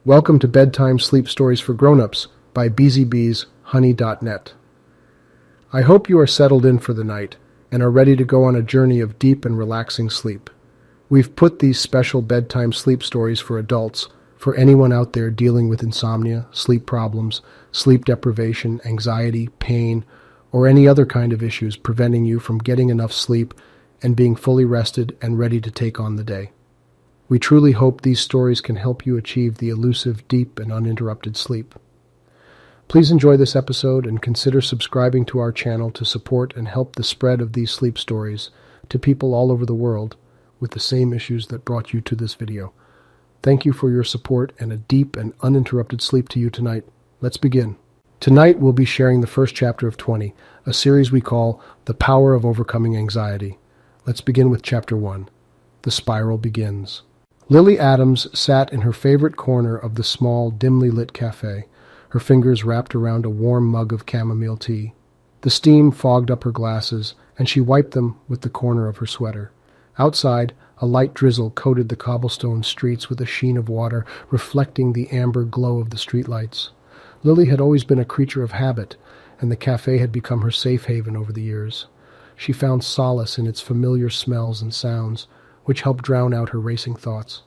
Welcome to Bedtime Sleep Stories for Grown-Ups by Beezy.net. I hope you are settled in for the night and are ready to go on a journey of deep and relaxing sleep. We've put these special bedtime sleep stories for adults for anyone out there dealing with insomnia, sleep problems, sleep deprivation, anxiety, pain, or any other kind of issues preventing you from getting enough sleep and being fully rested and ready to take on the day. We truly hope these stories can help you achieve the elusive, deep, and uninterrupted sleep. Please enjoy this episode and consider subscribing to our channel to support and help the spread of these sleep stories to people all over the world with the same issues that brought you to this video. Thank you for your support and a deep and uninterrupted sleep to you tonight. Let's begin. Tonight we'll be sharing the first chapter of 20, a series we call The Power of Overcoming Anxiety. Let's begin with Chapter 1. The Spiral Begins. Lily Adams sat in her favorite corner of the small, dimly lit cafe, her fingers wrapped around a warm mug of chamomile tea. The steam fogged up her glasses, and she wiped them with the corner of her sweater. Outside, a light drizzle coated the cobblestone streets with a sheen of water, reflecting the amber glow of the streetlights. Lily had always been a creature of habit, and the cafe had become her safe haven over the years. She found solace in its familiar smells and sounds, which helped drown out her racing thoughts.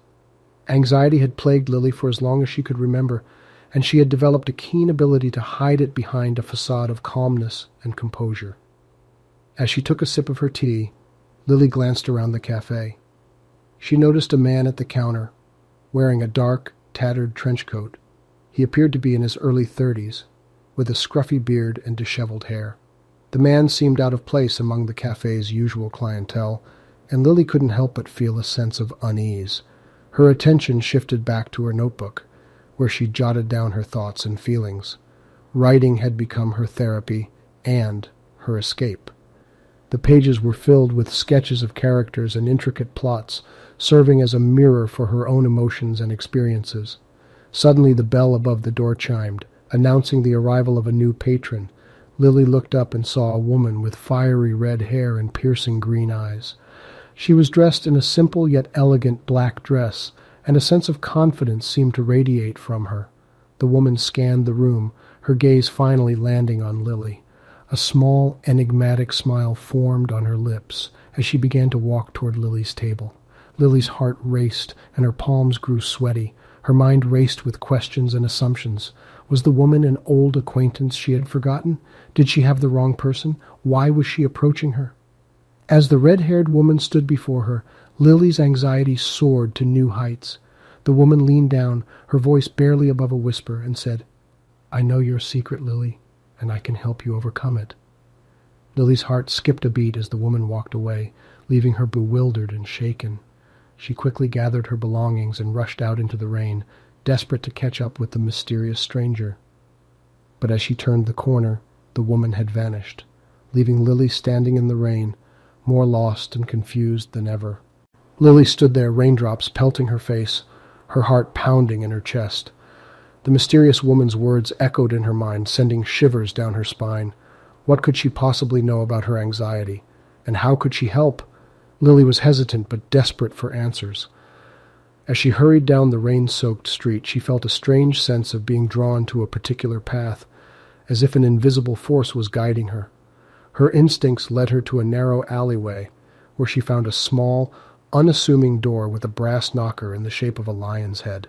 Anxiety had plagued Lily for as long as she could remember, and she had developed a keen ability to hide it behind a facade of calmness and composure. As she took a sip of her tea, Lily glanced around the cafe. She noticed a man at the counter, wearing a dark, tattered trench coat. He appeared to be in his early 30s, with a scruffy beard and disheveled hair. The man seemed out of place among the cafe's usual clientele, and Lily couldn't help but feel a sense of unease. Her attention shifted back to her notebook, where she jotted down her thoughts and feelings. Writing had become her therapy and her escape. The pages were filled with sketches of characters and intricate plots, serving as a mirror for her own emotions and experiences. Suddenly the bell above the door chimed, announcing the arrival of a new patron. Lily looked up and saw a woman with fiery red hair and piercing green eyes. She was dressed in a simple yet elegant black dress, and a sense of confidence seemed to radiate from her. The woman scanned the room, her gaze finally landing on Lily. A small, enigmatic smile formed on her lips as she began to walk toward Lily's table. Lily's heart raced, and her palms grew sweaty. Her mind raced with questions and assumptions. Was the woman an old acquaintance she had forgotten? Did she have the wrong person? Why was she approaching her? As the red-haired woman stood before her, Lily's anxiety soared to new heights. The woman leaned down, her voice barely above a whisper, and said, "I know your secret, Lily, and I can help you overcome it." Lily's heart skipped a beat as the woman walked away, leaving her bewildered and shaken. She quickly gathered her belongings and rushed out into the rain, desperate to catch up with the mysterious stranger. But as she turned the corner, the woman had vanished, leaving Lily standing in the rain, more lost and confused than ever. Lily stood there, raindrops pelting her face, her heart pounding in her chest. The mysterious woman's words echoed in her mind, sending shivers down her spine. What could she possibly know about her anxiety? And how could she help? Lily was hesitant but desperate for answers. As she hurried down the rain-soaked street, she felt a strange sense of being drawn to a particular path, as if an invisible force was guiding her. Her instincts led her to a narrow alleyway, where she found a small, unassuming door with a brass knocker in the shape of a lion's head.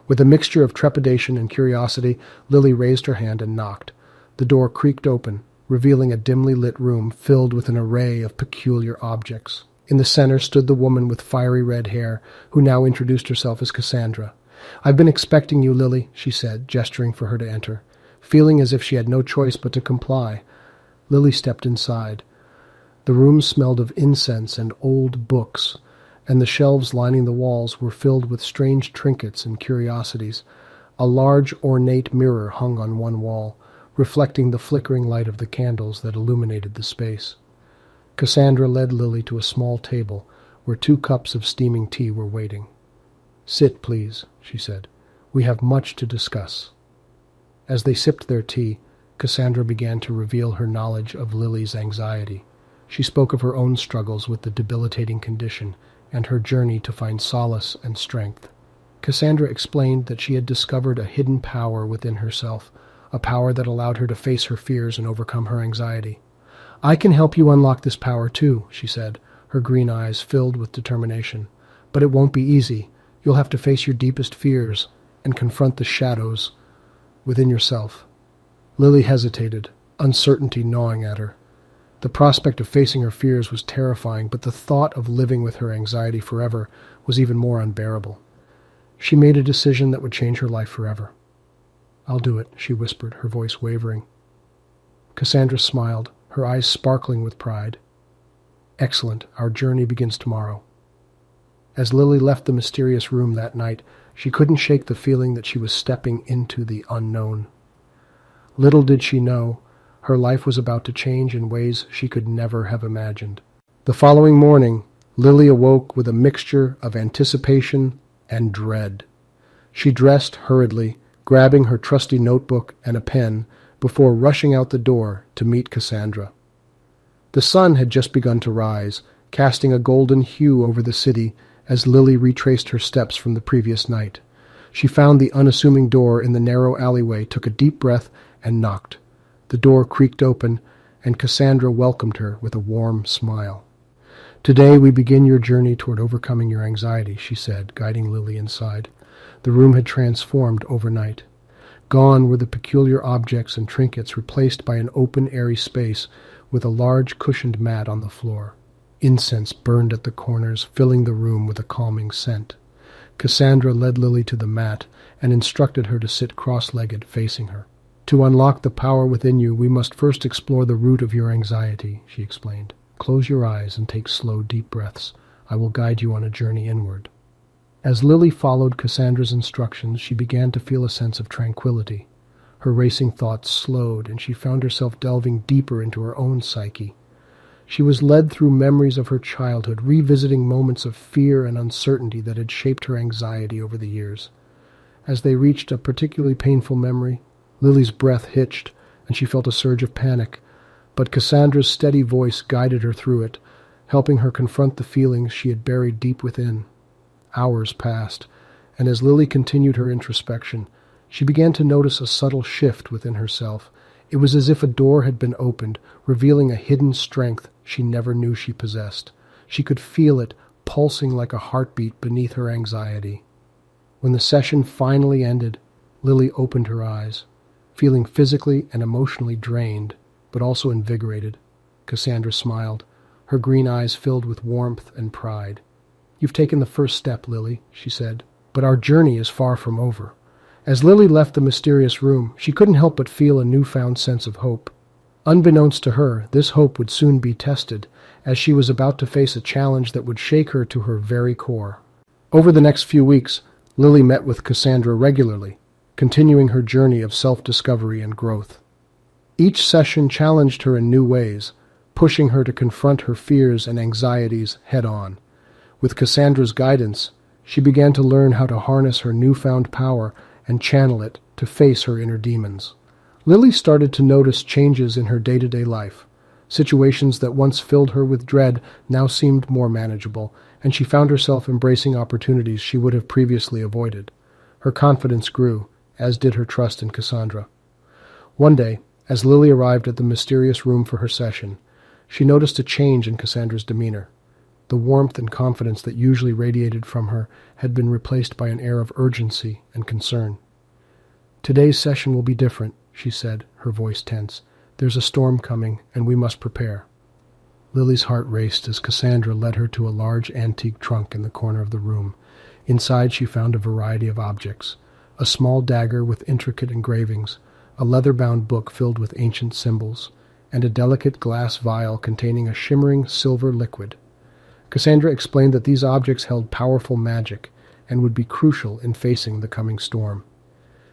With a mixture of trepidation and curiosity, Lily raised her hand and knocked. The door creaked open, revealing a dimly lit room filled with an array of peculiar objects. In the center stood the woman with fiery red hair, who now introduced herself as Cassandra. "I've been expecting you, Lily," she said, gesturing for her to enter. Feeling as if she had no choice but to comply, Lily stepped inside. The room smelled of incense and old books, and the shelves lining the walls were filled with strange trinkets and curiosities. A large, ornate mirror hung on one wall, reflecting the flickering light of the candles that illuminated the space. Cassandra led Lily to a small table where 2 cups of steaming tea were waiting. "Sit, please," she said. "We have much to discuss." As they sipped their tea, Cassandra began to reveal her knowledge of Lily's anxiety. She spoke of her own struggles with the debilitating condition and her journey to find solace and strength. Cassandra explained that she had discovered a hidden power within herself, a power that allowed her to face her fears and overcome her anxiety. "I can help you unlock this power too," she said, her green eyes filled with determination. "But it won't be easy. You'll have to face your deepest fears and confront the shadows within yourself." Lily hesitated, uncertainty gnawing at her. The prospect of facing her fears was terrifying, but the thought of living with her anxiety forever was even more unbearable. She made a decision that would change her life forever. "I'll do it," she whispered, her voice wavering. Cassandra smiled, her eyes sparkling with pride. "Excellent. Our journey begins tomorrow." As Lily left the mysterious room that night, she couldn't shake the feeling that she was stepping into the unknown. Little did she know, her life was about to change in ways she could never have imagined. The following morning, Lily awoke with a mixture of anticipation and dread. She dressed hurriedly, grabbing her trusty notebook and a pen before rushing out the door to meet Cassandra. The sun had just begun to rise, casting a golden hue over the city as Lily retraced her steps from the previous night. She found the unassuming door in the narrow alleyway, took a deep breath, and knocked. The door creaked open, and Cassandra welcomed her with a warm smile. "Today we begin your journey toward overcoming your anxiety," she said, guiding Lily inside. The room had transformed overnight. Gone were the peculiar objects and trinkets, replaced by an open, airy space with a large cushioned mat on the floor. Incense burned at the corners, filling the room with a calming scent. Cassandra led Lily to the mat and instructed her to sit cross-legged, facing her. "To unlock the power within you, we must first explore the root of your anxiety," she explained. "Close your eyes and take slow, deep breaths. I will guide you on a journey inward." As Lily followed Cassandra's instructions, she began to feel a sense of tranquility. Her racing thoughts slowed, and she found herself delving deeper into her own psyche. She was led through memories of her childhood, revisiting moments of fear and uncertainty that had shaped her anxiety over the years. As they reached a particularly painful memory, Lily's breath hitched, and she felt a surge of panic, but Cassandra's steady voice guided her through it, helping her confront the feelings she had buried deep within. Hours passed, and as Lily continued her introspection, she began to notice a subtle shift within herself. It was as if a door had been opened, revealing a hidden strength she never knew she possessed. She could feel it pulsing like a heartbeat beneath her anxiety. When the session finally ended, Lily opened her eyes, feeling physically and emotionally drained, but also invigorated. Cassandra smiled, her green eyes filled with warmth and pride. "You've taken the first step, Lily," she said, "but our journey is far from over." As Lily left the mysterious room, she couldn't help but feel a newfound sense of hope. Unbeknownst to her, this hope would soon be tested, as she was about to face a challenge that would shake her to her very core. Over the next few weeks, Lily met with Cassandra regularly, continuing her journey of self-discovery and growth. Each session challenged her in new ways, pushing her to confront her fears and anxieties head-on. With Cassandra's guidance, she began to learn how to harness her newfound power and channel it to face her inner demons. Lily started to notice changes in her day-to-day life. Situations that once filled her with dread now seemed more manageable, and she found herself embracing opportunities she would have previously avoided. Her confidence grew, as did her trust in Cassandra. One day, as Lily arrived at the mysterious room for her session, she noticed a change in Cassandra's demeanor. The warmth and confidence that usually radiated from her had been replaced by an air of urgency and concern. "Today's session will be different," she said, her voice tense. "There's a storm coming, and we must prepare." Lily's heart raced as Cassandra led her to a large antique trunk in the corner of the room. Inside she found a variety of objects: a small dagger with intricate engravings, a leather-bound book filled with ancient symbols, and a delicate glass vial containing a shimmering silver liquid. Cassandra explained that these objects held powerful magic and would be crucial in facing the coming storm.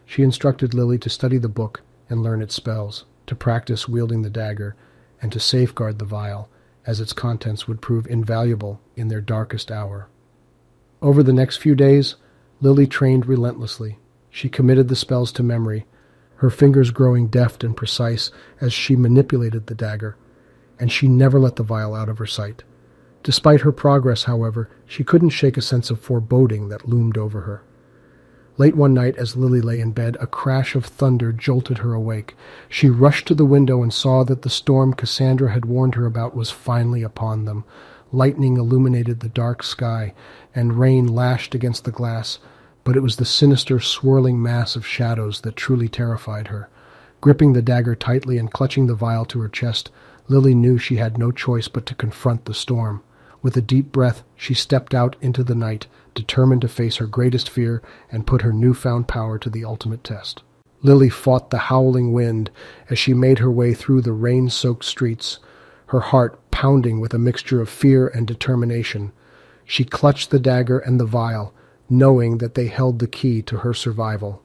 She instructed Lily to study the book and learn its spells, to practice wielding the dagger, and to safeguard the vial, as its contents would prove invaluable in their darkest hour. Over the next few days, Lily trained relentlessly. She committed the spells to memory, her fingers growing deft and precise as she manipulated the dagger, and she never let the vial out of her sight. Despite her progress, however, she couldn't shake a sense of foreboding that loomed over her. Late one night, as Lily lay in bed, a crash of thunder jolted her awake. She rushed to the window and saw that the storm Cassandra had warned her about was finally upon them. Lightning illuminated the dark sky, and rain lashed against the glass, but it was the sinister, swirling mass of shadows that truly terrified her. Gripping the dagger tightly and clutching the vial to her chest, Lily knew she had no choice but to confront the storm. With a deep breath, she stepped out into the night, determined to face her greatest fear and put her newfound power to the ultimate test. Lily fought the howling wind as she made her way through the rain-soaked streets, her heart pounding with a mixture of fear and determination. She clutched the dagger and the vial, knowing that they held the key to her survival.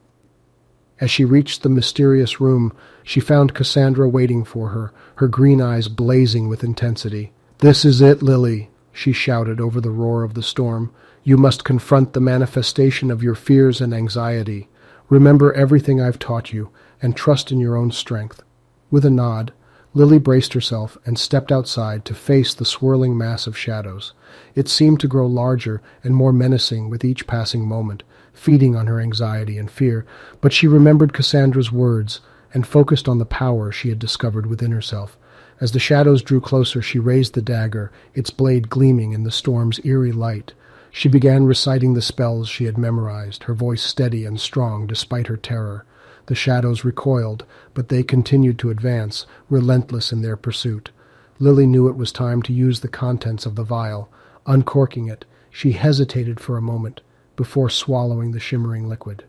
As she reached the mysterious room, she found Cassandra waiting for her, her green eyes blazing with intensity. "This is it, Lily," she shouted over the roar of the storm. "You must confront the manifestation of your fears and anxiety. Remember everything I've taught you, and trust in your own strength." With a nod, Lily braced herself and stepped outside to face the swirling mass of shadows. It seemed to grow larger and more menacing with each passing moment, feeding on her anxiety and fear, but she remembered Cassandra's words and focused on the power she had discovered within herself. As the shadows drew closer, she raised the dagger, its blade gleaming in the storm's eerie light. She began reciting the spells she had memorized, her voice steady and strong despite her terror. The shadows recoiled, but they continued to advance, relentless in their pursuit. Lily knew it was time to use the contents of the vial. Uncorking it, she hesitated for a moment before swallowing the shimmering liquid.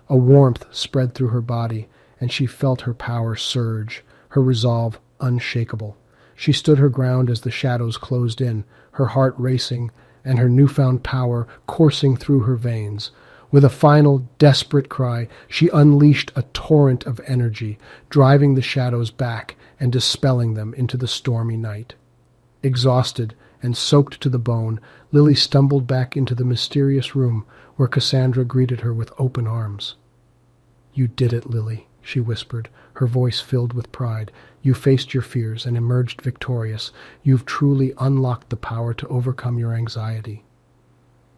A warmth spread through her body, and she felt her power surge, her resolve unshakable. She stood her ground as the shadows closed in, her heart racing, and her newfound power coursing through her veins. With a final, desperate cry, she unleashed a torrent of energy, driving the shadows back and dispelling them into the stormy night. Exhausted and soaked to the bone, Lily stumbled back into the mysterious room where Cassandra greeted her with open arms. "You did it, Lily," she whispered, her voice filled with pride. "You faced your fears and emerged victorious. You've truly unlocked the power to overcome your anxiety."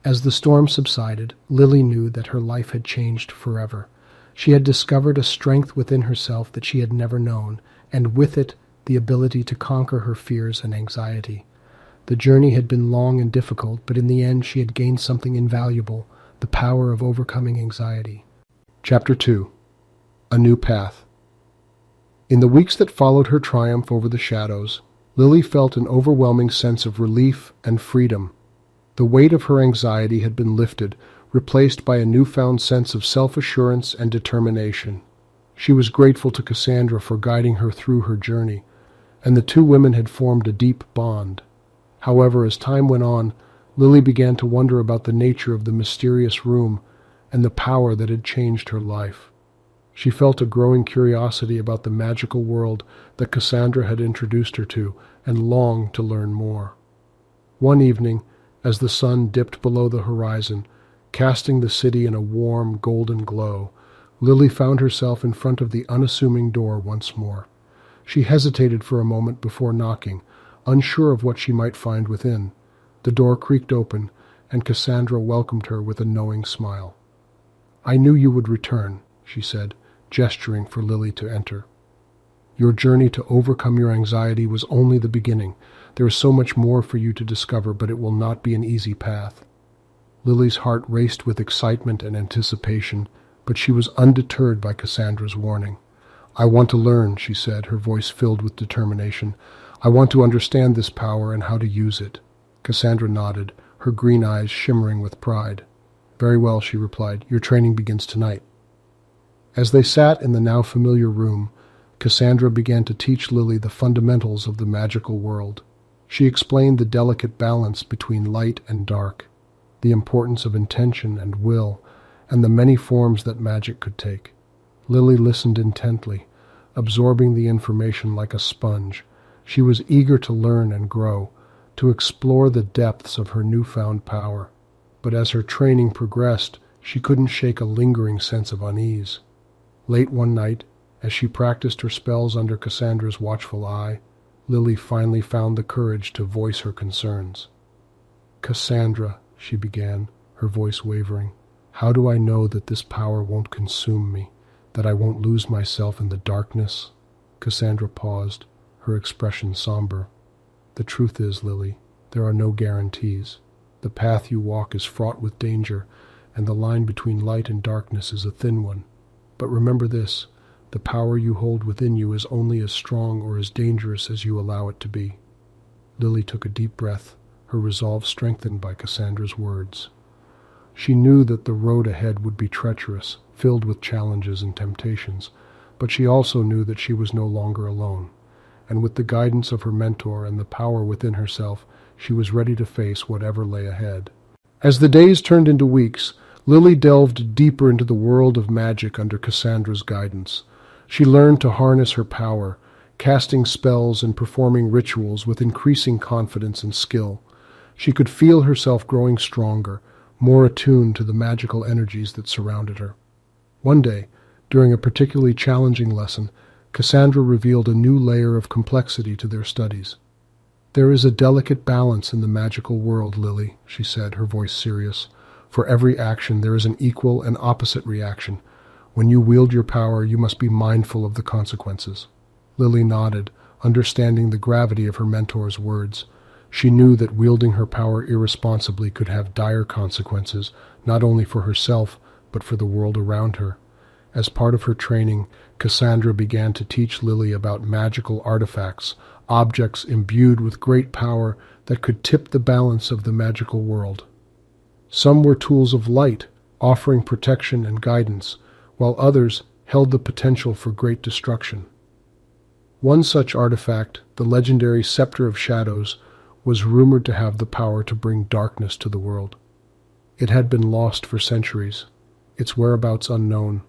As the storm subsided, Lily knew that her life had changed forever. She had discovered a strength within herself that she had never known, and with it, the ability to conquer her fears and anxiety. The journey had been long and difficult, but in the end she had gained something invaluable, the power of overcoming anxiety. Chapter 2. A New Path. In the weeks that followed her triumph over the shadows, Lily felt an overwhelming sense of relief and freedom. The weight of her anxiety had been lifted, replaced by a newfound sense of self-assurance and determination. She was grateful to Cassandra for guiding her through her journey, and the two women had formed a deep bond. However, as time went on, Lily began to wonder about the nature of the mysterious room and the power that had changed her life. She felt a growing curiosity about the magical world that Cassandra had introduced her to, and longed to learn more. One evening, as the sun dipped below the horizon, casting the city in a warm, golden glow, Lily found herself in front of the unassuming door once more. She hesitated for a moment before knocking, unsure of what she might find within. The door creaked open, and Cassandra welcomed her with a knowing smile. "I knew you would return," she said, gesturing for Lily to enter. "Your journey to overcome your anxiety was only the beginning. There is so much more for you to discover, but it will not be an easy path." Lily's heart raced with excitement and anticipation, but she was undeterred by Cassandra's warning. "I want to learn," she said, her voice filled with determination. "I want to understand this power and how to use it." Cassandra nodded, her green eyes shimmering with pride. "Very well," she replied. "Your training begins tonight." As they sat in the now familiar room, Cassandra began to teach Lily the fundamentals of the magical world. She explained the delicate balance between light and dark, the importance of intention and will, and the many forms that magic could take. Lily listened intently, absorbing the information like a sponge. She was eager to learn and grow, to explore the depths of her newfound power. But as her training progressed, she couldn't shake a lingering sense of unease. Late one night, as she practiced her spells under Cassandra's watchful eye, Lily finally found the courage to voice her concerns. "Cassandra," she began, her voice wavering, How do I know that this power won't consume me, that I won't lose myself in the darkness?" Cassandra paused, her expression somber. "The truth is, Lily, there are no guarantees. The path you walk is fraught with danger, and the line between light and darkness is a thin one. But remember this, the power you hold within you is only as strong or as dangerous as you allow it to be." Lily took a deep breath, her resolve strengthened by Cassandra's words. She knew that the road ahead would be treacherous, filled with challenges and temptations, but she also knew that she was no longer alone, and with the guidance of her mentor and the power within herself, she was ready to face whatever lay ahead. As the days turned into weeks, Lily delved deeper into the world of magic under Cassandra's guidance. She learned to harness her power, casting spells and performing rituals with increasing confidence and skill. She could feel herself growing stronger, more attuned to the magical energies that surrounded her. One day, during a particularly challenging lesson, Cassandra revealed a new layer of complexity to their studies. "There is a delicate balance in the magical world, Lily," she said, her voice serious. "For every action there is an equal and opposite reaction. When you wield your power, you must be mindful of the consequences." Lily nodded, understanding the gravity of her mentor's words. She knew that wielding her power irresponsibly could have dire consequences, not only for herself, but for the world around her. As part of her training, Cassandra began to teach Lily about magical artifacts, objects imbued with great power that could tip the balance of the magical world. Some were tools of light, offering protection and guidance, while others held the potential for great destruction. One such artifact, the legendary Scepter of Shadows, was rumored to have the power to bring darkness to the world. It had been lost for centuries, its whereabouts unknown,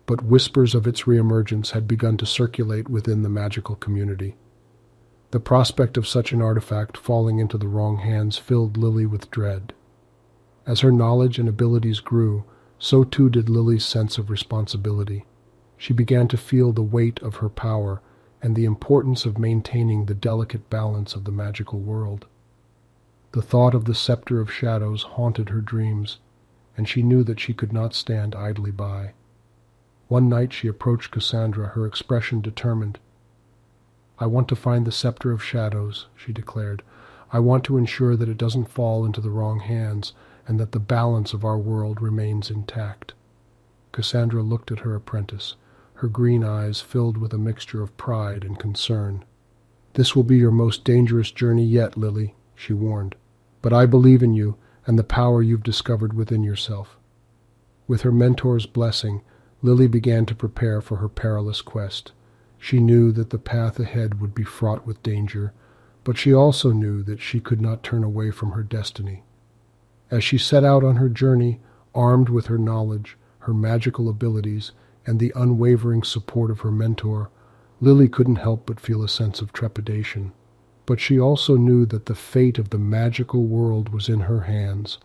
but whispers of its reemergence had begun to circulate within the magical community. The prospect of such an artifact falling into the wrong hands filled Lily with dread. As her knowledge and abilities grew, so too did Lily's sense of responsibility. She began to feel the weight of her power and the importance of maintaining the delicate balance of the magical world. The thought of the Scepter of Shadows haunted her dreams, and she knew that she could not stand idly by. One night she approached Cassandra, her expression determined. "I want to find the Scepter of Shadows," she declared. "I want to ensure that it doesn't fall into the wrong hands, and that the balance of our world remains intact." Cassandra looked at her apprentice, her green eyes filled with a mixture of pride and concern. "This will be your most dangerous journey yet, Lily," she warned. "But I believe in you and the power you've discovered within yourself." With her mentor's blessing, Lily began to prepare for her perilous quest. She knew that the path ahead would be fraught with danger, but she also knew that she could not turn away from her destiny. As she set out on her journey, armed with her knowledge, her magical abilities, and the unwavering support of her mentor, Lily couldn't help but feel a sense of trepidation. But she also knew that the fate of the magical world was in her hands,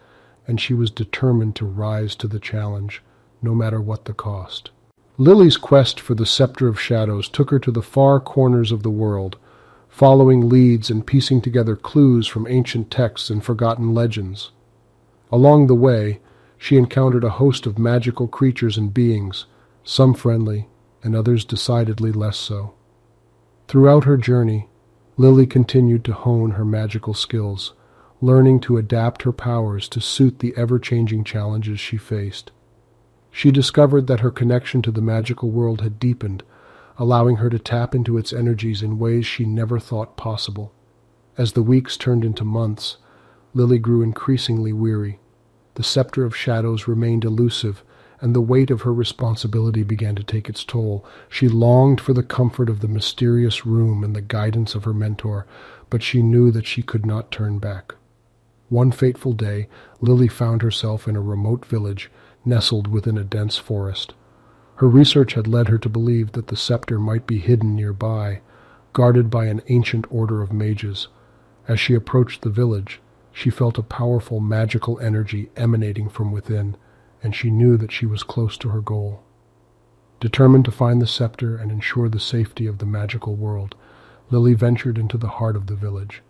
and she was determined to rise to the challenge, no matter what the cost. Lily's quest for the Scepter of Shadows took her to the far corners of the world, following leads and piecing together clues from ancient texts and forgotten legends. Along the way, she encountered a host of magical creatures and beings, some friendly, and others decidedly less so. Throughout her journey, Lily continued to hone her magical skills, learning to adapt her powers to suit the ever-changing challenges she faced. She discovered that her connection to the magical world had deepened, allowing her to tap into its energies in ways she never thought possible. As the weeks turned into months, Lily grew increasingly weary. The Scepter of Shadows remained elusive, and the weight of her responsibility began to take its toll. She longed for the comfort of the mysterious room and the guidance of her mentor, but she knew that she could not turn back. One fateful day, Lily found herself in a remote village, nestled within a dense forest. Her research had led her to believe that the scepter might be hidden nearby, guarded by an ancient order of mages. As she approached the village, she felt a powerful magical energy emanating from within, and she knew that she was close to her goal. Determined to find the scepter and ensure the safety of the magical world, Lily ventured into the heart of the village.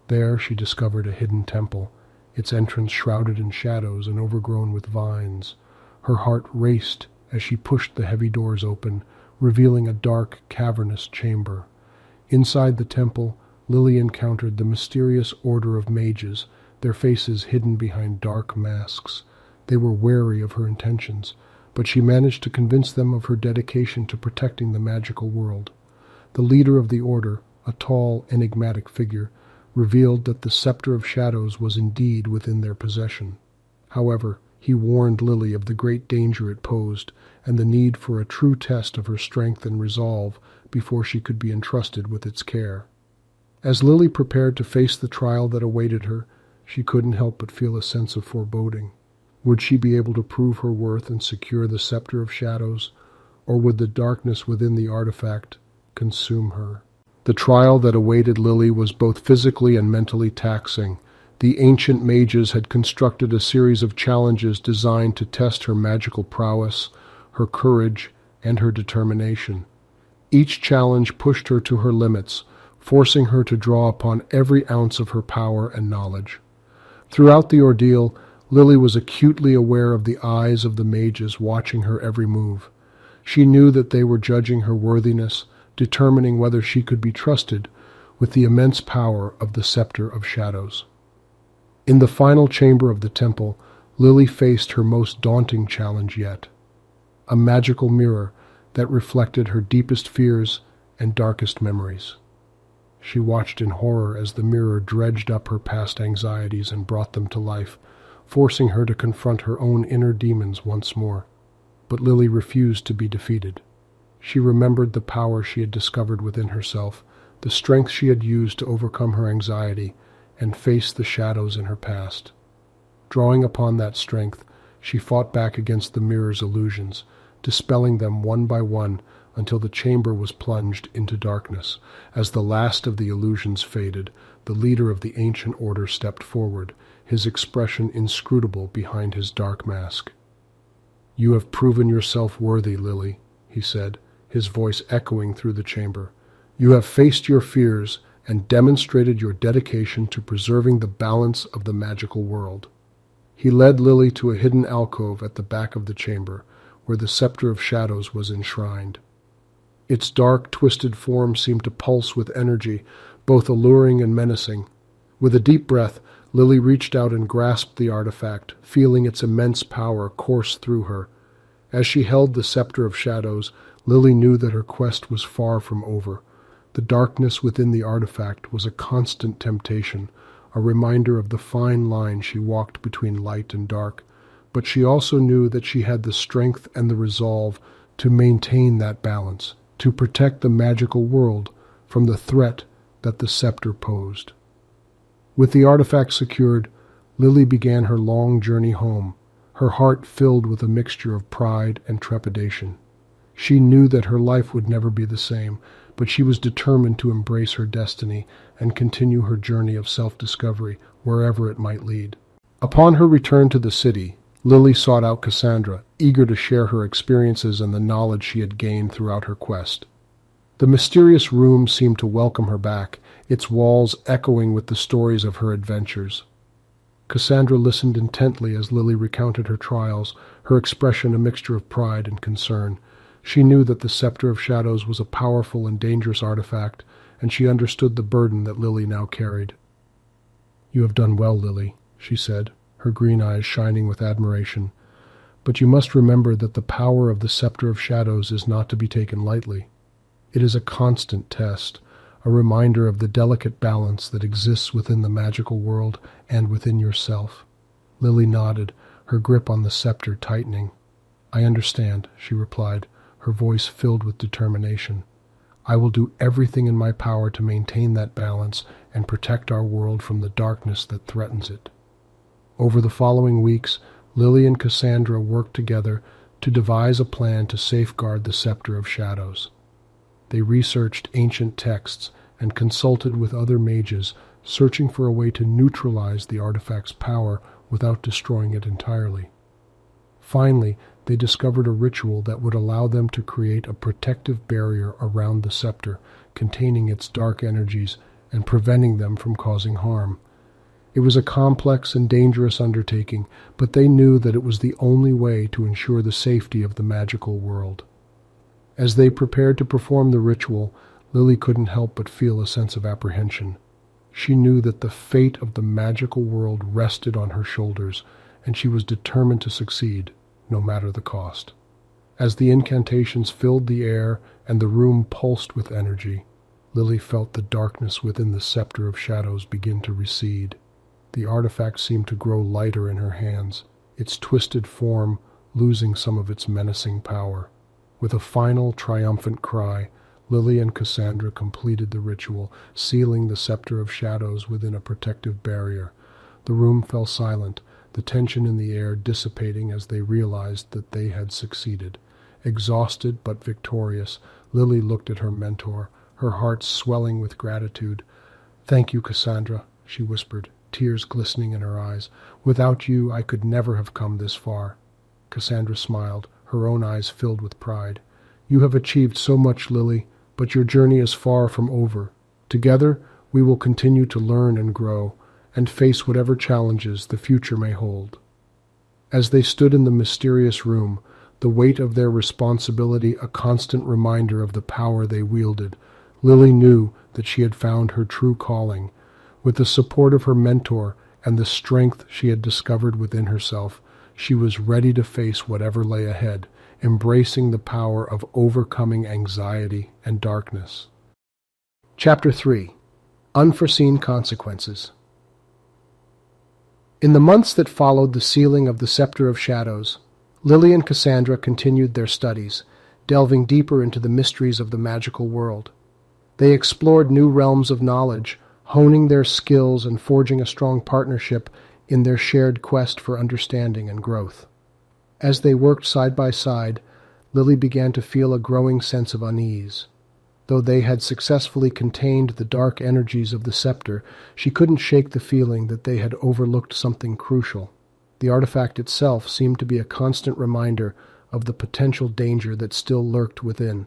There she discovered a hidden temple, its entrance shrouded in shadows and overgrown with vines. Her heart raced as she pushed the heavy doors open, revealing a dark, cavernous chamber. Inside the temple, Lily encountered the mysterious order of mages, their faces hidden behind dark masks. They were wary of her intentions, but she managed to convince them of her dedication to protecting the magical world. The leader of the order, a tall, enigmatic figure, revealed that the Scepter of Shadows was indeed within their possession. However, he warned Lily of the great danger it posed, and the need for a true test of her strength and resolve before she could be entrusted with its care. As Lily prepared to face the trial that awaited her, she couldn't help but feel a sense of foreboding. Would she be able to prove her worth and secure the Scepter of Shadows, or would the darkness within the artifact consume her? The trial that awaited Lily was both physically and mentally taxing. The ancient mages had constructed a series of challenges designed to test her magical prowess, her courage, and her determination. Each challenge pushed her to her limits, forcing her to draw upon every ounce of her power and knowledge. Throughout the ordeal, Lily was acutely aware of the eyes of the mages watching her every move. She knew that they were judging her worthiness, determining whether she could be trusted with the immense power of the Scepter of Shadows. In the final chamber of the temple, Lily faced her most daunting challenge yet, a magical mirror that reflected her deepest fears and darkest memories. She watched in horror as the mirror dredged up her past anxieties and brought them to life, forcing her to confront her own inner demons once more. But Lily refused to be defeated. She remembered the power she had discovered within herself, the strength she had used to overcome her anxiety and face the shadows in her past. Drawing upon that strength, she fought back against the mirror's illusions, dispelling them one by one until the chamber was plunged into darkness. As the last of the illusions faded, the leader of the ancient order stepped forward, his expression inscrutable behind his dark mask. "You have proven yourself worthy, Lily," he said, his voice echoing through the chamber. "You have faced your fears and demonstrated your dedication to preserving the balance of the magical world." He led Lily to a hidden alcove at the back of the chamber, where the Scepter of Shadows was enshrined. Its dark, twisted form seemed to pulse with energy, both alluring and menacing. With a deep breath, Lily reached out and grasped the artifact, feeling its immense power course through her. As she held the Scepter of Shadows, Lily knew that her quest was far from over. The darkness within the artifact was a constant temptation, a reminder of the fine line she walked between light and dark, but she also knew that she had the strength and the resolve to maintain that balance, to protect the magical world from the threat that the scepter posed. With the artifact secured, Lily began her long journey home, her heart filled with a mixture of pride and trepidation. She knew that her life would never be the same, but she was determined to embrace her destiny and continue her journey of self-discovery wherever it might lead. Upon her return to the city, Lily sought out Cassandra, eager to share her experiences and the knowledge she had gained throughout her quest. The mysterious room seemed to welcome her back, its walls echoing with the stories of her adventures. Cassandra listened intently as Lily recounted her trials, her expression a mixture of pride and concern. She knew that the Scepter of Shadows was a powerful and dangerous artifact, and she understood the burden that Lily now carried. "You have done well, Lily," she said, her green eyes shining with admiration. "But you must remember that the power of the Scepter of Shadows is not to be taken lightly. It is a constant test, a reminder of the delicate balance that exists within the magical world and within yourself." Lily nodded, her grip on the scepter tightening. "I understand," she replied, her voice filled with determination. "I will do everything in my power to maintain that balance and protect our world from the darkness that threatens it." Over the following weeks, Lily and Cassandra worked together to devise a plan to safeguard the Scepter of Shadows. They researched ancient texts and consulted with other mages, searching for a way to neutralize the artifact's power without destroying it entirely. Finally, they discovered a ritual that would allow them to create a protective barrier around the scepter, containing its dark energies and preventing them from causing harm. It was a complex and dangerous undertaking, but they knew that it was the only way to ensure the safety of the magical world. As they prepared to perform the ritual, Lily couldn't help but feel a sense of apprehension. She knew that the fate of the magical world rested on her shoulders, and she was determined to succeed, no matter the cost. As the incantations filled the air and the room pulsed with energy, Lily felt the darkness within the scepter of shadows begin to recede. The artifact seemed to grow lighter in her hands, its twisted form losing some of its menacing power. With a final triumphant cry, Lily and Cassandra completed the ritual, sealing the scepter of shadows within a protective barrier. The room fell silent, the tension in the air dissipating as they realized that they had succeeded. Exhausted but victorious, Lily looked at her mentor, her heart swelling with gratitude. "Thank you, Cassandra," she whispered, tears glistening in her eyes. "Without you, I could never have come this far." Cassandra smiled, her own eyes filled with pride. "You have achieved so much, Lily, but your journey is far from over. Together, we will continue to learn and grow, and face whatever challenges the future may hold." As they stood in the mysterious room, the weight of their responsibility a constant reminder of the power they wielded, Lily knew that she had found her true calling. With the support of her mentor and the strength she had discovered within herself, she was ready to face whatever lay ahead, embracing the power of overcoming anxiety and darkness. Chapter 3. Unforeseen Consequences. In the months that followed the sealing of the Scepter of Shadows, Lily and Cassandra continued their studies, delving deeper into the mysteries of the magical world. They explored new realms of knowledge, honing their skills and forging a strong partnership in their shared quest for understanding and growth. As they worked side by side, Lily began to feel a growing sense of unease. Though they had successfully contained the dark energies of the scepter, she couldn't shake the feeling that they had overlooked something crucial. The artifact itself seemed to be a constant reminder of the potential danger that still lurked within.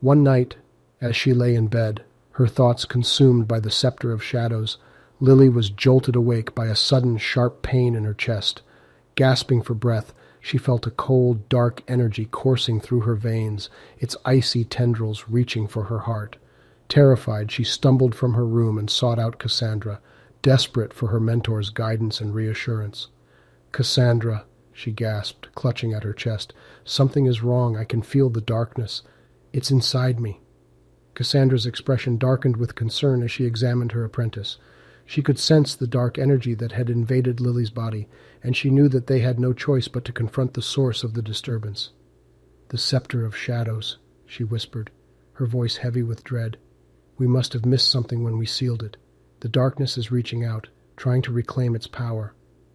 One night, as she lay in bed, her thoughts consumed by the scepter of shadows, Lily was jolted awake by a sudden sharp pain in her chest. Gasping for breath, she felt a cold, dark energy coursing through her veins, its icy tendrils reaching for her heart. Terrified, she stumbled from her room and sought out Cassandra, desperate for her mentor's guidance and reassurance. "Cassandra," she gasped, clutching at her chest. "Something is wrong. I can feel the darkness. It's inside me." Cassandra's expression darkened with concern as she examined her apprentice. She could sense the dark energy that had invaded Lily's body, and she knew that they had no choice but to confront the source of the disturbance. "The scepter of shadows," she whispered, her voice heavy with dread. "We must have missed something when we sealed it. The darkness is reaching out, trying to reclaim its power."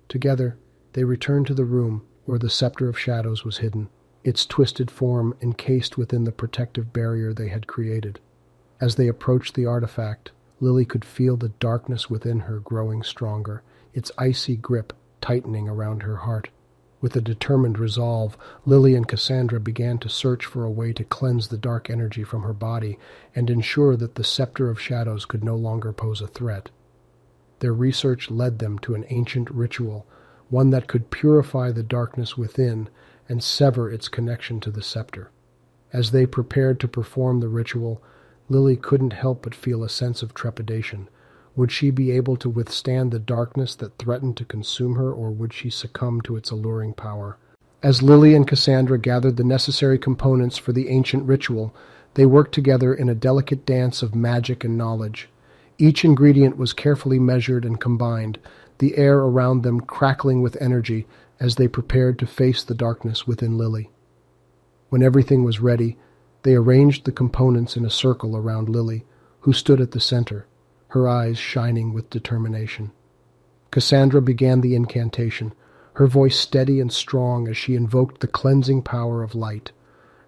Together, they returned to the room where the scepter of shadows was hidden, its twisted form encased within the protective barrier they had created. As they approached the artifact, Lily could feel the darkness within her growing stronger, its icy grip tightening around her heart. With a determined resolve, Lily and Cassandra began to search for a way to cleanse the dark energy from her body and ensure that the scepter of shadows could no longer pose a threat. Their research led them to an ancient ritual, one that could purify the darkness within and sever its connection to the scepter. As they prepared to perform the ritual, Lily couldn't help but feel a sense of trepidation. Would she be able to withstand the darkness that threatened to consume her, or would she succumb to its alluring power? As Lily and Cassandra gathered the necessary components for the ancient ritual, they worked together in a delicate dance of magic and knowledge. Each ingredient was carefully measured and combined, the air around them crackling with energy as they prepared to face the darkness within Lily. When everything was ready, they arranged the components in a circle around Lily, who stood at the center, her eyes shining with determination. Cassandra began the incantation, her voice steady and strong as she invoked the cleansing power of light.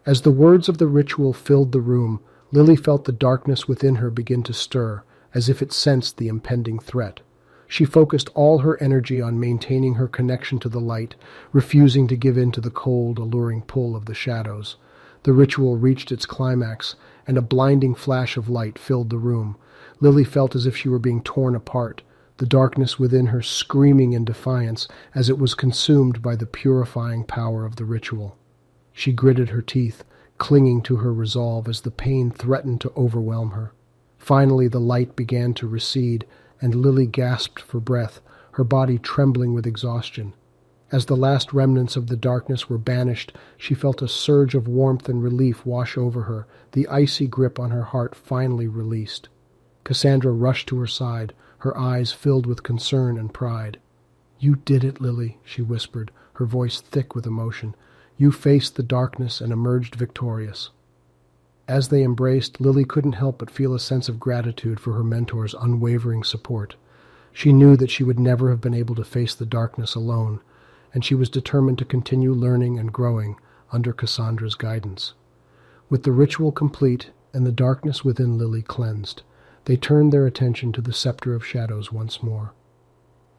As the words of the ritual filled the room, Lily felt the darkness within her begin to stir, as if it sensed the impending threat. She focused all her energy on maintaining her connection to the light, refusing to give in to the cold, alluring pull of the shadows. The ritual reached its climax, and a blinding flash of light filled the room. Lily felt as if she were being torn apart. the darkness within her screaming in defiance as it was consumed by the purifying power of the ritual. She gritted her teeth, clinging to her resolve as the pain threatened to overwhelm her. Finally, the light began to recede, and Lily gasped for breath, her body trembling with exhaustion. As the last remnants of the darkness were banished, she felt a surge of warmth and relief wash over her, the icy grip on her heart finally released. Cassandra rushed to her side, her eyes filled with concern and pride. "You did it, Lily," she whispered, her voice thick with emotion. "You faced the darkness and emerged victorious." As they embraced, Lily couldn't help but feel a sense of gratitude for her mentor's unwavering support. She knew that she would never have been able to face the darkness alone, and she was determined to continue learning and growing under Cassandra's guidance. With the ritual complete and the darkness within Lily cleansed, they turned their attention to the Scepter of Shadows once more.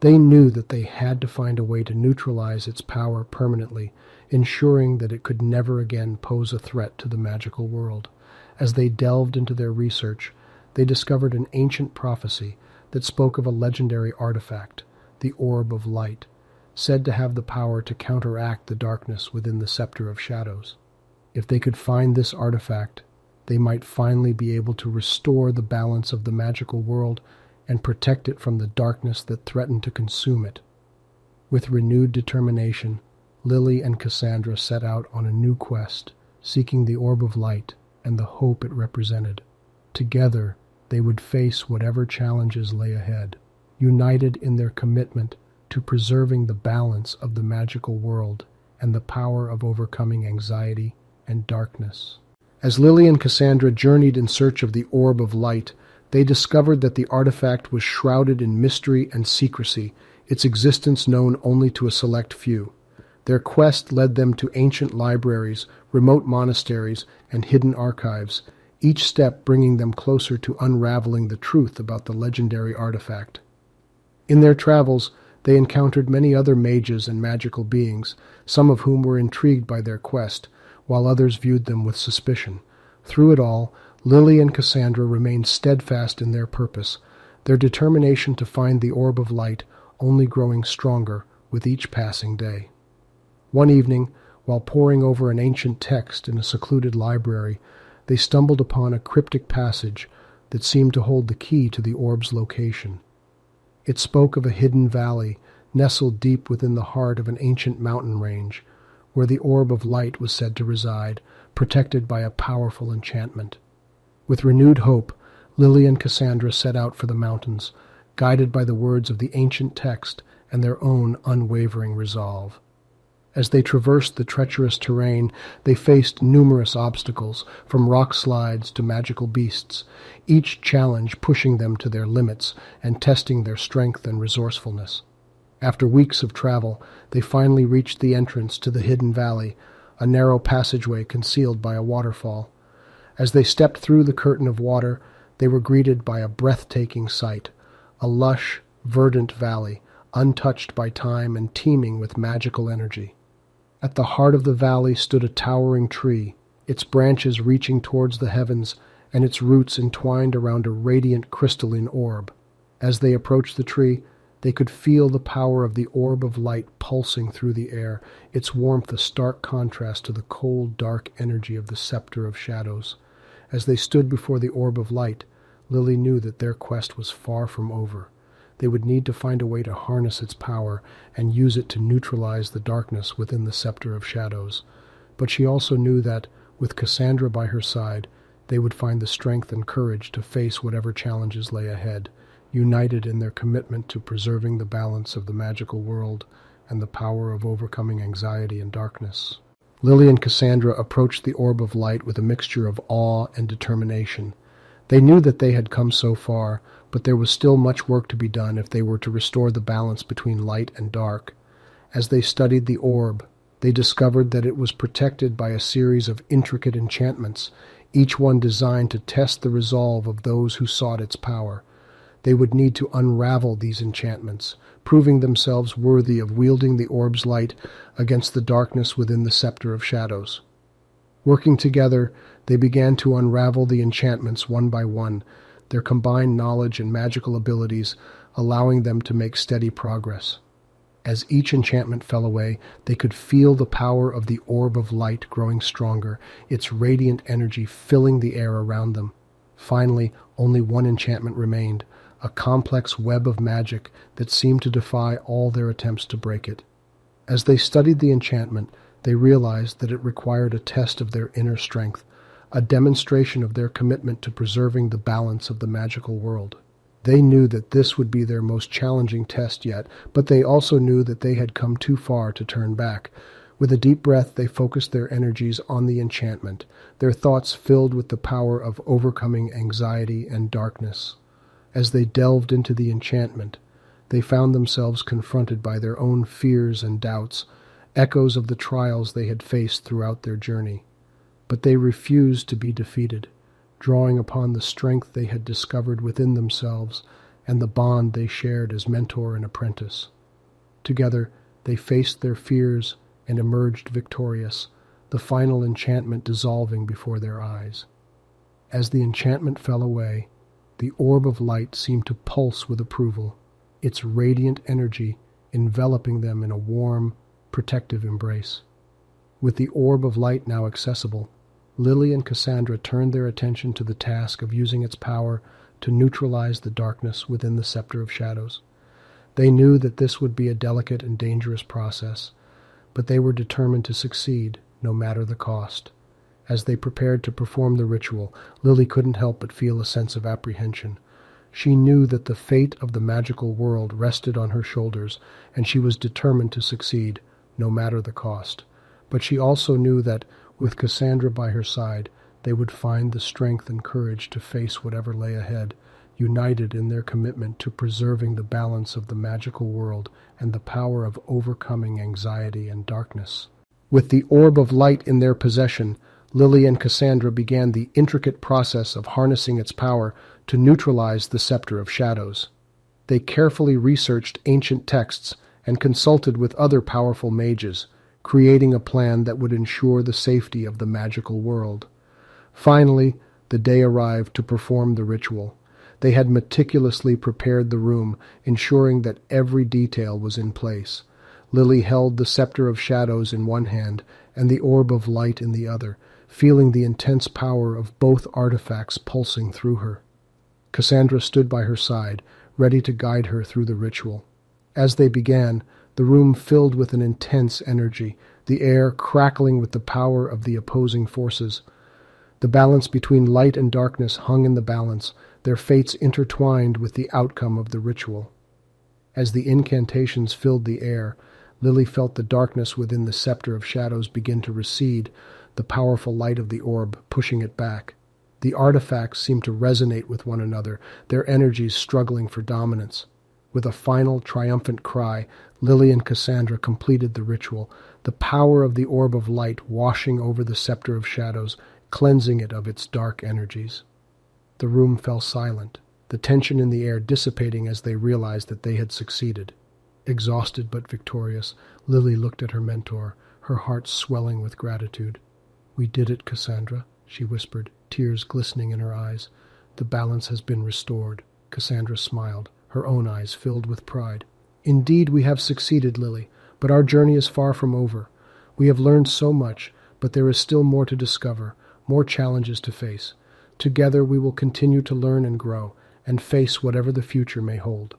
They knew that they had to find a way to neutralize its power permanently, ensuring that it could never again pose a threat to the magical world. As they delved into their research, they discovered an ancient prophecy that spoke of a legendary artifact, the Orb of Light, said to have the power to counteract the darkness within the Scepter of Shadows. If they could find this artifact, they might finally be able to restore the balance of the magical world and protect it from the darkness that threatened to consume it. With renewed determination, Lily and Cassandra set out on a new quest, seeking the Orb of Light and the hope it represented. Together, they would face whatever challenges lay ahead, united in their commitment to preserving the balance of the magical world and the power of overcoming anxiety and darkness. As Lily and Cassandra journeyed in search of the Orb of Light, they discovered that the artifact was shrouded in mystery and secrecy, its existence known only to a select few. Their quest led them to ancient libraries, remote monasteries, and hidden archives, each step bringing them closer to unraveling the truth about the legendary artifact. In their travels, they encountered many other mages and magical beings, some of whom were intrigued by their quest, while others viewed them with suspicion. Through it all, Lily and Cassandra remained steadfast in their purpose, their determination to find the Orb of Light only growing stronger with each passing day. One evening, while poring over an ancient text in a secluded library, they stumbled upon a cryptic passage that seemed to hold the key to the orb's location. It spoke of a hidden valley nestled deep within the heart of an ancient mountain range, where the Orb of Light was said to reside, protected by a powerful enchantment. With renewed hope, Lily and Cassandra set out for the mountains, guided by the words of the ancient text and their own unwavering resolve. As they traversed the treacherous terrain, they faced numerous obstacles, from rock slides to magical beasts, each challenge pushing them to their limits and testing their strength and resourcefulness. After weeks of travel, they finally reached the entrance to the hidden valley, a narrow passageway concealed by a waterfall. As they stepped through the curtain of water, they were greeted by a breathtaking sight, a lush, verdant valley, untouched by time and teeming with magical energy. At the heart of the valley stood a towering tree, its branches reaching towards the heavens and its roots entwined around a radiant crystalline orb. As they approached the tree, they could feel the power of the Orb of Light pulsing through the air, its warmth a stark contrast to the cold, dark energy of the Scepter of Shadows. As they stood before the Orb of Light, Lily knew that their quest was far from over. They would need to find a way to harness its power and use it to neutralize the darkness within the Scepter of Shadows. But she also knew that, with Cassandra by her side, they would find the strength and courage to face whatever challenges lay ahead, united in their commitment to preserving the balance of the magical world and the power of overcoming anxiety and darkness. Lily and Cassandra approached the Orb of Light with a mixture of awe and determination. They knew that they had come so far, but there was still much work to be done if they were to restore the balance between light and dark. As they studied the orb, they discovered that it was protected by a series of intricate enchantments, each one designed to test the resolve of those who sought its power. They would need to unravel these enchantments, proving themselves worthy of wielding the orb's light against the darkness within the Scepter of Shadows. Working together, they began to unravel the enchantments one by one, their combined knowledge and magical abilities allowing them to make steady progress. As each enchantment fell away, they could feel the power of the orb of light growing stronger, its radiant energy filling the air around them. Finally, only one enchantment remained, a complex web of magic that seemed to defy all their attempts to break it. As they studied the enchantment, they realized that it required a test of their inner strength, a demonstration of their commitment to preserving the balance of the magical world. They knew that this would be their most challenging test yet, but they also knew that they had come too far to turn back. With a deep breath, they focused their energies on the enchantment, their thoughts filled with the power of overcoming anxiety and darkness. As they delved into the enchantment, they found themselves confronted by their own fears and doubts, echoes of the trials they had faced throughout their journey. But they refused to be defeated, drawing upon the strength they had discovered within themselves and the bond they shared as mentor and apprentice. Together, they faced their fears and emerged victorious, the final enchantment dissolving before their eyes. As the enchantment fell away, the orb of light seemed to pulse with approval, its radiant energy enveloping them in a warm, protective embrace. With the orb of light now accessible, Lily and Cassandra turned their attention to the task of using its power to neutralize the darkness within the Scepter of Shadows. They knew that this would be a delicate and dangerous process, but they were determined to succeed, no matter the cost. As they prepared to perform the ritual, Lily couldn't help but feel a sense of apprehension. She knew that the fate of the magical world rested on her shoulders, and she was determined to succeed, no matter the cost. But she also knew that, with Cassandra by her side, they would find the strength and courage to face whatever lay ahead, united in their commitment to preserving the balance of the magical world and the power of overcoming anxiety and darkness. With the orb of light in their possession, Lily and Cassandra began the intricate process of harnessing its power to neutralize the Scepter of Shadows. They carefully researched ancient texts and consulted with other powerful mages, creating a plan that would ensure the safety of the magical world. Finally, the day arrived to perform the ritual. They had meticulously prepared the room, ensuring that every detail was in place. Lily held the Scepter of Shadows in one hand and the orb of light in the other, feeling the intense power of both artifacts pulsing through her. Cassandra stood by her side, ready to guide her through the ritual. As they began, the room filled with an intense energy, the air crackling with the power of the opposing forces. The balance between light and darkness hung in the balance, their fates intertwined with the outcome of the ritual. As the incantations filled the air, Lily felt the darkness within the Scepter of Shadows begin to recede, the powerful light of the orb pushing it back. The artifacts seemed to resonate with one another, their energies struggling for dominance. With a final triumphant cry, Lily and Cassandra completed the ritual, the power of the orb of light washing over the Scepter of Shadows, cleansing it of its dark energies. The room fell silent, the tension in the air dissipating as they realized that they had succeeded. Exhausted but victorious, Lily looked at her mentor, her heart swelling with gratitude. "We did it, Cassandra," she whispered, tears glistening in her eyes. "The balance has been restored." Cassandra smiled, her own eyes filled with pride. "Indeed, we have succeeded, Lily, but our journey is far from over. We have learned so much, but there is still more to discover, more challenges to face. Together we will continue to learn and grow, and face whatever the future may hold."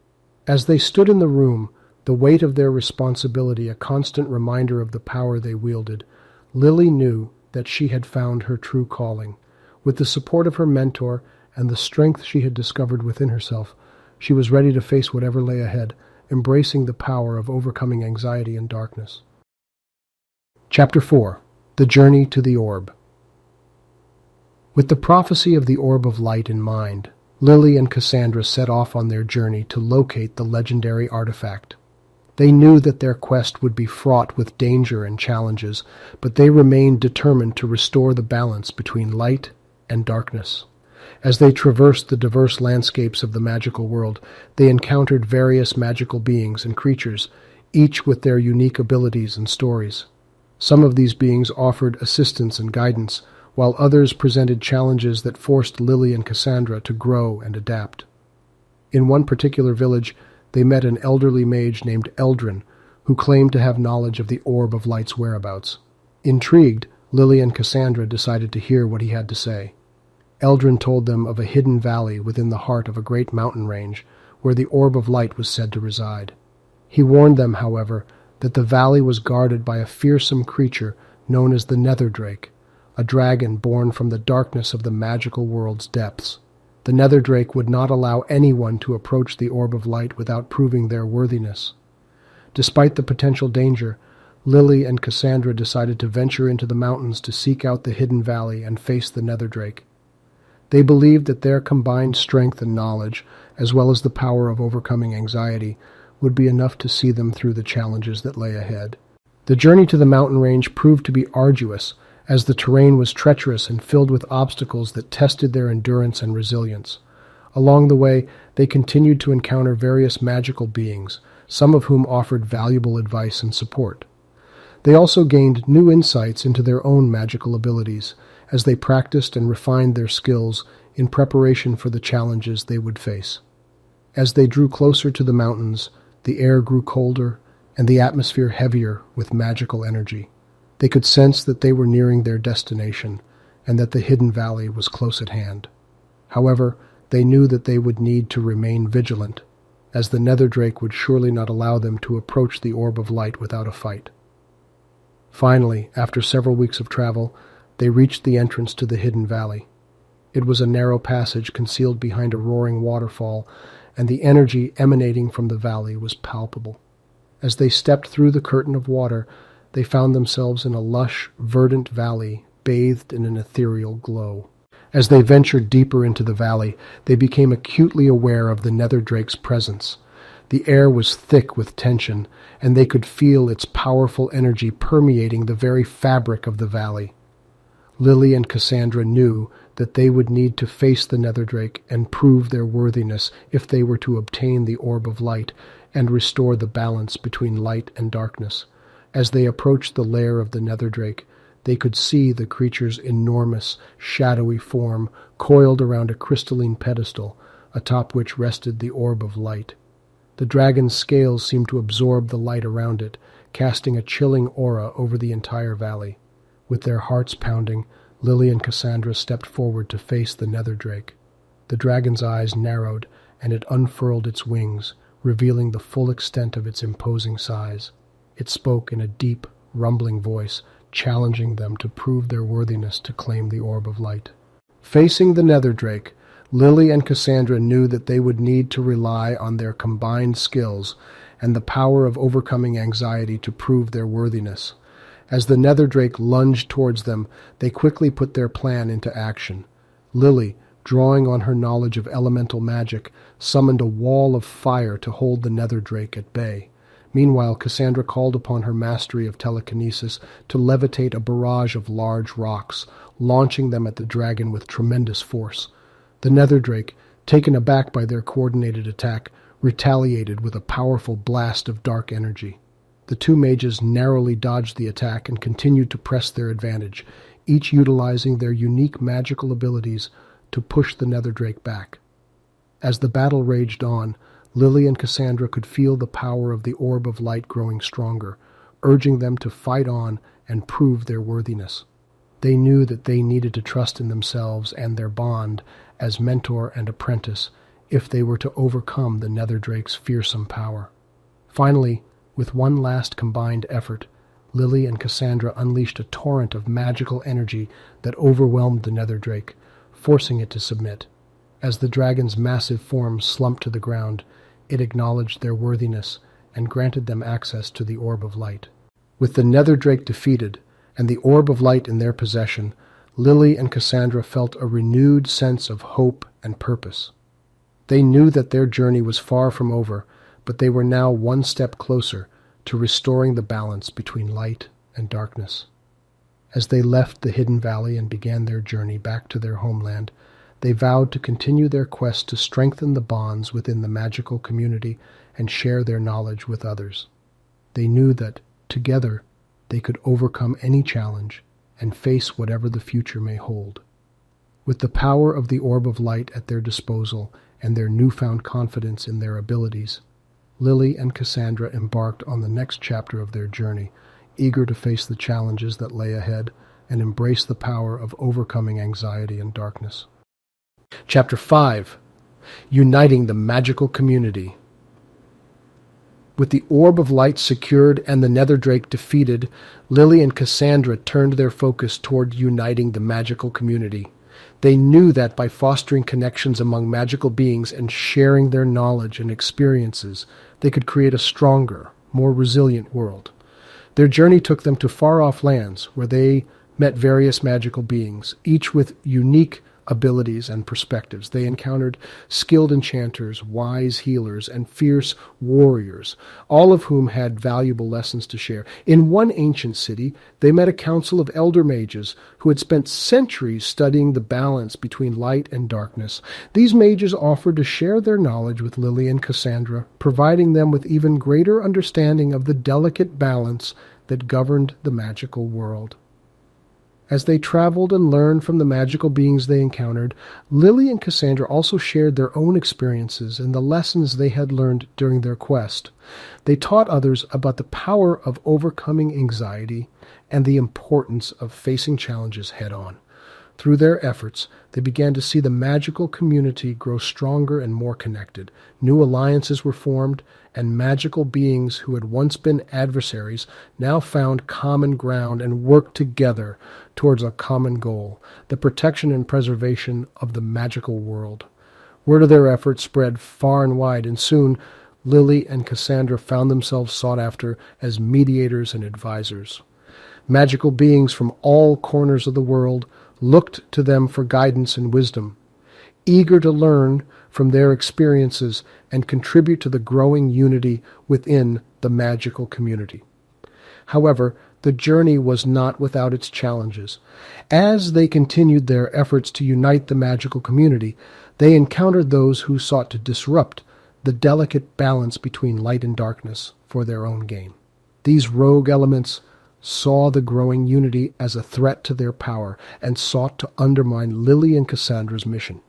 As they stood in the room, the weight of their responsibility a constant reminder of the power they wielded, Lily knew that she had found her true calling. With the support of her mentor and the strength she had discovered within herself, she was ready to face whatever lay ahead, embracing the power of overcoming anxiety and darkness. Chapter 4. The Journey to the Orb. With the prophecy of the Orb of Light in mind, Lily and Cassandra set off on their journey to locate the legendary artifact. They knew that their quest would be fraught with danger and challenges, but they remained determined to restore the balance between light and darkness. As they traversed the diverse landscapes of the magical world, they encountered various magical beings and creatures, each with their unique abilities and stories. Some of these beings offered assistance and guidance, while others presented challenges that forced Lily and Cassandra to grow and adapt. In one particular village, they met an elderly mage named Eldrin, who claimed to have knowledge of the Orb of Light's whereabouts. Intrigued, Lily and Cassandra decided to hear what he had to say. Eldrin told them of a hidden valley within the heart of a great mountain range, where the Orb of Light was said to reside. He warned them, however, that the valley was guarded by a fearsome creature known as the Nether Drake, a dragon born from the darkness of the magical world's depths. The Nether Drake would not allow anyone to approach the Orb of Light without proving their worthiness. Despite the potential danger, Lily and Cassandra decided to venture into the mountains to seek out the hidden valley and face the Nether Drake. They believed that their combined strength and knowledge, as well as the power of overcoming anxiety, would be enough to see them through the challenges that lay ahead. The journey to the mountain range proved to be arduous, as the terrain was treacherous and filled with obstacles that tested their endurance and resilience. Along the way, they continued to encounter various magical beings, some of whom offered valuable advice and support. They also gained new insights into their own magical abilities, as they practiced and refined their skills in preparation for the challenges they would face. As they drew closer to the mountains, the air grew colder and the atmosphere heavier with magical energy. They could sense that they were nearing their destination and that the hidden valley was close at hand. However, they knew that they would need to remain vigilant, as the Nether Drake would surely not allow them to approach the Orb of Light without a fight. Finally, after several weeks of travel, they reached the entrance to the hidden valley. It was a narrow passage concealed behind a roaring waterfall, and the energy emanating from the valley was palpable. As they stepped through the curtain of water, they found themselves in a lush, verdant valley bathed in an ethereal glow. As they ventured deeper into the valley, they became acutely aware of the Nether Drake's presence. The air was thick with tension, and they could feel its powerful energy permeating the very fabric of the valley. Lily and Cassandra knew that they would need to face the Nether Drake and prove their worthiness if they were to obtain the Orb of Light and restore the balance between light and darkness. As they approached the lair of the Nether Drake, they could see the creature's enormous, shadowy form coiled around a crystalline pedestal, atop which rested the Orb of Light. The dragon's scales seemed to absorb the light around it, casting a chilling aura over the entire valley. With their hearts pounding, Lily and Cassandra stepped forward to face the Nether Drake. The dragon's eyes narrowed, and it unfurled its wings, revealing the full extent of its imposing size. It spoke in a deep, rumbling voice, challenging them to prove their worthiness to claim the Orb of Light. Facing the Nether Drake, Lily and Cassandra knew that they would need to rely on their combined skills and the power of overcoming anxiety to prove their worthiness. As the Nether Drake lunged towards them, they quickly put their plan into action. Lily, drawing on her knowledge of elemental magic, summoned a wall of fire to hold the Nether Drake at bay. Meanwhile, Cassandra called upon her mastery of telekinesis to levitate a barrage of large rocks, launching them at the dragon with tremendous force. The Nether Drake, taken aback by their coordinated attack, retaliated with a powerful blast of dark energy. The two mages narrowly dodged the attack and continued to press their advantage, each utilizing their unique magical abilities to push the Nether Drake back. As the battle raged on, Lily and Cassandra could feel the power of the Orb of Light growing stronger, urging them to fight on and prove their worthiness. They knew that they needed to trust in themselves and their bond as mentor and apprentice if they were to overcome the Nether Drake's fearsome power. Finally, with one last combined effort, Lily and Cassandra unleashed a torrent of magical energy that overwhelmed the Nether Drake, forcing it to submit. As the dragon's massive form slumped to the ground, it acknowledged their worthiness and granted them access to the Orb of Light. With the Nether Drake defeated and the Orb of Light in their possession, Lily and Cassandra felt a renewed sense of hope and purpose. They knew that their journey was far from over, but they were now one step closer to restoring the balance between light and darkness. As they left the hidden valley and began their journey back to their homeland, they vowed to continue their quest to strengthen the bonds within the magical community and share their knowledge with others. They knew that, together, they could overcome any challenge and face whatever the future may hold. With the power of the Orb of Light at their disposal and their newfound confidence in their abilities, Lily and Cassandra embarked on the next chapter of their journey, eager to face the challenges that lay ahead and embrace the power of overcoming anxiety and darkness. Chapter 5. Uniting the Magical Community. With the orb of light secured and the nether drake defeated, Lily and Cassandra turned their focus toward uniting the magical community. They knew that by fostering connections among magical beings and sharing their knowledge and experiences, they could create a stronger, more resilient world. Their journey took them to far-off lands where they met various magical beings, each with unique abilities and perspectives. They encountered skilled enchanters, wise healers, and fierce warriors, all of whom had valuable lessons to share. In one ancient city, they met a council of elder mages who had spent centuries studying the balance between light and darkness. These mages offered to share their knowledge with Lily and Cassandra, providing them with even greater understanding of the delicate balance that governed the magical world. As they traveled and learned from the magical beings they encountered, Lily and Cassandra also shared their own experiences and the lessons they had learned during their quest. They taught others about the power of overcoming anxiety and the importance of facing challenges head-on. Through their efforts, they began to see the magical community grow stronger and more connected. New alliances were formed, and magical beings who had once been adversaries now found common ground and worked together towards a common goal, the protection and preservation of the magical world. Word of their efforts spread far and wide, and soon Lily and Cassandra found themselves sought after as mediators and advisors. Magical beings from all corners of the world looked to them for guidance and wisdom, eager to learn from their experiences and contribute to the growing unity within the magical community. However, the journey was not without its challenges. As they continued their efforts to unite the magical community, they encountered those who sought to disrupt the delicate balance between light and darkness for their own gain. These rogue elements saw the growing unity as a threat to their power and sought to undermine Lily and Cassandra's mission.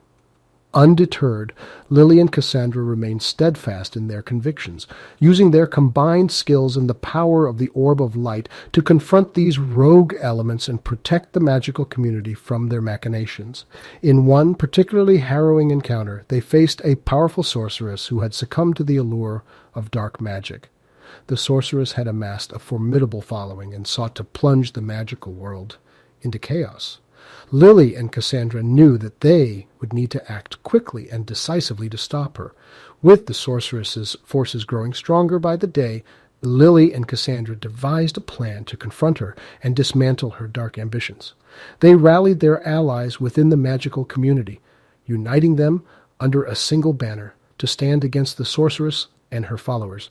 Undeterred, Lily and Cassandra remained steadfast in their convictions, using their combined skills and the power of the Orb of Light to confront these rogue elements and protect the magical community from their machinations. In one particularly harrowing encounter, they faced a powerful sorceress who had succumbed to the allure of dark magic. The sorceress had amassed a formidable following and sought to plunge the magical world into chaos. Lily and Cassandra knew that they would need to act quickly and decisively to stop her. With the sorceress's forces growing stronger by the day, Lily and Cassandra devised a plan to confront her and dismantle her dark ambitions. They rallied their allies within the magical community, uniting them under a single banner to stand against the sorceress and her followers.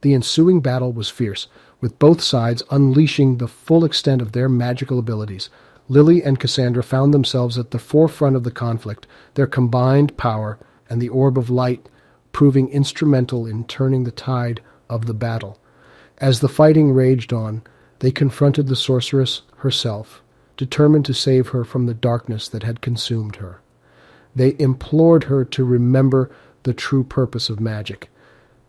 The ensuing battle was fierce, with both sides unleashing the full extent of their magical abilities. Lily and Cassandra found themselves at the forefront of the conflict, their combined power and the Orb of Light proving instrumental in turning the tide of the battle. As the fighting raged on, they confronted the sorceress herself, determined to save her from the darkness that had consumed her. They implored her to remember the true purpose of magic,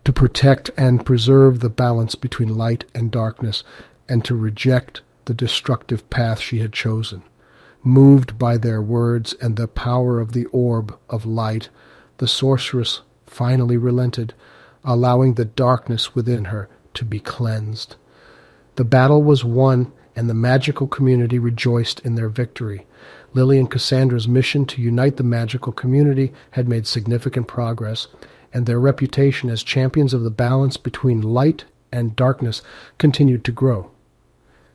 to protect and preserve the balance between light and darkness, and to reject the destructive path she had chosen. Moved by their words and the power of the Orb of Light, the sorceress finally relented, allowing the darkness within her to be cleansed. The battle was won, and the magical community rejoiced in their victory. Lily and Cassandra's mission to unite the magical community had made significant progress, and their reputation as champions of the balance between light and darkness continued to grow.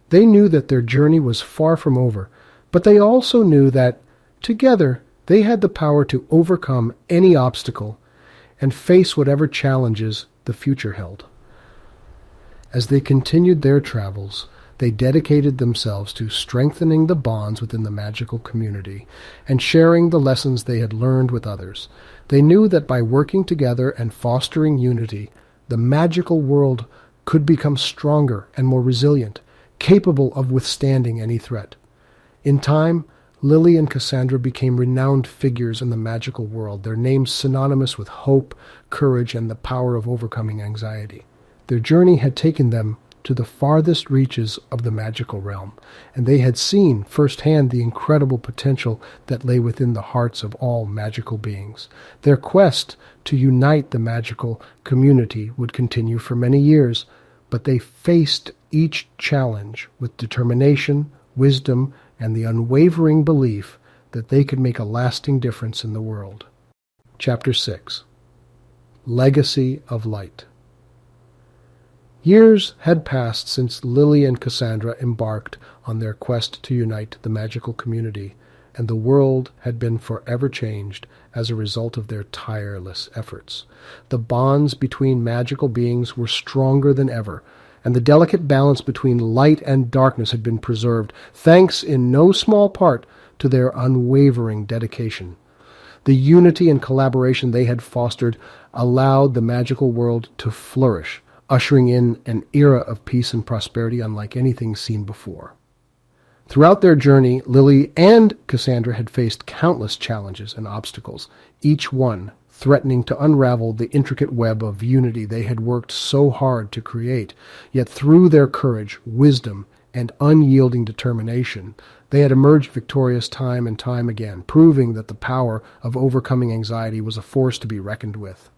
They knew that their journey was far from over, but they also knew that, together, they had the power to overcome any obstacle and face whatever challenges the future held. As they continued their travels, they dedicated themselves to strengthening the bonds within the magical community and sharing the lessons they had learned with others. They knew that by working together and fostering unity, the magical world could become stronger and more resilient, capable of withstanding any threat. In time, Lily and Cassandra became renowned figures in the magical world, their names synonymous with hope, courage, and the power of overcoming anxiety. Their journey had taken them to the farthest reaches of the magical realm, and they had seen firsthand the incredible potential that lay within the hearts of all magical beings. Their quest to unite the magical community would continue for many years, but they faced each challenge with determination, wisdom, and the unwavering belief that they could make a lasting difference in the world. Chapter 6. Legacy of Light. Years had passed since Lily and Cassandra embarked on their quest to unite the magical community, and the world had been forever changed as a result of their tireless efforts. The bonds between magical beings were stronger than ever, and the delicate balance between light and darkness had been preserved, thanks in no small part to their unwavering dedication. The unity and collaboration they had fostered allowed the magical world to flourish, ushering in an era of peace and prosperity unlike anything seen before. Throughout their journey, Lily and Cassandra had faced countless challenges and obstacles, each one threatening to unravel the intricate web of unity they had worked so hard to create. Yet through their courage, wisdom, and unyielding determination, they had emerged victorious time and time again, proving that the power of overcoming anxiety was a force to be reckoned with.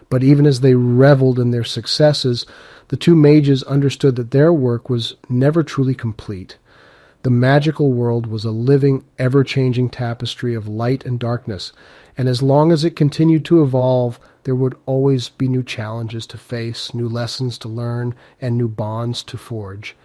But even as they reveled in their successes, the two mages understood that their work was never truly complete. The magical world was a living, ever-changing tapestry of light and darkness, and as long as it continued to evolve, there would always be new challenges to face, new lessons to learn, and new bonds to forge.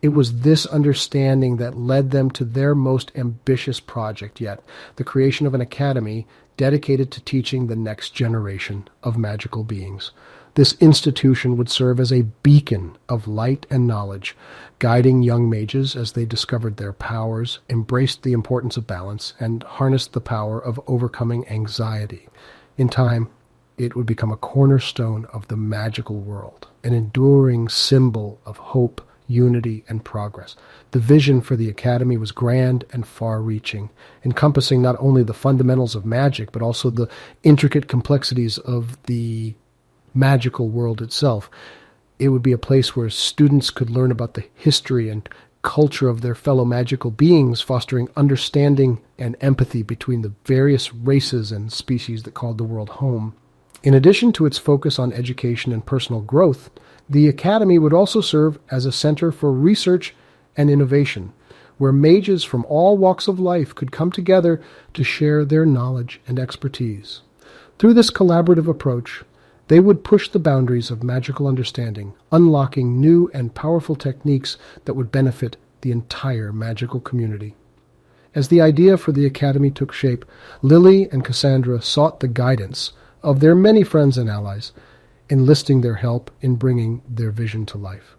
It was this understanding that led them to their most ambitious project yet, the creation of an academy dedicated to teaching the next generation of magical beings. This institution would serve as a beacon of light and knowledge, guiding young mages as they discovered their powers, embraced the importance of balance, and harnessed the power of overcoming anxiety. In time, it would become a cornerstone of the magical world, an enduring symbol of hope, unity, and progress. The vision for the academy was grand and far-reaching, encompassing not only the fundamentals of magic, but also the intricate complexities of the magical world itself. It would be a place where students could learn about the history and culture of their fellow magical beings, fostering understanding and empathy between the various races and species that called the world home. In addition to its focus on education and personal growth, the Academy would also serve as a center for research and innovation, where mages from all walks of life could come together to share their knowledge and expertise. Through this collaborative approach, they would push the boundaries of magical understanding, unlocking new and powerful techniques that would benefit the entire magical community. As the idea for the Academy took shape, Lily and Cassandra sought the guidance of their many friends and allies, enlisting their help in bringing their vision to life.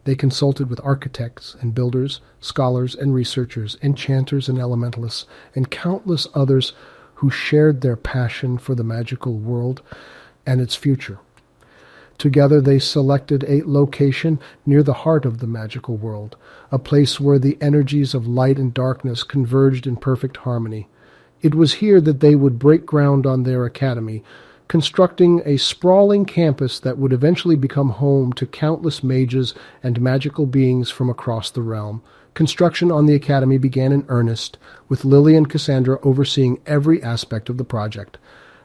They consulted with architects and builders, scholars and researchers, enchanters and elementalists, and countless others who shared their passion for the magical world and its future. Together they selected a location near the heart of the magical world, a place where the energies of light and darkness converged in perfect harmony. It was here that they would break ground on their academy, constructing a sprawling campus that would eventually become home to countless mages and magical beings from across the realm. Construction on the academy began in earnest, with Lily and Cassandra overseeing every aspect of the project.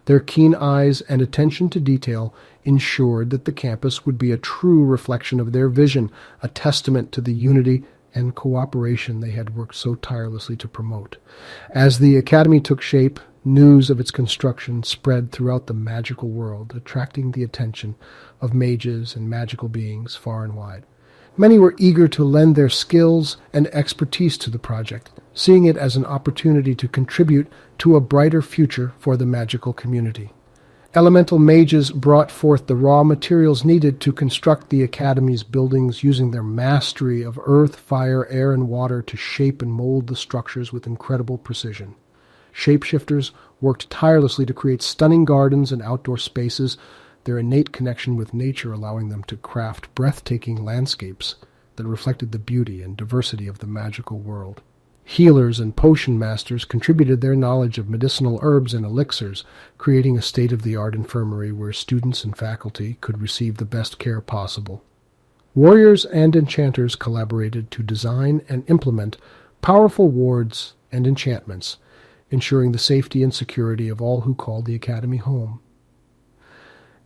Their keen eyes and attention to detail ensured that the campus would be a true reflection of their vision, a testament to the unity and cooperation they had worked so tirelessly to promote. As the academy took shape, news of its construction spread throughout the magical world, attracting the attention of mages and magical beings far and wide. Many were eager to lend their skills and expertise to the project, seeing it as an opportunity to contribute to a brighter future for the magical community. Elemental mages brought forth the raw materials needed to construct the Academy's buildings, using their mastery of earth, fire, air, and water to shape and mold the structures with incredible precision. Shapeshifters worked tirelessly to create stunning gardens and outdoor spaces, their innate connection with nature allowing them to craft breathtaking landscapes that reflected the beauty and diversity of the magical world. Healers and potion masters contributed their knowledge of medicinal herbs and elixirs, creating a state-of-the-art infirmary where students and faculty could receive the best care possible. Warriors and enchanters collaborated to design and implement powerful wards and enchantments, ensuring the safety and security of all who called the academy home.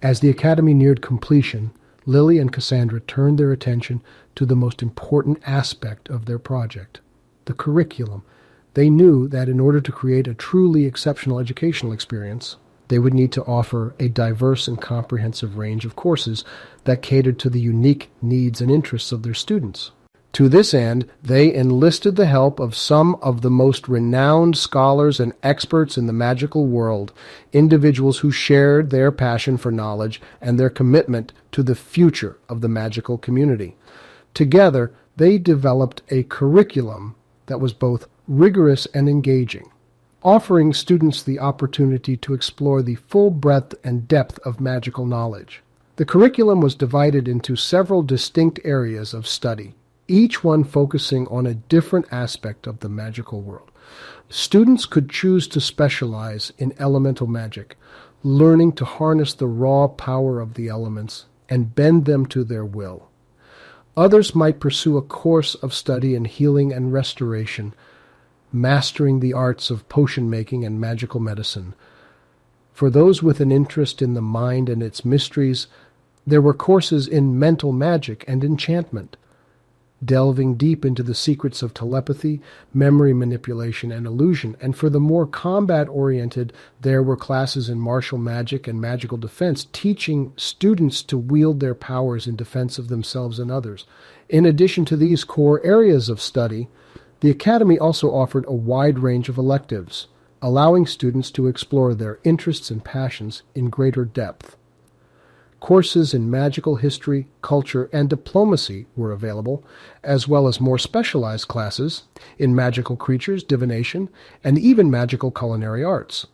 As the academy neared completion, Lily and Cassandra turned their attention to the most important aspect of their project, the curriculum. They knew that in order to create a truly exceptional educational experience, they would need to offer a diverse and comprehensive range of courses that catered to the unique needs and interests of their students. To this end, they enlisted the help of some of the most renowned scholars and experts in the magical world, individuals who shared their passion for knowledge and their commitment to the future of the magical community. Together, they developed a curriculum that was both rigorous and engaging, offering students the opportunity to explore the full breadth and depth of magical knowledge. The curriculum was divided into several distinct areas of study, each one focusing on a different aspect of the magical world. Students could choose to specialize in elemental magic, learning to harness the raw power of the elements and bend them to their will. Others might pursue a course of study in healing and restoration, mastering the arts of potion making and magical medicine. For those with an interest in the mind and its mysteries, there were courses in mental magic and enchantment, delving deep into the secrets of telepathy, memory manipulation, and illusion. And for the more combat-oriented, there were classes in martial magic and magical defense, teaching students to wield their powers in defense of themselves and others. In addition to these core areas of study, the Academy also offered a wide range of electives, allowing students to explore their interests and passions in greater depth. Courses in magical history, culture, and diplomacy were available, as well as more specialized classes in magical creatures, divination, and even magical culinary arts.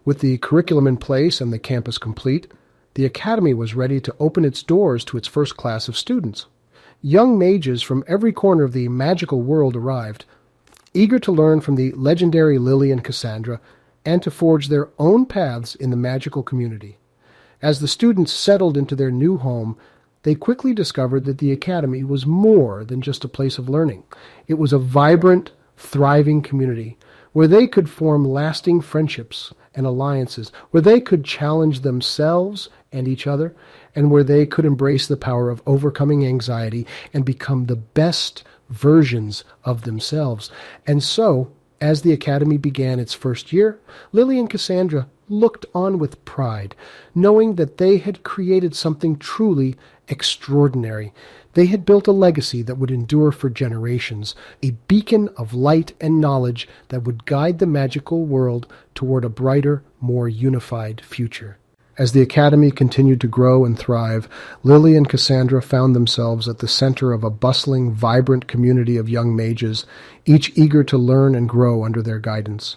With the curriculum in place and the campus complete, the Academy was ready to open its doors to its first class of students. Young mages from every corner of the magical world arrived, eager to learn from the legendary Lily and Cassandra and to forge their own paths in the magical community. As the students settled into their new home, they quickly discovered that the Academy was more than just a place of learning. It was a vibrant, thriving community where they could form lasting friendships and alliances, where they could challenge themselves and each other, and where they could embrace the power of overcoming anxiety and become the best versions of themselves. And so, as the Academy began its first year, Lily and Cassandra looked on with pride, knowing that they had created something truly extraordinary. They had built a legacy that would endure for generations, a beacon of light and knowledge that would guide the magical world toward a brighter, more unified future. As the Academy continued to grow and thrive, Lily and Cassandra found themselves at the center of a bustling, vibrant community of young mages, each eager to learn and grow under their guidance.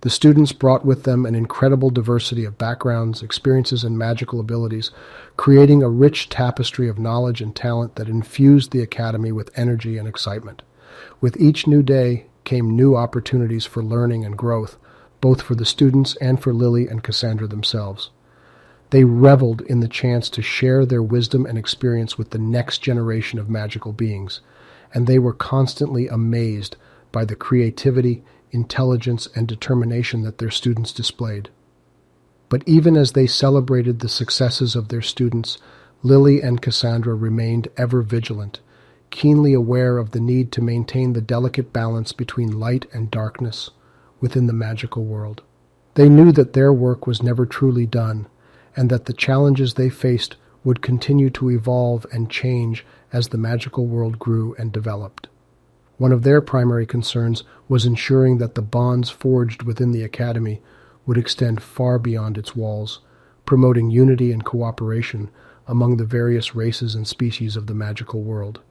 The students brought with them an incredible diversity of backgrounds, experiences, and magical abilities, creating a rich tapestry of knowledge and talent that infused the Academy with energy and excitement. With each new day came new opportunities for learning and growth, both for the students and for Lily and Cassandra themselves. They reveled in the chance to share their wisdom and experience with the next generation of magical beings, and they were constantly amazed by the creativity, intelligence, and determination that their students displayed. But even as they celebrated the successes of their students, Lily and Cassandra remained ever vigilant, keenly aware of the need to maintain the delicate balance between light and darkness within the magical world. They knew that their work was never truly done, and that the challenges they faced would continue to evolve and change as the magical world grew and developed. One of their primary concerns was ensuring that the bonds forged within the Academy would extend far beyond its walls, promoting unity and cooperation among the various races and species of the magical world.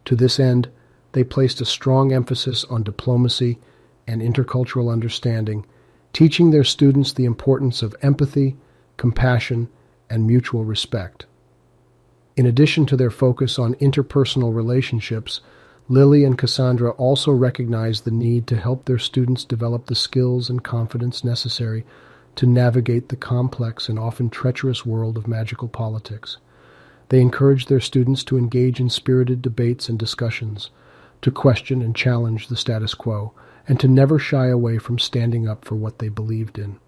To this end, they placed a strong emphasis on diplomacy and intercultural understanding, teaching their students the importance of empathy, compassion, and mutual respect. In addition to their focus on interpersonal relationships, Lily and Cassandra also recognized the need to help their students develop the skills and confidence necessary to navigate the complex and often treacherous world of magical politics. They encouraged their students to engage in spirited debates and discussions, to question and challenge the status quo, and to never shy away from standing up for what they believed in.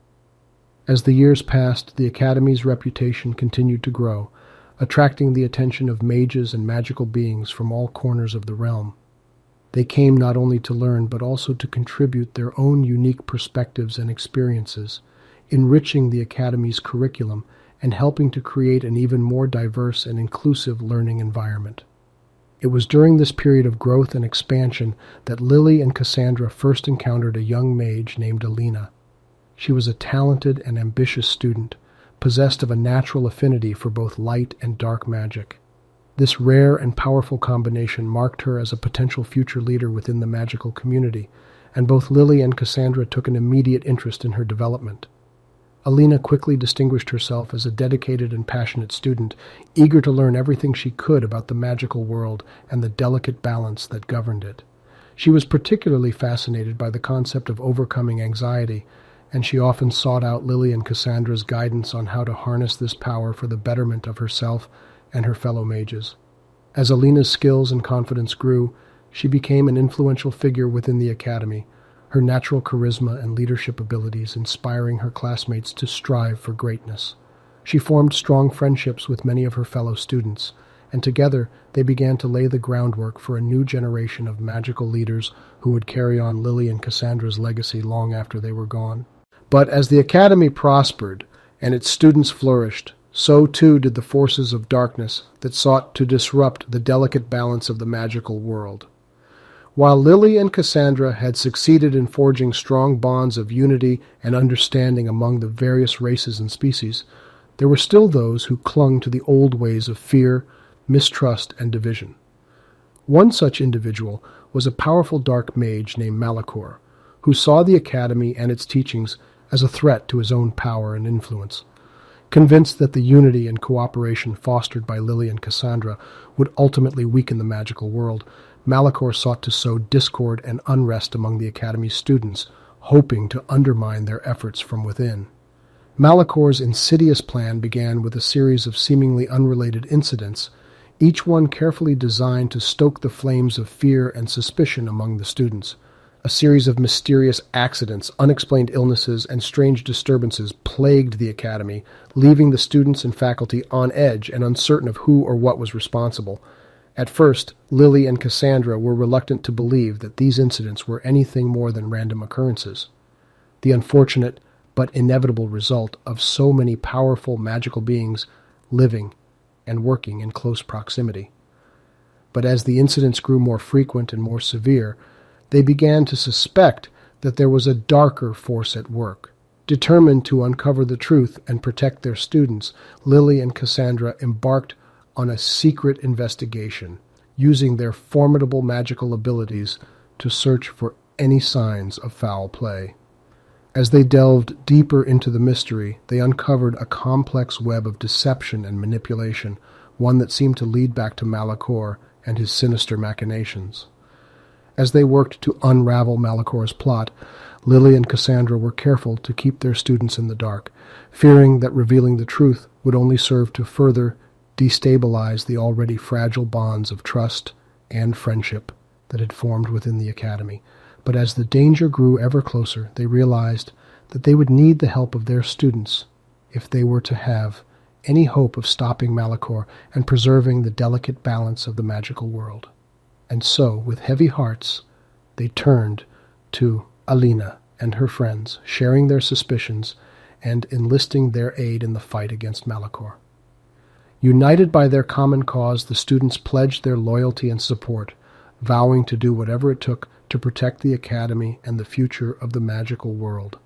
As the years passed, the Academy's reputation continued to grow, attracting the attention of mages and magical beings from all corners of the realm. They came not only to learn, but also to contribute their own unique perspectives and experiences, enriching the Academy's curriculum and helping to create an even more diverse and inclusive learning environment. It was during this period of growth and expansion that Lily and Cassandra first encountered a young mage named Alina. She was a talented and ambitious student, possessed of a natural affinity for both light and dark magic. This rare and powerful combination marked her as a potential future leader within the magical community, and both Lily and Cassandra took an immediate interest in her development. Alina quickly distinguished herself as a dedicated and passionate student, eager to learn everything she could about the magical world and the delicate balance that governed it. She was particularly fascinated by the concept of overcoming anxiety, and she often sought out Lily and Cassandra's guidance on how to harness this power for the betterment of herself and her fellow mages. As Alina's skills and confidence grew, she became an influential figure within the Academy, her natural charisma and leadership abilities inspiring her classmates to strive for greatness. She formed strong friendships with many of her fellow students, and together they began to lay the groundwork for a new generation of magical leaders who would carry on Lily and Cassandra's legacy long after they were gone. But as the Academy prospered and its students flourished, so too did the forces of darkness that sought to disrupt the delicate balance of the magical world. While Lily and Cassandra had succeeded in forging strong bonds of unity and understanding among the various races and species, there were still those who clung to the old ways of fear, mistrust, and division. One such individual was a powerful dark mage named Malachor, who saw the Academy and its teachings as a threat to his own power and influence. Convinced that the unity and cooperation fostered by Lily and Cassandra would ultimately weaken the magical world, Malachor sought to sow discord and unrest among the Academy's students, hoping to undermine their efforts from within. Malachor's insidious plan began with a series of seemingly unrelated incidents, each one carefully designed to stoke the flames of fear and suspicion among the students. A series of mysterious accidents, unexplained illnesses, and strange disturbances plagued the Academy, leaving the students and faculty on edge and uncertain of who or what was responsible. At first, Lily and Cassandra were reluctant to believe that these incidents were anything more than random occurrences, the unfortunate but inevitable result of so many powerful magical beings living and working in close proximity. But as the incidents grew more frequent and more severe, they began to suspect that there was a darker force at work. Determined to uncover the truth and protect their students, Lily and Cassandra embarked on a secret investigation, using their formidable magical abilities to search for any signs of foul play. As they delved deeper into the mystery, they uncovered a complex web of deception and manipulation, one that seemed to lead back to Malachor and his sinister machinations. As they worked to unravel Malachor's plot, Lily and Cassandra were careful to keep their students in the dark, fearing that revealing the truth would only serve to further destabilize the already fragile bonds of trust and friendship that had formed within the Academy. But as the danger grew ever closer, they realized that they would need the help of their students if they were to have any hope of stopping Malachor and preserving the delicate balance of the magical world. And so, with heavy hearts, they turned to Alina and her friends, sharing their suspicions and enlisting their aid in the fight against Malachor. United by their common cause, the students pledged their loyalty and support, vowing to do whatever it took to protect the Academy and the future of the magical world.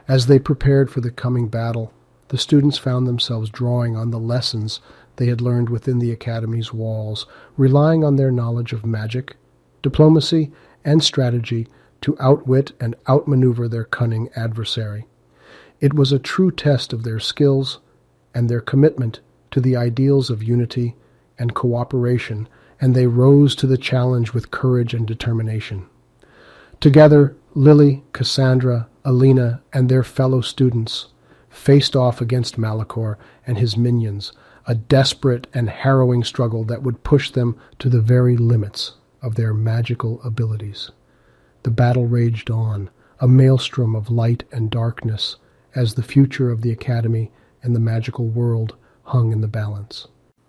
As they prepared for the coming battle, the students found themselves drawing on the lessons they had learned within the Academy's walls, relying on their knowledge of magic, diplomacy, and strategy to outwit and outmaneuver their cunning adversary. It was a true test of their skills and their commitment to the ideals of unity and cooperation, and they rose to the challenge with courage and determination. Together, Lily, Cassandra, Alina, and their fellow students faced off against Malachor and his minions, a desperate and harrowing struggle that would push them to the very limits of their magical abilities. The battle raged on, a maelstrom of light and darkness, as the future of the Academy and the magical world hung in the balance.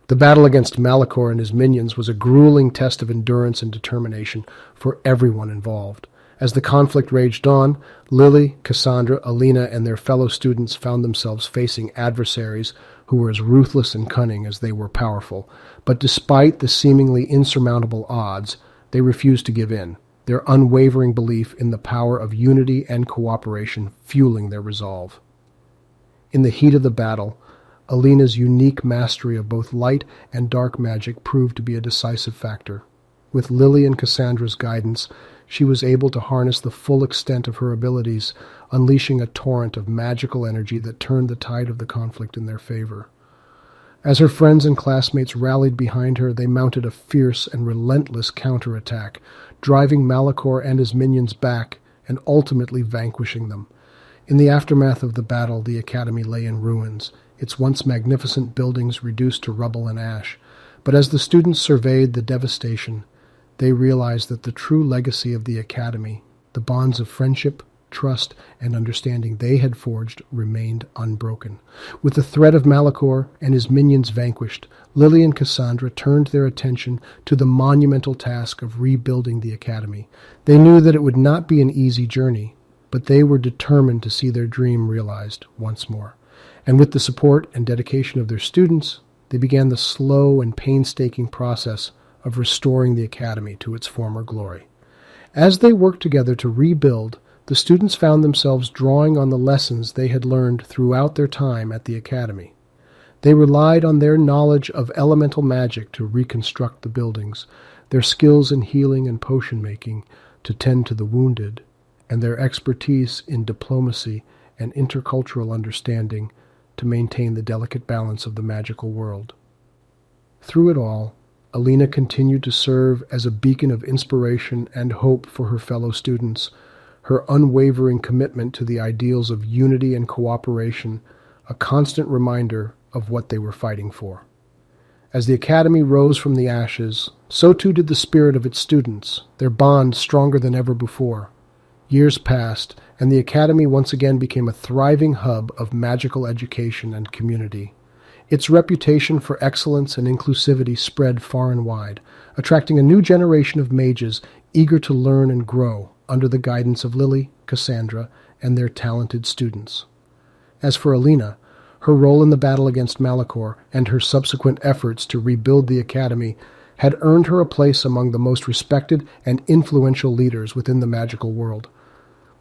The battle against Malachor and his minions was a grueling test of endurance and determination for everyone involved. As the conflict raged on, Lily, Cassandra, Alina, and their fellow students found themselves facing adversaries who were as ruthless and cunning as they were powerful. But despite the seemingly insurmountable odds, they refused to give in, their unwavering belief in the power of unity and cooperation fueling their resolve. In the heat of the battle, Alina's unique mastery of both light and dark magic proved to be a decisive factor. With Lily and Cassandra's guidance, she was able to harness the full extent of her abilities, unleashing a torrent of magical energy that turned the tide of the conflict in their favor. As her friends and classmates rallied behind her, they mounted a fierce and relentless counterattack, driving Malachor and his minions back and ultimately vanquishing them. In the aftermath of the battle, the Academy lay in ruins, its once magnificent buildings reduced to rubble and ash. But as the students surveyed the devastation, they realized that the true legacy of the Academy, the bonds of friendship, trust, and understanding they had forged, remained unbroken. With the threat of Malachor and his minions vanquished, Lily and Cassandra turned their attention to the monumental task of rebuilding the Academy. They knew that it would not be an easy journey, but they were determined to see their dream realized once more. And with the support and dedication of their students, they began the slow and painstaking process of restoring the Academy to its former glory. As they worked together to rebuild, the students found themselves drawing on the lessons they had learned throughout their time at the Academy. They relied on their knowledge of elemental magic to reconstruct the buildings, their skills in healing and potion making to tend to the wounded, and their expertise in diplomacy and intercultural understanding to maintain the delicate balance of the magical world. Through it all, Alina continued to serve as a beacon of inspiration and hope for her fellow students, her unwavering commitment to the ideals of unity and cooperation, a constant reminder of what they were fighting for. As the Academy rose from the ashes, so too did the spirit of its students, their bond stronger than ever before. Years passed, and the Academy once again became a thriving hub of magical education and community. Its reputation for excellence and inclusivity spread far and wide, attracting a new generation of mages eager to learn and grow under the guidance of Lily, Cassandra, and their talented students. As for Alina, her role in the battle against Malachor and her subsequent efforts to rebuild the Academy had earned her a place among the most respected and influential leaders within the magical world.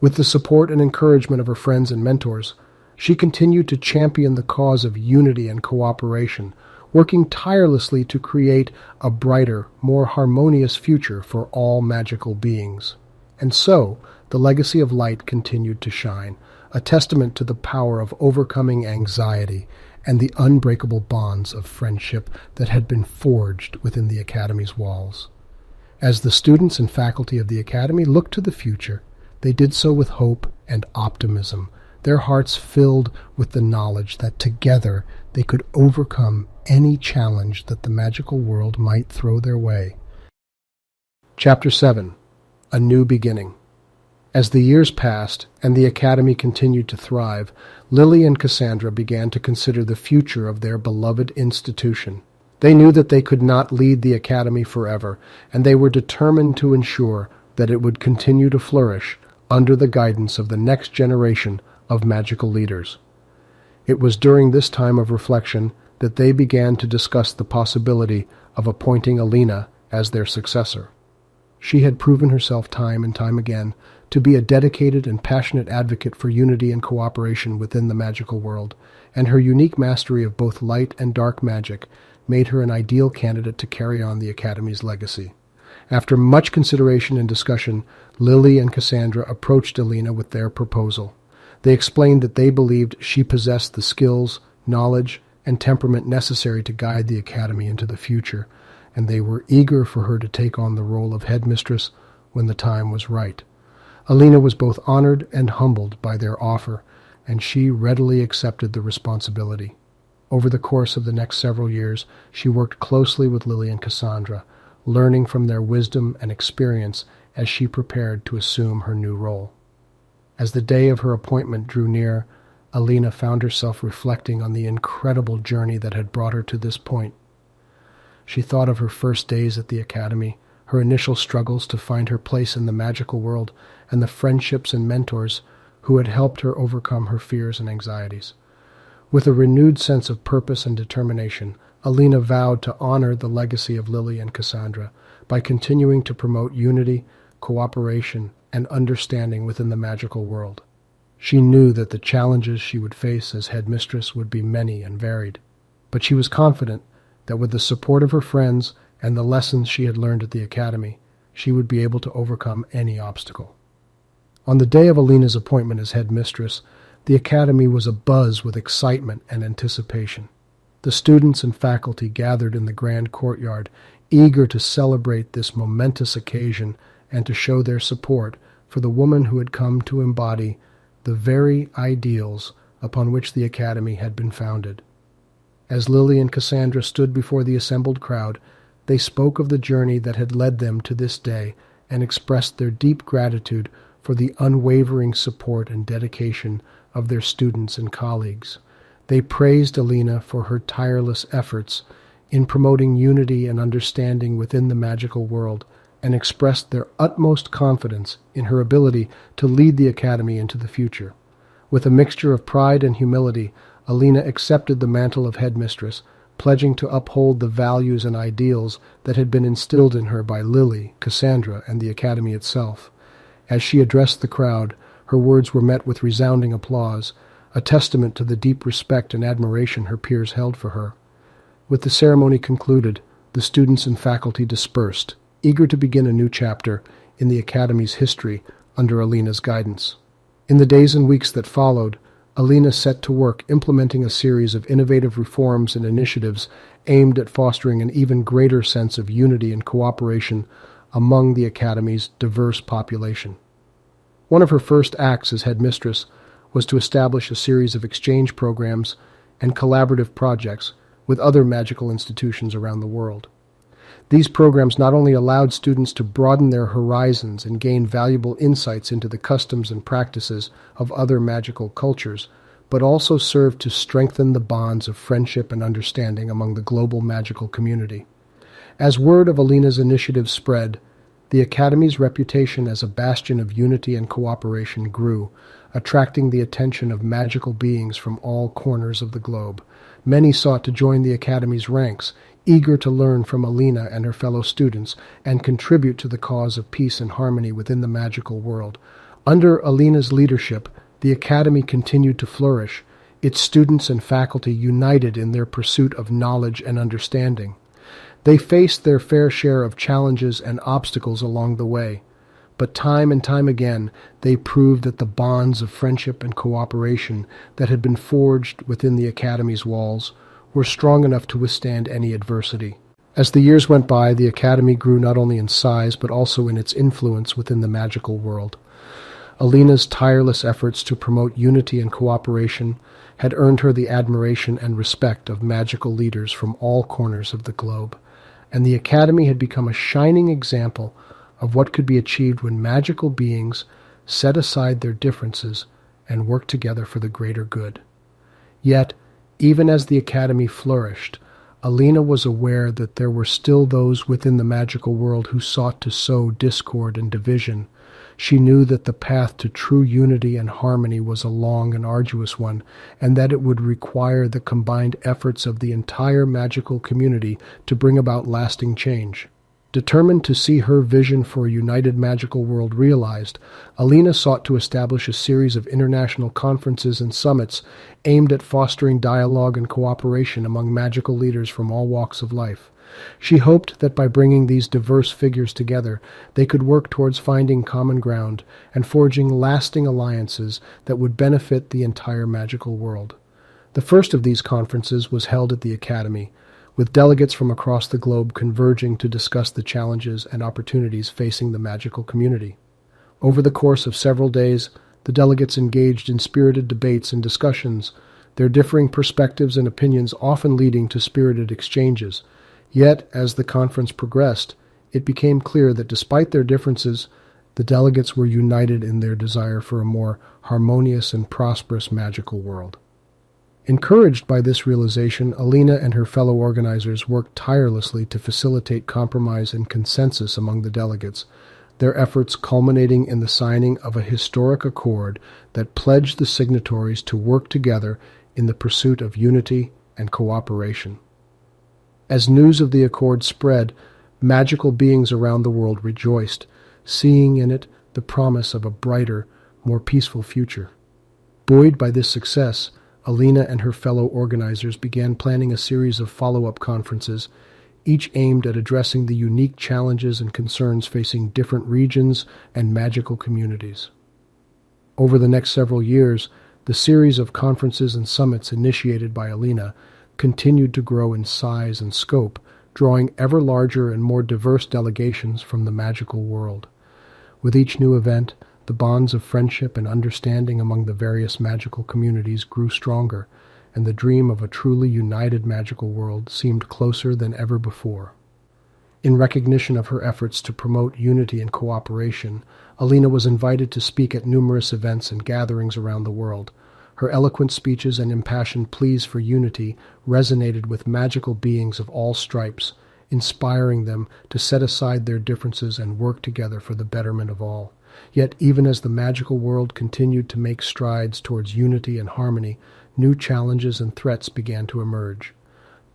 With the support and encouragement of her friends and mentors, she continued to champion the cause of unity and cooperation, working tirelessly to create a brighter, more harmonious future for all magical beings. And so, the legacy of light continued to shine, a testament to the power of overcoming anxiety and the unbreakable bonds of friendship that had been forged within the Academy's walls. As the students and faculty of the Academy looked to the future, they did so with hope and optimism, their hearts filled with the knowledge that together they could overcome any challenge that the magical world might throw their way. Chapter 7. A New Beginning. As the years passed and the Academy continued to thrive, Lily and Cassandra began to consider the future of their beloved institution. They knew that they could not lead the Academy forever, and they were determined to ensure that it would continue to flourish under the guidance of the next generation of magical leaders. It was during this time of reflection that they began to discuss the possibility of appointing Alina as their successor. She had proven herself time and time again to be a dedicated and passionate advocate for unity and cooperation within the magical world, and her unique mastery of both light and dark magic made her an ideal candidate to carry on the Academy's legacy. After much consideration and discussion, Lily and Cassandra approached Alina with their proposal. They explained that they believed she possessed the skills, knowledge, and temperament necessary to guide the Academy into the future, and they were eager for her to take on the role of headmistress when the time was right. Alina was both honored and humbled by their offer, and she readily accepted the responsibility. Over the course of the next several years, she worked closely with Lily and Cassandra, learning from their wisdom and experience as she prepared to assume her new role. As the day of her appointment drew near, Alina found herself reflecting on the incredible journey that had brought her to this point. She thought of her first days at the academy, her initial struggles to find her place in the magical world, and the friendships and mentors who had helped her overcome her fears and anxieties. With a renewed sense of purpose and determination, Alina vowed to honor the legacy of Lily and Cassandra by continuing to promote unity, cooperation, and understanding within the magical world. She knew that the challenges she would face as headmistress would be many and varied, but she was confident that with the support of her friends and the lessons she had learned at the academy, she would be able to overcome any obstacle. On the day of Alina's appointment as headmistress, the academy was abuzz with excitement and anticipation. The students and faculty gathered in the grand courtyard, eager to celebrate this momentous occasion and to show their support for the woman who had come to embody the very ideals upon which the academy had been founded. As Lily and Cassandra stood before the assembled crowd, they spoke of the journey that had led them to this day and expressed their deep gratitude for the unwavering support and dedication of their students and colleagues. They praised Alina for her tireless efforts in promoting unity and understanding within the magical world, and expressed their utmost confidence in her ability to lead the academy into the future. With a mixture of pride and humility, Alina accepted the mantle of headmistress, pledging to uphold the values and ideals that had been instilled in her by Lily, Cassandra, and the academy itself. As she addressed the crowd, her words were met with resounding applause, a testament to the deep respect and admiration her peers held for her. With the ceremony concluded, the students and faculty dispersed, eager to begin a new chapter in the academy's history under Alina's guidance. In the days and weeks that followed, Alina set to work implementing a series of innovative reforms and initiatives aimed at fostering an even greater sense of unity and cooperation among the academy's diverse population. One of her first acts as headmistress was to establish a series of exchange programs and collaborative projects with other magical institutions around the world. These programs not only allowed students to broaden their horizons and gain valuable insights into the customs and practices of other magical cultures, but also served to strengthen the bonds of friendship and understanding among the global magical community. As word of Alina's initiative spread, the Academy's reputation as a bastion of unity and cooperation grew, attracting the attention of magical beings from all corners of the globe. Many sought to join the Academy's ranks, eager to learn from Alina and her fellow students and contribute to the cause of peace and harmony within the magical world. Under Alina's leadership, the Academy continued to flourish, its students and faculty united in their pursuit of knowledge and understanding. They faced their fair share of challenges and obstacles along the way, but time and time again they proved that the bonds of friendship and cooperation that had been forged within the Academy's walls were strong enough to withstand any adversity. As the years went by, the Academy grew not only in size but also in its influence within the magical world. Alina's tireless efforts to promote unity and cooperation had earned her the admiration and respect of magical leaders from all corners of the globe, and the Academy had become a shining example of what could be achieved when magical beings set aside their differences and worked together for the greater good. Yet, even as the Academy flourished, Alina was aware that there were still those within the magical world who sought to sow discord and division. She knew that the path to true unity and harmony was a long and arduous one, and that it would require the combined efforts of the entire magical community to bring about lasting change. Determined to see her vision for a united magical world realized, Alina sought to establish a series of international conferences and summits aimed at fostering dialogue and cooperation among magical leaders from all walks of life. She hoped that by bringing these diverse figures together, they could work towards finding common ground and forging lasting alliances that would benefit the entire magical world. The first of these conferences was held at the Academy, with delegates from across the globe converging to discuss the challenges and opportunities facing the magical community. Over the course of several days, the delegates engaged in spirited debates and discussions, their differing perspectives and opinions often leading to spirited exchanges. Yet, as the conference progressed, it became clear that despite their differences, the delegates were united in their desire for a more harmonious and prosperous magical world. Encouraged by this realization, Alina and her fellow organizers worked tirelessly to facilitate compromise and consensus among the delegates, their efforts culminating in the signing of a historic accord that pledged the signatories to work together in the pursuit of unity and cooperation. As news of the accord spread, magical beings around the world rejoiced, seeing in it the promise of a brighter, more peaceful future. Buoyed by this success, Alina and her fellow organizers began planning a series of follow-up conferences, each aimed at addressing the unique challenges and concerns facing different regions and magical communities. Over the next several years, the series of conferences and summits initiated by Alina continued to grow in size and scope, drawing ever larger and more diverse delegations from the magical world. With each new event, the bonds of friendship and understanding among the various magical communities grew stronger, and the dream of a truly united magical world seemed closer than ever before. In recognition of her efforts to promote unity and cooperation, Alina was invited to speak at numerous events and gatherings around the world. Her eloquent speeches and impassioned pleas for unity resonated with magical beings of all stripes, inspiring them to set aside their differences and work together for the betterment of all. Yet even as the magical world continued to make strides towards unity and harmony, new challenges and threats began to emerge.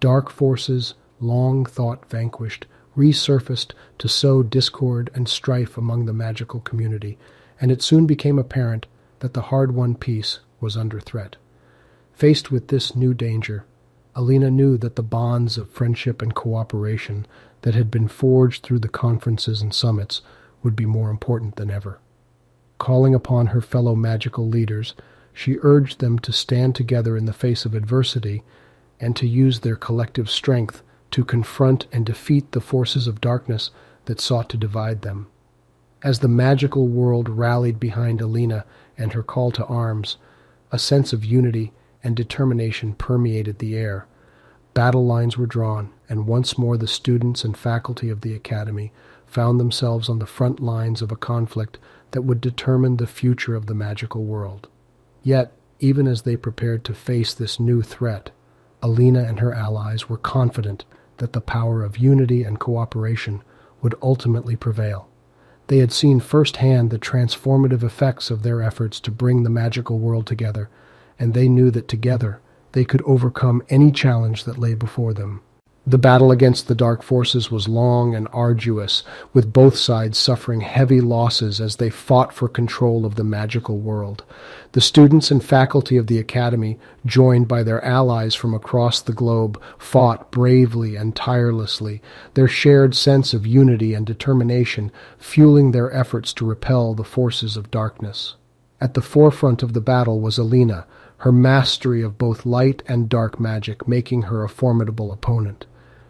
Dark forces, long thought vanquished, resurfaced to sow discord and strife among the magical community, and it soon became apparent that the hard-won peace was under threat. Faced with this new danger, Alina knew that the bonds of friendship and cooperation that had been forged through the conferences and summits would be more important than ever. Calling upon her fellow magical leaders, she urged them to stand together in the face of adversity and to use their collective strength to confront and defeat the forces of darkness that sought to divide them. As the magical world rallied behind Alina and her call to arms, a sense of unity and determination permeated the air. Battle lines were drawn, and once more the students and faculty of the academy found themselves on the front lines of a conflict that would determine the future of the magical world. Yet, even as they prepared to face this new threat, Alina and her allies were confident that the power of unity and cooperation would ultimately prevail. They had seen firsthand the transformative effects of their efforts to bring the magical world together, and they knew that together they could overcome any challenge that lay before them. The battle against the dark forces was long and arduous, with both sides suffering heavy losses as they fought for control of the magical world. The students and faculty of the academy, joined by their allies from across the globe, fought bravely and tirelessly, their shared sense of unity and determination fueling their efforts to repel the forces of darkness. At the forefront of the battle was Alina, her mastery of both light and dark magic making her a formidable opponent.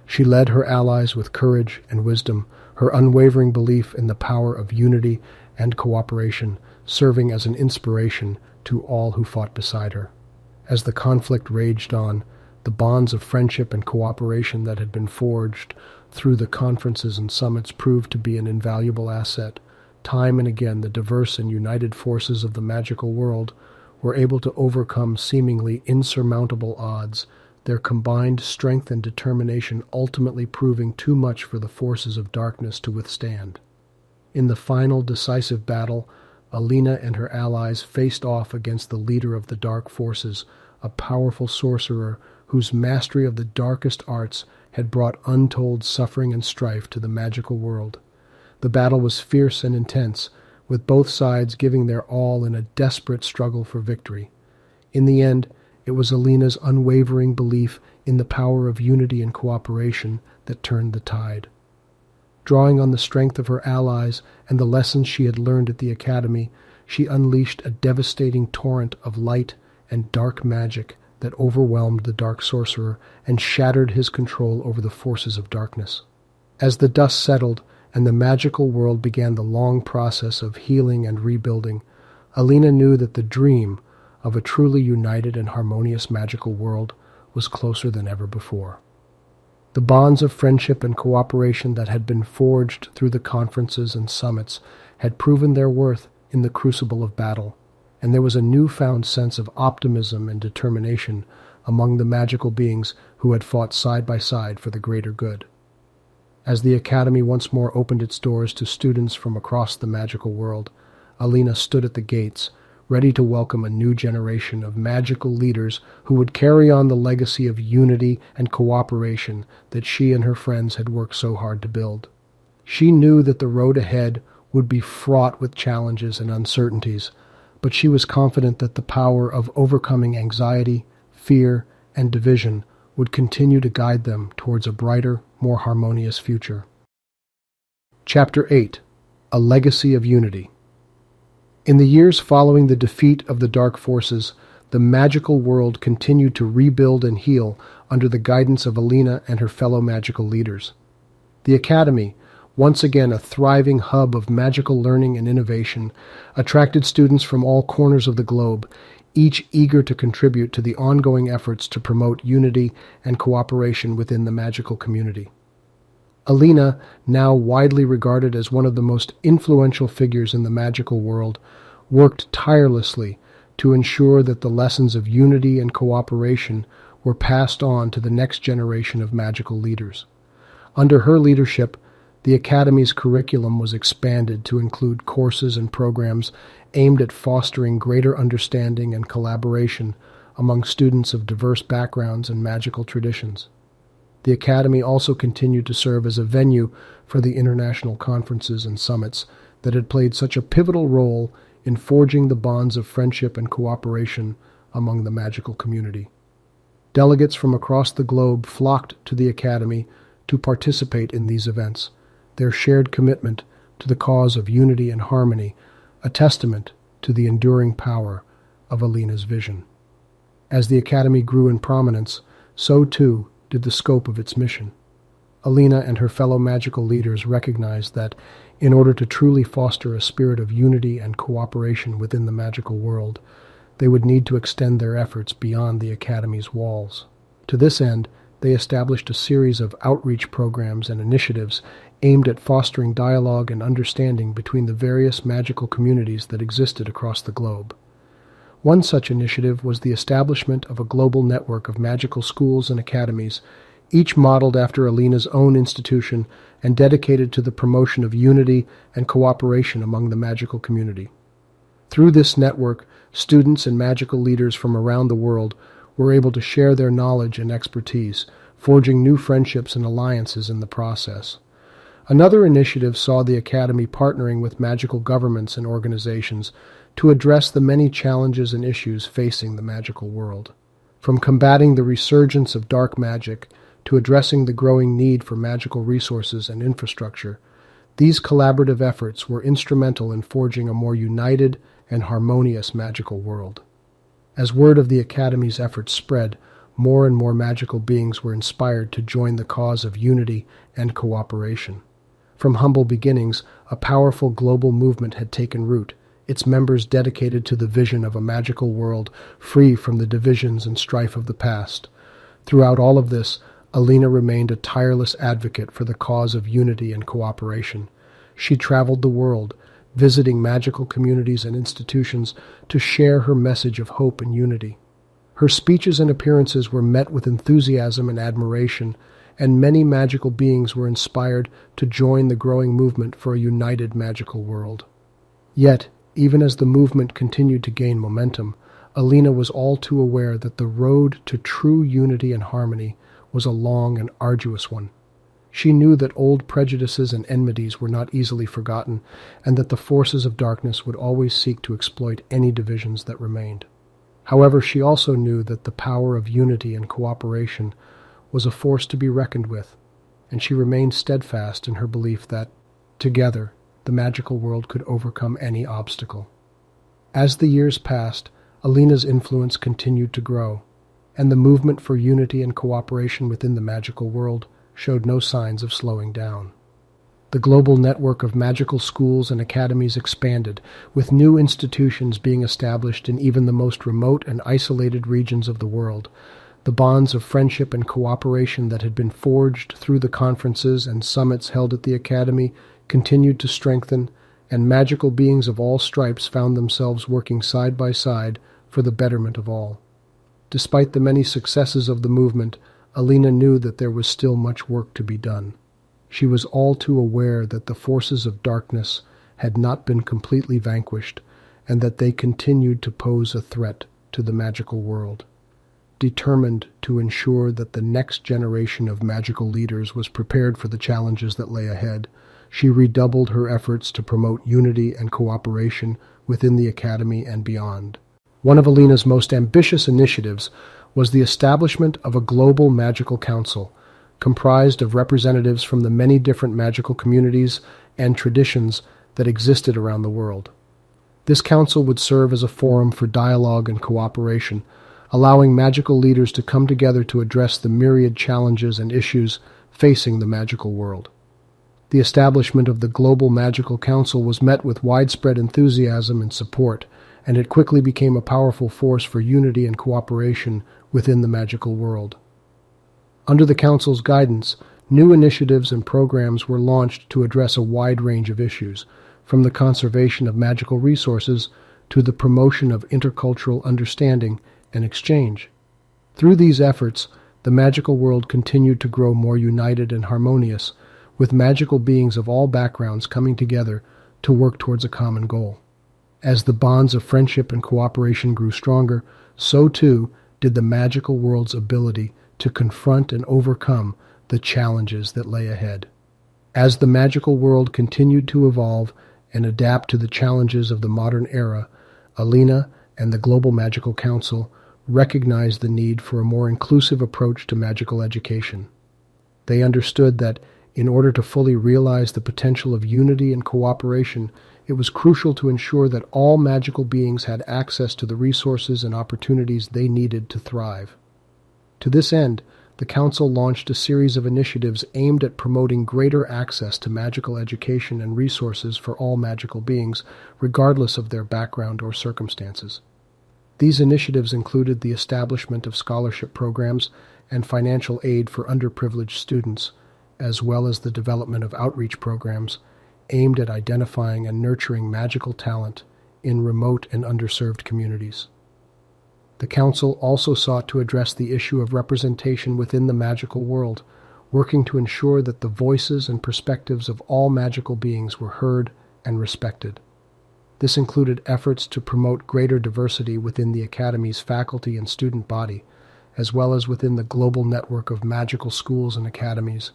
She led her allies with courage and wisdom, her unwavering belief in the power of unity and cooperation serving as an inspiration to all who fought beside her. As the conflict raged on, the bonds of friendship and cooperation that had been forged through the conferences and summits proved to be an invaluable asset. Time and again, the diverse and united forces of the magical world were able to overcome seemingly insurmountable odds, their combined strength and determination ultimately proving too much for the forces of darkness to withstand. In the final decisive battle, Alina and her allies faced off against the leader of the dark forces, a powerful sorcerer whose mastery of the darkest arts had brought untold suffering and strife to the magical world. The battle was fierce and intense, with both sides giving their all in a desperate struggle for victory. In the end, it was Alina's unwavering belief in the power of unity and cooperation that turned the tide. Drawing on the strength of her allies and the lessons she had learned at the academy, she unleashed a devastating torrent of light and dark magic that overwhelmed the dark sorcerer and shattered his control over the forces of darkness. As the dust settled and the magical world began the long process of healing and rebuilding, Alina knew that the dream of a truly united and harmonious magical world was closer than ever before. The bonds of friendship and cooperation that had been forged through the conferences and summits had proven their worth in the crucible of battle, and there was a newfound sense of optimism and determination among the magical beings who had fought side by side for the greater good. As the Academy once more opened its doors to students from across the magical world, Alina stood at the gates, ready to welcome a new generation of magical leaders who would carry on the legacy of unity and cooperation that she and her friends had worked so hard to build. She knew that the road ahead would be fraught with challenges and uncertainties, but she was confident that the power of overcoming anxiety, fear, and division would continue to guide them towards a brighter, more harmonious future. Chapter 8. A Legacy of Unity. In the years following the defeat of the dark forces, the magical world continued to rebuild and heal under the guidance of Alina and her fellow magical leaders. The Academy, once again a thriving hub of magical learning and innovation, attracted students from all corners of the globe, each eager to contribute to the ongoing efforts to promote unity and cooperation within the magical community. Alina, now widely regarded as one of the most influential figures in the magical world, worked tirelessly to ensure that the lessons of unity and cooperation were passed on to the next generation of magical leaders. Under her leadership, the Academy's curriculum was expanded to include courses and programs aimed at fostering greater understanding and collaboration among students of diverse backgrounds and magical traditions. The Academy also continued to serve as a venue for the international conferences and summits that had played such a pivotal role in forging the bonds of friendship and cooperation among the magical community. Delegates from across the globe flocked to the Academy to participate in these events, their shared commitment to the cause of unity and harmony, a testament to the enduring power of Alina's vision. As the Academy grew in prominence, so too did the scope of its mission. Alina and her fellow magical leaders recognized that in order to truly foster a spirit of unity and cooperation within the magical world, they would need to extend their efforts beyond the Academy's walls. To this end, they established a series of outreach programs and initiatives aimed at fostering dialogue and understanding between the various magical communities that existed across the globe. One such initiative was the establishment of a global network of magical schools and academies, each modeled after Alina's own institution and dedicated to the promotion of unity and cooperation among the magical community. Through this network, students and magical leaders from around the world were able to share their knowledge and expertise, forging new friendships and alliances in the process. Another initiative saw the Academy partnering with magical governments and organizations to address the many challenges and issues facing the magical world. From combating the resurgence of dark magic to addressing the growing need for magical resources and infrastructure, these collaborative efforts were instrumental in forging a more united and harmonious magical world. As word of the Academy's efforts spread, more and more magical beings were inspired to join the cause of unity and cooperation. From humble beginnings, a powerful global movement had taken root, its members dedicated to the vision of a magical world free from the divisions and strife of the past. Throughout all of this, Alina remained a tireless advocate for the cause of unity and cooperation. She traveled the world, visiting magical communities and institutions to share her message of hope and unity. Her speeches and appearances were met with enthusiasm and admiration, and many magical beings were inspired to join the growing movement for a united magical world. Yet, even as the movement continued to gain momentum, Alina was all too aware that the road to true unity and harmony was a long and arduous one. She knew that old prejudices and enmities were not easily forgotten, and that the forces of darkness would always seek to exploit any divisions that remained. However, she also knew that the power of unity and cooperation was a force to be reckoned with, and she remained steadfast in her belief that, together, the magical world could overcome any obstacle. As the years passed, Alina's influence continued to grow. and the movement for unity and cooperation within the magical world showed no signs of slowing down. The global network of magical schools and academies expanded, with new institutions being established in even the most remote and isolated regions of the world. The bonds of friendship and cooperation that had been forged through the conferences and summits held at the Academy continued to strengthen, and magical beings of all stripes found themselves working side by side for the betterment of all. Despite the many successes of the movement, Alina knew that there was still much work to be done. She was all too aware that the forces of darkness had not been completely vanquished, and that they continued to pose a threat to the magical world. Determined to ensure that the next generation of magical leaders was prepared for the challenges that lay ahead, she redoubled her efforts to promote unity and cooperation within the Academy and beyond. One of Alina's most ambitious initiatives was the establishment of a global magical council, comprised of representatives from the many different magical communities and traditions that existed around the world. This council would serve as a forum for dialogue and cooperation, allowing magical leaders to come together to address the myriad challenges and issues facing the magical world. The establishment of the Global Magical Council was met with widespread enthusiasm and support, and it quickly became a powerful force for unity and cooperation within the magical world. Under the Council's guidance, new initiatives and programs were launched to address a wide range of issues, from the conservation of magical resources to the promotion of intercultural understanding and exchange. Through these efforts, the magical world continued to grow more united and harmonious, with magical beings of all backgrounds coming together to work towards a common goal. As the bonds of friendship and cooperation grew stronger, so too did the magical world's ability to confront and overcome the challenges that lay ahead. As the magical world continued to evolve and adapt to the challenges of the modern era, Alina and the Global Magical Council recognized the need for a more inclusive approach to magical education. They understood that in order to fully realize the potential of unity and cooperation, it was crucial to ensure that all magical beings had access to the resources and opportunities they needed to thrive. To this end, the Council launched a series of initiatives aimed at promoting greater access to magical education and resources for all magical beings, regardless of their background or circumstances. These initiatives included the establishment of scholarship programs and financial aid for underprivileged students, as well as the development of outreach programs aimed at identifying and nurturing magical talent in remote and underserved communities. The Council also sought to address the issue of representation within the magical world, working to ensure that the voices and perspectives of all magical beings were heard and respected. This included efforts to promote greater diversity within the Academy's faculty and student body, as well as within the global network of magical schools and academies.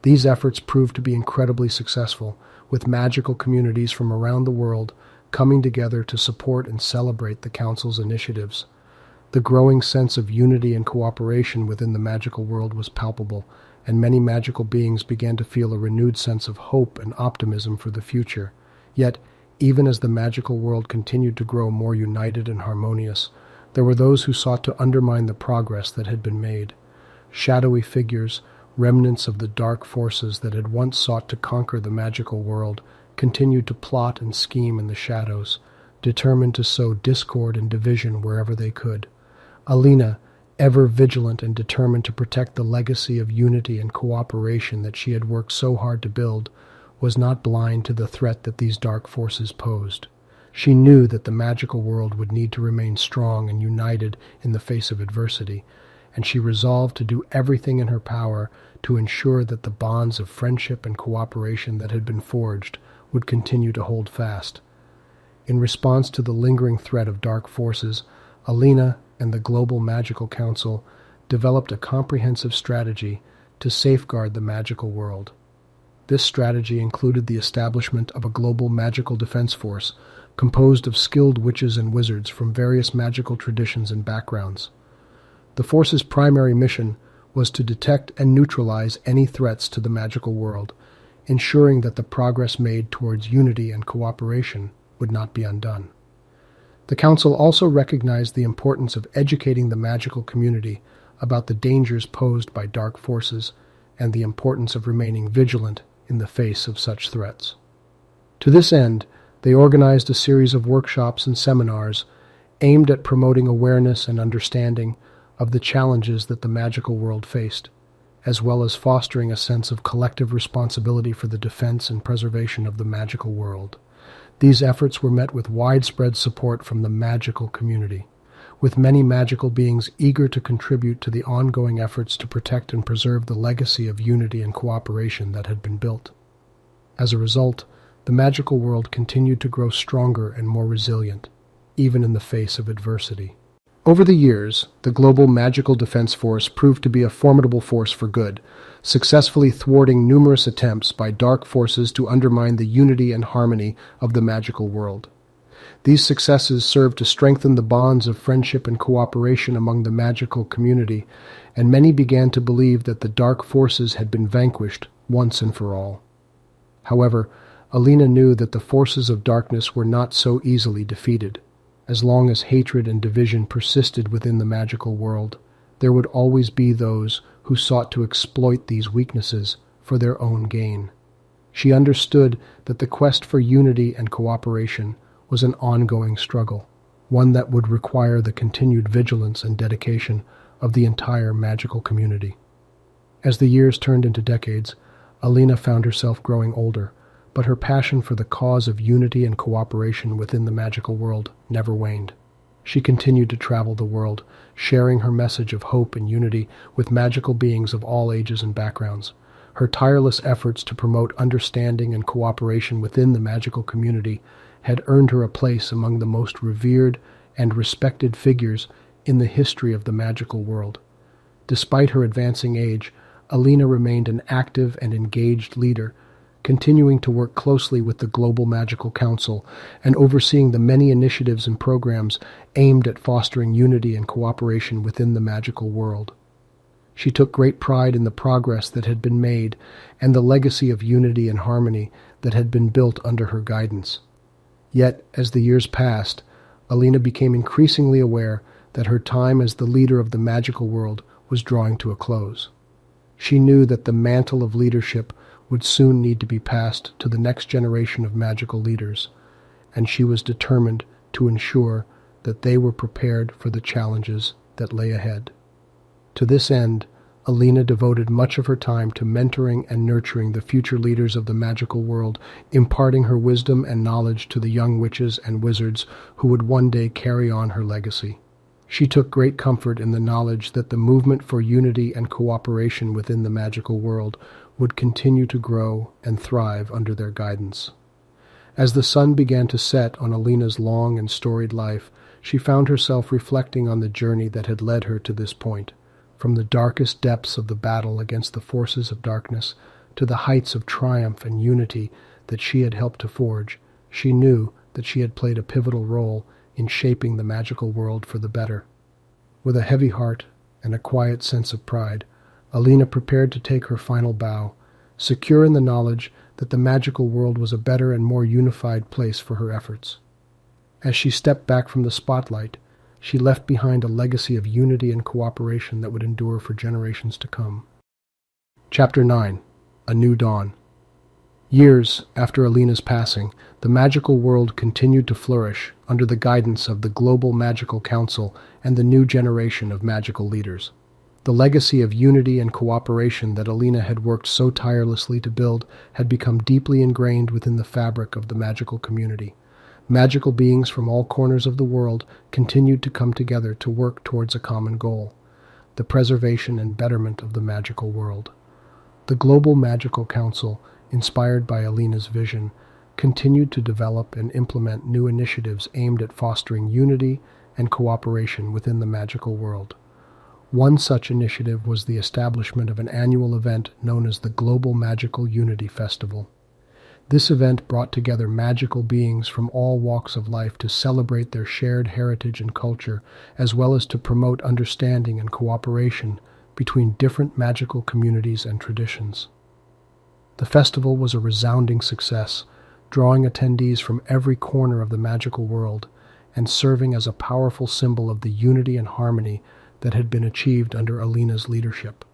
These efforts proved to be incredibly successful, with magical communities from around the world coming together to support and celebrate the Council's initiatives. The growing sense of unity and cooperation within the magical world was palpable, and many magical beings began to feel a renewed sense of hope and optimism for the future. Yet, even as the magical world continued to grow more united and harmonious, there were those who sought to undermine the progress that had been made. Shadowy figures, remnants of the dark forces that had once sought to conquer the magical world, continued to plot and scheme in the shadows, determined to sow discord and division wherever they could. Alina, ever vigilant and determined to protect the legacy of unity and cooperation that she had worked so hard to build, was not blind to the threat that these dark forces posed. She knew that the magical world would need to remain strong and united in the face of adversity, and she resolved to do everything in her power to ensure that the bonds of friendship and cooperation that had been forged would continue to hold fast. In response to the lingering threat of dark forces, Alina and the Global Magical Council developed a comprehensive strategy to safeguard the magical world. This strategy included the establishment of a global magical defense force composed of skilled witches and wizards from various magical traditions and backgrounds. The force's primary mission was to detect and neutralize any threats to the magical world, ensuring that the progress made towards unity and cooperation would not be undone. The council also recognized the importance of educating the magical community about the dangers posed by dark forces and the importance of remaining vigilant in the face of such threats. To this end, they organized a series of workshops and seminars aimed at promoting awareness and understanding of the challenges that the magical world faced, as well as fostering a sense of collective responsibility for the defense and preservation of the magical world. These efforts were met with widespread support from the magical community, with many magical beings eager to contribute to the ongoing efforts to protect and preserve the legacy of unity and cooperation that had been built. As a result, the magical world continued to grow stronger and more resilient, even in the face of adversity. Over the years, the global magical defense force proved to be a formidable force for good, successfully thwarting numerous attempts by dark forces to undermine the unity and harmony of the magical world. These successes served to strengthen the bonds of friendship and cooperation among the magical community, and many began to believe that the dark forces had been vanquished once and for all. However, Alina knew that the forces of darkness were not so easily defeated. As long as hatred and division persisted within the magical world, there would always be those who sought to exploit these weaknesses for their own gain. She understood that the quest for unity and cooperation was an ongoing struggle, one that would require the continued vigilance and dedication of the entire magical community. As the years turned into decades, Alina found herself growing older, but her passion for the cause of unity and cooperation within the magical world never waned. She continued to travel the world, sharing her message of hope and unity with magical beings of all ages and backgrounds. Her tireless efforts to promote understanding and cooperation within the magical community had earned her a place among the most revered and respected figures in the history of the magical world. Despite her advancing age, Alina remained an active and engaged leader, continuing to work closely with the Global Magical Council and overseeing the many initiatives and programs aimed at fostering unity and cooperation within the magical world. She took great pride in the progress that had been made and the legacy of unity and harmony that had been built under her guidance. Yet, as the years passed, Alina became increasingly aware that her time as the leader of the magical world was drawing to a close. She knew that the mantle of leadership would soon need to be passed to the next generation of magical leaders, and she was determined to ensure that they were prepared for the challenges that lay ahead. To this end, Alina devoted much of her time to mentoring and nurturing the future leaders of the magical world, imparting her wisdom and knowledge to the young witches and wizards who would one day carry on her legacy. She took great comfort in the knowledge that the movement for unity and cooperation within the magical world would continue to grow and thrive under their guidance. As the sun began to set on Alina's long and storied life, she found herself reflecting on the journey that had led her to this point. From the darkest depths of the battle against the forces of darkness to the heights of triumph and unity that she had helped to forge, she knew that she had played a pivotal role in shaping the magical world for the better. With a heavy heart and a quiet sense of pride, Alina prepared to take her final bow, secure in the knowledge that the magical world was a better and more unified place for her efforts. As she stepped back from the spotlight, she left behind a legacy of unity and cooperation that would endure for generations to come. Chapter 9. A New Dawn. Years after Alina's passing, the magical world continued to flourish under the guidance of the Global Magical Council and the new generation of magical leaders. The legacy of unity and cooperation that Alina had worked so tirelessly to build had become deeply ingrained within the fabric of the magical community. Magical beings from all corners of the world continued to come together to work towards a common goal: the preservation and betterment of the magical world. The Global Magical Council, inspired by Alina's vision, continued to develop and implement new initiatives aimed at fostering unity and cooperation within the magical world. One such initiative was the establishment of an annual event known as the Global Magical Unity Festival. This event brought together magical beings from all walks of life to celebrate their shared heritage and culture, as well as to promote understanding and cooperation between different magical communities and traditions. The festival was a resounding success, drawing attendees from every corner of the magical world, and serving as a powerful symbol of the unity and harmony that had been achieved under Alina's leadership.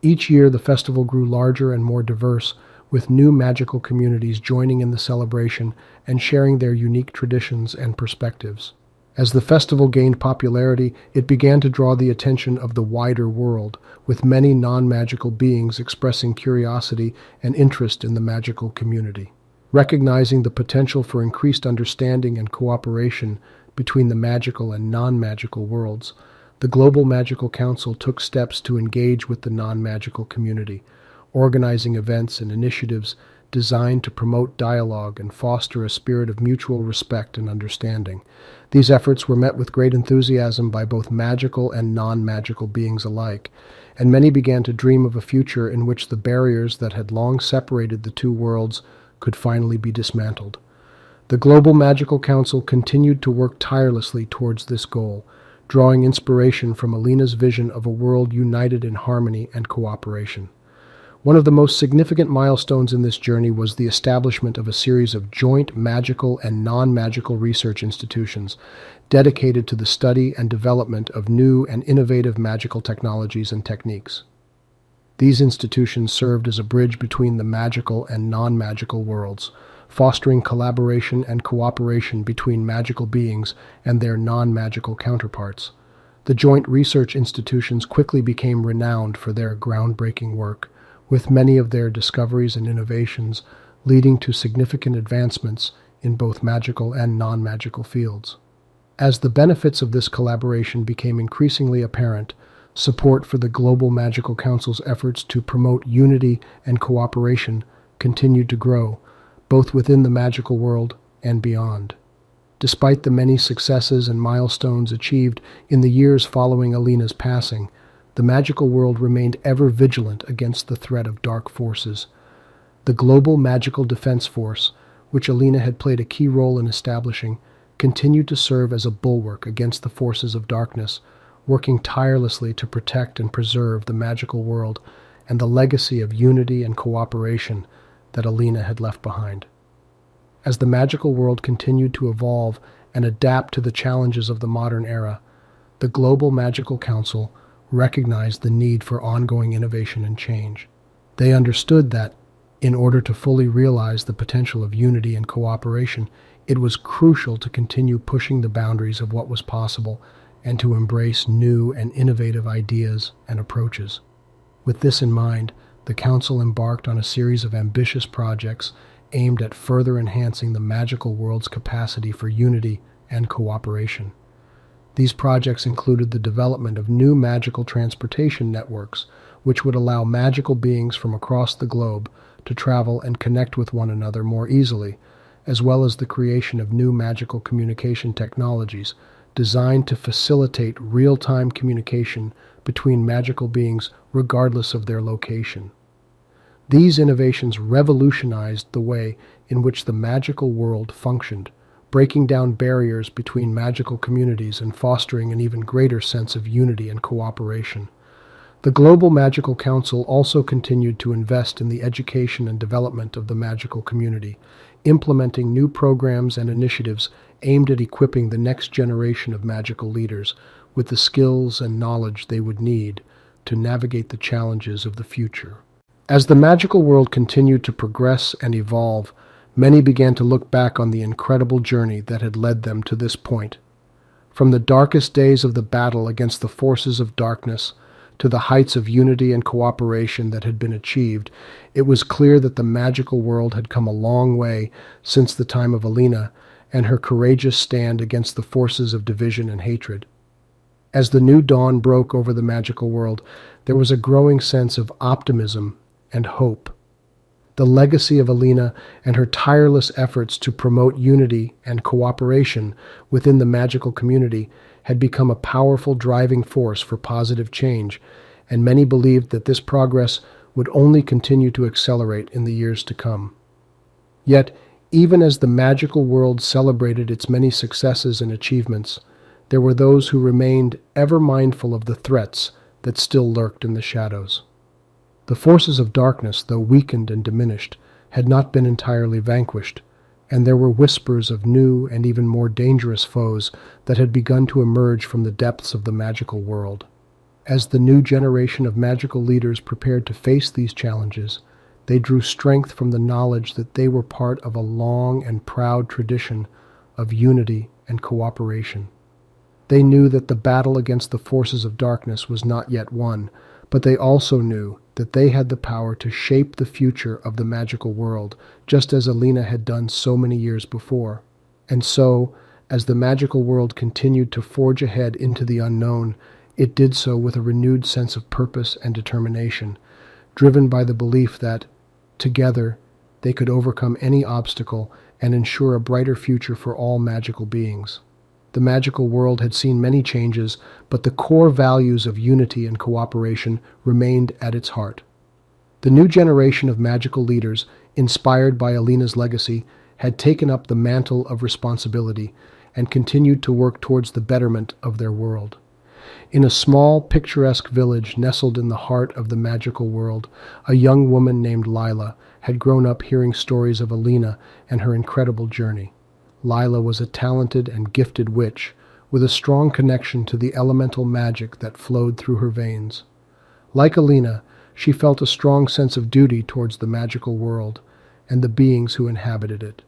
Each year, the festival grew larger and more diverse, with new magical communities joining in the celebration and sharing their unique traditions and perspectives. As the festival gained popularity, it began to draw the attention of the wider world, with many non-magical beings expressing curiosity and interest in the magical community. Recognizing the potential for increased understanding and cooperation between the magical and non-magical worlds, the Global Magical Council took steps to engage with the non-magical community, organizing events and initiatives designed to promote dialogue and foster a spirit of mutual respect and understanding. These efforts were met with great enthusiasm by both magical and non-magical beings alike, and many began to dream of a future in which the barriers that had long separated the two worlds could finally be dismantled. The Global Magical Council continued to work tirelessly towards this goal, drawing inspiration from Alina's vision of a world united in harmony and cooperation. One of the most significant milestones in this journey was the establishment of a series of joint magical and non-magical research institutions dedicated to the study and development of new and innovative magical technologies and techniques. These institutions served as a bridge between the magical and non-magical worlds, fostering collaboration and cooperation between magical beings and their non-magical counterparts. The joint research institutions quickly became renowned for their groundbreaking work, with many of their discoveries and innovations leading to significant advancements in both magical and non-magical fields. As the benefits of this collaboration became increasingly apparent, support for the Global Magical Council's efforts to promote unity and cooperation continued to grow, both within the magical world and beyond. Despite the many successes and milestones achieved in the years following Alina's passing, the magical world remained ever vigilant against the threat of dark forces. The Global Magical Defense Force, which Alina had played a key role in establishing, continued to serve as a bulwark against the forces of darkness, working tirelessly to protect and preserve the magical world and the legacy of unity and cooperation that Alina had left behind. As the magical world continued to evolve and adapt to the challenges of the modern era, the Global Magical Council recognized the need for ongoing innovation and change. They understood that, in order to fully realize the potential of unity and cooperation, it was crucial to continue pushing the boundaries of what was possible and to embrace new and innovative ideas and approaches. With this in mind, the Council embarked on a series of ambitious projects aimed at further enhancing the magical world's capacity for unity and cooperation. These projects included the development of new magical transportation networks, which would allow magical beings from across the globe to travel and connect with one another more easily, as well as the creation of new magical communication technologies designed to facilitate real-time communication between magical beings regardless of their location. These innovations revolutionized the way in which the magical world functioned, breaking down barriers between magical communities and fostering an even greater sense of unity and cooperation. The Global Magical Council also continued to invest in the education and development of the magical community, implementing new programs and initiatives aimed at equipping the next generation of magical leaders with the skills and knowledge they would need to navigate the challenges of the future. As the magical world continued to progress and evolve, many began to look back on the incredible journey that had led them to this point. From the darkest days of the battle against the forces of darkness to the heights of unity and cooperation that had been achieved, it was clear that the magical world had come a long way since the time of Alina and her courageous stand against the forces of division and hatred. As the new dawn broke over the magical world, there was a growing sense of optimism and hope. The legacy of Alina and her tireless efforts to promote unity and cooperation within the magical community had become a powerful driving force for positive change, and many believed that this progress would only continue to accelerate in the years to come. Yet, even as the magical world celebrated its many successes and achievements, there were those who remained ever mindful of the threats that still lurked in the shadows. The forces of darkness, though weakened and diminished, had not been entirely vanquished, and there were whispers of new and even more dangerous foes that had begun to emerge from the depths of the magical world. As the new generation of magical leaders prepared to face these challenges, they drew strength from the knowledge that they were part of a long and proud tradition of unity and cooperation. They knew that the battle against the forces of darkness was not yet won, but they also knew that they had the power to shape the future of the magical world, just as Alina had done so many years before. And so, as the magical world continued to forge ahead into the unknown, it did so with a renewed sense of purpose and determination, driven by the belief that, together, they could overcome any obstacle and ensure a brighter future for all magical beings. The magical world had seen many changes, but the core values of unity and cooperation remained at its heart. The new generation of magical leaders, inspired by Alina's legacy, had taken up the mantle of responsibility and continued to work towards the betterment of their world. In a small, picturesque village nestled in the heart of the magical world, a young woman named Lila had grown up hearing stories of Alina and her incredible journey. Lila was a talented and gifted witch, with a strong connection to the elemental magic that flowed through her veins. Like Alina, she felt a strong sense of duty towards the magical world and the beings who inhabited it.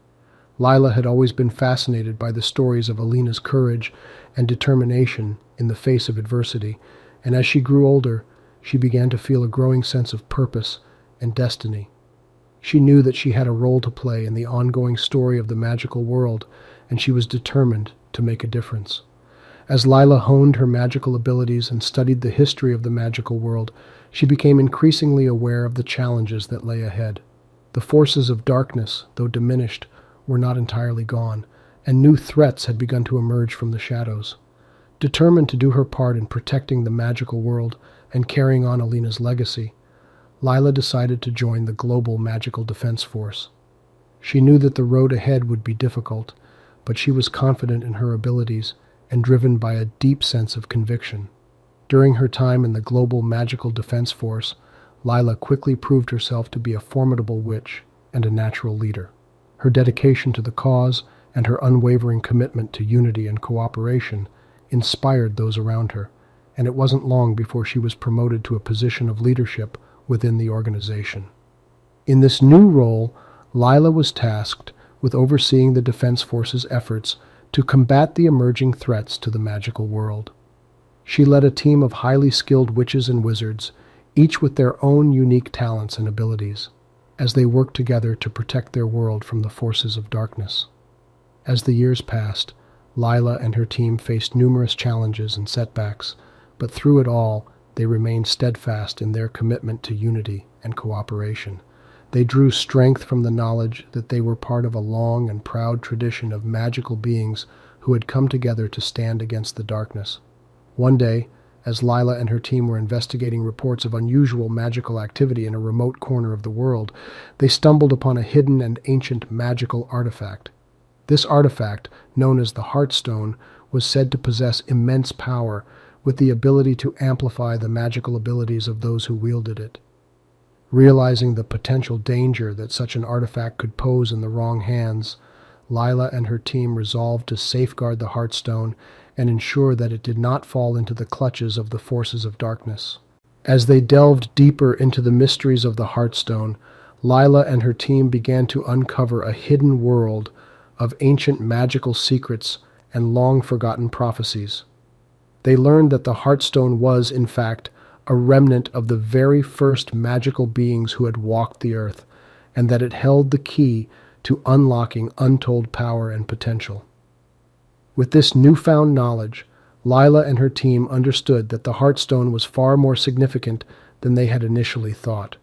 Lila had always been fascinated by the stories of Alina's courage and determination in the face of adversity, and as she grew older, she began to feel a growing sense of purpose and destiny. She knew that she had a role to play in the ongoing story of the magical world, and she was determined to make a difference. As Lila honed her magical abilities and studied the history of the magical world, she became increasingly aware of the challenges that lay ahead. The forces of darkness, though diminished, were not entirely gone, and new threats had begun to emerge from the shadows. Determined to do her part in protecting the magical world and carrying on Alina's legacy, Lila decided to join the global magical defense force. She knew that the road ahead would be difficult, but she was confident in her abilities and driven by a deep sense of conviction. During her time in the global magical defense force, Lila quickly proved herself to be a formidable witch and a natural leader. Her dedication to the cause and her unwavering commitment to unity and cooperation inspired those around her, and it wasn't long before she was promoted to a position of leadership within the organization. In this new role, Lila was tasked with overseeing the Defense Force's efforts to combat the emerging threats to the magical world. She led a team of highly skilled witches and wizards, each with their own unique talents and abilities, as they worked together to protect their world from the forces of darkness. As the years passed, Lila and her team faced numerous challenges and setbacks, but through it all, they remained steadfast in their commitment to unity and cooperation. They drew strength from the knowledge that they were part of a long and proud tradition of magical beings who had come together to stand against the darkness. One day, as Lila and her team were investigating reports of unusual magical activity in a remote corner of the world, they stumbled upon a hidden and ancient magical artifact. This artifact, known as the Heartstone, was said to possess immense power, with the ability to amplify the magical abilities of those who wielded it. Realizing the potential danger that such an artifact could pose in the wrong hands, Lila and her team resolved to safeguard the Heartstone and ensure that it did not fall into the clutches of the forces of darkness. As they delved deeper into the mysteries of the Heartstone, Lila and her team began to uncover a hidden world of ancient magical secrets and long-forgotten prophecies. They learned that the Heartstone was, in fact, a remnant of the very first magical beings who had walked the earth, and that it held the key to unlocking untold power and potential. With this newfound knowledge, Lila and her team understood that the Heartstone was far more significant than they had initially thought.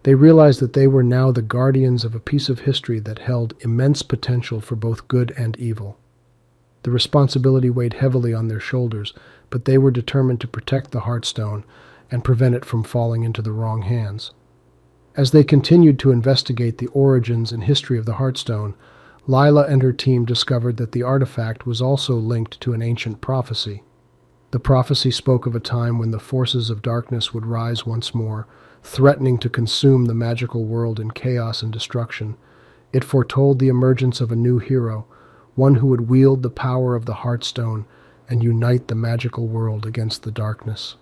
They realized that they were now the guardians of a piece of history that held immense potential for both good and evil. The responsibility weighed heavily on their shoulders, but they were determined to protect the Heartstone and prevent it from falling into the wrong hands. As they continued to investigate the origins and history of the Heartstone, Lila and her team discovered that the artifact was also linked to an ancient prophecy. The prophecy spoke of a time when the forces of darkness would rise once more, threatening to consume the magical world in chaos and destruction. It foretold the emergence of a new hero, one who would wield the power of the Heartstone and unite the magical world against the darkness.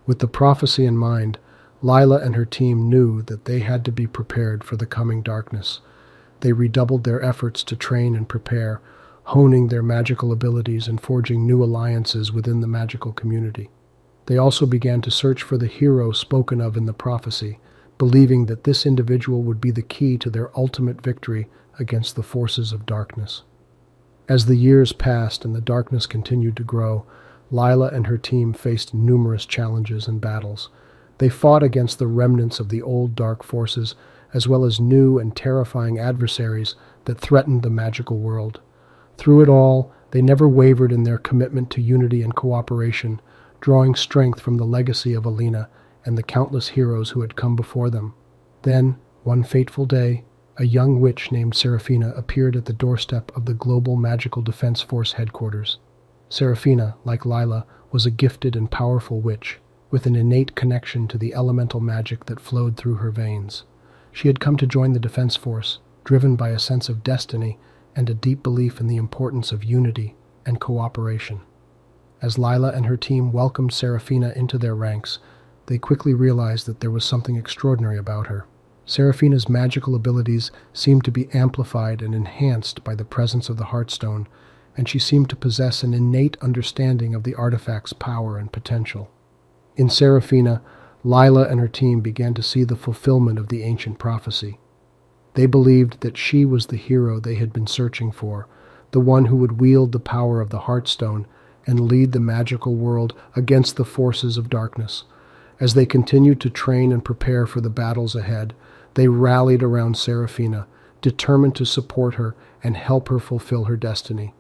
With the prophecy in mind, Lila and her team knew that they had to be prepared for the coming darkness. They redoubled their efforts to train and prepare, honing their magical abilities and forging new alliances within the magical community. They also began to search for the hero spoken of in the prophecy, believing that this individual would be the key to their ultimate victory against the forces of darkness. As the years passed and the darkness continued to grow, Lila and her team faced numerous challenges and battles. They fought against the remnants of the old dark forces, as well as new and terrifying adversaries that threatened the magical world. Through it all, they never wavered in their commitment to unity and cooperation, drawing strength from the legacy of Alina and the countless heroes who had come before them. Then, one fateful day, a young witch named Serafina appeared at the doorstep of the Global Magical Defense Force headquarters. Serafina, like Lila, was a gifted and powerful witch, with an innate connection to the elemental magic that flowed through her veins. She had come to join the Defense Force, driven by a sense of destiny and a deep belief in the importance of unity and cooperation. As Lila and her team welcomed Serafina into their ranks, they quickly realized that there was something extraordinary about her. Serafina's magical abilities seemed to be amplified and enhanced by the presence of the Heartstone, and she seemed to possess an innate understanding of the artifact's power and potential. In Serafina, Lila and her team began to see the fulfillment of the ancient prophecy. They believed that she was the hero they had been searching for, the one who would wield the power of the Heartstone and lead the magical world against the forces of darkness. As they continued to train and prepare for the battles ahead, they rallied around Serafina, determined to support her and help her fulfill her destiny.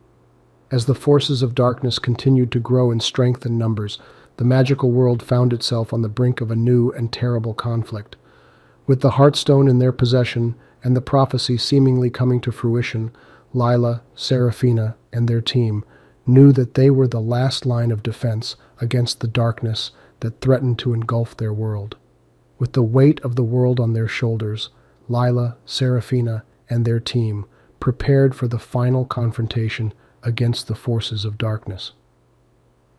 As the forces of darkness continued to grow in strength and numbers, the magical world found itself on the brink of a new and terrible conflict. With the Heartstone in their possession and the prophecy seemingly coming to fruition, Lila, Serafina, and their team knew that they were the last line of defense against the darkness that threatened to engulf their world. With the weight of the world on their shoulders, Lila, Serafina, and their team prepared for the final confrontation against the forces of darkness.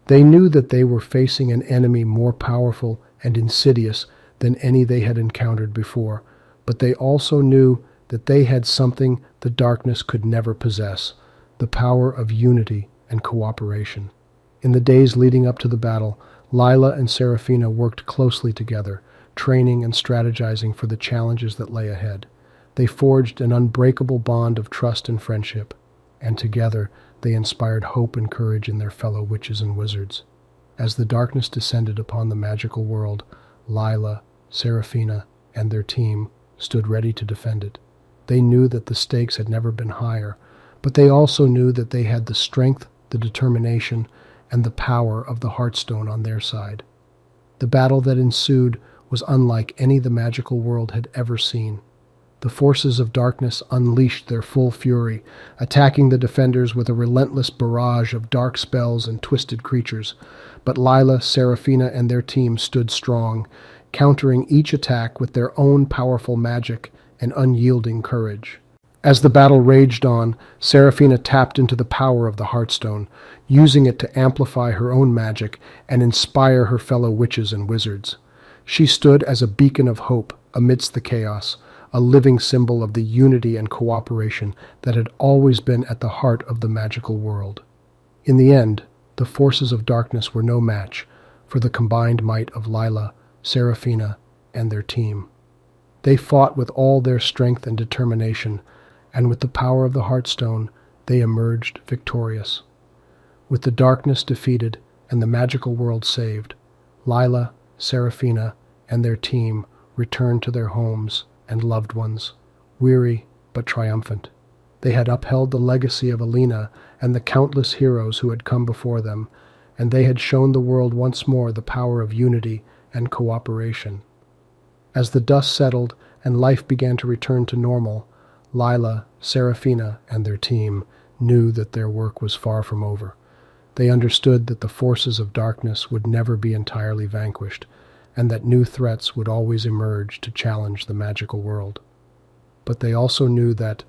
They knew that they were facing an enemy more powerful and insidious than any they had encountered before, but they also knew that they had something the darkness could never possess, the power of unity and cooperation. In the days leading up to the battle, Lila and Serafina worked closely together, training and strategizing for the challenges that lay ahead. They forged an unbreakable bond of trust and friendship, and together they inspired hope and courage in their fellow witches and wizards. As the darkness descended upon the magical world, Lila, Serafina, and their team stood ready to defend it. They knew that the stakes had never been higher, but they also knew that they had the strength, the determination, and the power of the Heartstone on their side. The battle that ensued was unlike any the magical world had ever seen. The forces of darkness unleashed their full fury, attacking the defenders with a relentless barrage of dark spells and twisted creatures. But Lila, Serafina, and their team stood strong, countering each attack with their own powerful magic and unyielding courage. As the battle raged on, Serafina tapped into the power of the Heartstone, using it to amplify her own magic and inspire her fellow witches and wizards. She stood as a beacon of hope amidst the chaos, a living symbol of the unity and cooperation that had always been at the heart of the magical world. In the end, the forces of darkness were no match for the combined might of Lila, Serafina, and their team. They fought with all their strength and determination, and with the power of the Heartstone, they emerged victorious. With the darkness defeated and the magical world saved, Lila, Serafina, and their team returned to their homes and loved ones, weary but triumphant. They had upheld the legacy of Alina and the countless heroes who had come before them, and they had shown the world once more the power of unity and cooperation. As the dust settled and life began to return to normal, Lila, Serafina, and their team knew that their work was far from over. They understood that the forces of darkness would never be entirely vanquished, and that new threats would always emerge to challenge the magical world. but they also knew that,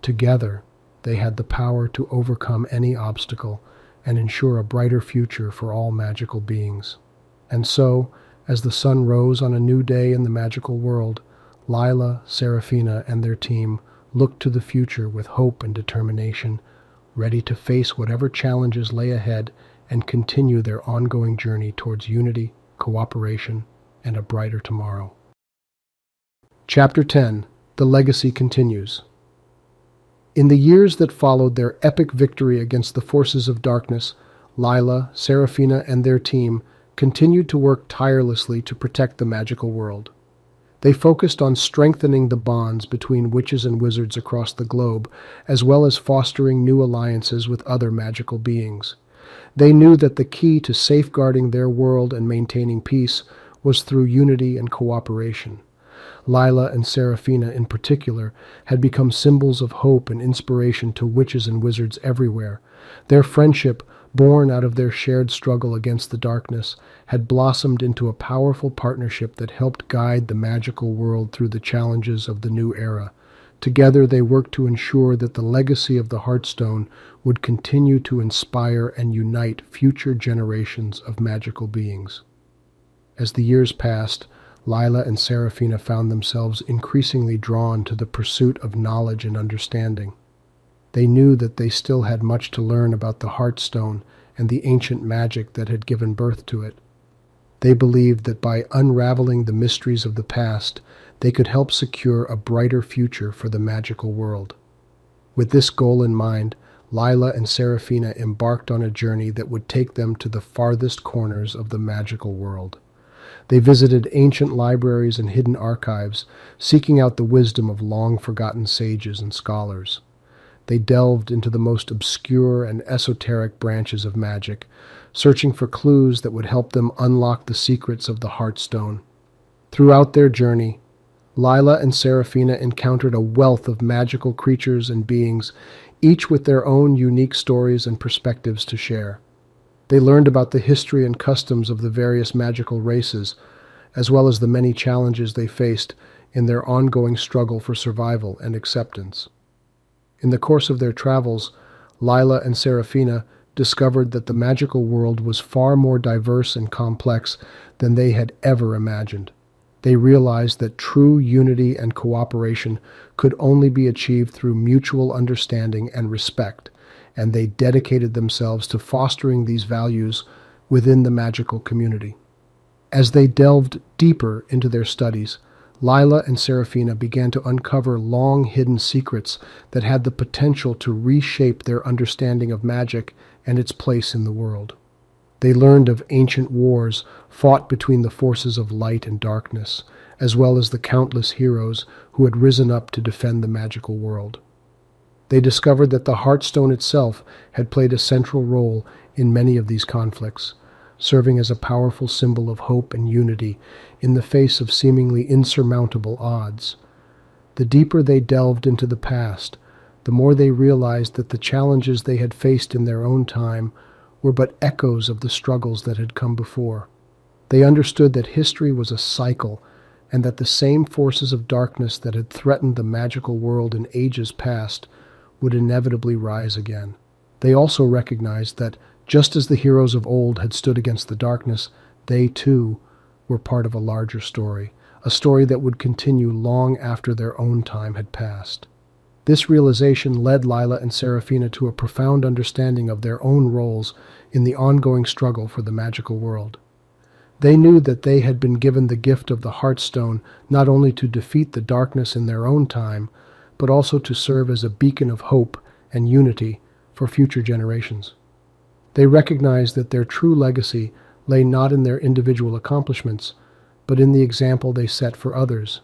together, they had the power to overcome any obstacle and ensure a brighter future for all magical beings. And so, as the sun rose on a new day in the magical world, Lila, Serafina, and their team looked to the future with hope and determination, ready to face whatever challenges lay ahead and continue their ongoing journey towards unity, cooperation, and a brighter tomorrow. Chapter 10. The Legacy Continues. In the years that followed their epic victory against the forces of darkness, Lila, Serafina, and their team continued to work tirelessly to protect the magical world. They focused on strengthening the bonds between witches and wizards across the globe, as well as fostering new alliances with other magical beings. They knew that the key to safeguarding their world and maintaining peace was through unity and cooperation. Lila and Serafina, in particular, had become symbols of hope and inspiration to witches and wizards everywhere. Their friendship, born out of their shared struggle against the darkness, had blossomed into a powerful partnership that helped guide the magical world through the challenges of the new era. Together they worked to ensure that the legacy of the Heartstone would continue to inspire and unite future generations of magical beings. As the years passed, Lila and Serafina found themselves increasingly drawn to the pursuit of knowledge and understanding. They knew that they still had much to learn about the Heartstone and the ancient magic that had given birth to it. They believed that by unraveling the mysteries of the past, they could help secure a brighter future for the magical world. With this goal in mind, Lila and Serafina embarked on a journey that would take them to the farthest corners of the magical world. They visited ancient libraries and hidden archives, seeking out the wisdom of long-forgotten sages and scholars. They delved into the most obscure and esoteric branches of magic, searching for clues that would help them unlock the secrets of the Heartstone. Throughout their journey, Lila and Serafina encountered a wealth of magical creatures and beings, each with their own unique stories and perspectives to share. They learned about the history and customs of the various magical races, as well as the many challenges they faced in their ongoing struggle for survival and acceptance. In the course of their travels, Lila and Serafina discovered that the magical world was far more diverse and complex than they had ever imagined. They realized that true unity and cooperation could only be achieved through mutual understanding and respect, and they dedicated themselves to fostering these values within the magical community. As they delved deeper into their studies, Lila and Serafina began to uncover long-hidden secrets that had the potential to reshape their understanding of magic and its place in the world. They learned of ancient wars fought between the forces of light and darkness, as well as the countless heroes who had risen up to defend the magical world. They discovered that the Heartstone itself had played a central role in many of these conflicts, serving as a powerful symbol of hope and unity in the face of seemingly insurmountable odds. The deeper they delved into the past, the more they realized that the challenges they had faced in their own time were but echoes of the struggles that had come before. They understood that history was a cycle, and that the same forces of darkness that had threatened the magical world in ages past would inevitably rise again. They also recognized that, just as the heroes of old had stood against the darkness, they too were part of a larger story, a story that would continue long after their own time had passed. This realization led Lila and Serafina to a profound understanding of their own roles in the ongoing struggle for the magical world. They knew that they had been given the gift of the Heartstone not only to defeat the darkness in their own time, but also to serve as a beacon of hope and unity for future generations. They recognized that their true legacy lay not in their individual accomplishments, but in the example they set for others,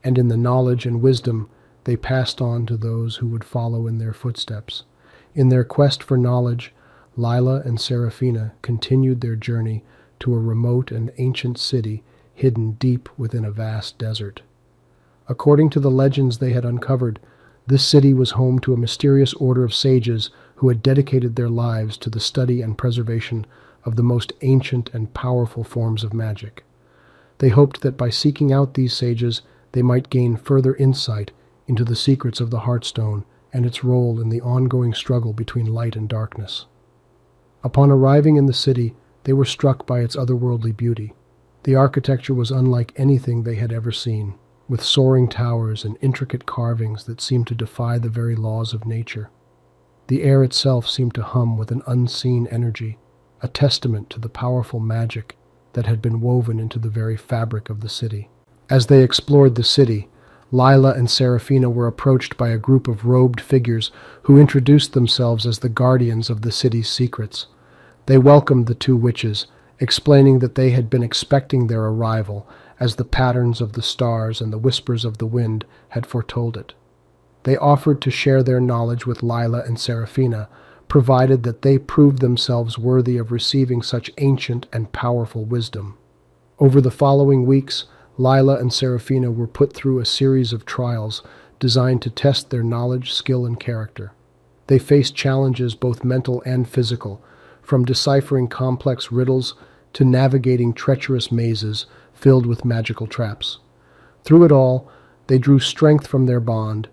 and in the knowledge and wisdom they passed on to those who would follow in their footsteps. In their quest for knowledge, Lila and Serafina continued their journey to a remote and ancient city hidden deep within a vast desert. According to the legends they had uncovered, this city was home to a mysterious order of sages who had dedicated their lives to the study and preservation of the most ancient and powerful forms of magic. They hoped that by seeking out these sages, they might gain further insight into the secrets of the Heartstone and its role in the ongoing struggle between light and darkness. Upon arriving in the city, they were struck by its otherworldly beauty. The architecture was unlike anything they had ever seen, with soaring towers and intricate carvings that seemed to defy the very laws of nature. The air itself seemed to hum with an unseen energy, a testament to the powerful magic that had been woven into the very fabric of the city. As they explored the city, Lila and Seraphina were approached by a group of robed figures who introduced themselves as the guardians of the city's secrets. They welcomed the two witches, explaining that they had been expecting their arrival, as the patterns of the stars and the whispers of the wind had foretold it. They offered to share their knowledge with Lila and Seraphina, provided that they proved themselves worthy of receiving such ancient and powerful wisdom. Over the following weeks, Lila and Seraphina were put through a series of trials designed to test their knowledge, skill, and character. They faced challenges both mental and physical, from deciphering complex riddles to navigating treacherous mazes filled with magical traps. Through it all, they drew strength from their bond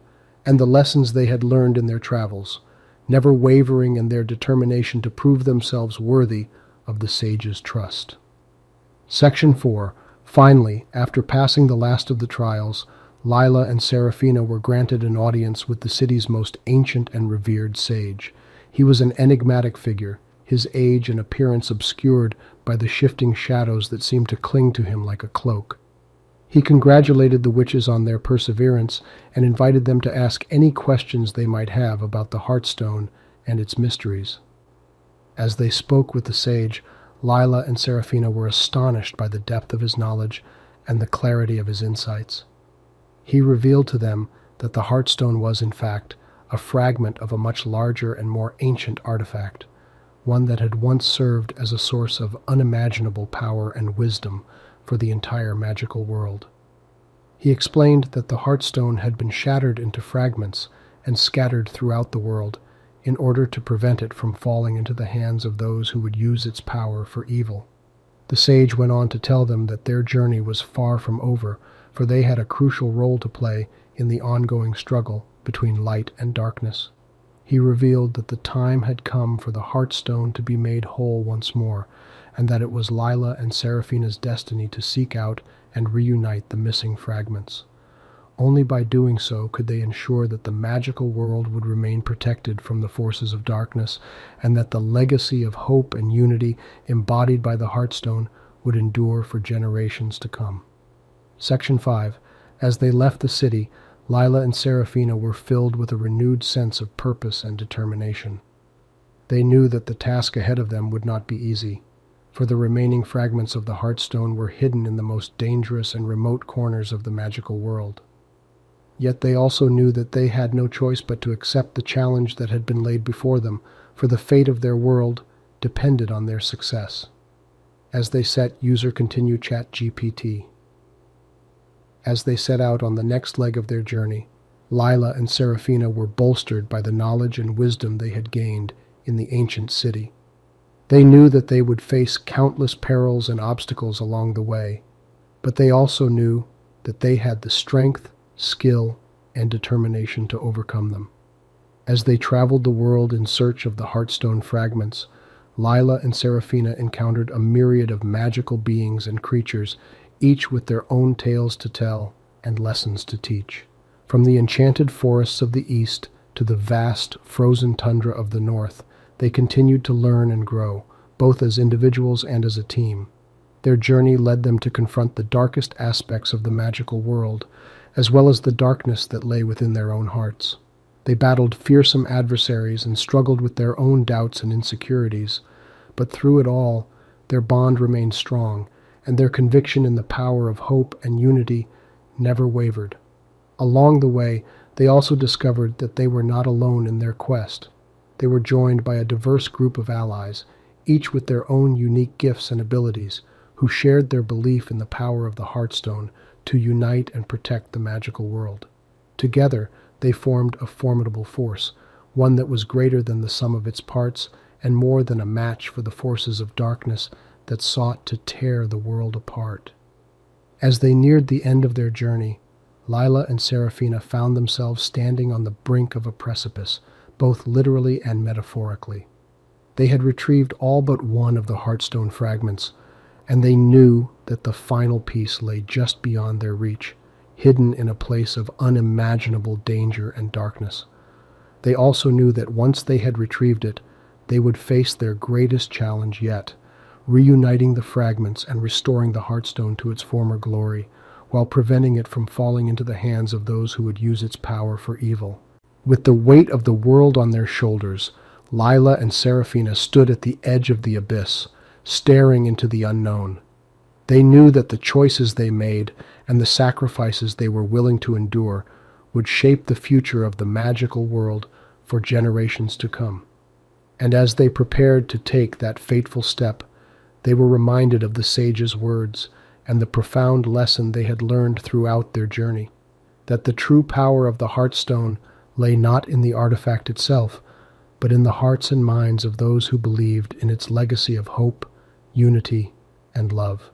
and the lessons they had learned in their travels, never wavering in their determination to prove themselves worthy of the sage's trust. Section 4. Finally, after passing the last of the trials, Lila and Seraphina were granted an audience with the city's most ancient and revered sage. He was an enigmatic figure, his age and appearance obscured by the shifting shadows that seemed to cling to him like a cloak. He congratulated the witches on their perseverance and invited them to ask any questions they might have about the Heartstone and its mysteries. As they spoke with the sage, Lila and Seraphina were astonished by the depth of his knowledge and the clarity of his insights. He revealed to them that the Heartstone was, in fact, a fragment of a much larger and more ancient artifact, one that had once served as a source of unimaginable power and wisdom for the entire magical world. He explained that the Heartstone had been shattered into fragments and scattered throughout the world in order to prevent it from falling into the hands of those who would use its power for evil. The sage went on to tell them that their journey was far from over, for they had a crucial role to play in the ongoing struggle between light and darkness. He revealed that the time had come for the Heartstone to be made whole once more, and that it was Lila and Seraphina's destiny to seek out and reunite the missing fragments. Only by doing so could they ensure that the magical world would remain protected from the forces of darkness, and that the legacy of hope and unity embodied by the Heartstone would endure for generations to come. Section 5. As they left the city, Lila and Seraphina were filled with a renewed sense of purpose and determination. They knew that the task ahead of them would not be easy, for the remaining fragments of the Heartstone were hidden in the most dangerous and remote corners of the magical world. Yet they also knew that they had no choice but to accept the challenge that had been laid before them, for the fate of their world depended on their success. As they set user continue ChatGPT. As they set out on the next leg of their journey, Lila and Seraphina were bolstered by the knowledge and wisdom they had gained in the ancient city. They knew that they would face countless perils and obstacles along the way, but they also knew that they had the strength, skill, and determination to overcome them. As they traveled the world in search of the Heartstone fragments, Lila and Seraphina encountered a myriad of magical beings and creatures, each with their own tales to tell and lessons to teach. From the enchanted forests of the east to the vast, frozen tundra of the north, they continued to learn and grow, both as individuals and as a team. Their journey led them to confront the darkest aspects of the magical world, as well as the darkness that lay within their own hearts. They battled fearsome adversaries and struggled with their own doubts and insecurities, but through it all, their bond remained strong, and their conviction in the power of hope and unity never wavered. Along the way, they also discovered that they were not alone in their quest. They were joined by a diverse group of allies, each with their own unique gifts and abilities, who shared their belief in the power of the Heartstone to unite and protect the magical world. Together, they formed a formidable force, one that was greater than the sum of its parts and more than a match for the forces of darkness that sought to tear the world apart. As they neared the end of their journey, Lila and Seraphina found themselves standing on the brink of a precipice, both literally and metaphorically. They had retrieved all but one of the Heartstone fragments, and they knew that the final piece lay just beyond their reach, hidden in a place of unimaginable danger and darkness. They also knew that once they had retrieved it, they would face their greatest challenge yet, reuniting the fragments and restoring the Heartstone to its former glory, while preventing it from falling into the hands of those who would use its power for evil. With the weight of the world on their shoulders, Lila and Seraphina stood at the edge of the abyss, staring into the unknown. They knew that the choices they made and the sacrifices they were willing to endure would shape the future of the magical world for generations to come. And as they prepared to take that fateful step, they were reminded of the sage's words and the profound lesson they had learned throughout their journey, that the true power of the Heartstone lay not in the artifact itself, but in the hearts and minds of those who believed in its legacy of hope, unity, and love.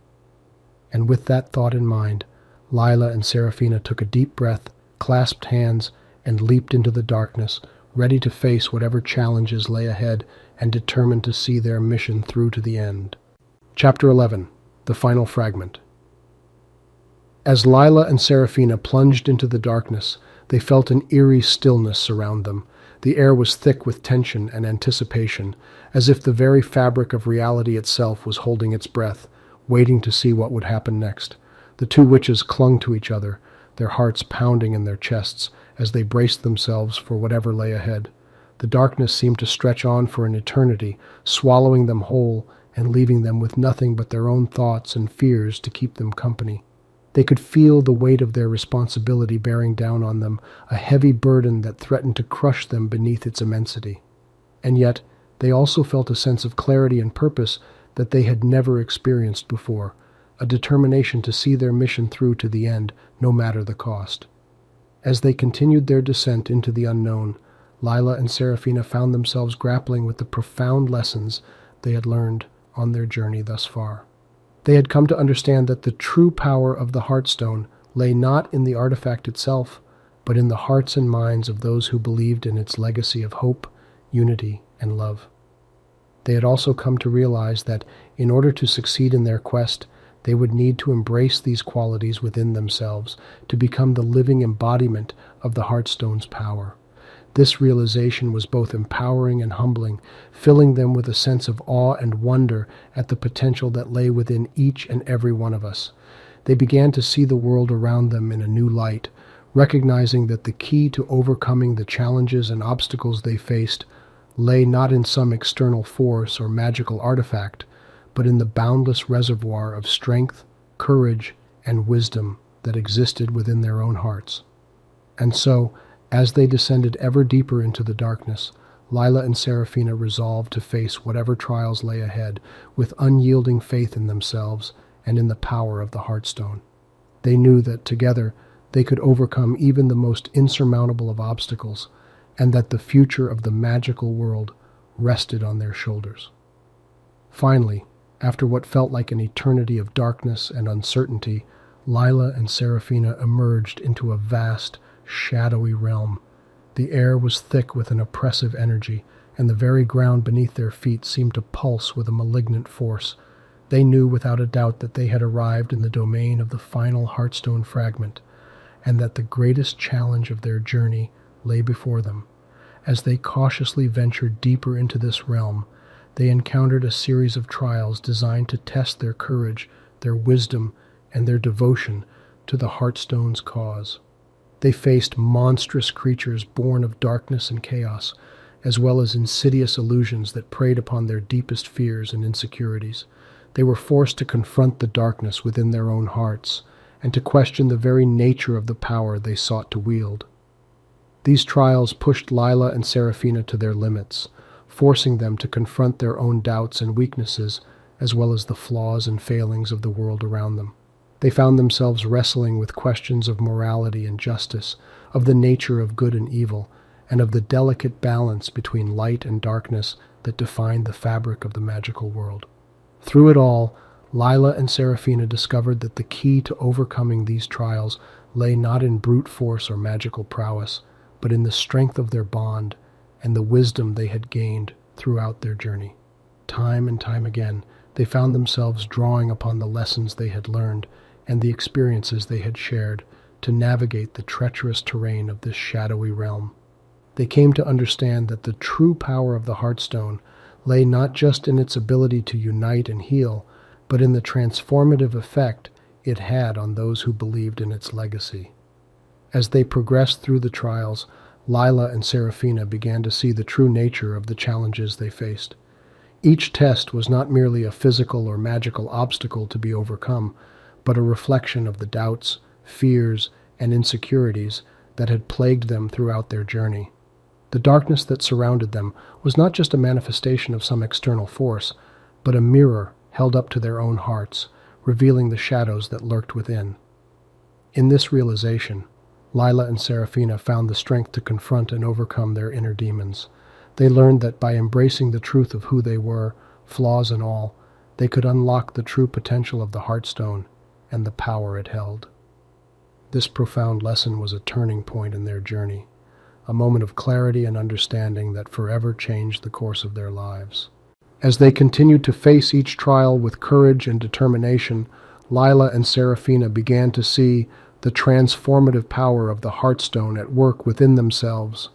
And with that thought in mind, Lila and Seraphina took a deep breath, clasped hands, and leaped into the darkness, ready to face whatever challenges lay ahead and determined to see their mission through to the end. Chapter 11. The Final Fragment. As Lila and Seraphina plunged into the darkness, they felt an eerie stillness surround them. The air was thick with tension and anticipation, as if the very fabric of reality itself was holding its breath, waiting to see what would happen next. The two witches clung to each other, their hearts pounding in their chests as they braced themselves for whatever lay ahead. The darkness seemed to stretch on for an eternity, swallowing them whole and leaving them with nothing but their own thoughts and fears to keep them company. They could feel the weight of their responsibility bearing down on them, a heavy burden that threatened to crush them beneath its immensity. And yet, they also felt a sense of clarity and purpose that they had never experienced before, a determination to see their mission through to the end, no matter the cost. As they continued their descent into the unknown, Lila and Seraphina found themselves grappling with the profound lessons they had learned on their journey thus far. They had come to understand that the true power of the Heartstone lay not in the artifact itself, but in the hearts and minds of those who believed in its legacy of hope, unity, and love. They had also come to realize that in order to succeed in their quest, they would need to embrace these qualities within themselves to become the living embodiment of the Heartstone's power. This realization was both empowering and humbling, filling them with a sense of awe and wonder at the potential that lay within each and every one of us. They began to see the world around them in a new light, recognizing that the key to overcoming the challenges and obstacles they faced lay not in some external force or magical artifact, but in the boundless reservoir of strength, courage, and wisdom that existed within their own hearts. And so, as they descended ever deeper into the darkness, Lila and Seraphina resolved to face whatever trials lay ahead with unyielding faith in themselves and in the power of the Heartstone. They knew that together they could overcome even the most insurmountable of obstacles, and that the future of the magical world rested on their shoulders. Finally, after what felt like an eternity of darkness and uncertainty, Lila and Seraphina emerged into a vast, shadowy realm. The air was thick with an oppressive energy, and the very ground beneath their feet seemed to pulse with a malignant force. They knew without a doubt that they had arrived in the domain of the final Heartstone fragment, and that the greatest challenge of their journey lay before them. As they cautiously ventured deeper into this realm, they encountered a series of trials designed to test their courage, their wisdom, and their devotion to the Heartstone's cause. They faced monstrous creatures born of darkness and chaos, as well as insidious illusions that preyed upon their deepest fears and insecurities. They were forced to confront the darkness within their own hearts, and to question the very nature of the power they sought to wield. These trials pushed Lila and Seraphina to their limits, forcing them to confront their own doubts and weaknesses, as well as the flaws and failings of the world around them. They found themselves wrestling with questions of morality and justice, of the nature of good and evil, and of the delicate balance between light and darkness that defined the fabric of the magical world. Through it all, Lila and Seraphina discovered that the key to overcoming these trials lay not in brute force or magical prowess, but in the strength of their bond and the wisdom they had gained throughout their journey. Time and time again, they found themselves drawing upon the lessons they had learned and the experiences they had shared to navigate the treacherous terrain of this shadowy realm. They came to understand that the true power of the Heartstone lay not just in its ability to unite and heal, but in the transformative effect it had on those who believed in its legacy. As they progressed through the trials, Lila and Seraphina began to see the true nature of the challenges they faced. Each test was not merely a physical or magical obstacle to be overcome, but a reflection of the doubts, fears, and insecurities that had plagued them throughout their journey. The darkness that surrounded them was not just a manifestation of some external force, but a mirror held up to their own hearts, revealing the shadows that lurked within. In this realization, Lila and Seraphina found the strength to confront and overcome their inner demons. They learned that by embracing the truth of who they were, flaws and all, they could unlock the true potential of the Heartstone and the power it held. This profound lesson was a turning point in their journey, a moment of clarity and understanding that forever changed the course of their lives. As they continued to face each trial with courage and determination, Lila and Seraphina began to see the transformative power of the Heartstone at work within themselves.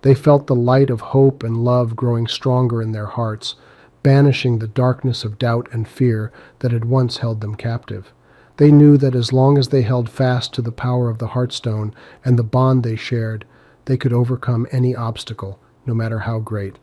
They felt the light of hope and love growing stronger in their hearts, banishing the darkness of doubt and fear that had once held them captive. They knew that as long as they held fast to the power of the Heartstone and the bond they shared, they could overcome any obstacle, no matter how great.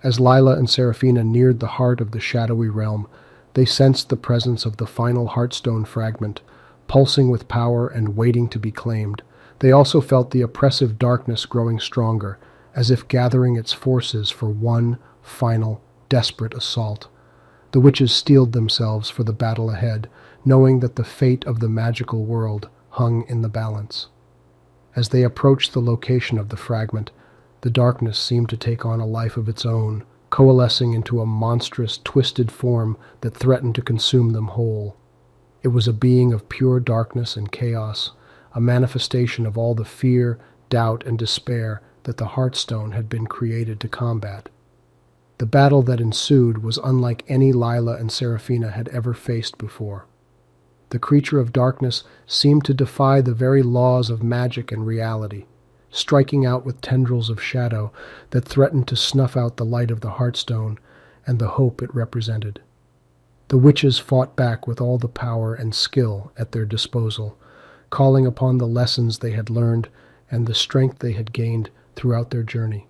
As Lila and Seraphina neared the heart of the shadowy realm, they sensed the presence of the final Heartstone fragment, pulsing with power and waiting to be claimed. They also felt the oppressive darkness growing stronger, as if gathering its forces for one final, desperate assault. The witches steeled themselves for the battle ahead, knowing that the fate of the magical world hung in the balance. As they approached the location of the fragment, the darkness seemed to take on a life of its own, coalescing into a monstrous, twisted form that threatened to consume them whole. It was a being of pure darkness and chaos, a manifestation of all the fear, doubt, and despair that the Heartstone had been created to combat. The battle that ensued was unlike any Lila and Seraphina had ever faced before. The creature of darkness seemed to defy the very laws of magic and reality, striking out with tendrils of shadow that threatened to snuff out the light of the Heartstone and the hope it represented. The witches fought back with all the power and skill at their disposal, calling upon the lessons they had learned and the strength they had gained throughout their journey.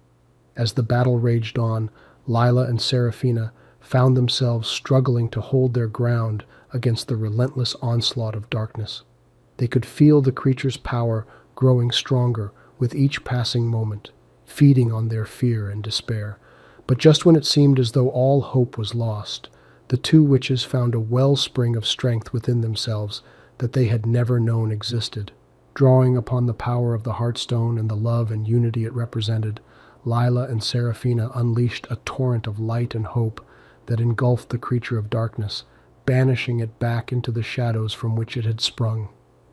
As the battle raged on, Lila and Seraphina found themselves struggling to hold their ground against the relentless onslaught of darkness. They could feel the creature's power growing stronger with each passing moment, feeding on their fear and despair. But just when it seemed as though all hope was lost, the two witches found a wellspring of strength within themselves that they had never known existed. Drawing upon the power of the Heartstone and the love and unity it represented, Lila and Seraphina unleashed a torrent of light and hope that engulfed the creature of darkness, banishing it back into the shadows from which it had sprung.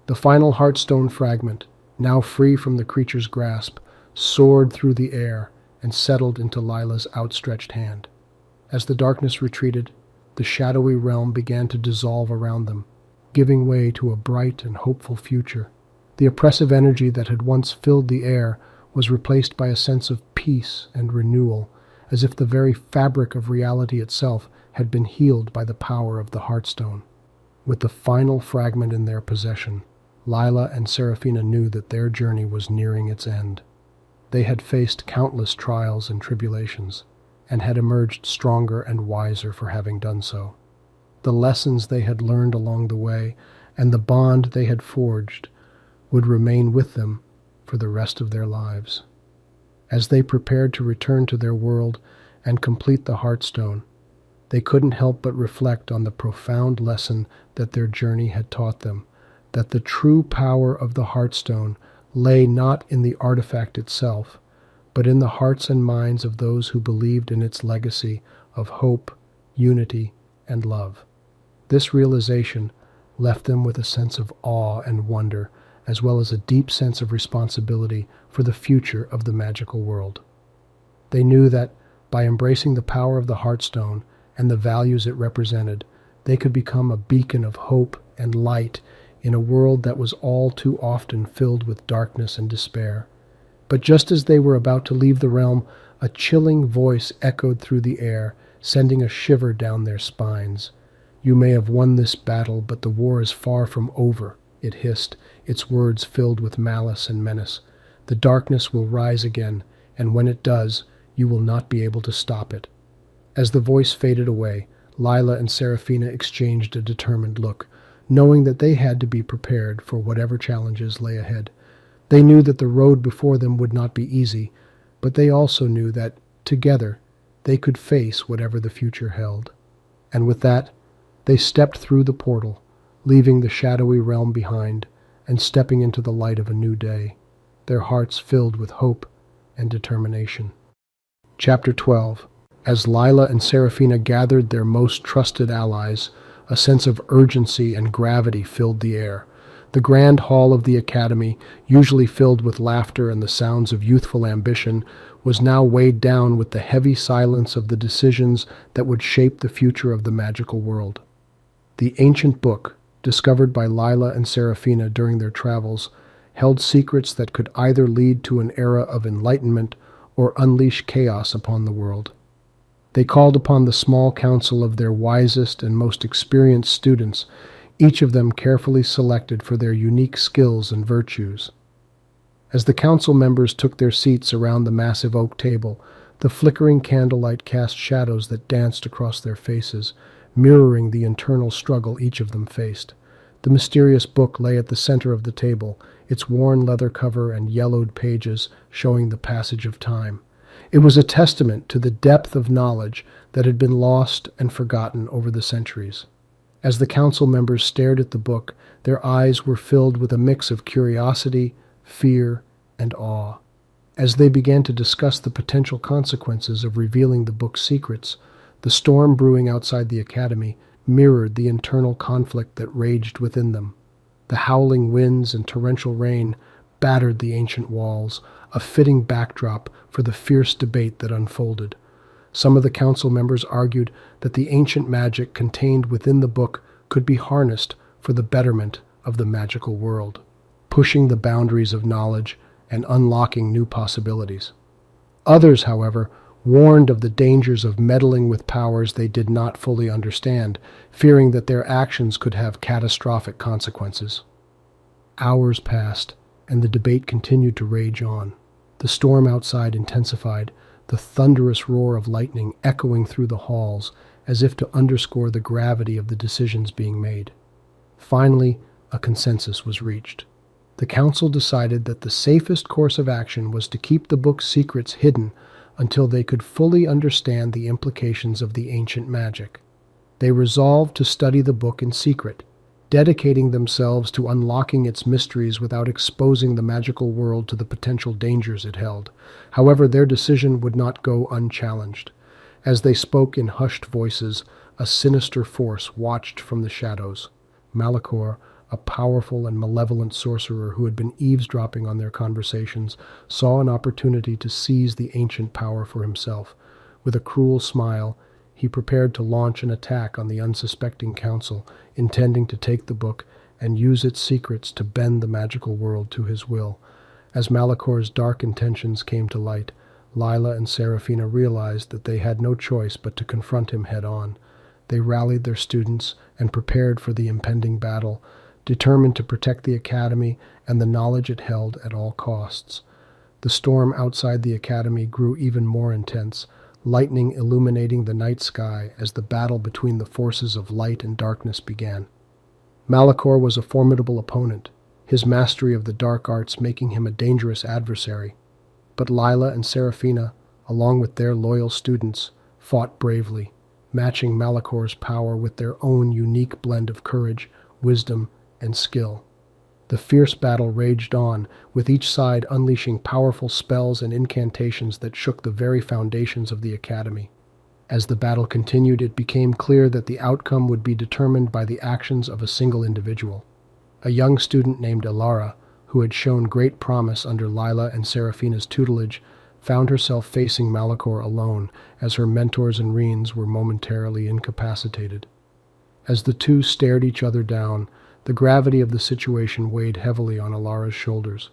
The final Heartstone fragment, now free from the creature's grasp, soared through the air and settled into Lila's outstretched hand. As the darkness retreated, the shadowy realm began to dissolve around them, giving way to a bright and hopeful future. The oppressive energy that had once filled the air was replaced by a sense of peace and renewal, as if the very fabric of reality itself had been healed by the power of the Heartstone. With the final fragment in their possession, Lila and Seraphina knew that their journey was nearing its end. They had faced countless trials and tribulations, and had emerged stronger and wiser for having done so. The lessons they had learned along the way, and the bond they had forged, would remain with them for the rest of their lives. As they prepared to return to their world and complete the Heartstone, they couldn't help but reflect on the profound lesson that their journey had taught them, that the true power of the Heartstone lay not in the artifact itself, but in the hearts and minds of those who believed in its legacy of hope, unity, and love. This realization left them with a sense of awe and wonder as well as a deep sense of responsibility for the future of the magical world. They knew that by embracing the power of the Heartstone and the values it represented, they could become a beacon of hope and light in a world that was all too often filled with darkness and despair. But just as they were about to leave the realm, a chilling voice echoed through the air, sending a shiver down their spines. "You may have won this battle, but the war is far from over," it hissed, its words filled with malice and menace. "The darkness will rise again, and when it does, you will not be able to stop it." As the voice faded away, Lila and Seraphina exchanged a determined look, knowing that they had to be prepared for whatever challenges lay ahead. They knew that the road before them would not be easy, but they also knew that, together, they could face whatever the future held. And with that, they stepped through the portal, leaving the shadowy realm behind and stepping into the light of a new day, their hearts filled with hope and determination. Chapter 12. As Lila and Seraphina gathered their most trusted allies, a sense of urgency and gravity filled the air. The grand hall of the academy, usually filled with laughter and the sounds of youthful ambition, was now weighed down with the heavy silence of the decisions that would shape the future of the magical world. The ancient book, discovered by Lila and Seraphina during their travels, held secrets that could either lead to an era of enlightenment or unleash chaos upon the world. They called upon the small council of their wisest and most experienced students, each of them carefully selected for their unique skills and virtues. As the council members took their seats around the massive oak table, the flickering candlelight cast shadows that danced across their faces, mirroring the internal struggle each of them faced. The mysterious book lay at the center of the table, its worn leather cover and yellowed pages showing the passage of time. It was a testament to the depth of knowledge that had been lost and forgotten over the centuries. As the council members stared at the book, their eyes were filled with a mix of curiosity, fear, and awe. As they began to discuss the potential consequences of revealing the book's secrets, the storm brewing outside the academy mirrored the internal conflict that raged within them. The howling winds and torrential rain battered the ancient walls, a fitting backdrop for the fierce debate that unfolded. Some of the council members argued that the ancient magic contained within the book could be harnessed for the betterment of the magical world, pushing the boundaries of knowledge and unlocking new possibilities. Others, however, warned of the dangers of meddling with powers they did not fully understand, fearing that their actions could have catastrophic consequences. Hours passed, and the debate continued to rage on. The storm outside intensified, the thunderous roar of lightning echoing through the halls as if to underscore the gravity of the decisions being made. Finally, a consensus was reached. The council decided that the safest course of action was to keep the book's secrets hidden until they could fully understand the implications of the ancient magic. They resolved to study the book in secret, dedicating themselves to unlocking its mysteries without exposing the magical world to the potential dangers it held. However, their decision would not go unchallenged. As they spoke in hushed voices, a sinister force watched from the shadows. Malachor, a powerful and malevolent sorcerer who had been eavesdropping on their conversations, saw an opportunity to seize the ancient power for himself. With a cruel smile, he prepared to launch an attack on the unsuspecting council, intending to take the book and use its secrets to bend the magical world to his will. As Malachor's dark intentions came to light, Lila and Seraphina realized that they had no choice but to confront him head-on. They rallied their students and prepared for the impending battle, determined to protect the academy and the knowledge it held at all costs. The storm outside the academy grew even more intense, lightning illuminating the night sky as the battle between the forces of light and darkness began. Malachor was a formidable opponent, his mastery of the dark arts making him a dangerous adversary. But Lila and Seraphina, along with their loyal students, fought bravely, matching Malachor's power with their own unique blend of courage, wisdom, and skill. The fierce battle raged on, with each side unleashing powerful spells and incantations that shook the very foundations of the academy. As the battle continued, it became clear that the outcome would be determined by the actions of a single individual. A young student named Elara, who had shown great promise under Lila and Seraphina's tutelage, found herself facing Malachor alone as her mentors and Reens were momentarily incapacitated. As the two stared each other down, the gravity of the situation weighed heavily on Alara's shoulders.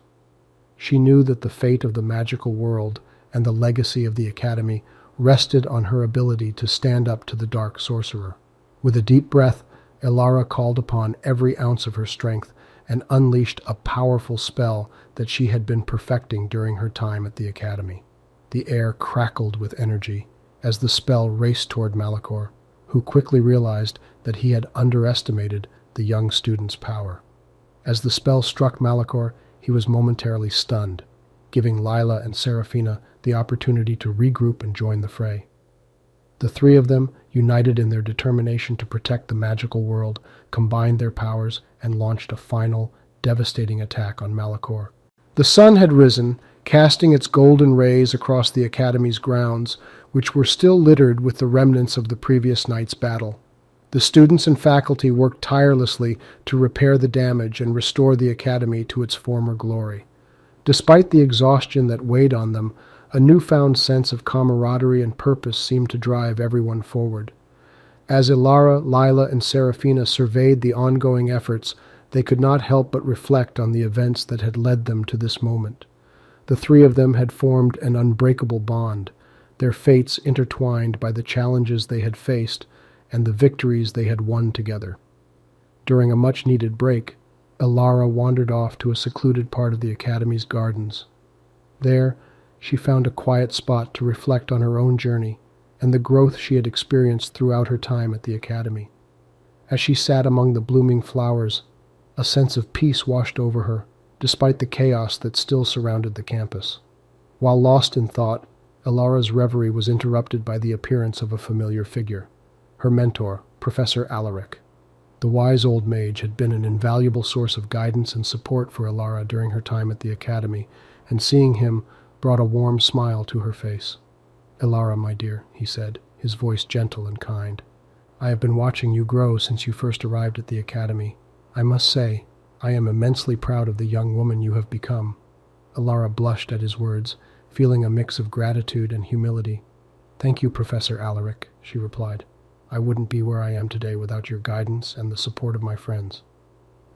She knew that the fate of the magical world and the legacy of the Academy rested on her ability to stand up to the dark sorcerer. With a deep breath, Alara called upon every ounce of her strength and unleashed a powerful spell that she had been perfecting during her time at the Academy. The air crackled with energy as the spell raced toward Malachor, who quickly realized that he had underestimated the young student's power. As the spell struck Malachor, he was momentarily stunned, giving Lila and Seraphina the opportunity to regroup and join the fray. The three of them, united in their determination to protect the magical world, combined their powers and launched a final, devastating attack on Malachor. The sun had risen, casting its golden rays across the Academy's grounds, which were still littered with the remnants of the previous night's battle. The students and faculty worked tirelessly to repair the damage and restore the Academy to its former glory. Despite the exhaustion that weighed on them, a newfound sense of camaraderie and purpose seemed to drive everyone forward. As Alara, Lila, and Seraphina surveyed the ongoing efforts, they could not help but reflect on the events that had led them to this moment. The three of them had formed an unbreakable bond, their fates intertwined by the challenges they had faced and the victories they had won together. During a much-needed break, Alara wandered off to a secluded part of the Academy's gardens. There, she found a quiet spot to reflect on her own journey and the growth she had experienced throughout her time at the Academy. As she sat among the blooming flowers, a sense of peace washed over her, despite the chaos that still surrounded the campus. While lost in thought, Alara's reverie was interrupted by the appearance of a familiar figure, her mentor, Professor Alaric. The wise old mage had been an invaluable source of guidance and support for Alara during her time at the Academy, and seeing him brought a warm smile to her face. "Alara, my dear," he said, his voice gentle and kind. "I have been watching you grow since you first arrived at the Academy. I must say, I am immensely proud of the young woman you have become." Alara blushed at his words, feeling a mix of gratitude and humility. "Thank you, Professor Alaric," she replied. "I wouldn't be where I am today without your guidance and the support of my friends."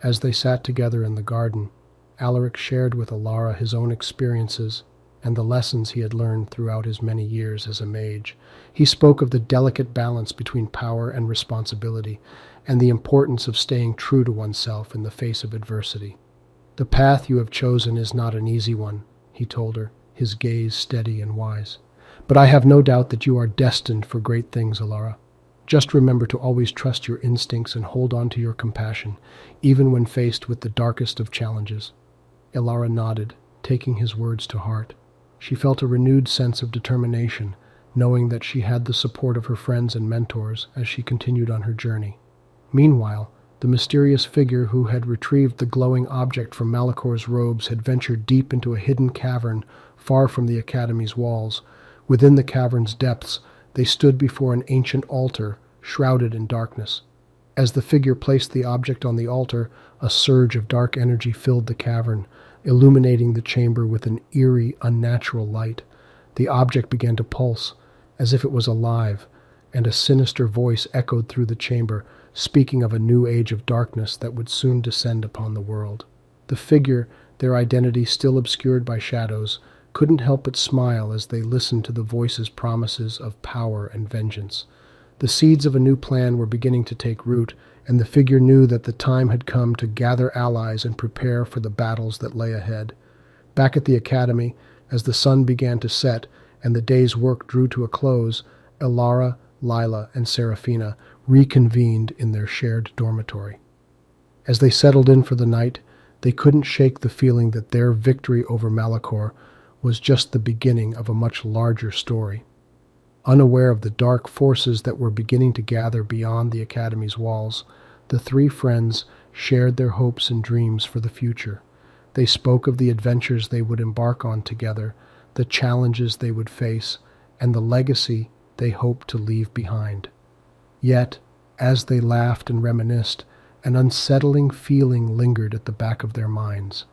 As they sat together in the garden, Alaric shared with Alara his own experiences and the lessons he had learned throughout his many years as a mage. He spoke of the delicate balance between power and responsibility, and the importance of staying true to oneself in the face of adversity. "The path you have chosen is not an easy one," he told her, his gaze steady and wise. "But I have no doubt that you are destined for great things, Alara. Just remember to always trust your instincts and hold on to your compassion, even when faced with the darkest of challenges." Alara nodded, taking his words to heart. She felt a renewed sense of determination, knowing that she had the support of her friends and mentors as she continued on her journey. Meanwhile, the mysterious figure who had retrieved the glowing object from Malachor's robes had ventured deep into a hidden cavern far from the Academy's walls. Within the cavern's depths, they stood before an ancient altar, shrouded in darkness. As the figure placed the object on the altar, a surge of dark energy filled the cavern, illuminating the chamber with an eerie, unnatural light. The object began to pulse, as if it was alive, and a sinister voice echoed through the chamber, speaking of a new age of darkness that would soon descend upon the world. The figure, their identity still obscured by shadows, couldn't help but smile as they listened to the voice's promises of power and vengeance. The seeds of a new plan were beginning to take root, and the figure knew that the time had come to gather allies and prepare for the battles that lay ahead. Back at the Academy, as the sun began to set and the day's work drew to a close, Alara, Lila, and Seraphina reconvened in their shared dormitory. As they settled in for the night, they couldn't shake the feeling that their victory over Malachor was just the beginning of a much larger story. Unaware of the dark forces that were beginning to gather beyond the Academy's walls, the three friends shared their hopes and dreams for the future. They spoke of the adventures they would embark on together, the challenges they would face, and the legacy they hoped to leave behind. Yet, as they laughed and reminisced, an unsettling feeling lingered at the back of their minds.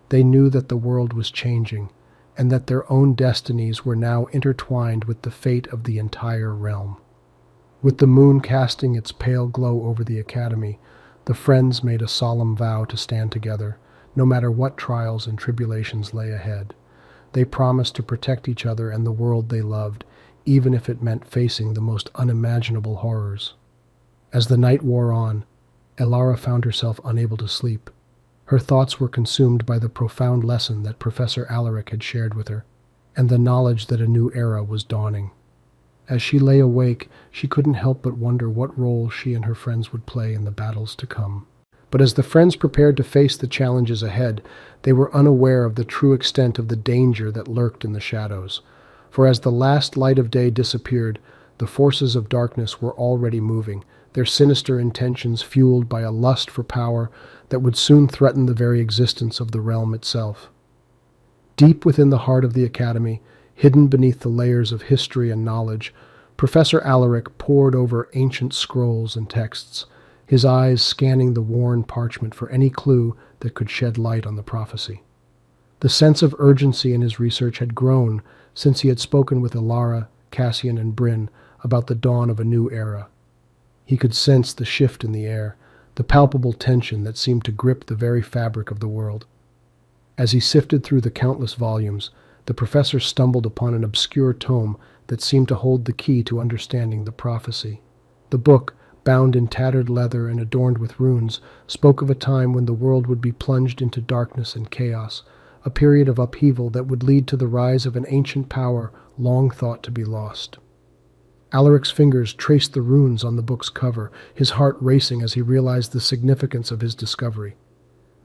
They knew that the world was changing, and that their own destinies were now intertwined with the fate of the entire realm. With the moon casting its pale glow over the academy, the friends made a solemn vow to stand together, no matter what trials and tribulations lay ahead. They promised to protect each other and the world they loved, even if it meant facing the most unimaginable horrors. As the night wore on, Elara found herself unable to sleep. Her thoughts were consumed by the profound lesson that Professor Alaric had shared with her, and the knowledge that a new era was dawning. As she lay awake, she couldn't help but wonder what role she and her friends would play in the battles to come. But as the friends prepared to face the challenges ahead, they were unaware of the true extent of the danger that lurked in the shadows. For as the last light of day disappeared, the forces of darkness were already moving, their sinister intentions fueled by a lust for power that would soon threaten the very existence of the realm itself. Deep within the heart of the academy, hidden beneath the layers of history and knowledge, Professor Alaric pored over ancient scrolls and texts, his eyes scanning the worn parchment for any clue that could shed light on the prophecy. The sense of urgency in his research had grown since he had spoken with Elara, Cassian, and Bryn about the dawn of a new era. He could sense the shift in the air, the palpable tension that seemed to grip the very fabric of the world. As he sifted through the countless volumes, the professor stumbled upon an obscure tome that seemed to hold the key to understanding the prophecy. The book, bound in tattered leather and adorned with runes, spoke of a time when the world would be plunged into darkness and chaos, a period of upheaval that would lead to the rise of an ancient power long thought to be lost. Alaric's fingers traced the runes on the book's cover, his heart racing as he realized the significance of his discovery.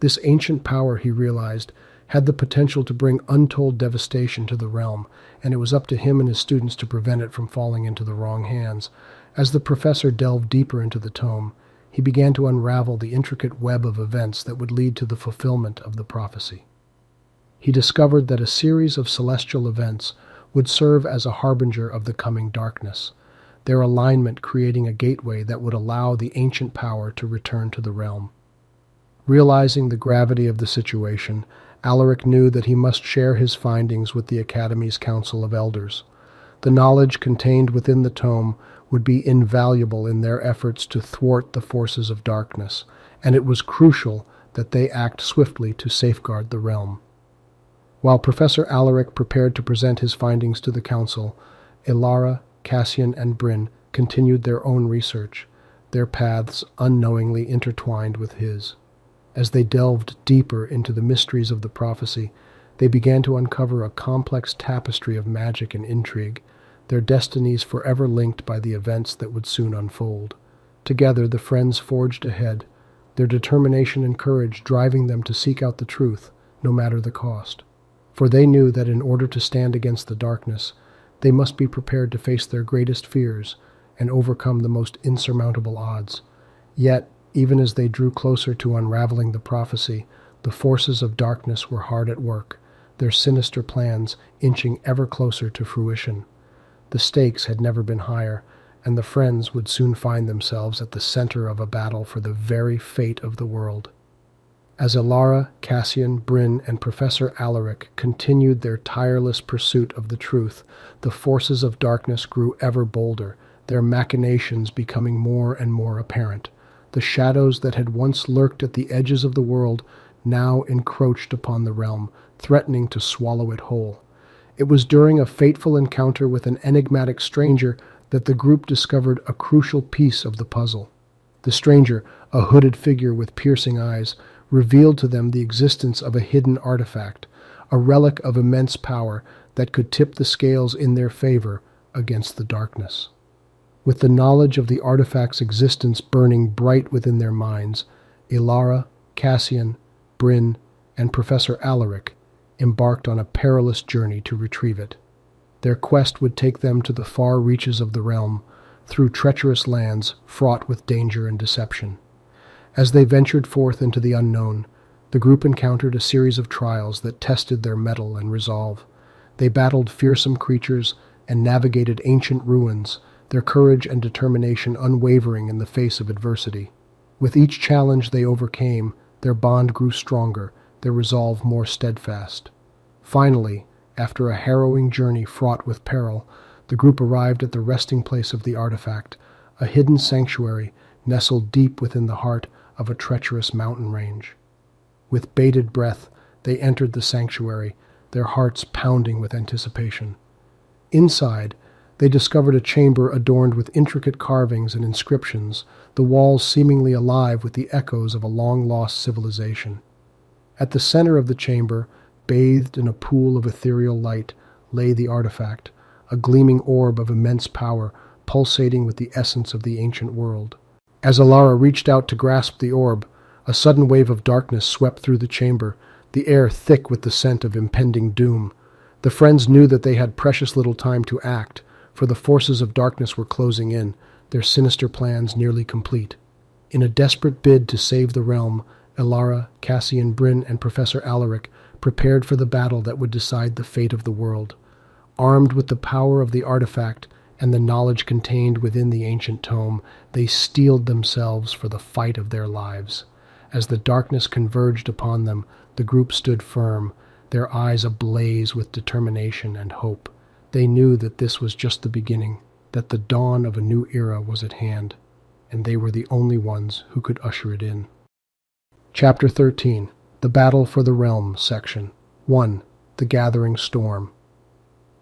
This ancient power, he realized, had the potential to bring untold devastation to the realm, and it was up to him and his students to prevent it from falling into the wrong hands. As the professor delved deeper into the tome, he began to unravel the intricate web of events that would lead to the fulfillment of the prophecy. He discovered that a series of celestial events would serve as a harbinger of the coming darkness, their alignment creating a gateway that would allow the ancient power to return to the realm. Realizing the gravity of the situation, Alaric knew that he must share his findings with the Academy's Council of Elders. The knowledge contained within the tome would be invaluable in their efforts to thwart the forces of darkness, and it was crucial that they act swiftly to safeguard the realm. While Professor Alaric prepared to present his findings to the Council, Elara, Cassian, and Bryn continued their own research, their paths unknowingly intertwined with his. As they delved deeper into the mysteries of the prophecy, they began to uncover a complex tapestry of magic and intrigue, their destinies forever linked by the events that would soon unfold. Together, the friends forged ahead, their determination and courage driving them to seek out the truth, no matter the cost. For they knew that in order to stand against the darkness, they must be prepared to face their greatest fears and overcome the most insurmountable odds. Yet, even as they drew closer to unraveling the prophecy, the forces of darkness were hard at work, their sinister plans inching ever closer to fruition. The stakes had never been higher, and the friends would soon find themselves at the center of a battle for the very fate of the world. As Elara, Cassian, Bryn, and Professor Alaric continued their tireless pursuit of the truth, the forces of darkness grew ever bolder, their machinations becoming more and more apparent. The shadows that had once lurked at the edges of the world now encroached upon the realm, threatening to swallow it whole. It was during a fateful encounter with an enigmatic stranger that the group discovered a crucial piece of the puzzle. The stranger, a hooded figure with piercing eyes, revealed to them the existence of a hidden artifact, a relic of immense power that could tip the scales in their favor against the darkness. With the knowledge of the artifact's existence burning bright within their minds, Elara, Cassian, Bryn, and Professor Alaric embarked on a perilous journey to retrieve it. Their quest would take them to the far reaches of the realm, through treacherous lands fraught with danger and deception. As they ventured forth into the unknown, the group encountered a series of trials that tested their mettle and resolve. They battled fearsome creatures and navigated ancient ruins, their courage and determination unwavering in the face of adversity. With each challenge they overcame, their bond grew stronger, their resolve more steadfast. Finally, after a harrowing journey fraught with peril, the group arrived at the resting place of the artifact, a hidden sanctuary nestled deep within the heart of a treacherous mountain range. With bated breath, they entered the sanctuary, their hearts pounding with anticipation. Inside, they discovered a chamber adorned with intricate carvings and inscriptions, the walls seemingly alive with the echoes of a long-lost civilization. At the center of the chamber, bathed in a pool of ethereal light, lay the artifact, a gleaming orb of immense power, pulsating with the essence of the ancient world. As Alara reached out to grasp the orb, a sudden wave of darkness swept through the chamber, the air thick with the scent of impending doom. The friends knew that they had precious little time to act, for the forces of darkness were closing in, their sinister plans nearly complete. In a desperate bid to save the realm, Alara, Cassian, Bryn, and Professor Alaric prepared for the battle that would decide the fate of the world. Armed with the power of the artifact and the knowledge contained within the ancient tome, they steeled themselves for the fight of their lives. As the darkness converged upon them, the group stood firm, their eyes ablaze with determination and hope. They knew that this was just the beginning, that the dawn of a new era was at hand, and they were the only ones who could usher it in. Chapter 13. The Battle for the Realm, Section 1. The Gathering Storm.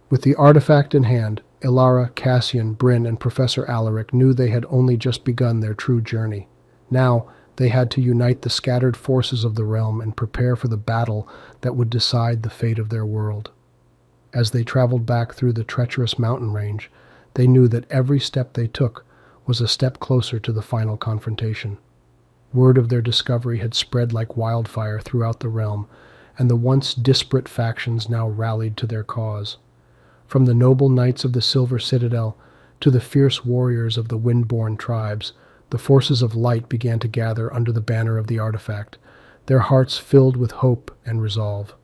With the artifact in hand, Alara, Cassian, Bryn, and Professor Alaric knew they had only just begun their true journey. Now, they had to unite the scattered forces of the realm and prepare for the battle that would decide the fate of their world. As they traveled back through the treacherous mountain range, they knew that every step they took was a step closer to the final confrontation. Word of their discovery had spread like wildfire throughout the realm, and the once disparate factions now rallied to their cause. From the noble knights of the Silver Citadel to the fierce warriors of the Windborn tribes, the forces of light began to gather under the banner of the artifact, their hearts filled with hope and resolve.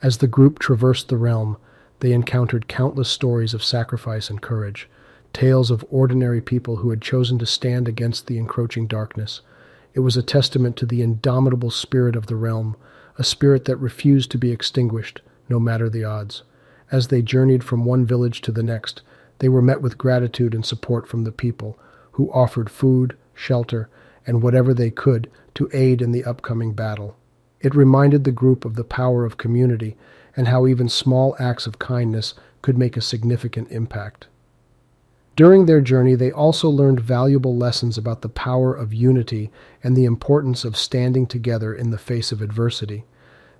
As the group traversed the realm, they encountered countless stories of sacrifice and courage, tales of ordinary people who had chosen to stand against the encroaching darkness. It was a testament to the indomitable spirit of the realm, a spirit that refused to be extinguished, no matter the odds. As they journeyed from one village to the next, they were met with gratitude and support from the people, who offered food, shelter, and whatever they could to aid in the upcoming battle. It reminded the group of the power of community and how even small acts of kindness could make a significant impact. During their journey, they also learned valuable lessons about the power of unity and the importance of standing together in the face of adversity.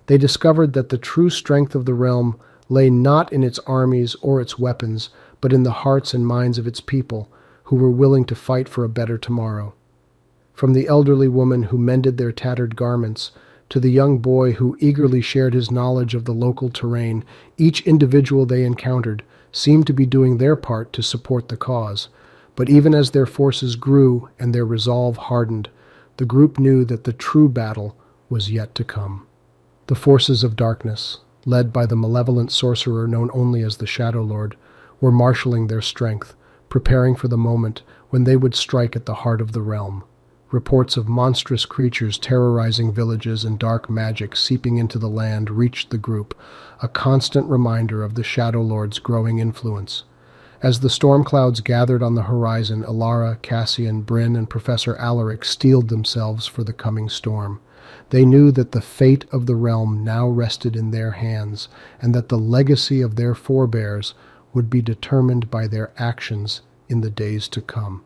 They discovered that the true strength of the realm lay not in its armies or its weapons, but in the hearts and minds of its people, who were willing to fight for a better tomorrow. From the elderly woman who mended their tattered garments to the young boy who eagerly shared his knowledge of the local terrain, each individual they encountered seemed to be doing their part to support the cause. But even as their forces grew and their resolve hardened, the group knew that the true battle was yet to come. The forces of darkness, led by the malevolent sorcerer known only as the Shadow Lord, were marshaling their strength, preparing for the moment when they would strike at the heart of the realm. Reports of monstrous creatures terrorizing villages and dark magic seeping into the land reached the group, a constant reminder of the Shadow Lord's growing influence. As the storm clouds gathered on the horizon, Alara, Cassian, Bryn, and Professor Alaric steeled themselves for the coming storm. They knew that the fate of the realm now rested in their hands, and that the legacy of their forebears would be determined by their actions in the days to come.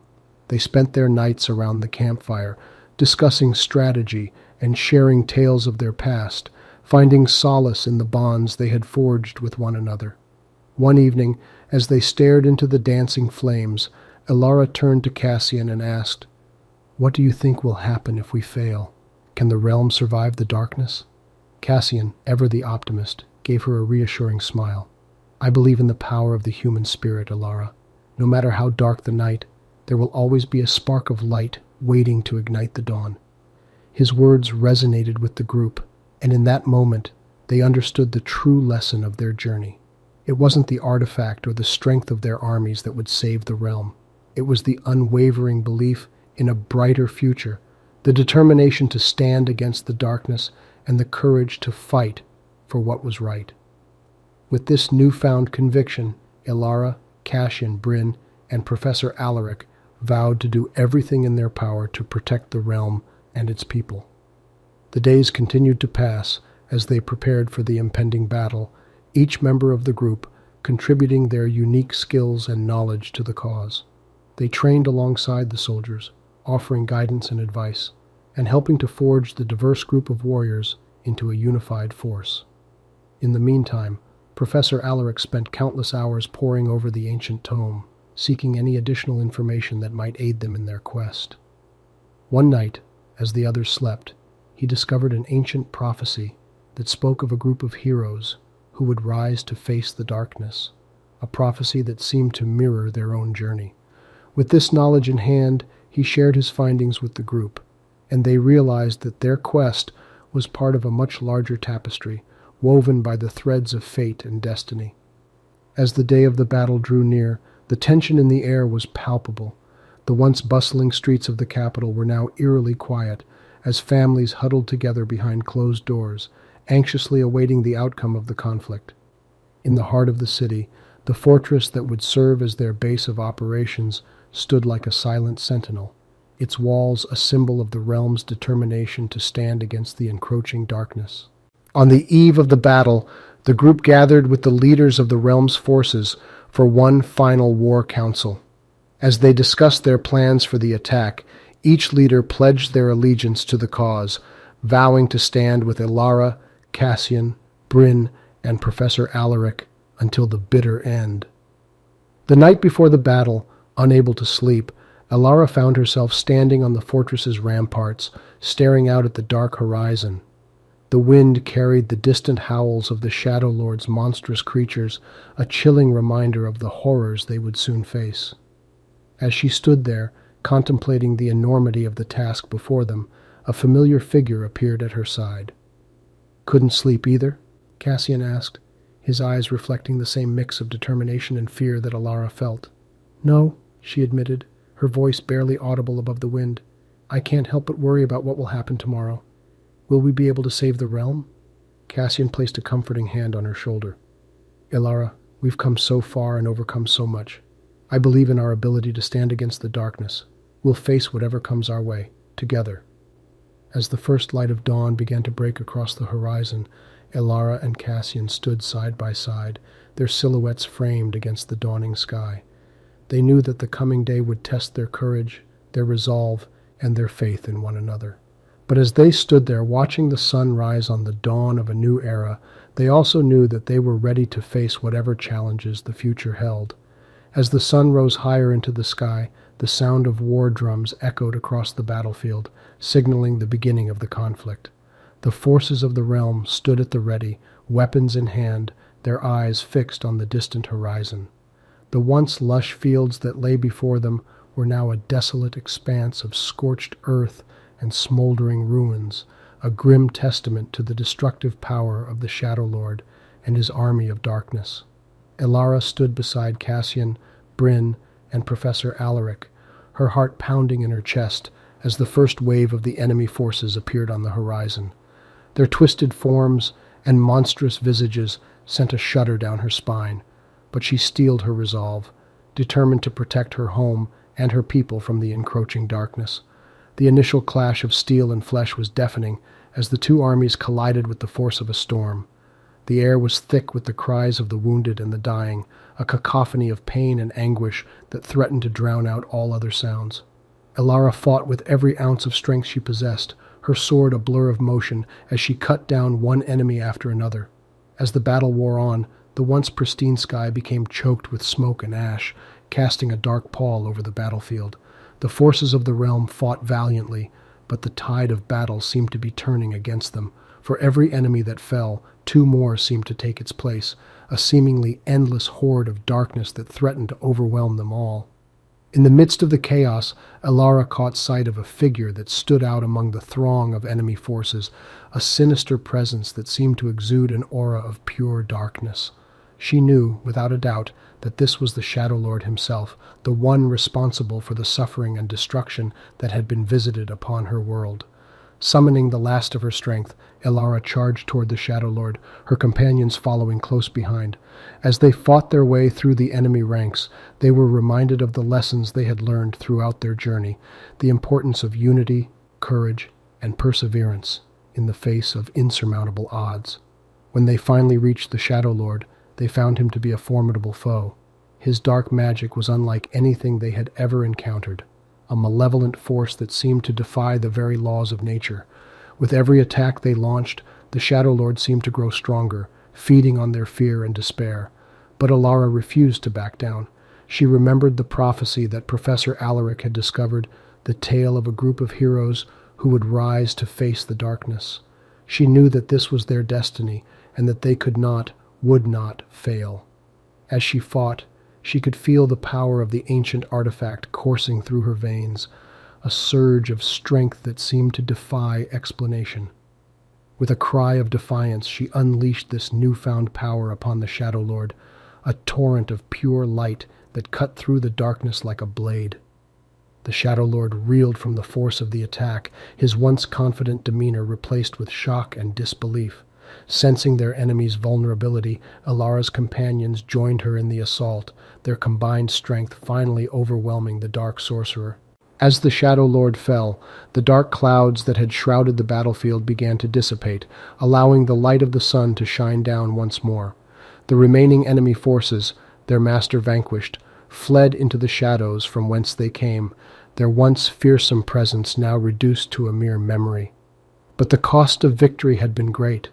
They spent their nights around the campfire, discussing strategy and sharing tales of their past, finding solace in the bonds they had forged with one another. One evening, as they stared into the dancing flames, Alara turned to Cassian and asked, "What do you think will happen if we fail? Can the realm survive the darkness?" Cassian, ever the optimist, gave her a reassuring smile. "I believe in the power of the human spirit, Alara. No matter how dark the night, there will always be a spark of light waiting to ignite the dawn." His words resonated with the group, and in that moment, they understood the true lesson of their journey. It wasn't the artifact or the strength of their armies that would save the realm. It was the unwavering belief in a brighter future, the determination to stand against the darkness, and the courage to fight for what was right. With this newfound conviction, Ilara, Cassian, Bryn, and Professor Alaric vowed to do everything in their power to protect the realm and its people. The days continued to pass as they prepared for the impending battle, each member of the group contributing their unique skills and knowledge to the cause. They trained alongside the soldiers, offering guidance and advice, and helping to forge the diverse group of warriors into a unified force. In the meantime, Professor Alaric spent countless hours poring over the ancient tome, seeking any additional information that might aid them in their quest. One night, as the others slept, he discovered an ancient prophecy that spoke of a group of heroes who would rise to face the darkness, a prophecy that seemed to mirror their own journey. With this knowledge in hand, he shared his findings with the group, and they realized that their quest was part of a much larger tapestry, woven by the threads of fate and destiny. As the day of the battle drew near, the tension in the air was palpable. The once bustling streets of the capital were now eerily quiet, as families huddled together behind closed doors, anxiously awaiting the outcome of the conflict. In the heart of the city, the fortress that would serve as their base of operations stood like a silent sentinel, its walls a symbol of the realm's determination to stand against the encroaching darkness. On the eve of the battle, the group gathered with the leaders of the realm's forces for one final war council. As they discussed their plans for the attack, each leader pledged their allegiance to the cause, vowing to stand with Ilara, Cassian, Bryn, and Professor Alaric until the bitter end. The night before the battle, unable to sleep, Ilara found herself standing on the fortress's ramparts, staring out at the dark horizon. The wind carried the distant howls of the Shadow Lord's monstrous creatures, a chilling reminder of the horrors they would soon face. As she stood there, contemplating the enormity of the task before them, a familiar figure appeared at her side. "Couldn't sleep either?" Cassian asked, his eyes reflecting the same mix of determination and fear that Ilara felt. "No," she admitted, her voice barely audible above the wind. "I can't help but worry about what will happen tomorrow. Will we be able to save the realm?" Cassian placed a comforting hand on her shoulder. "Ilara, we've come so far and overcome so much. I believe in our ability to stand against the darkness. We'll face whatever comes our way, together." As the first light of dawn began to break across the horizon, Ilara and Cassian stood side by side, their silhouettes framed against the dawning sky. They knew that the coming day would test their courage, their resolve, and their faith in one another. But as they stood there watching the sun rise on the dawn of a new era, they also knew that they were ready to face whatever challenges the future held. As the sun rose higher into the sky, the sound of war drums echoed across the battlefield, signaling the beginning of the conflict. The forces of the realm stood at the ready, weapons in hand, their eyes fixed on the distant horizon. The once lush fields that lay before them were now a desolate expanse of scorched earth and smoldering ruins, a grim testament to the destructive power of the Shadow Lord and his army of darkness. Ilara stood beside Cassian, Bryn, and Professor Alaric, her heart pounding in her chest as the first wave of the enemy forces appeared on the horizon. Their twisted forms and monstrous visages sent a shudder down her spine, but she steeled her resolve, determined to protect her home and her people from the encroaching darkness. The initial clash of steel and flesh was deafening as the two armies collided with the force of a storm. The air was thick with the cries of the wounded and the dying, a cacophony of pain and anguish that threatened to drown out all other sounds. Ilara fought with every ounce of strength she possessed, her sword a blur of motion as she cut down one enemy after another. As the battle wore on, the once pristine sky became choked with smoke and ash, casting a dark pall over the battlefield. The forces of the realm fought valiantly, but the tide of battle seemed to be turning against them. For every enemy that fell, two more seemed to take its place, a seemingly endless horde of darkness that threatened to overwhelm them all. In the midst of the chaos, Ilara caught sight of a figure that stood out among the throng of enemy forces, a sinister presence that seemed to exude an aura of pure darkness. She knew, without a doubt, that this was the Shadow Lord himself, the one responsible for the suffering and destruction that had been visited upon her world. Summoning the last of her strength, Elara charged toward the Shadow Lord, her companions following close behind. As they fought their way through the enemy ranks, they were reminded of the lessons they had learned throughout their journey, the importance of unity, courage, and perseverance in the face of insurmountable odds. When they finally reached the Shadow Lord, they found him to be a formidable foe. His dark magic was unlike anything they had ever encountered, a malevolent force that seemed to defy the very laws of nature. With every attack they launched, the Shadow Lord seemed to grow stronger, feeding on their fear and despair. But Elara refused to back down. She remembered the prophecy that Professor Alaric had discovered, the tale of a group of heroes who would rise to face the darkness. She knew that this was their destiny, and that they would not fail. As she fought, she could feel the power of the ancient artifact coursing through her veins, a surge of strength that seemed to defy explanation. With a cry of defiance, she unleashed this newfound power upon the Shadow Lord, a torrent of pure light that cut through the darkness like a blade. The Shadow Lord reeled from the force of the attack, his once confident demeanor replaced with shock and disbelief. Sensing their enemy's vulnerability, Elara's companions joined her in the assault, their combined strength finally overwhelming the dark sorcerer. As the Shadow Lord fell, the dark clouds that had shrouded the battlefield began to dissipate, allowing the light of the sun to shine down once more. The remaining enemy forces, their master vanquished, fled into the shadows from whence they came, their once fearsome presence now reduced to a mere memory. But the cost of victory had been great.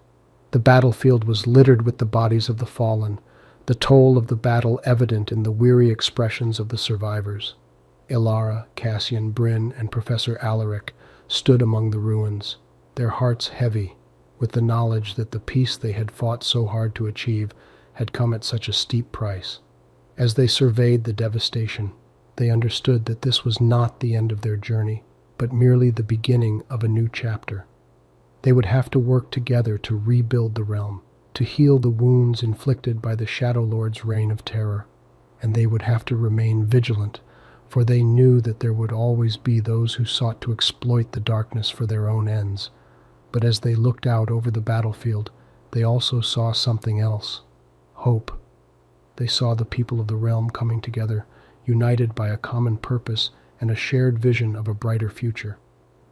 The battlefield was littered with the bodies of the fallen, the toll of the battle evident in the weary expressions of the survivors. Elara, Cassian, Bryn, and Professor Alaric stood among the ruins, their hearts heavy with the knowledge that the peace they had fought so hard to achieve had come at such a steep price. As they surveyed the devastation, they understood that this was not the end of their journey, but merely the beginning of a new chapter. They would have to work together to rebuild the realm, to heal the wounds inflicted by the Shadow Lord's reign of terror, and they would have to remain vigilant, for they knew that there would always be those who sought to exploit the darkness for their own ends. But as they looked out over the battlefield, they also saw something else: hope. They saw the people of the realm coming together, united by a common purpose and a shared vision of a brighter future.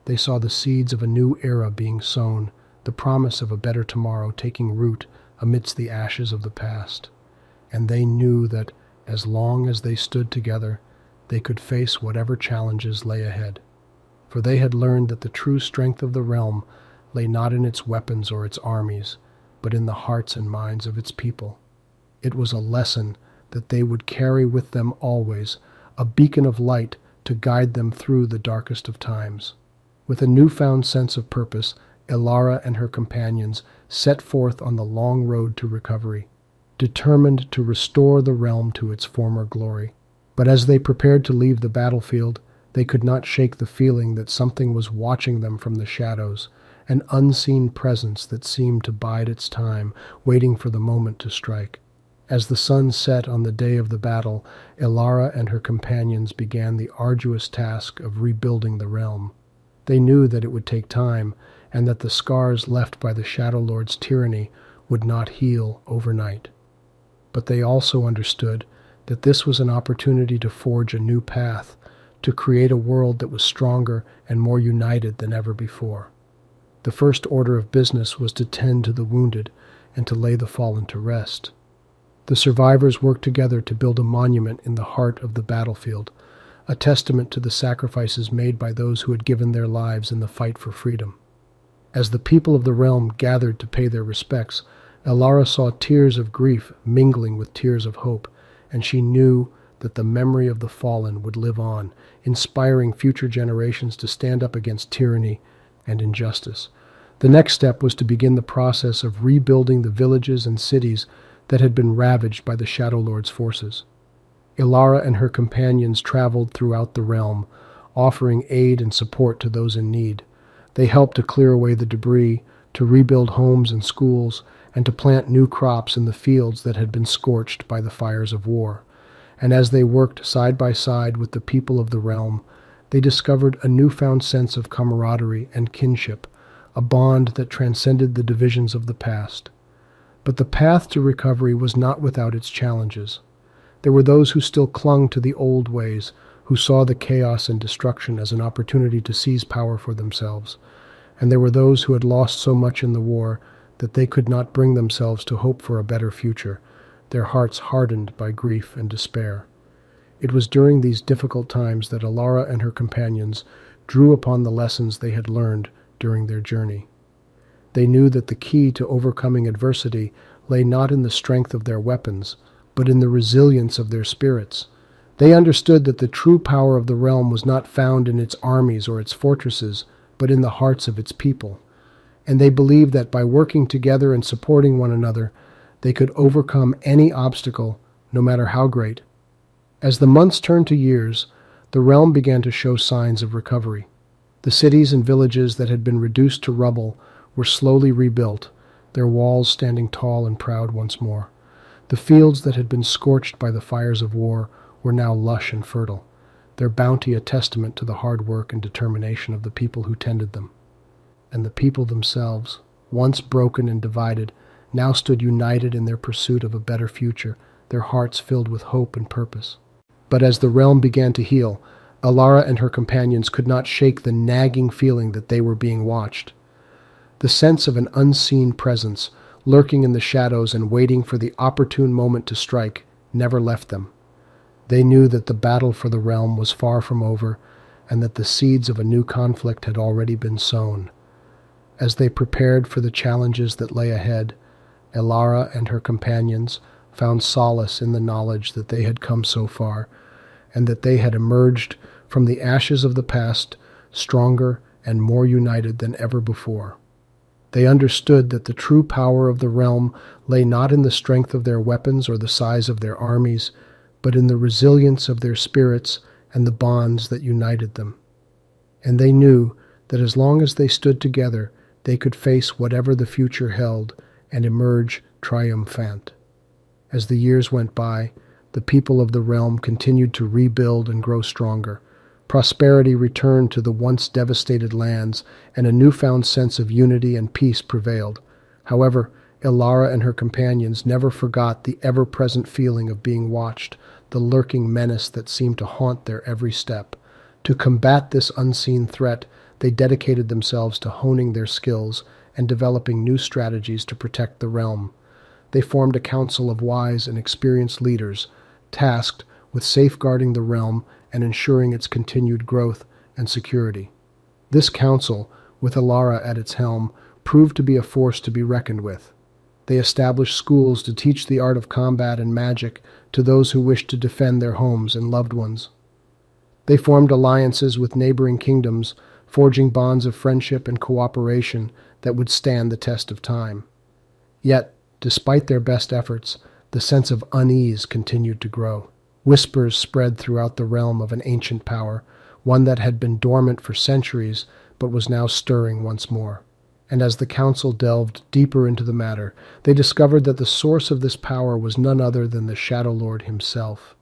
They saw the seeds of a new era being sown, the promise of a better tomorrow taking root amidst the ashes of the past. And they knew that, as long as they stood together, they could face whatever challenges lay ahead. For they had learned that the true strength of the realm lay not in its weapons or its armies, but in the hearts and minds of its people. It was a lesson that they would carry with them always, a beacon of light to guide them through the darkest of times. With a newfound sense of purpose, Elara and her companions set forth on the long road to recovery, determined to restore the realm to its former glory. But as they prepared to leave the battlefield, they could not shake the feeling that something was watching them from the shadows, an unseen presence that seemed to bide its time, waiting for the moment to strike. As the sun set on the day of the battle, Elara and her companions began the arduous task of rebuilding the realm. They knew that it would take time, and that the scars left by the Shadow Lord's tyranny would not heal overnight. But they also understood that this was an opportunity to forge a new path, to create a world that was stronger and more united than ever before. The first order of business was to tend to the wounded and to lay the fallen to rest. The survivors worked together to build a monument in the heart of the battlefield, a testament to the sacrifices made by those who had given their lives in the fight for freedom. As the people of the realm gathered to pay their respects, Elara saw tears of grief mingling with tears of hope, and she knew that the memory of the fallen would live on, inspiring future generations to stand up against tyranny and injustice. The next step was to begin the process of rebuilding the villages and cities that had been ravaged by the Shadow Lord's forces. Elara and her companions traveled throughout the realm, offering aid and support to those in need. They helped to clear away the debris, to rebuild homes and schools, and to plant new crops in the fields that had been scorched by the fires of war. And as they worked side by side with the people of the realm, they discovered a newfound sense of camaraderie and kinship, a bond that transcended the divisions of the past. But the path to recovery was not without its challenges. There were those who still clung to the old ways, who saw the chaos and destruction as an opportunity to seize power for themselves. And there were those who had lost so much in the war that they could not bring themselves to hope for a better future, their hearts hardened by grief and despair. It was during these difficult times that Alara and her companions drew upon the lessons they had learned during their journey. They knew that the key to overcoming adversity lay not in the strength of their weapons, but in the resilience of their spirits. They understood that the true power of the realm was not found in its armies or its fortresses, but in the hearts of its people. And they believed that by working together and supporting one another, they could overcome any obstacle, no matter how great. As the months turned to years, the realm began to show signs of recovery. The cities and villages that had been reduced to rubble were slowly rebuilt, their walls standing tall and proud once more. The fields that had been scorched by the fires of war were now lush and fertile, their bounty a testament to the hard work and determination of the people who tended them. And the people themselves, once broken and divided, now stood united in their pursuit of a better future, their hearts filled with hope and purpose. But as the realm began to heal, Alara and her companions could not shake the nagging feeling that they were being watched. The sense of an unseen presence, lurking in the shadows and waiting for the opportune moment to strike, never left them. They knew that the battle for the realm was far from over, and that the seeds of a new conflict had already been sown. As they prepared for the challenges that lay ahead, Alara and her companions found solace in the knowledge that they had come so far, and that they had emerged from the ashes of the past stronger and more united than ever before. They understood that the true power of the realm lay not in the strength of their weapons or the size of their armies, but in the resilience of their spirits and the bonds that united them. And they knew that as long as they stood together, they could face whatever the future held and emerge triumphant. As the years went by, the people of the realm continued to rebuild and grow stronger. Prosperity returned to the once devastated lands, and a newfound sense of unity and peace prevailed. However, Alara and her companions never forgot the ever-present feeling of being watched, the lurking menace that seemed to haunt their every step. To combat this unseen threat, they dedicated themselves to honing their skills and developing new strategies to protect the realm. They formed a council of wise and experienced leaders, tasked with safeguarding the realm and ensuring its continued growth and security. This council, with Alara at its helm, proved to be a force to be reckoned with. They established schools to teach the art of combat and magic to those who wished to defend their homes and loved ones. They formed alliances with neighboring kingdoms, forging bonds of friendship and cooperation that would stand the test of time. Yet, despite their best efforts, the sense of unease continued to grow. Whispers spread throughout the realm of an ancient power, one that had been dormant for centuries but was now stirring once more. And as the council delved deeper into the matter, they discovered that the source of this power was none other than the Shadow Lord himself.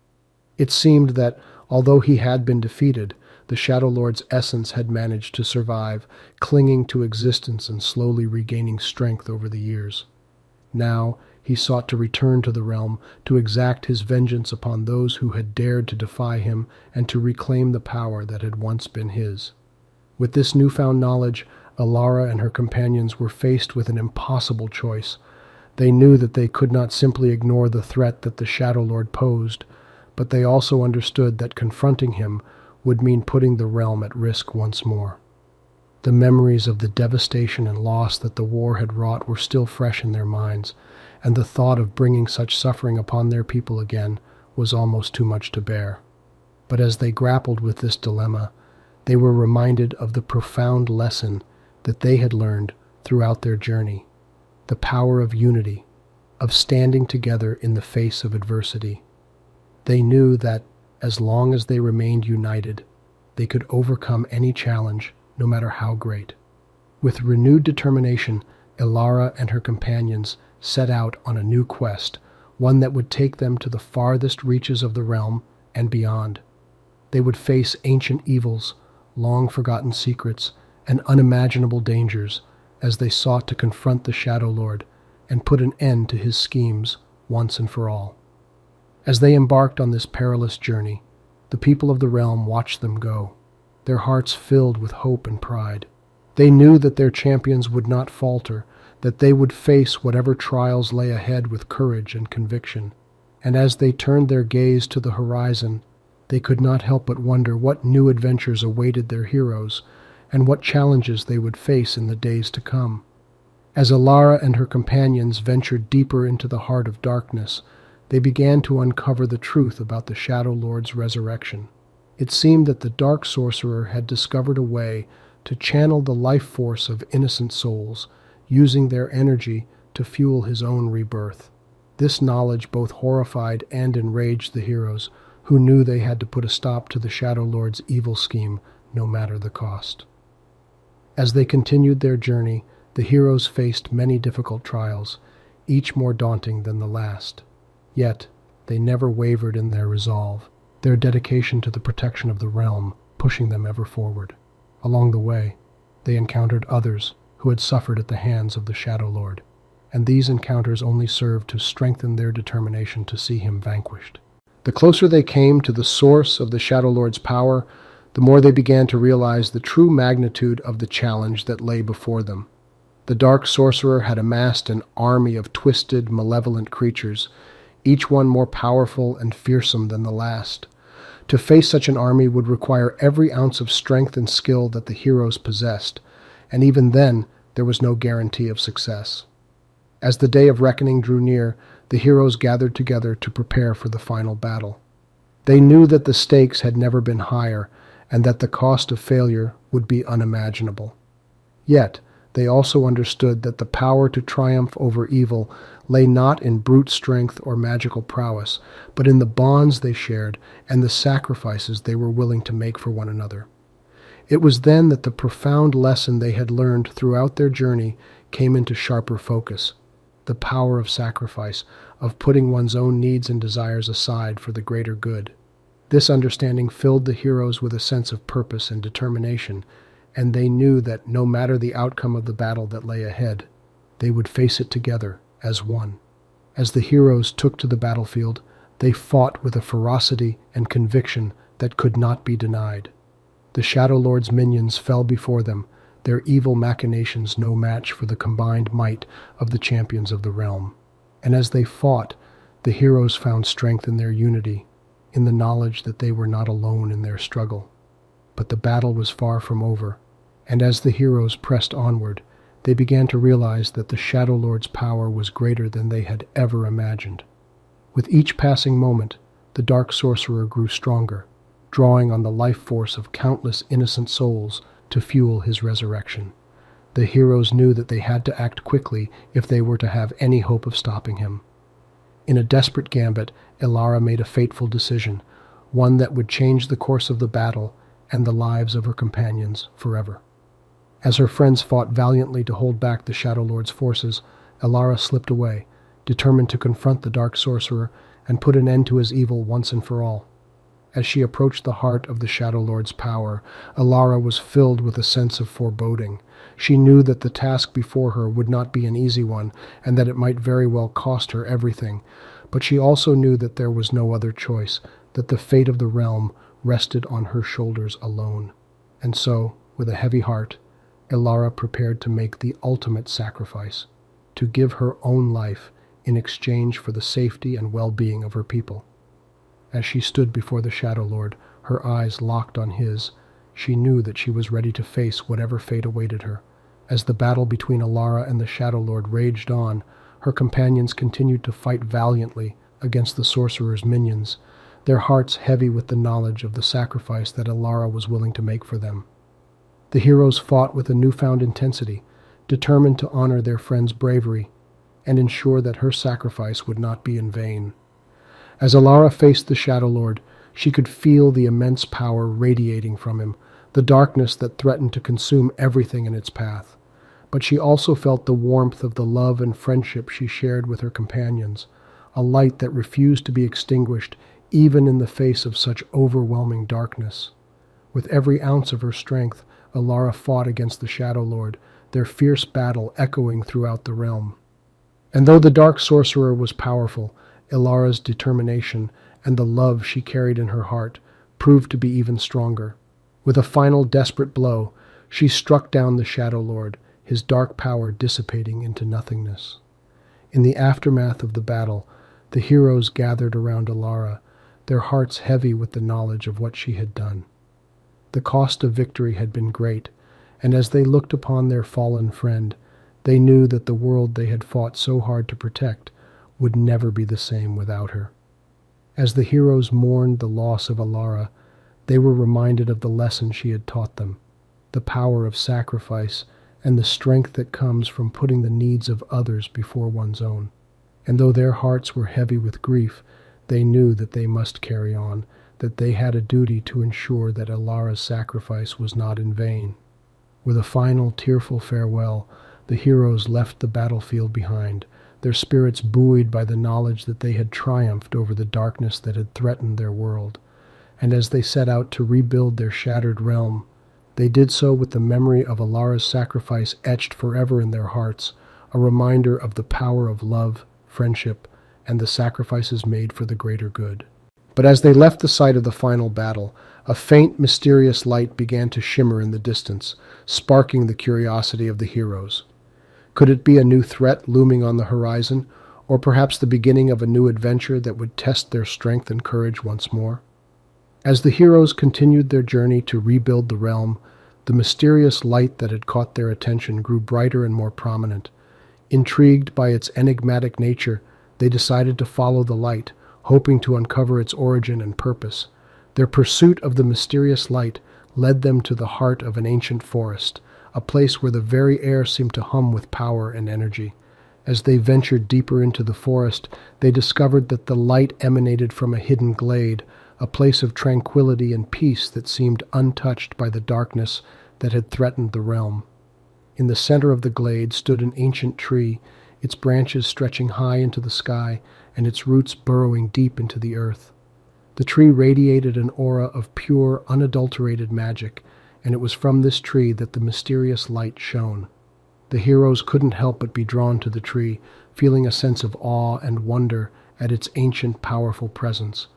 It seemed that, although he had been defeated, the Shadow Lord's essence had managed to survive, clinging to existence and slowly regaining strength over the years. Now, he sought to return to the realm, to exact his vengeance upon those who had dared to defy him, and to reclaim the power that had once been his. With this newfound knowledge, Alara and her companions were faced with an impossible choice. They knew that they could not simply ignore the threat that the Shadow Lord posed, but they also understood that confronting him would mean putting the realm at risk once more. The memories of the devastation and loss that the war had wrought were still fresh in their minds, and the thought of bringing such suffering upon their people again was almost too much to bear. But as they grappled with this dilemma, they were reminded of the profound lesson that they had learned throughout their journey, the power of unity, of standing together in the face of adversity. They knew that, as long as they remained united, they could overcome any challenge, no matter how great. With renewed determination, Alara and her companions set out on a new quest, one that would take them to the farthest reaches of the realm and beyond. They would face ancient evils, long-forgotten secrets, and unimaginable dangers as they sought to confront the Shadow Lord and put an end to his schemes once and for all. As they embarked on this perilous journey, the people of the realm watched them go, their hearts filled with hope and pride. They knew that their champions would not falter, that they would face whatever trials lay ahead with courage and conviction. And as they turned their gaze to the horizon, they could not help but wonder what new adventures awaited their heroes, and what challenges they would face in the days to come. As Alara and her companions ventured deeper into the heart of darkness, they began to uncover the truth about the Shadow Lord's resurrection. It seemed that the Dark Sorcerer had discovered a way to channel the life force of innocent souls, using their energy to fuel his own rebirth. This knowledge both horrified and enraged the heroes, who knew they had to put a stop to the Shadow Lord's evil scheme, no matter the cost. As they continued their journey, the heroes faced many difficult trials, each more daunting than the last. Yet, they never wavered in their resolve, their dedication to the protection of the realm pushing them ever forward. Along the way, they encountered others who had suffered at the hands of the Shadow Lord, and these encounters only served to strengthen their determination to see him vanquished. The closer they came to the source of the Shadow Lord's power, the more they began to realize the true magnitude of the challenge that lay before them. The Dark Sorcerer had amassed an army of twisted, malevolent creatures, each one more powerful and fearsome than the last. To face such an army would require every ounce of strength and skill that the heroes possessed, and even then there was no guarantee of success. As the day of reckoning drew near, the heroes gathered together to prepare for the final battle. They knew that the stakes had never been higher, and that the cost of failure would be unimaginable. Yet, they also understood that the power to triumph over evil lay not in brute strength or magical prowess, but in the bonds they shared and the sacrifices they were willing to make for one another. It was then that the profound lesson they had learned throughout their journey came into sharper focus: the power of sacrifice, of putting one's own needs and desires aside for the greater good. This understanding filled the heroes with a sense of purpose and determination, and they knew that no matter the outcome of the battle that lay ahead, they would face it together as one. As the heroes took to the battlefield, they fought with a ferocity and conviction that could not be denied. The Shadow Lord's minions fell before them, their evil machinations no match for the combined might of the champions of the realm. And as they fought, the heroes found strength in their unity, in the knowledge that they were not alone in their struggle. But the battle was far from over, and as the heroes pressed onward, they began to realize that the Shadow Lord's power was greater than they had ever imagined. With each passing moment, the Dark Sorcerer grew stronger, drawing on the life force of countless innocent souls to fuel his resurrection. The heroes knew that they had to act quickly if they were to have any hope of stopping him. In a desperate gambit, Alara made a fateful decision, one that would change the course of the battle and the lives of her companions forever. As her friends fought valiantly to hold back the Shadow Lord's forces, Alara slipped away, determined to confront the Dark Sorcerer and put an end to his evil once and for all. As she approached the heart of the Shadow Lord's power, Alara was filled with a sense of foreboding. She knew that the task before her would not be an easy one, and that it might very well cost her everything. But she also knew that there was no other choice, that the fate of the realm rested on her shoulders alone. And so, with a heavy heart, Alara prepared to make the ultimate sacrifice, to give her own life in exchange for the safety and well-being of her people. As she stood before the Shadow Lord, her eyes locked on his, she knew that she was ready to face whatever fate awaited her. As the battle between Alara and the Shadow Lord raged on, her companions continued to fight valiantly against the sorcerer's minions, their hearts heavy with the knowledge of the sacrifice that Alara was willing to make for them. The heroes fought with a newfound intensity, determined to honor their friend's bravery and ensure that her sacrifice would not be in vain. As Alara faced the Shadow Lord, she could feel the immense power radiating from him, the darkness that threatened to consume everything in its path. But she also felt the warmth of the love and friendship she shared with her companions, a light that refused to be extinguished even in the face of such overwhelming darkness. With every ounce of her strength, Alara fought against the Shadow Lord, their fierce battle echoing throughout the realm. And though the Dark Sorcerer was powerful, Ilara's determination and the love she carried in her heart proved to be even stronger. With a final desperate blow, she struck down the Shadow Lord, his dark power dissipating into nothingness. In the aftermath of the battle, the heroes gathered around Alara, their hearts heavy with the knowledge of what she had done. The cost of victory had been great, and as they looked upon their fallen friend, they knew that the world they had fought so hard to protect would never be the same without her. As the heroes mourned the loss of Alara, they were reminded of the lesson she had taught them, the power of sacrifice and the strength that comes from putting the needs of others before one's own. And though their hearts were heavy with grief, they knew that they must carry on, that they had a duty to ensure that Alara's sacrifice was not in vain. With a final tearful farewell, the heroes left the battlefield behind, their spirits buoyed by the knowledge that they had triumphed over the darkness that had threatened their world. And as they set out to rebuild their shattered realm, they did so with the memory of Alara's sacrifice etched forever in their hearts, a reminder of the power of love, friendship, and the sacrifices made for the greater good. But as they left the site of the final battle, a faint, mysterious light began to shimmer in the distance, sparking the curiosity of the heroes. Could it be a new threat looming on the horizon, or perhaps the beginning of a new adventure that would test their strength and courage once more? As the heroes continued their journey to rebuild the realm, the mysterious light that had caught their attention grew brighter and more prominent. Intrigued by its enigmatic nature, they decided to follow the light, hoping to uncover its origin and purpose. Their pursuit of the mysterious light led them to the heart of an ancient forest, a place where the very air seemed to hum with power and energy. As they ventured deeper into the forest, they discovered that the light emanated from a hidden glade, a place of tranquility and peace that seemed untouched by the darkness that had threatened the realm. In the center of the glade stood an ancient tree, its branches stretching high into the sky and its roots burrowing deep into the earth. The tree radiated an aura of pure, unadulterated magic, and it was from this tree that the mysterious light shone. The heroes couldn't help but be drawn to the tree, feeling a sense of awe and wonder at its ancient, powerful presence.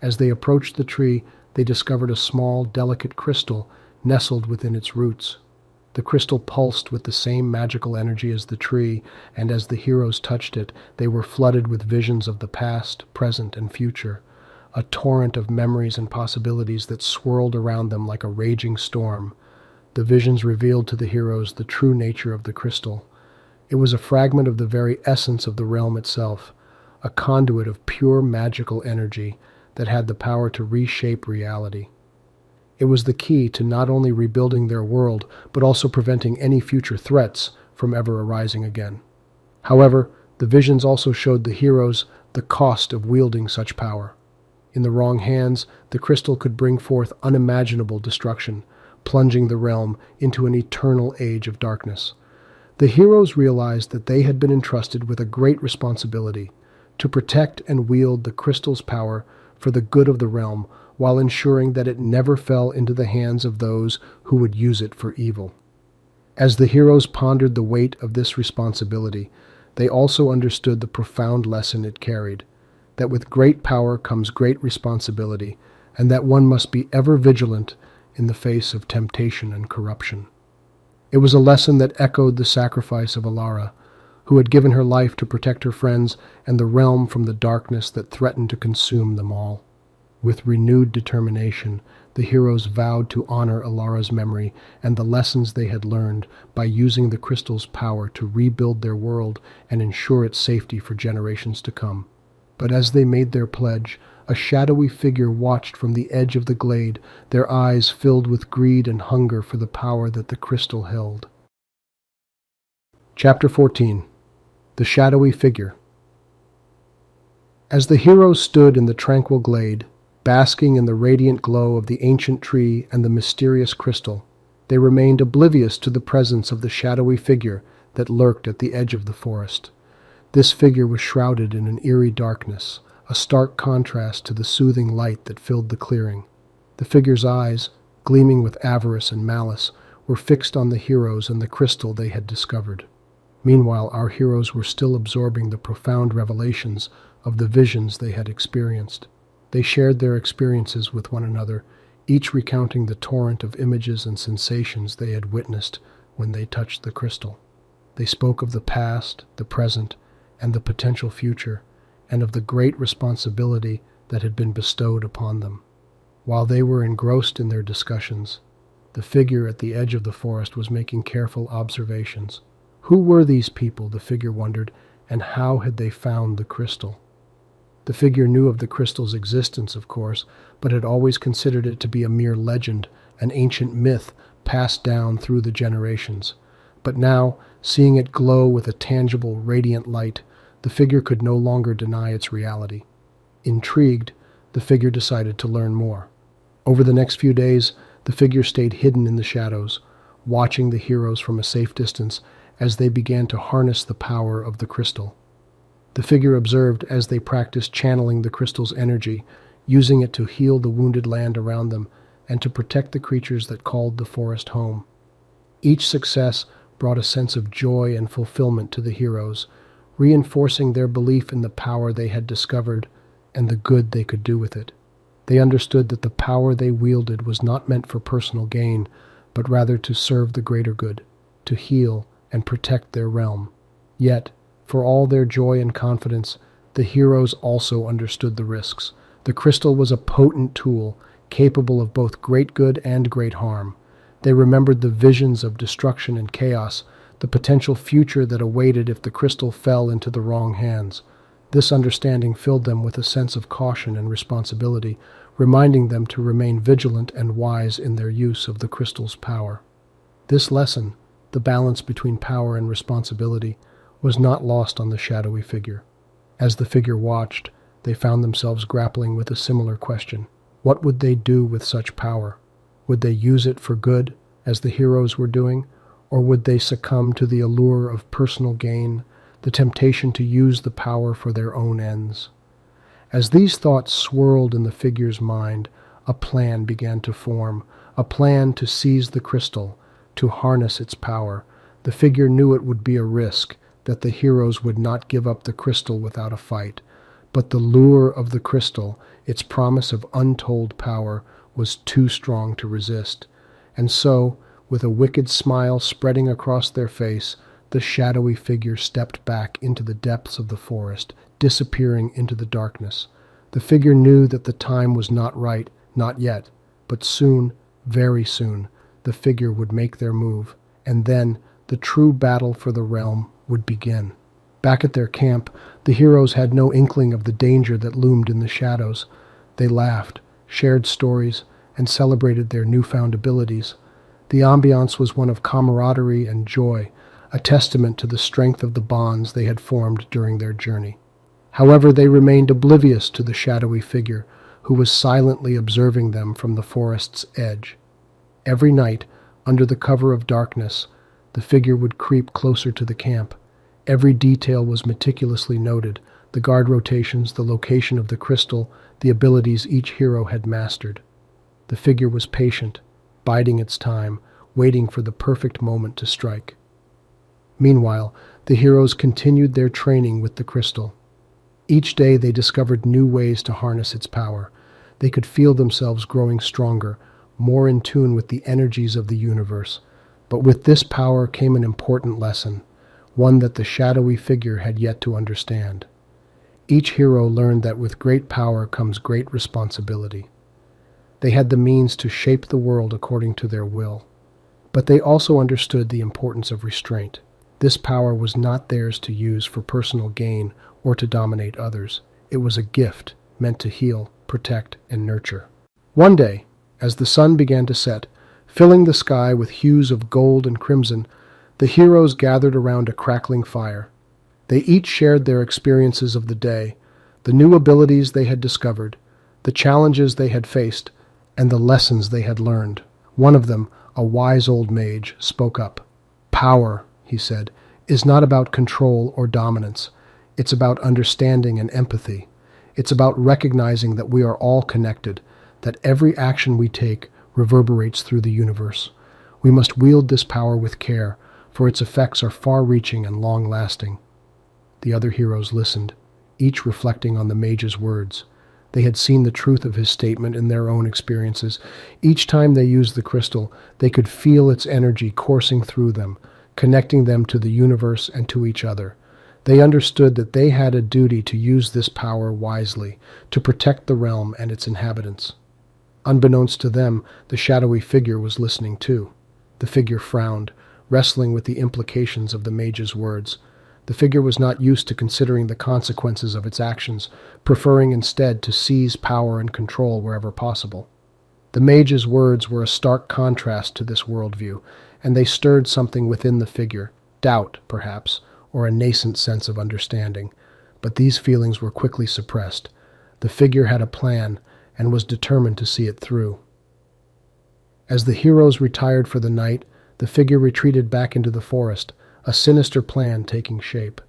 As they approached the tree, they discovered a small, delicate crystal nestled within its roots. The crystal pulsed with the same magical energy as the tree, and as the heroes touched it, they were flooded with visions of the past, present, and future, a torrent of memories and possibilities that swirled around them like a raging storm. The visions revealed to the heroes the true nature of the crystal. It was a fragment of the very essence of the realm itself, a conduit of pure magical energy that had the power to reshape reality. It was the key to not only rebuilding their world, but also preventing any future threats from ever arising again. However, the visions also showed the heroes the cost of wielding such power. In the wrong hands, the crystal could bring forth unimaginable destruction, plunging the realm into an eternal age of darkness. The heroes realized that they had been entrusted with a great responsibility to protect and wield the crystal's power for the good of the realm, while ensuring that it never fell into the hands of those who would use it for evil. As the heroes pondered the weight of this responsibility, they also understood the profound lesson it carried, that with great power comes great responsibility, and that one must be ever vigilant in the face of temptation and corruption. It was a lesson that echoed the sacrifice of Alara, who had given her life to protect her friends and the realm from the darkness that threatened to consume them all. With renewed determination, the heroes vowed to honor Alara's memory and the lessons they had learned by using the crystal's power to rebuild their world and ensure its safety for generations to come. But as they made their pledge, a shadowy figure watched from the edge of the glade, their eyes filled with greed and hunger for the power that the crystal held. Chapter 14. The Shadowy Figure. As the heroes stood in the tranquil glade, basking in the radiant glow of the ancient tree and the mysterious crystal, they remained oblivious to the presence of the shadowy figure that lurked at the edge of the forest. This figure was shrouded in an eerie darkness, a stark contrast to the soothing light that filled the clearing. The figure's eyes, gleaming with avarice and malice, were fixed on the heroes and the crystal they had discovered. Meanwhile, our heroes were still absorbing the profound revelations of the visions they had experienced. They shared their experiences with one another, each recounting the torrent of images and sensations they had witnessed when they touched the crystal. They spoke of the past, the present, and the potential future, and of the great responsibility that had been bestowed upon them. While they were engrossed in their discussions, the figure at the edge of the forest was making careful observations. Who were these people, the figure wondered, and how had they found the crystal? The figure knew of the crystal's existence, of course, but had always considered it to be a mere legend, an ancient myth passed down through the generations. But now, seeing it glow with a tangible, radiant light, the figure could no longer deny its reality. Intrigued, the figure decided to learn more. Over the next few days, the figure stayed hidden in the shadows, watching the heroes from a safe distance as they began to harness the power of the crystal. The figure observed as they practiced channeling the crystal's energy, using it to heal the wounded land around them and to protect the creatures that called the forest home. Each success brought a sense of joy and fulfillment to the heroes, reinforcing their belief in the power they had discovered and the good they could do with it. They understood that the power they wielded was not meant for personal gain, but rather to serve the greater good, to heal and protect their realm. Yet, for all their joy and confidence, the heroes also understood the risks. The crystal was a potent tool, capable of both great good and great harm. They remembered the visions of destruction and chaos, the potential future that awaited if the crystal fell into the wrong hands. This understanding filled them with a sense of caution and responsibility, reminding them to remain vigilant and wise in their use of the crystal's power. This lesson, the balance between power and responsibility, was not lost on the shadowy figure. As the figure watched, they found themselves grappling with a similar question. What would they do with such power? Would they use it for good, as the heroes were doing, or would they succumb to the allure of personal gain, the temptation to use the power for their own ends? As these thoughts swirled in the figure's mind, a plan began to form, a plan to seize the crystal, to harness its power. The figure knew it would be a risk, that the heroes would not give up the crystal without a fight. But the lure of the crystal, its promise of untold power, was too strong to resist. And so, with a wicked smile spreading across their face, the shadowy figure stepped back into the depths of the forest, disappearing into the darkness. The figure knew that the time was not right, not yet, but soon, very soon, the figure would make their move, and then the true battle for the realm would begin. Back at their camp, the heroes had no inkling of the danger that loomed in the shadows. They laughed, shared stories, and celebrated their newfound abilities. The ambiance was one of camaraderie and joy, a testament to the strength of the bonds they had formed during their journey. However, they remained oblivious to the shadowy figure, who was silently observing them from the forest's edge. Every night, under the cover of darkness, the figure would creep closer to the camp. Every detail was meticulously noted, the guard rotations, the location of the crystal, the abilities each hero had mastered. The figure was patient, biding its time, waiting for the perfect moment to strike. Meanwhile, the heroes continued their training with the crystal. Each day they discovered new ways to harness its power. They could feel themselves growing stronger, more in tune with the energies of the universe. But with this power came an important lesson, one that the shadowy figure had yet to understand. Each hero learned that with great power comes great responsibility. They had the means to shape the world according to their will. But they also understood the importance of restraint. This power was not theirs to use for personal gain or to dominate others. It was a gift meant to heal, protect, and nurture. One day, as the sun began to set, filling the sky with hues of gold and crimson, the heroes gathered around a crackling fire. They each shared their experiences of the day, the new abilities they had discovered, the challenges they had faced, and the lessons they had learned. One of them, a wise old mage, spoke up. "Power," he said, "is not about control or dominance. It's about understanding and empathy. It's about recognizing that we are all connected, that every action we take, reverberates through the universe. We must wield this power with care, for its effects are far-reaching and long-lasting." The other heroes listened, each reflecting on the mage's words. They had seen the truth of his statement in their own experiences. Each time they used the crystal, they could feel its energy coursing through them, connecting them to the universe and to each other. They understood that they had a duty to use this power wisely, to protect the realm and its inhabitants. Unbeknownst to them, the shadowy figure was listening too. The figure frowned, wrestling with the implications of the mage's words. The figure was not used to considering the consequences of its actions, preferring instead to seize power and control wherever possible. The mage's words were a stark contrast to this worldview, and they stirred something within the figure, doubt, perhaps, or a nascent sense of understanding. But these feelings were quickly suppressed. The figure had a plan, and was determined to see it through. As the heroes retired for the night, the figure retreated back into the forest, a sinister plan taking shape.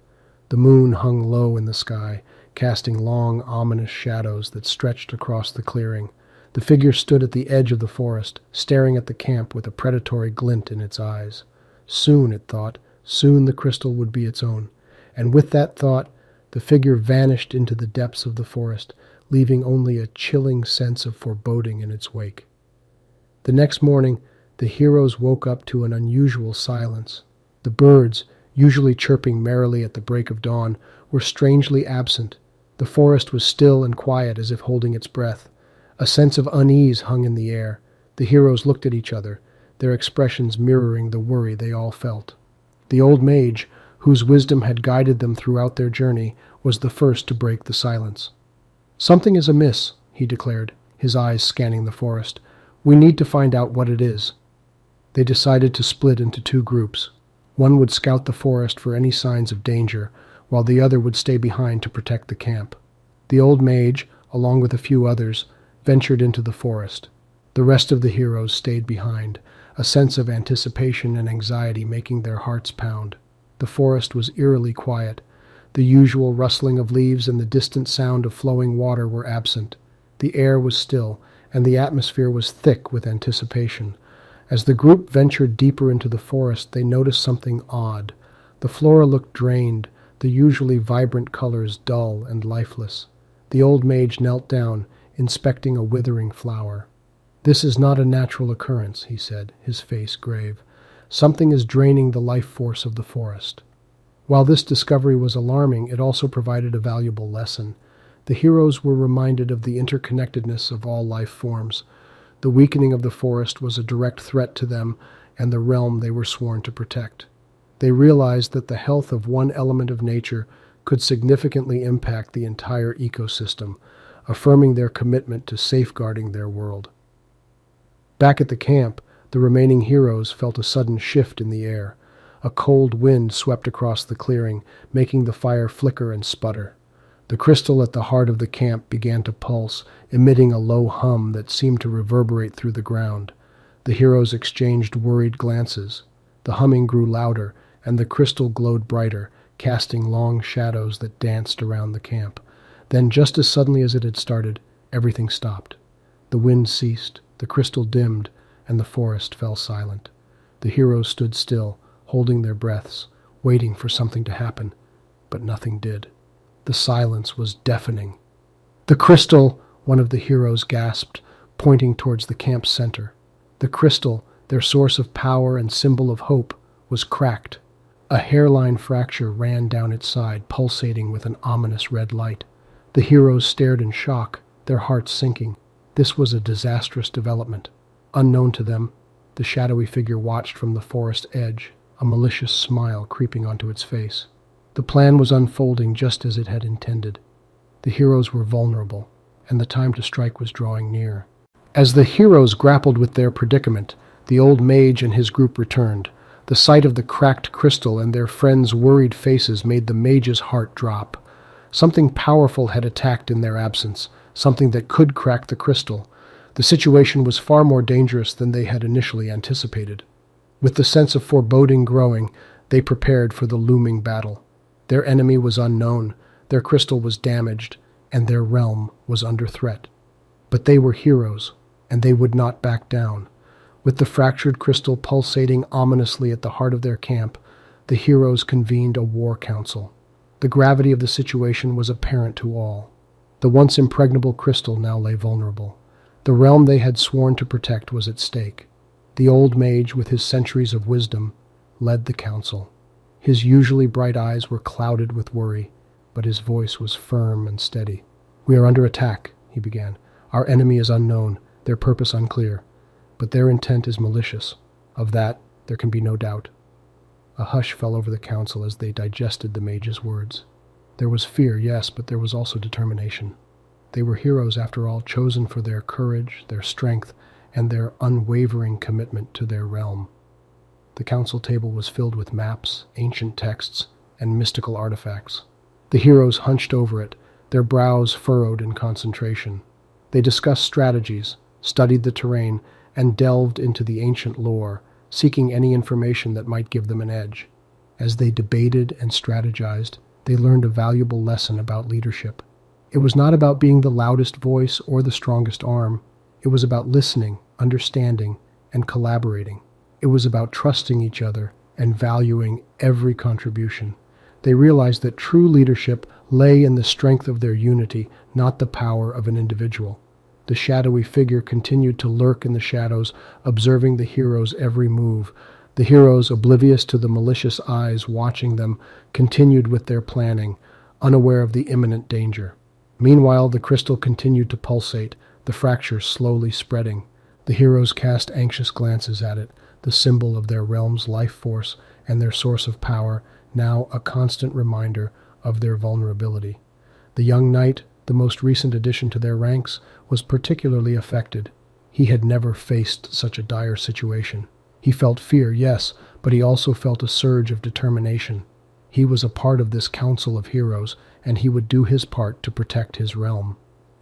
The moon hung low in the sky, casting long, ominous shadows that stretched across the clearing. The figure stood at the edge of the forest, staring at the camp with a predatory glint in its eyes. Soon, it thought, soon the crystal would be its own. And with that thought, the figure vanished into the depths of the forest, leaving only a chilling sense of foreboding in its wake. The next morning, the heroes woke up to an unusual silence. The birds, usually chirping merrily at the break of dawn, were strangely absent. The forest was still and quiet as if holding its breath. A sense of unease hung in the air. The heroes looked at each other, their expressions mirroring the worry they all felt. The old mage, whose wisdom had guided them throughout their journey, was the first to break the silence. "Something is amiss," he declared, his eyes scanning the forest. "We need to find out what it is." They decided to split into two groups. One would scout the forest for any signs of danger, while the other would stay behind to protect the camp. The old mage, along with a few others, ventured into the forest. The rest of the heroes stayed behind, a sense of anticipation and anxiety making their hearts pound. The forest was eerily quiet. The usual rustling of leaves and the distant sound of flowing water were absent. The air was still, and the atmosphere was thick with anticipation. As the group ventured deeper into the forest, they noticed something odd. The flora looked drained, the usually vibrant colors dull and lifeless. The old mage knelt down, inspecting a withering flower. "This is not a natural occurrence," he said, his face grave. "Something is draining the life force of the forest." While this discovery was alarming, it also provided a valuable lesson. The heroes were reminded of the interconnectedness of all life forms. The weakening of the forest was a direct threat to them and the realm they were sworn to protect. They realized that the health of one element of nature could significantly impact the entire ecosystem, affirming their commitment to safeguarding their world. Back at the camp, the remaining heroes felt a sudden shift in the air. A cold wind swept across the clearing, making the fire flicker and sputter. The crystal at the heart of the camp began to pulse, emitting a low hum that seemed to reverberate through the ground. The heroes exchanged worried glances. The humming grew louder, and the crystal glowed brighter, casting long shadows that danced around the camp. Then, just as suddenly as it had started, everything stopped. The wind ceased, the crystal dimmed, and the forest fell silent. The heroes stood still, holding their breaths, waiting for something to happen, but nothing did. The silence was deafening. "The crystal," one of the heroes gasped, pointing towards the camp's center. The crystal, their source of power and symbol of hope, was cracked. A hairline fracture ran down its side, pulsating with an ominous red light. The heroes stared in shock, their hearts sinking. This was a disastrous development. Unknown to them, the shadowy figure watched from the forest edge, a malicious smile creeping onto its face. The plan was unfolding just as it had intended. The heroes were vulnerable, and the time to strike was drawing near. As the heroes grappled with their predicament, the old mage and his group returned. The sight of the cracked crystal and their friends' worried faces made the mage's heart drop. Something powerful had attacked in their absence, something that could crack the crystal. The situation was far more dangerous than they had initially anticipated. With the sense of foreboding growing, they prepared for the looming battle. Their enemy was unknown, their crystal was damaged, and their realm was under threat. But they were heroes, and they would not back down. With the fractured crystal pulsating ominously at the heart of their camp, the heroes convened a war council. The gravity of the situation was apparent to all. The once impregnable crystal now lay vulnerable. The realm they had sworn to protect was at stake. The old mage, with his centuries of wisdom, led the council. His usually bright eyes were clouded with worry, but his voice was firm and steady. "We are under attack," he began. "Our enemy is unknown, their purpose unclear, but their intent is malicious. Of that there can be no doubt." A hush fell over the council as they digested the mage's words. There was fear, yes, but there was also determination. They were heroes, after all, chosen for their courage, their strength, and their unwavering commitment to their realm. The council table was filled with maps, ancient texts, and mystical artifacts. The heroes hunched over it, their brows furrowed in concentration. They discussed strategies, studied the terrain, and delved into the ancient lore, seeking any information that might give them an edge. As they debated and strategized, they learned a valuable lesson about leadership. It was not about being the loudest voice or the strongest arm. It was about listening, understanding, and collaborating. It was about trusting each other and valuing every contribution. They realized that true leadership lay in the strength of their unity, not the power of an individual. The shadowy figure continued to lurk in the shadows, observing the heroes' every move. The heroes, oblivious to the malicious eyes watching them, continued with their planning, unaware of the imminent danger. Meanwhile, the crystal continued to pulsate, the fracture slowly spreading. The heroes cast anxious glances at it, the symbol of their realm's life force and their source of power, now a constant reminder of their vulnerability. The young knight, the most recent addition to their ranks, was particularly affected. He had never faced such a dire situation. He felt fear, yes, but he also felt a surge of determination. He was a part of this council of heroes, and he would do his part to protect his realm.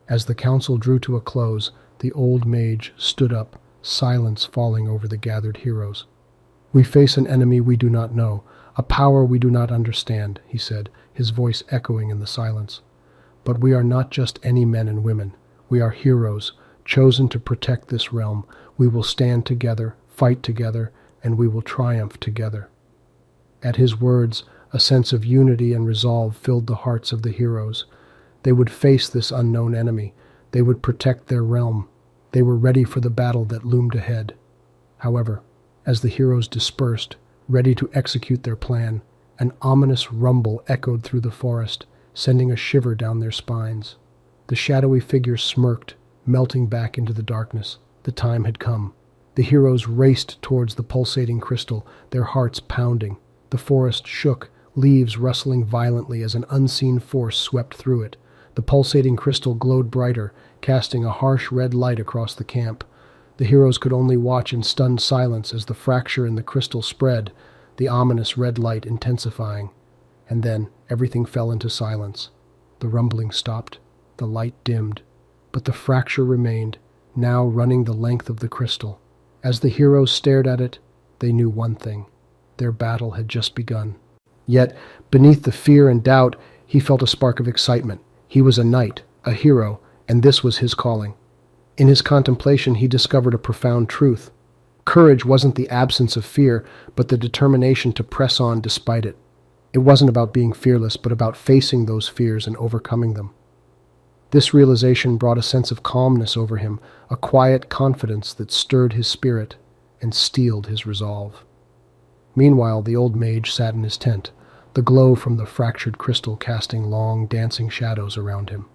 As the council drew to a close, the old mage stood up, silence falling over the gathered heroes. "We face an enemy we do not know, a power we do not understand," he said, his voice echoing in the silence. "But we are not just any men and women. We are heroes, chosen to protect this realm. We will stand together, fight together, and we will triumph together." At his words, a sense of unity and resolve filled the hearts of the heroes. They would face this unknown enemy. They would protect their realm. They were ready for the battle that loomed ahead. However, as the heroes dispersed, ready to execute their plan, an ominous rumble echoed through the forest, sending a shiver down their spines. The shadowy figure smirked, melting back into the darkness. The time had come. The heroes raced towards the pulsating crystal, their hearts pounding. The forest shook, leaves rustling violently as an unseen force swept through it. The pulsating crystal glowed brighter, casting a harsh red light across the camp. The heroes could only watch in stunned silence as the fracture in the crystal spread, the ominous red light intensifying. And then everything fell into silence. The rumbling stopped, the light dimmed, but the fracture remained, now running the length of the crystal. As the heroes stared at it, they knew one thing: their battle had just begun. Yet, beneath the fear and doubt, he felt a spark of excitement. He was a knight, a hero, and this was his calling. In his contemplation, he discovered a profound truth. Courage wasn't the absence of fear, but the determination to press on despite it. It wasn't about being fearless, but about facing those fears and overcoming them. This realization brought a sense of calmness over him, a quiet confidence that stirred his spirit and steeled his resolve. Meanwhile, the old mage sat in his tent, the glow from the fractured crystal casting long, dancing shadows around him.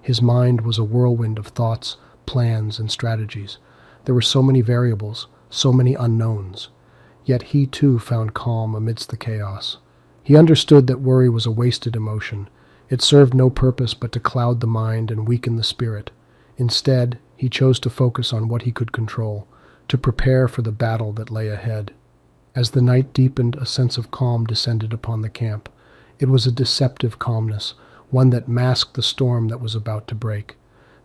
His mind was a whirlwind of thoughts, plans, and strategies. There were so many variables, so many unknowns. Yet he too found calm amidst the chaos. He understood that worry was a wasted emotion. It served no purpose but to cloud the mind and weaken the spirit. Instead, he chose to focus on what he could control, to prepare for the battle that lay ahead. As the night deepened, a sense of calm descended upon the camp. It was a deceptive calmness, one that masked the storm that was about to break.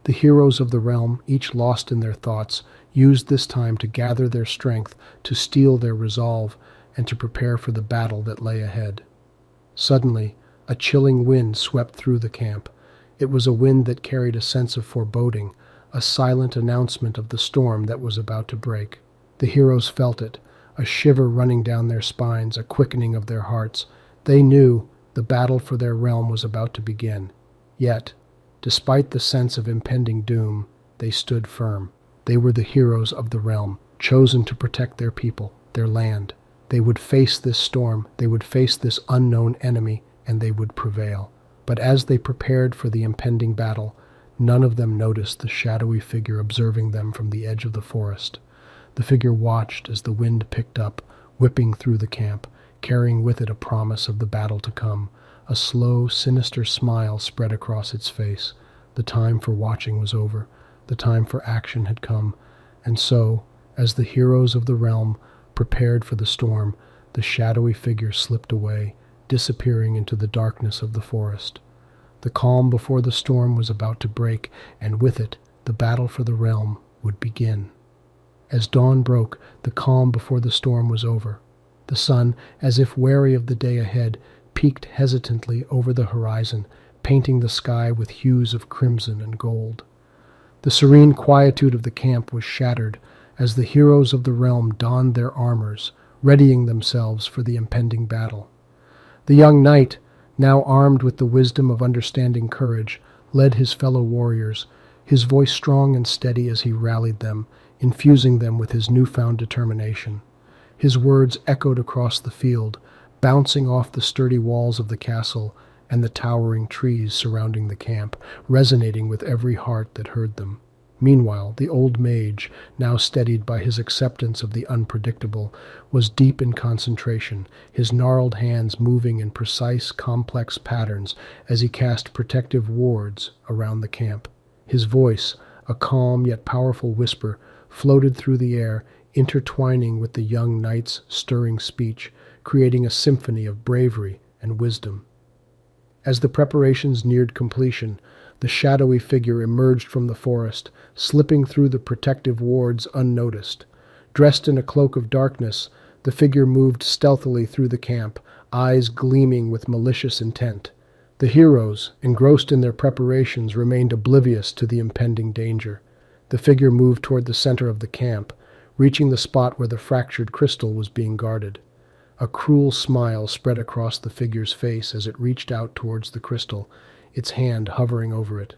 The heroes of the realm, each lost in their thoughts, used this time to gather their strength, to steel their resolve, and to prepare for the battle that lay ahead. Suddenly, a chilling wind swept through the camp. It was a wind that carried a sense of foreboding, a silent announcement of the storm that was about to break. The heroes felt it, a shiver running down their spines, a quickening of their hearts. They knew the battle for their realm was about to begin. Yet, despite the sense of impending doom, they stood firm. They were the heroes of the realm, chosen to protect their people, their land. They would face this storm, they would face this unknown enemy, and they would prevail. But as they prepared for the impending battle, none of them noticed the shadowy figure observing them from the edge of the forest. The figure watched as the wind picked up, whipping through the camp, carrying with it a promise of the battle to come. A slow, sinister smile spread across its face. The time for watching was over. The time for action had come. And so, as the heroes of the realm prepared for the storm, the shadowy figure slipped away, disappearing into the darkness of the forest. The calm before the storm was about to break, and with it, the battle for the realm would begin. As dawn broke, the calm before the storm was over. The sun, as if wary of the day ahead, peeked hesitantly over the horizon, painting the sky with hues of crimson and gold. The serene quietude of the camp was shattered as the heroes of the realm donned their armors, readying themselves for the impending battle. The young knight, now armed with the wisdom of understanding courage, led his fellow warriors, his voice strong and steady as he rallied them, infusing them with his newfound determination. His words echoed across the field, bouncing off the sturdy walls of the castle and the towering trees surrounding the camp, resonating with every heart that heard them. Meanwhile, the old mage, now steadied by his acceptance of the unpredictable, was deep in concentration, his gnarled hands moving in precise, complex patterns as he cast protective wards around the camp. His voice, a calm yet powerful whisper, floated through the air, intertwining with the young knight's stirring speech, creating a symphony of bravery and wisdom. As the preparations neared completion, the shadowy figure emerged from the forest, slipping through the protective wards unnoticed. Dressed in a cloak of darkness, the figure moved stealthily through the camp, eyes gleaming with malicious intent. The heroes, engrossed in their preparations, remained oblivious to the impending danger. The figure moved toward the center of the camp, reaching the spot where the fractured crystal was being guarded. A cruel smile spread across the figure's face as it reached out towards the crystal, its hand hovering over it.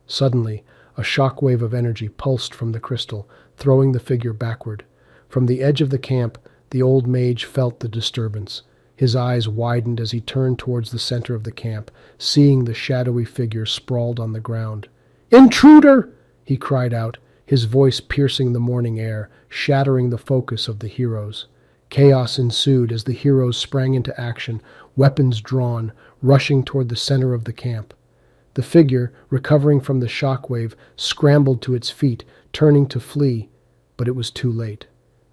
Suddenly, a shock wave of energy pulsed from the crystal, throwing the figure backward. From the edge of the camp, the old mage felt the disturbance. His eyes widened as he turned towards the center of the camp, seeing the shadowy figure sprawled on the ground. "Intruder!" he cried out, his voice piercing the morning air, shattering the focus of the heroes. Chaos ensued as the heroes sprang into action, weapons drawn, rushing toward the center of the camp. The figure, recovering from the shockwave, scrambled to its feet, turning to flee, but it was too late.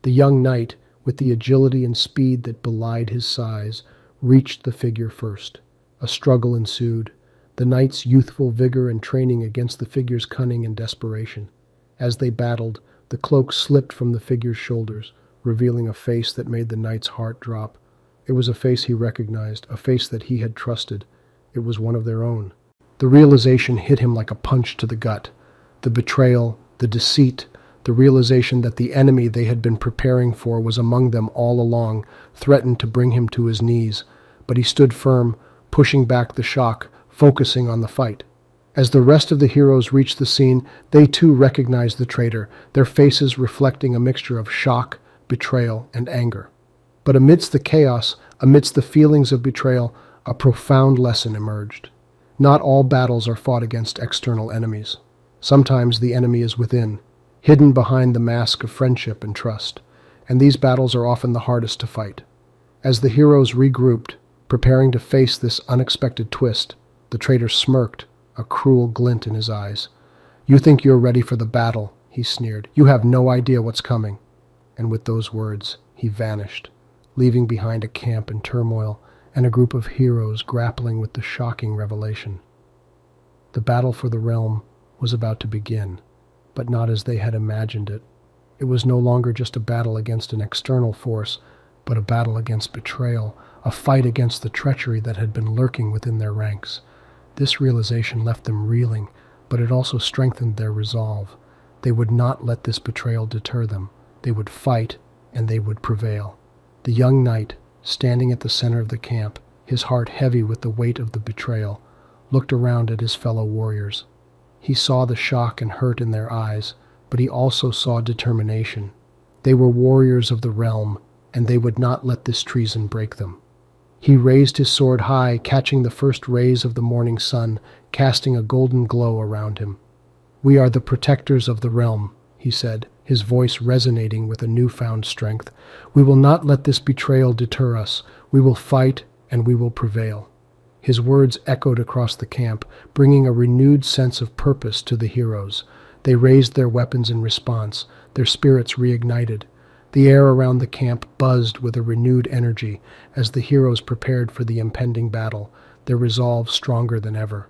The young knight, with the agility and speed that belied his size, reached the figure first. A struggle ensued, the knight's youthful vigor and training against the figure's cunning and desperation. As they battled, the cloak slipped from the figure's shoulders, revealing a face that made the knight's heart drop. It was a face he recognized, a face that he had trusted. It was one of their own. The realization hit him like a punch to the gut. The betrayal, the deceit, the realization that the enemy they had been preparing for was among them all along, threatened to bring him to his knees. But he stood firm, pushing back the shock, focusing on the fight. As the rest of the heroes reached the scene, they too recognized the traitor, their faces reflecting a mixture of shock, betrayal, and anger. But amidst the chaos, amidst the feelings of betrayal, a profound lesson emerged. Not all battles are fought against external enemies. Sometimes the enemy is within, hidden behind the mask of friendship and trust, and these battles are often the hardest to fight. As the heroes regrouped, preparing to face this unexpected twist, the traitor smirked, a cruel glint in his eyes. "You think you're ready for the battle," he sneered. "You have no idea what's coming." And with those words, he vanished, leaving behind a camp in turmoil and a group of heroes grappling with the shocking revelation. The battle for the realm was about to begin, but not as they had imagined it. It was no longer just a battle against an external force, but a battle against betrayal, a fight against the treachery that had been lurking within their ranks. This realization left them reeling, but it also strengthened their resolve. They would not let this betrayal deter them. They would fight, and they would prevail. The young knight, standing at the center of the camp, his heart heavy with the weight of the betrayal, looked around at his fellow warriors. He saw the shock and hurt in their eyes, but he also saw determination. They were warriors of the realm, and they would not let this treason break them. He raised his sword high, catching the first rays of the morning sun, casting a golden glow around him. "We are the protectors of the realm," he said, his voice resonating with a newfound strength. "We will not let this betrayal deter us. We will fight, and we will prevail." His words echoed across the camp, bringing a renewed sense of purpose to the heroes. They raised their weapons in response, their spirits reignited. The air around the camp buzzed with a renewed energy as the heroes prepared for the impending battle, their resolve stronger than ever.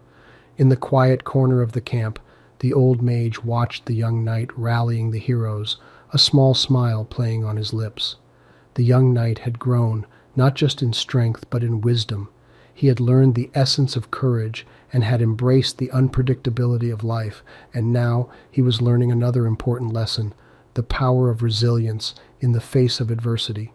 In the quiet corner of the camp, the old mage watched the young knight rallying the heroes, a small smile playing on his lips. The young knight had grown, not just in strength but in wisdom. He had learned the essence of courage and had embraced the unpredictability of life, and now he was learning another important lesson, the power of resilience in the face of adversity.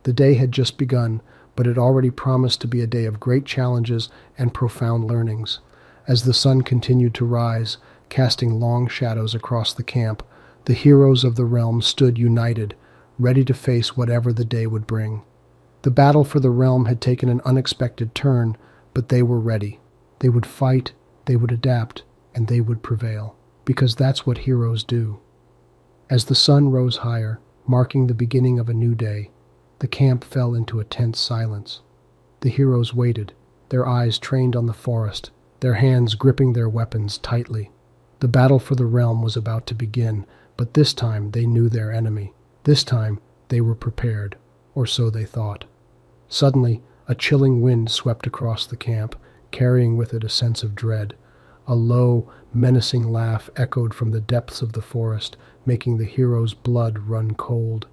The day had just begun, but it already promised to be a day of great challenges and profound learnings. As the sun continued to rise, casting long shadows across the camp, the heroes of the realm stood united, ready to face whatever the day would bring. The battle for the realm had taken an unexpected turn, but they were ready. They would fight, they would adapt, and they would prevail, because that's what heroes do. As the sun rose higher, marking the beginning of a new day, the camp fell into a tense silence. The heroes waited, their eyes trained on the forest, their hands gripping their weapons tightly. The battle for the realm was about to begin, but this time they knew their enemy. This time they were prepared, or so they thought. Suddenly, a chilling wind swept across the camp, carrying with it a sense of dread. A low, menacing laugh echoed from the depths of the forest, making the heroes' blood run cold.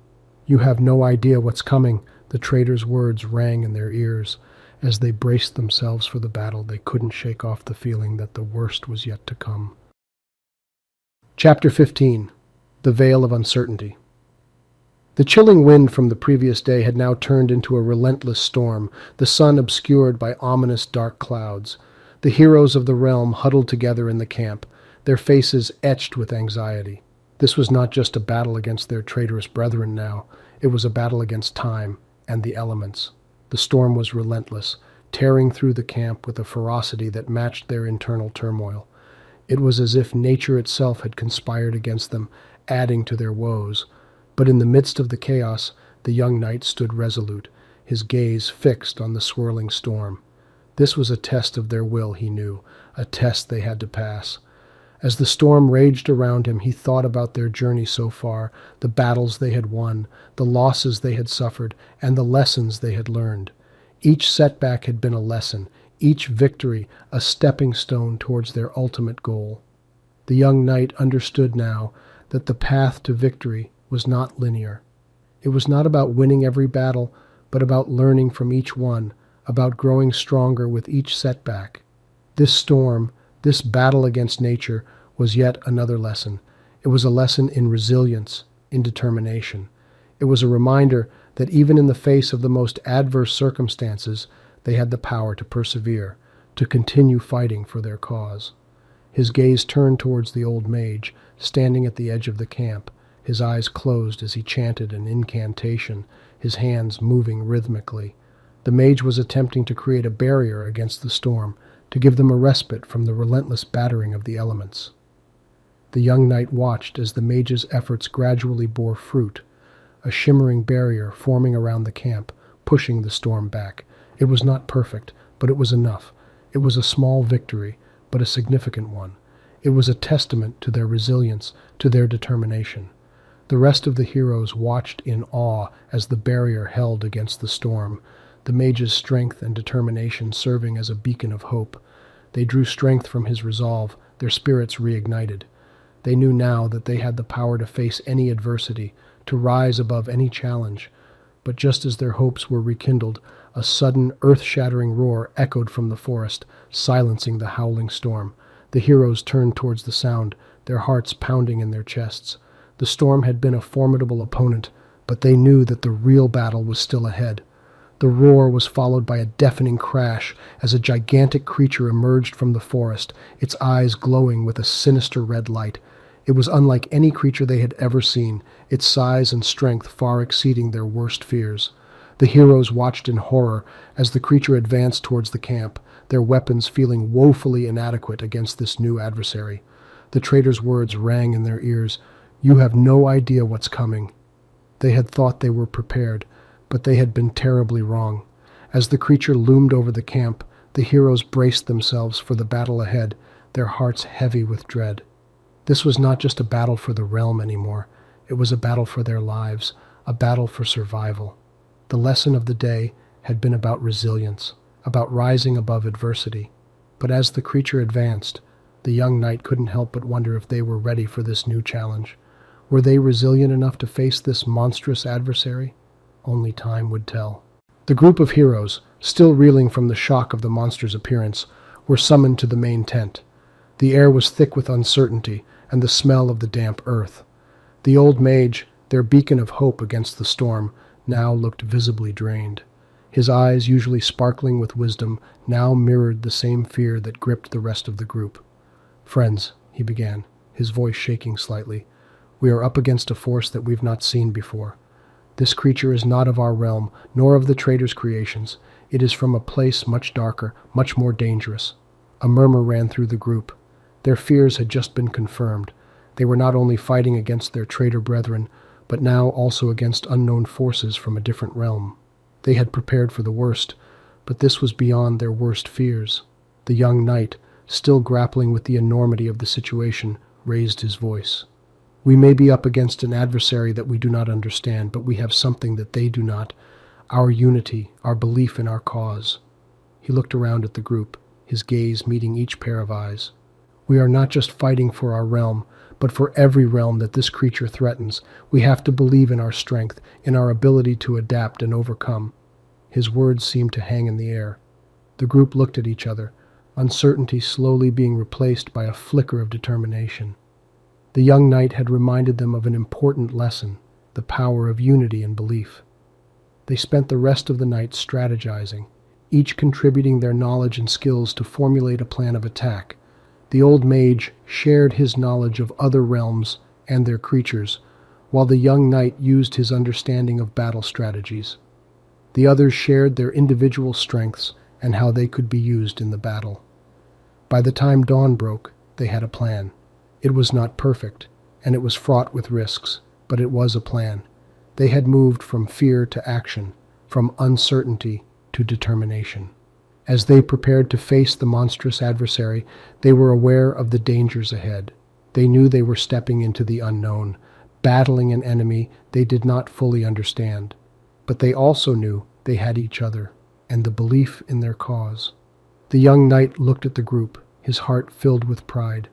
"You have no idea what's coming," the trader's words rang in their ears. As they braced themselves for the battle, they couldn't shake off the feeling that the worst was yet to come. Chapter 15. The Veil of Uncertainty. The chilling wind from the previous day had now turned into a relentless storm, the sun obscured by ominous dark clouds. The heroes of the realm huddled together in the camp, their faces etched with anxiety. This was not just a battle against their traitorous brethren now, it was a battle against time and the elements. The storm was relentless, tearing through the camp with a ferocity that matched their internal turmoil. It was as if nature itself had conspired against them, adding to their woes. But in the midst of the chaos, the young knight stood resolute, his gaze fixed on the swirling storm. This was a test of their will, he knew, a test they had to pass. As the storm raged around him, he thought about their journey so far, the battles they had won, the losses they had suffered, and the lessons they had learned. Each setback had been a lesson, each victory a stepping stone towards their ultimate goal. The young knight understood now that the path to victory was not linear. It was not about winning every battle, but about learning from each one, about growing stronger with each setback. This storm, this battle against nature, was yet another lesson. It was a lesson in resilience, in determination. It was a reminder that even in the face of the most adverse circumstances, they had the power to persevere, to continue fighting for their cause. His gaze turned towards the old mage, standing at the edge of the camp, his eyes closed as he chanted an incantation, his hands moving rhythmically. The mage was attempting to create a barrier against the storm, to give them a respite from the relentless battering of the elements. The young knight watched as the mage's efforts gradually bore fruit, a shimmering barrier forming around the camp, pushing the storm back. It was not perfect, but it was enough. It was a small victory, but a significant one. It was a testament to their resilience, to their determination. The rest of the heroes watched in awe as the barrier held against the storm, the mage's strength and determination serving as a beacon of hope. They drew strength from his resolve, their spirits reignited. They knew now that they had the power to face any adversity, to rise above any challenge. But just as their hopes were rekindled, a sudden, earth-shattering roar echoed from the forest, silencing the howling storm. The heroes turned towards the sound, their hearts pounding in their chests. The storm had been a formidable opponent, but they knew that the real battle was still ahead. The roar was followed by a deafening crash as a gigantic creature emerged from the forest, its eyes glowing with a sinister red light. It was unlike any creature they had ever seen, its size and strength far exceeding their worst fears. The heroes watched in horror as the creature advanced towards the camp, their weapons feeling woefully inadequate against this new adversary. The traitor's words rang in their ears. "You have no idea what's coming." They had thought they were prepared, but they had been terribly wrong. As the creature loomed over the camp, the heroes braced themselves for the battle ahead, their hearts heavy with dread. This was not just a battle for the realm anymore. It was a battle for their lives, a battle for survival. The lesson of the day had been about resilience, about rising above adversity. But as the creature advanced, the young knight couldn't help but wonder if they were ready for this new challenge. Were they resilient enough to face this monstrous adversary? Only time would tell. The group of heroes, still reeling from the shock of the monster's appearance, were summoned to the main tent. The air was thick with uncertainty and the smell of the damp earth. The old mage, their beacon of hope against the storm, now looked visibly drained. His eyes, usually sparkling with wisdom, now mirrored the same fear that gripped the rest of the group. "Friends," he began, his voice shaking slightly, "we are up against a force that we've not seen before. This creature is not of our realm, nor of the traitor's creations. It is from a place much darker, much more dangerous." A murmur ran through the group. Their fears had just been confirmed. They were not only fighting against their traitor brethren, but now also against unknown forces from a different realm. They had prepared for the worst, but this was beyond their worst fears. The young knight, still grappling with the enormity of the situation, raised his voice. "We may be up against an adversary that we do not understand, but we have something that they do not, our unity, our belief in our cause." He looked around at the group, his gaze meeting each pair of eyes. "We are not just fighting for our realm, but for every realm that this creature threatens. We have to believe in our strength, in our ability to adapt and overcome." His words seemed to hang in the air. The group looked at each other, uncertainty slowly being replaced by a flicker of determination. The young knight had reminded them of an important lesson, the power of unity and belief. They spent the rest of the night strategizing, each contributing their knowledge and skills to formulate a plan of attack. The old mage shared his knowledge of other realms and their creatures, while the young knight used his understanding of battle strategies. The others shared their individual strengths and how they could be used in the battle. By the time dawn broke, they had a plan. It was not perfect, and it was fraught with risks, but it was a plan. They had moved from fear to action, from uncertainty to determination. As they prepared to face the monstrous adversary, they were aware of the dangers ahead. They knew they were stepping into the unknown, battling an enemy they did not fully understand. But they also knew they had each other, and the belief in their cause. The young knight looked at the group, his heart filled with pride.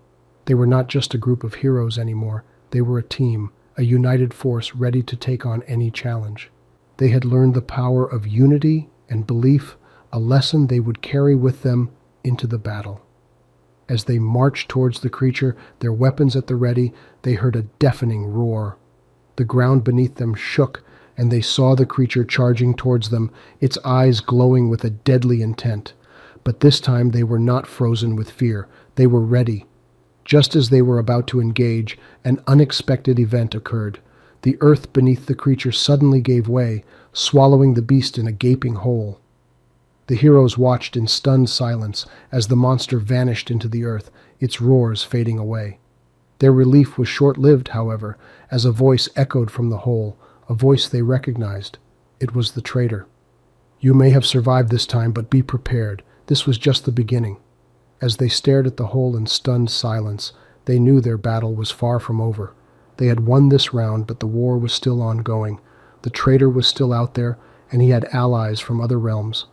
They were not just a group of heroes anymore. They were a team, a united force ready to take on any challenge. They had learned the power of unity and belief, a lesson they would carry with them into the battle. As they marched towards the creature, their weapons at the ready, they heard a deafening roar. The ground beneath them shook, and they saw the creature charging towards them, its eyes glowing with a deadly intent. But this time they were not frozen with fear. They were ready. Just as they were about to engage, an unexpected event occurred. The earth beneath the creature suddenly gave way, swallowing the beast in a gaping hole. The heroes watched in stunned silence as the monster vanished into the earth, its roars fading away. Their relief was short-lived, however, as a voice echoed from the hole, a voice they recognized. It was the traitor. "You may have survived this time, but be prepared. This was just the beginning." As they stared at the hole in stunned silence, they knew their battle was far from over. They had won this round, but the war was still ongoing. The traitor was still out there, and he had allies from other realms.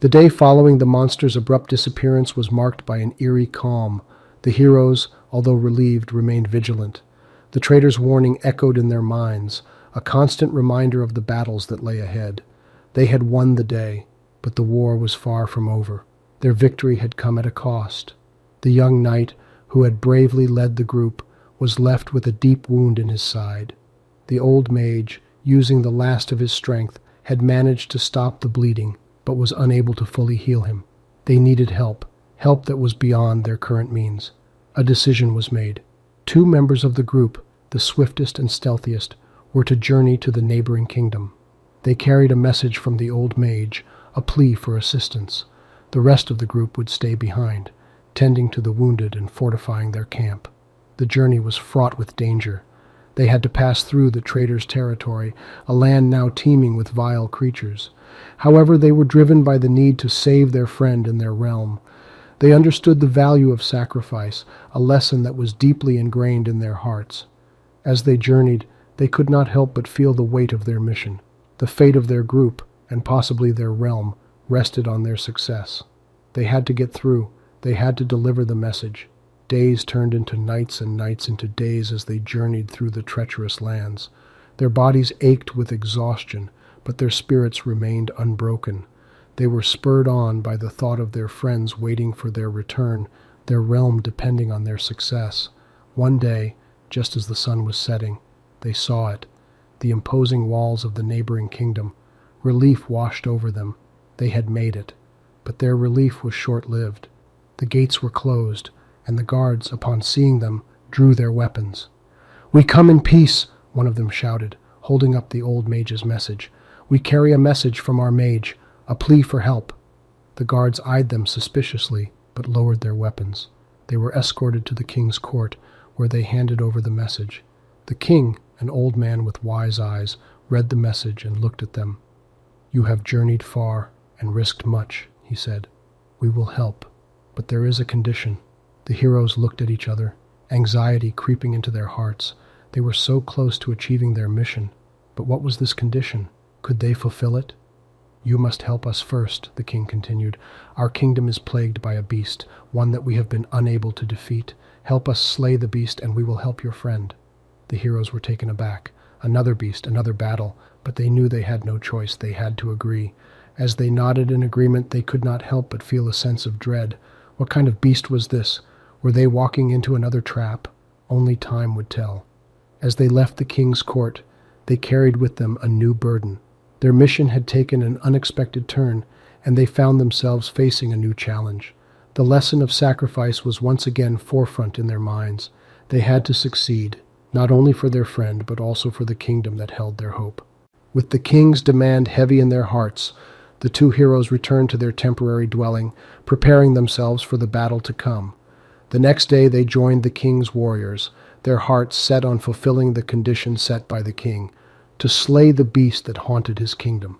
The day following the monster's abrupt disappearance was marked by an eerie calm. The heroes, although relieved, remained vigilant. The traitor's warning echoed in their minds, a constant reminder of the battles that lay ahead. They had won the day, but the war was far from over. Their victory had come at a cost. The young knight, who had bravely led the group, was left with a deep wound in his side. The old mage, using the last of his strength, had managed to stop the bleeding, but was unable to fully heal him. They needed help, help that was beyond their current means. A decision was made. 2 members of the group, the swiftest and stealthiest, were to journey to the neighboring kingdom. They carried a message from the old mage, a plea for assistance. The rest of the group would stay behind, tending to the wounded and fortifying their camp. The journey was fraught with danger. They had to pass through the traitors' territory, a land now teeming with vile creatures. However, they were driven by the need to save their friend and their realm. They understood the value of sacrifice, a lesson that was deeply ingrained in their hearts. As they journeyed, they could not help but feel the weight of their mission. The fate of their group, and possibly their realm, rested on their success. They had to get through. They had to deliver the message. Days turned into nights and nights into days as they journeyed through the treacherous lands. Their bodies ached with exhaustion, but their spirits remained unbroken. They were spurred on by the thought of their friends waiting for their return, their realm depending on their success. One day, just as the sun was setting, they saw it, the imposing walls of the neighboring kingdom. Relief washed over them. They had made it. But their relief was short-lived. The gates were closed, and the guards, upon seeing them, drew their weapons. "We come in peace," one of them shouted, holding up the old mage's message. "We carry a message from our mage, a plea for help." The guards eyed them suspiciously, but lowered their weapons. They were escorted to the king's court, where they handed over the message. The king, an old man with wise eyes, read the message and looked at them. "You have journeyed far and risked much," he said. "We will help, but there is a condition." The heroes looked at each other, anxiety creeping into their hearts. They were so close to achieving their mission, but what was this condition? Could they fulfill it? "You must help us first," the king continued. "Our kingdom is plagued by a beast, one that we have been unable to defeat. Help us slay the beast, and we will help your friend." The heroes were taken aback. Another beast, another battle, but they knew they had no choice. They had to agree. As they nodded in agreement, they could not help but feel a sense of dread. What kind of beast was this? Were they walking into another trap? Only time would tell. As they left the king's court, they carried with them a new burden. Their mission had taken an unexpected turn, and they found themselves facing a new challenge. The lesson of sacrifice was once again forefront in their minds. They had to succeed, not only for their friend, but also for the kingdom that held their hope. With the king's demand heavy in their hearts, the 2 heroes returned to their temporary dwelling, preparing themselves for the battle to come. The next day they joined the king's warriors, their hearts set on fulfilling the condition set by the king, to slay the beast that haunted his kingdom.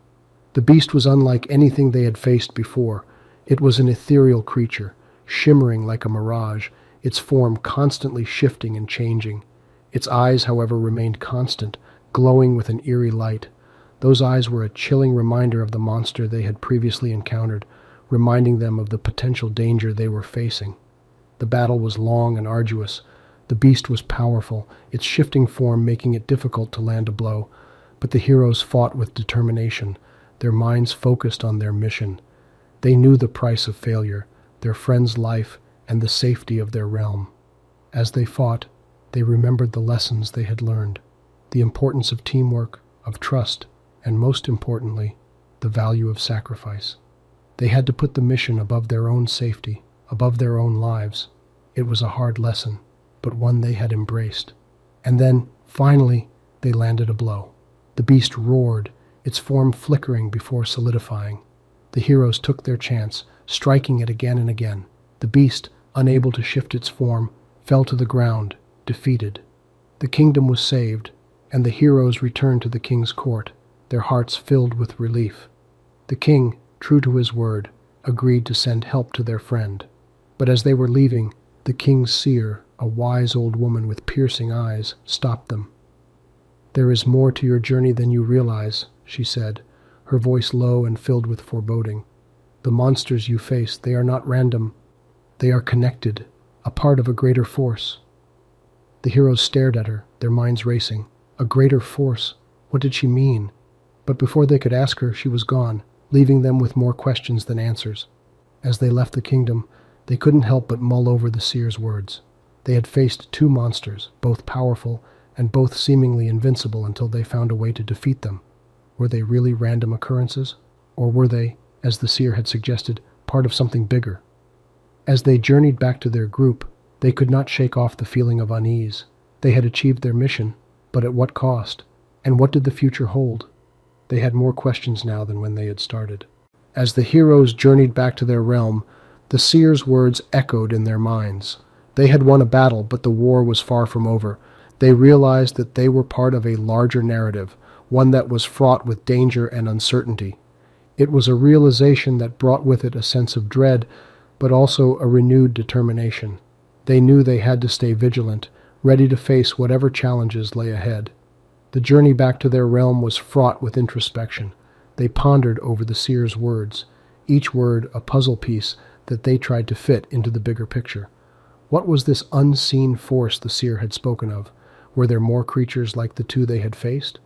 The beast was unlike anything they had faced before. It was an ethereal creature, shimmering like a mirage, its form constantly shifting and changing. Its eyes, however, remained constant, glowing with an eerie light. Those eyes were a chilling reminder of the monster they had previously encountered, reminding them of the potential danger they were facing. The battle was long and arduous. The beast was powerful, its shifting form making it difficult to land a blow. But the heroes fought with determination, their minds focused on their mission. They knew the price of failure, their friend's life, and the safety of their realm. As they fought, they remembered the lessons they had learned, the importance of teamwork, of trust, and most importantly, the value of sacrifice. They had to put the mission above their own safety, above their own lives. It was a hard lesson, but one they had embraced. And then, finally, they landed a blow. The beast roared, its form flickering before solidifying. The heroes took their chance, striking it again and again. The beast, unable to shift its form, fell to the ground, defeated. The kingdom was saved, and the heroes returned to the king's court, their hearts filled with relief. The king, true to his word, agreed to send help to their friend. But as they were leaving, the king's seer, a wise old woman with piercing eyes, stopped them. "There is more to your journey than you realize," she said, her voice low and filled with foreboding. "The monsters you face, they are not random. They are connected, a part of a greater force." The heroes stared at her, their minds racing. A greater force? What did she mean? But before they could ask her, she was gone, leaving them with more questions than answers. As they left the kingdom, they couldn't help but mull over the seer's words. They had faced two monsters, both powerful and both seemingly invincible until they found a way to defeat them. Were they really random occurrences? Or were they, as the seer had suggested, part of something bigger? As they journeyed back to their group, they could not shake off the feeling of unease. They had achieved their mission, but at what cost? And what did the future hold? They had more questions now than when they had started. As the heroes journeyed back to their realm, the seer's words echoed in their minds. They had won a battle, but the war was far from over. They realized that they were part of a larger narrative, one that was fraught with danger and uncertainty. It was a realization that brought with it a sense of dread, but also a renewed determination. They knew they had to stay vigilant, ready to face whatever challenges lay ahead. The journey back to their realm was fraught with introspection. They pondered over the seer's words, each word a puzzle piece that they tried to fit into the bigger picture. What was this unseen force the seer had spoken of? Were there more creatures like the two they had faced?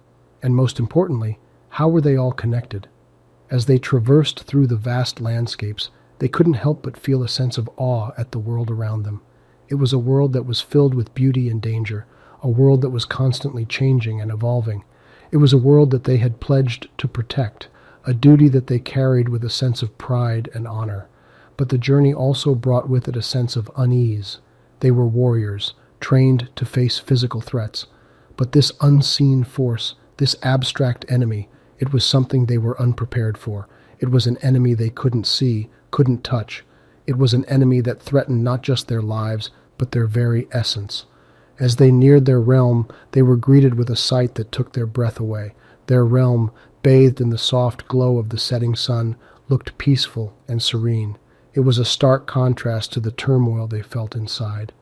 And most importantly, how were they all connected? As they traversed through the vast landscapes, they couldn't help but feel a sense of awe at the world around them. It was a world that was filled with beauty and danger, a world that was constantly changing and evolving. It was a world that they had pledged to protect, a duty that they carried with a sense of pride and honor. But the journey also brought with it a sense of unease. They were warriors, trained to face physical threats. But this unseen force, this abstract enemy, it was something they were unprepared for. It was an enemy they couldn't see, couldn't touch. It was an enemy that threatened not just their lives, but their very essence. As they neared their realm, they were greeted with a sight that took their breath away. Their realm, bathed in the soft glow of the setting sun, looked peaceful and serene. It was a stark contrast to the turmoil they felt inside.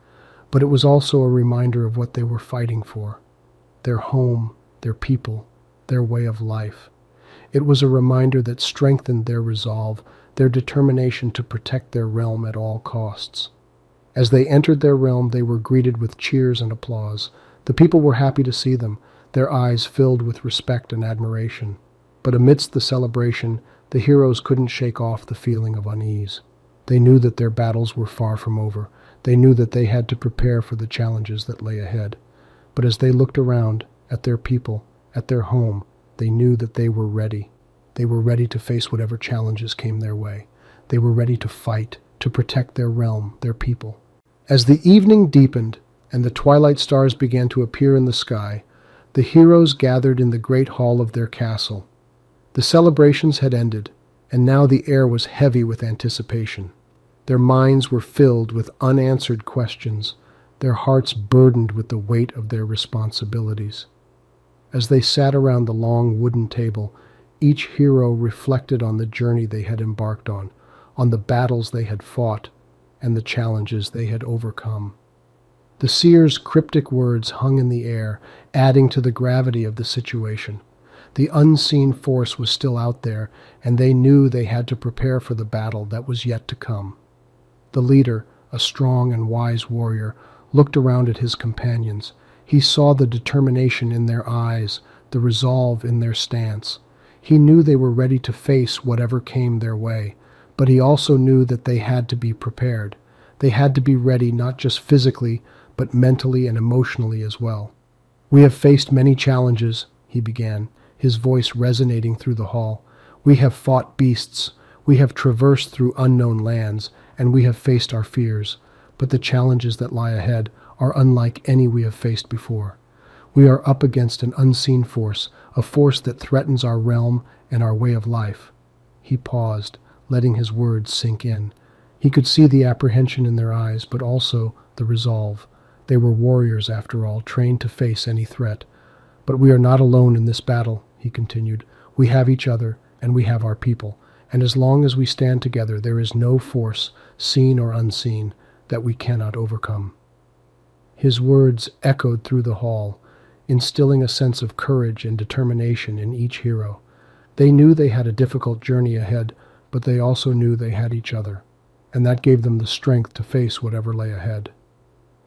But it was also a reminder of what they were fighting for. Their home, their people, their way of life. It was a reminder that strengthened their resolve, their determination to protect their realm at all costs. As they entered their realm, they were greeted with cheers and applause. The people were happy to see them, their eyes filled with respect and admiration. But amidst the celebration, the heroes couldn't shake off the feeling of unease. They knew that their battles were far from over. They knew that they had to prepare for the challenges that lay ahead. But as they looked around, at their people, at their home, they knew that they were ready. They were ready to face whatever challenges came their way. They were ready to fight, to protect their realm, their people. As the evening deepened and the twilight stars began to appear in the sky, the heroes gathered in the great hall of their castle. The celebrations had ended, and now the air was heavy with anticipation. Their minds were filled with unanswered questions, their hearts burdened with the weight of their responsibilities. As they sat around the long wooden table, each hero reflected on the journey they had embarked on the battles they had fought, and the challenges they had overcome. The seer's cryptic words hung in the air, adding to the gravity of the situation. The unseen force was still out there, and they knew they had to prepare for the battle that was yet to come. The leader, a strong and wise warrior, looked around at his companions. He saw the determination in their eyes, the resolve in their stance. He knew they were ready to face whatever came their way, but he also knew that they had to be prepared. They had to be ready not just physically, but mentally and emotionally as well. "We have faced many challenges," he began, his voice resonating through the hall. "We have fought beasts, we have traversed through unknown lands, and we have faced our fears. But the challenges that lie ahead are unlike any we have faced before. We are up against an unseen force, a force that threatens our realm and our way of life." He paused, letting his words sink in. He could see the apprehension in their eyes, but also the resolve. They were warriors, after all, trained to face any threat. "But we are not alone in this battle," he continued. "We have each other, and we have our people. And as long as we stand together, there is no force, seen or unseen, that we cannot overcome." His words echoed through the hall, instilling a sense of courage and determination in each hero. They knew they had a difficult journey ahead, but they also knew they had each other, and that gave them the strength to face whatever lay ahead.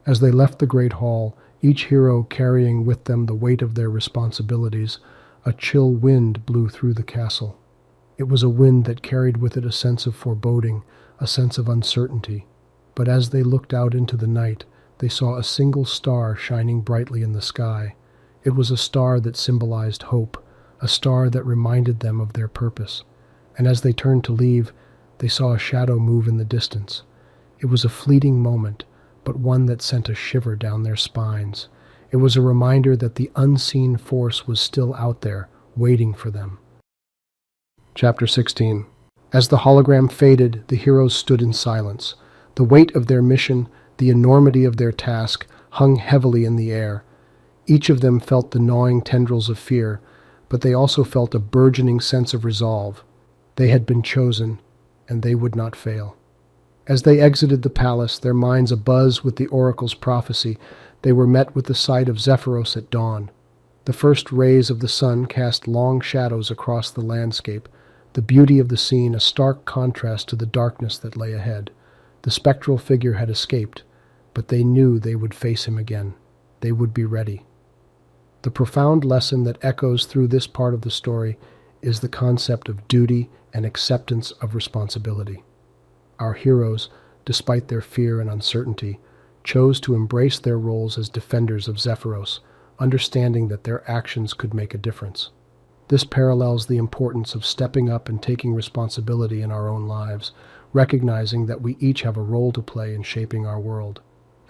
As they left the great hall, each hero carrying with them the weight of their responsibilities, a chill wind blew through the castle. It was a wind that carried with it a sense of foreboding, a sense of uncertainty. But as they looked out into the night, they saw a single star shining brightly in the sky. It was a star that symbolized hope, a star that reminded them of their purpose. And as they turned to leave, they saw a shadow move in the distance. It was a fleeting moment, but one that sent a shiver down their spines. It was a reminder that the unseen force was still out there, waiting for them. Chapter 16. As the hologram faded, the heroes stood in silence. The weight of their mission, the enormity of their task, hung heavily in the air. Each of them felt the gnawing tendrils of fear, but they also felt a burgeoning sense of resolve. They had been chosen, and they would not fail. As they exited the palace, their minds abuzz with the oracle's prophecy, they were met with the sight of Zephyros at dawn. The first rays of the sun cast long shadows across the landscape, the beauty of the scene a stark contrast to the darkness that lay ahead. The spectral figure had escaped, but they knew they would face him again. They would be ready. The profound lesson that echoes through this part of the story is the concept of duty and acceptance of responsibility. Our heroes, despite their fear and uncertainty, chose to embrace their roles as defenders of Zephyros, understanding that their actions could make a difference. This parallels the importance of stepping up and taking responsibility in our own lives, recognizing that we each have a role to play in shaping our world.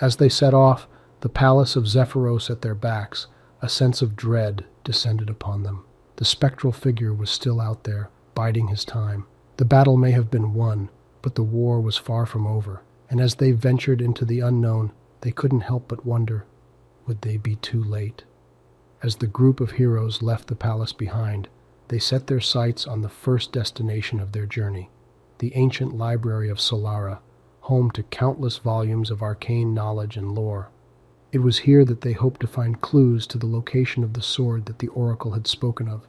As they set off, the palace of Zephyros at their backs, a sense of dread descended upon them. The spectral figure was still out there, biding his time. The battle may have been won, but the war was far from over, and as they ventured into the unknown, they couldn't help but wonder, would they be too late? As the group of heroes left the palace behind, they set their sights on the first destination of their journey, the ancient library of Solara, home to countless volumes of arcane knowledge and lore. It was here that they hoped to find clues to the location of the sword that the oracle had spoken of.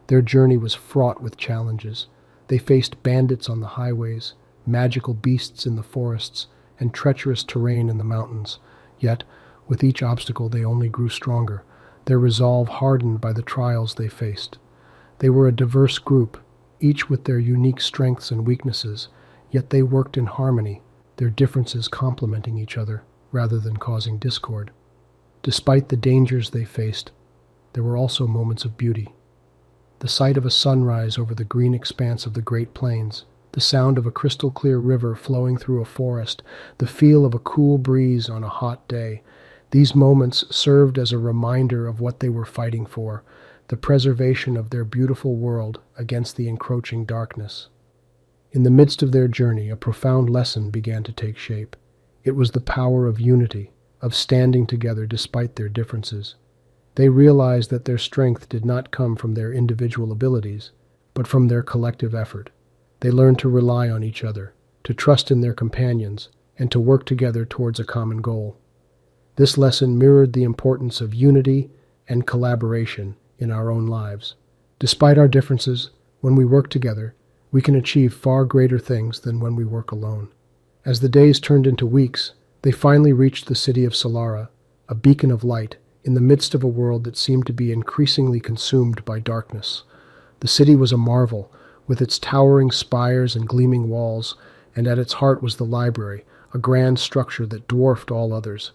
Their journey was fraught with challenges. They faced bandits on the highways, magical beasts in the forests, and treacherous terrain in the mountains. Yet, with each obstacle they only grew stronger, their resolve hardened by the trials they faced. They were a diverse group, each with their unique strengths and weaknesses, yet they worked in harmony, their differences complementing each other rather than causing discord. Despite the dangers they faced, there were also moments of beauty. The sight of a sunrise over the green expanse of the Great Plains, the sound of a crystal-clear river flowing through a forest, the feel of a cool breeze on a hot day. These moments served as a reminder of what they were fighting for, the preservation of their beautiful world against the encroaching darkness. In the midst of their journey, a profound lesson began to take shape. It was the power of unity, of standing together despite their differences. They realized that their strength did not come from their individual abilities, but from their collective effort. They learned to rely on each other, to trust in their companions, and to work together towards a common goal. This lesson mirrored the importance of unity and collaboration in our own lives. Despite our differences, when we work together, we can achieve far greater things than when we work alone. As the days turned into weeks, they finally reached the city of Solara, a beacon of light in the midst of a world that seemed to be increasingly consumed by darkness. The city was a marvel, with its towering spires and gleaming walls, and at its heart was the library, a grand structure that dwarfed all others.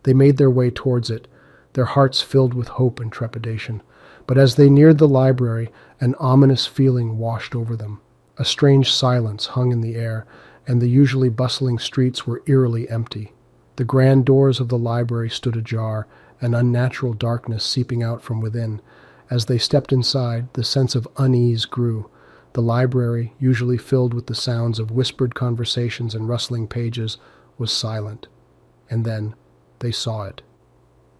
They made their way towards it, their hearts filled with hope and trepidation. But as they neared the library, an ominous feeling washed over them. A strange silence hung in the air, and the usually bustling streets were eerily empty. The grand doors of the library stood ajar, an unnatural darkness seeping out from within. As they stepped inside, the sense of unease grew. The library, usually filled with the sounds of whispered conversations and rustling pages, was silent. And then they saw it.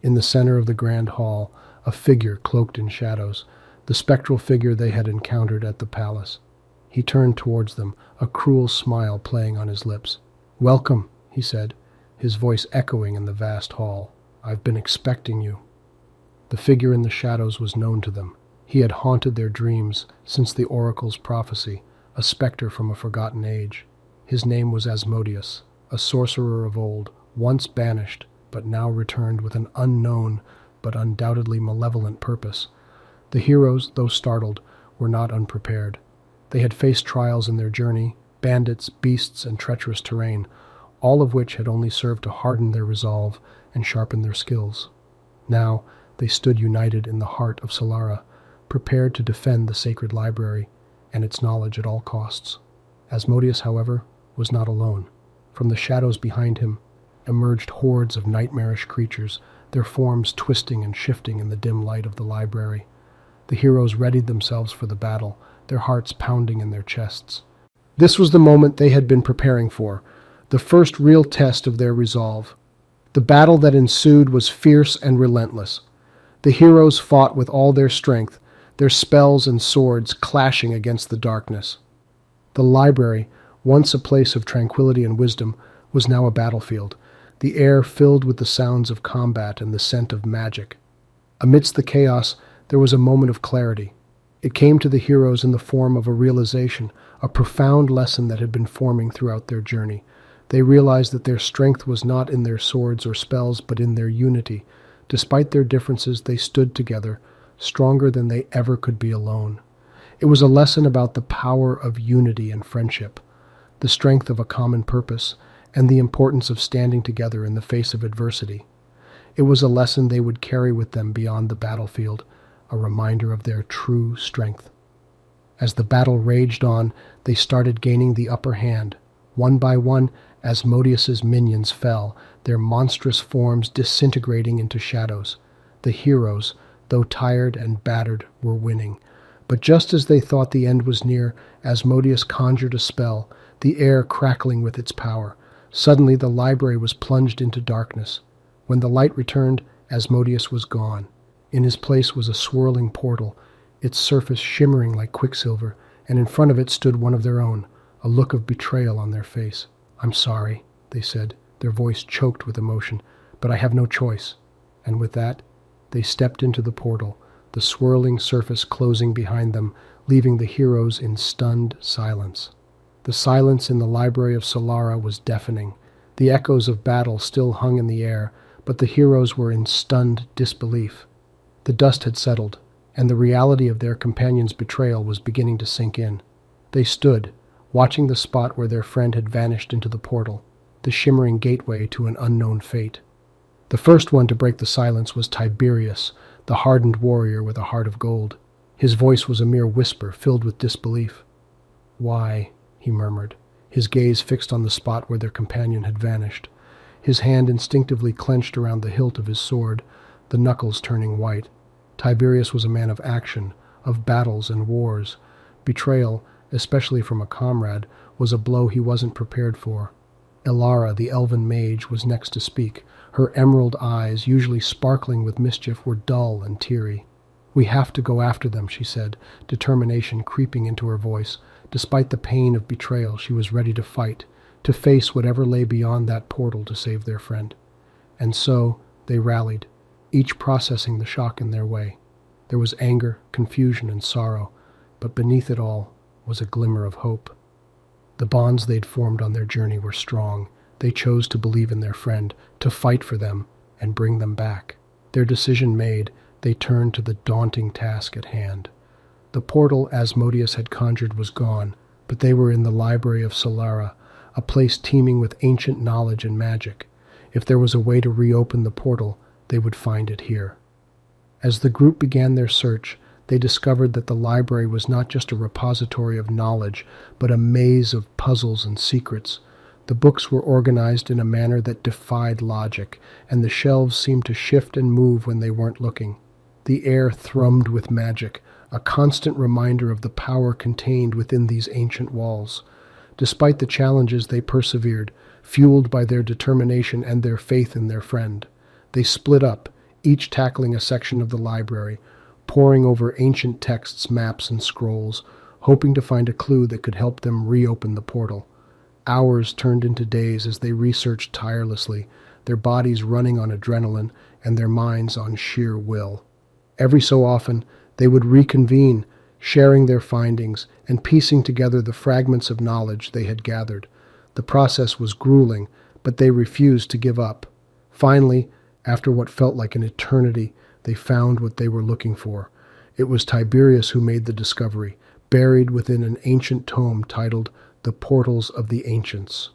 In the center of the grand hall, a figure cloaked in shadows, the spectral figure they had encountered at the palace. He turned towards them, a cruel smile playing on his lips. "Welcome," he said, his voice echoing in the vast hall. "I've been expecting you." The figure in the shadows was known to them. He had haunted their dreams since the oracle's prophecy, a specter from a forgotten age. His name was Asmodeus, a sorcerer of old, once banished, but now returned with an unknown but undoubtedly malevolent purpose. The heroes, though startled, were not unprepared. They had faced trials in their journey, bandits, beasts, and treacherous terrain, all of which had only served to harden their resolve and sharpen their skills. Now they stood united in the heart of Solara, prepared to defend the sacred library and its knowledge at all costs. Asmodeus, however, was not alone. From the shadows behind him emerged hordes of nightmarish creatures, their forms twisting and shifting in the dim light of the library. The heroes readied themselves for the battle, their hearts pounding in their chests. This was the moment they had been preparing for, the first real test of their resolve. The battle that ensued was fierce and relentless. The heroes fought with all their strength, their spells and swords clashing against the darkness. The library, once a place of tranquility and wisdom, was now a battlefield, the air filled with the sounds of combat and the scent of magic. Amidst the chaos, there was a moment of clarity. It came to the heroes in the form of a realization, a profound lesson that had been forming throughout their journey. They realized that their strength was not in their swords or spells, but in their unity. Despite their differences, they stood together, stronger than they ever could be alone. It was a lesson about the power of unity and friendship, the strength of a common purpose, and the importance of standing together in the face of adversity. It was a lesson they would carry with them beyond the battlefield, a reminder of their true strength. As the battle raged on, they started gaining the upper hand. One by one, Asmodeus's minions fell, their monstrous forms disintegrating into shadows. The heroes, though tired and battered, were winning. But just as they thought the end was near, Asmodeus conjured a spell, the air crackling with its power. Suddenly the library was plunged into darkness. When the light returned, Asmodeus was gone. In his place was a swirling portal, its surface shimmering like quicksilver, and in front of it stood one of their own, a look of betrayal on their face. "I'm sorry," they said, their voice choked with emotion, "but I have no choice." And with that, they stepped into the portal, the swirling surface closing behind them, leaving the heroes in stunned silence. The silence in the library of Solara was deafening. The echoes of battle still hung in the air, but the heroes were in stunned disbelief. The dust had settled, and the reality of their companion's betrayal was beginning to sink in. They stood, watching the spot where their friend had vanished into the portal, the shimmering gateway to an unknown fate. The first one to break the silence was Tiberius, the hardened warrior with a heart of gold. His voice was a mere whisper, filled with disbelief. "Why?" he murmured, his gaze fixed on the spot where their companion had vanished. His hand instinctively clenched around the hilt of his sword, the knuckles turning white. Tiberius was a man of action, of battles and wars. Betrayal, especially from a comrade, was a blow he wasn't prepared for. Elara, the elven mage, was next to speak. Her emerald eyes, usually sparkling with mischief, were dull and teary. "We have to go after them," she said, determination creeping into her voice. Despite the pain of betrayal, she was ready to fight, to face whatever lay beyond that portal to save their friend. And so they rallied, each processing the shock in their way. There was anger, confusion, and sorrow, but beneath it all was a glimmer of hope. The bonds they'd formed on their journey were strong. They chose to believe in their friend, to fight for them, and bring them back. Their decision made, they turned to the daunting task at hand. The portal Asmodeus had conjured was gone, but they were in the library of Solara, a place teeming with ancient knowledge and magic. If there was a way to reopen the portal, they would find it here. As the group began their search, they discovered that the library was not just a repository of knowledge, but a maze of puzzles and secrets. The books were organized in a manner that defied logic, and the shelves seemed to shift and move when they weren't looking. The air thrummed with magic, a constant reminder of the power contained within these ancient walls. Despite the challenges, they persevered, fueled by their determination and their faith in their friend. They split up, each tackling a section of the library, poring over ancient texts, maps, and scrolls, hoping to find a clue that could help them reopen the portal. Hours turned into days as they researched tirelessly, their bodies running on adrenaline and their minds on sheer will. Every so often, they would reconvene, sharing their findings and piecing together the fragments of knowledge they had gathered. The process was grueling, but they refused to give up. Finally, after what felt like an eternity, they found what they were looking for. It was Tiberius who made the discovery, buried within an ancient tome titled The Portals of the Ancients.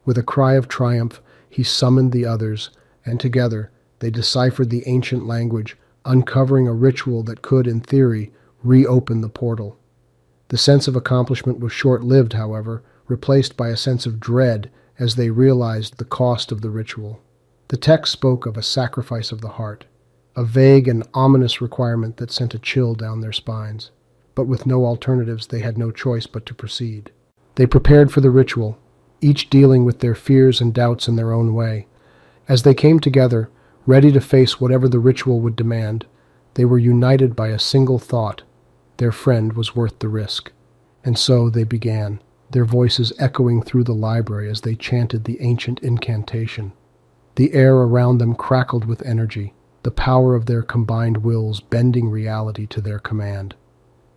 With a cry of triumph, he summoned the others, and together they deciphered the ancient language, uncovering a ritual that could, in theory, reopen the portal. The sense of accomplishment was short-lived, however, replaced by a sense of dread as they realized the cost of the ritual. The text spoke of a sacrifice of the heart, a vague and ominous requirement that sent a chill down their spines. But with no alternatives, they had no choice but to proceed. They prepared for the ritual, each dealing with their fears and doubts in their own way. As they came together, ready to face whatever the ritual would demand, they were united by a single thought: their friend was worth the risk. And so they began, their voices echoing through the library as they chanted the ancient incantation. The air around them crackled with energy, the power of their combined wills bending reality to their command.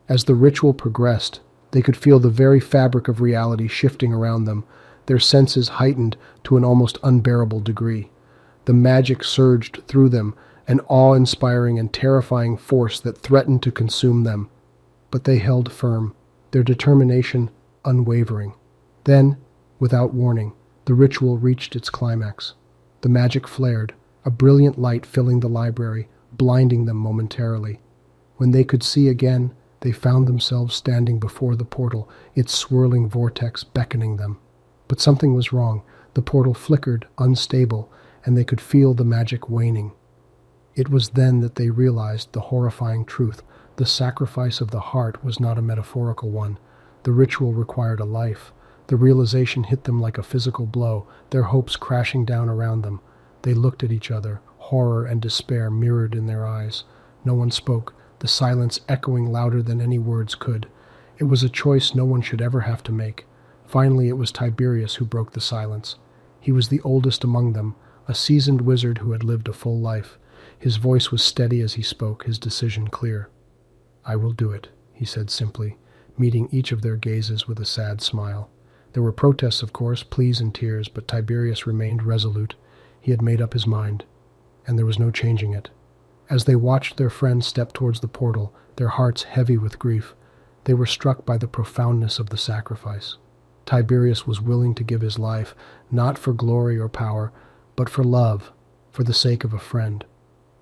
As the ritual progressed, they could feel the very fabric of reality shifting around them, their senses heightened to an almost unbearable degree. The magic surged through them, an awe-inspiring and terrifying force that threatened to consume them. But they held firm, their determination unwavering. Then, without warning, the ritual reached its climax. The magic flared, a brilliant light filling the library, blinding them momentarily. When they could see again, they found themselves standing before the portal, its swirling vortex beckoning them. But something was wrong. The portal flickered, unstable, and they could feel the magic waning. It was then that they realized the horrifying truth. The sacrifice of the heart was not a metaphorical one. The ritual required a life. The realization hit them like a physical blow, their hopes crashing down around them. They looked at each other, horror and despair mirrored in their eyes. No one spoke, the silence echoing louder than any words could. It was a choice no one should ever have to make. Finally, it was Tiberius who broke the silence. He was the oldest among them, a seasoned wizard who had lived a full life. His voice was steady as he spoke, his decision clear. "I will do it," he said simply, meeting each of their gazes with a sad smile. There were protests, of course, pleas and tears, but Tiberius remained resolute. He had made up his mind, and there was no changing it. As they watched their friends step towards the portal, their hearts heavy with grief, they were struck by the profoundness of the sacrifice. Tiberius was willing to give his life, not for glory or power, but for love, for the sake of a friend.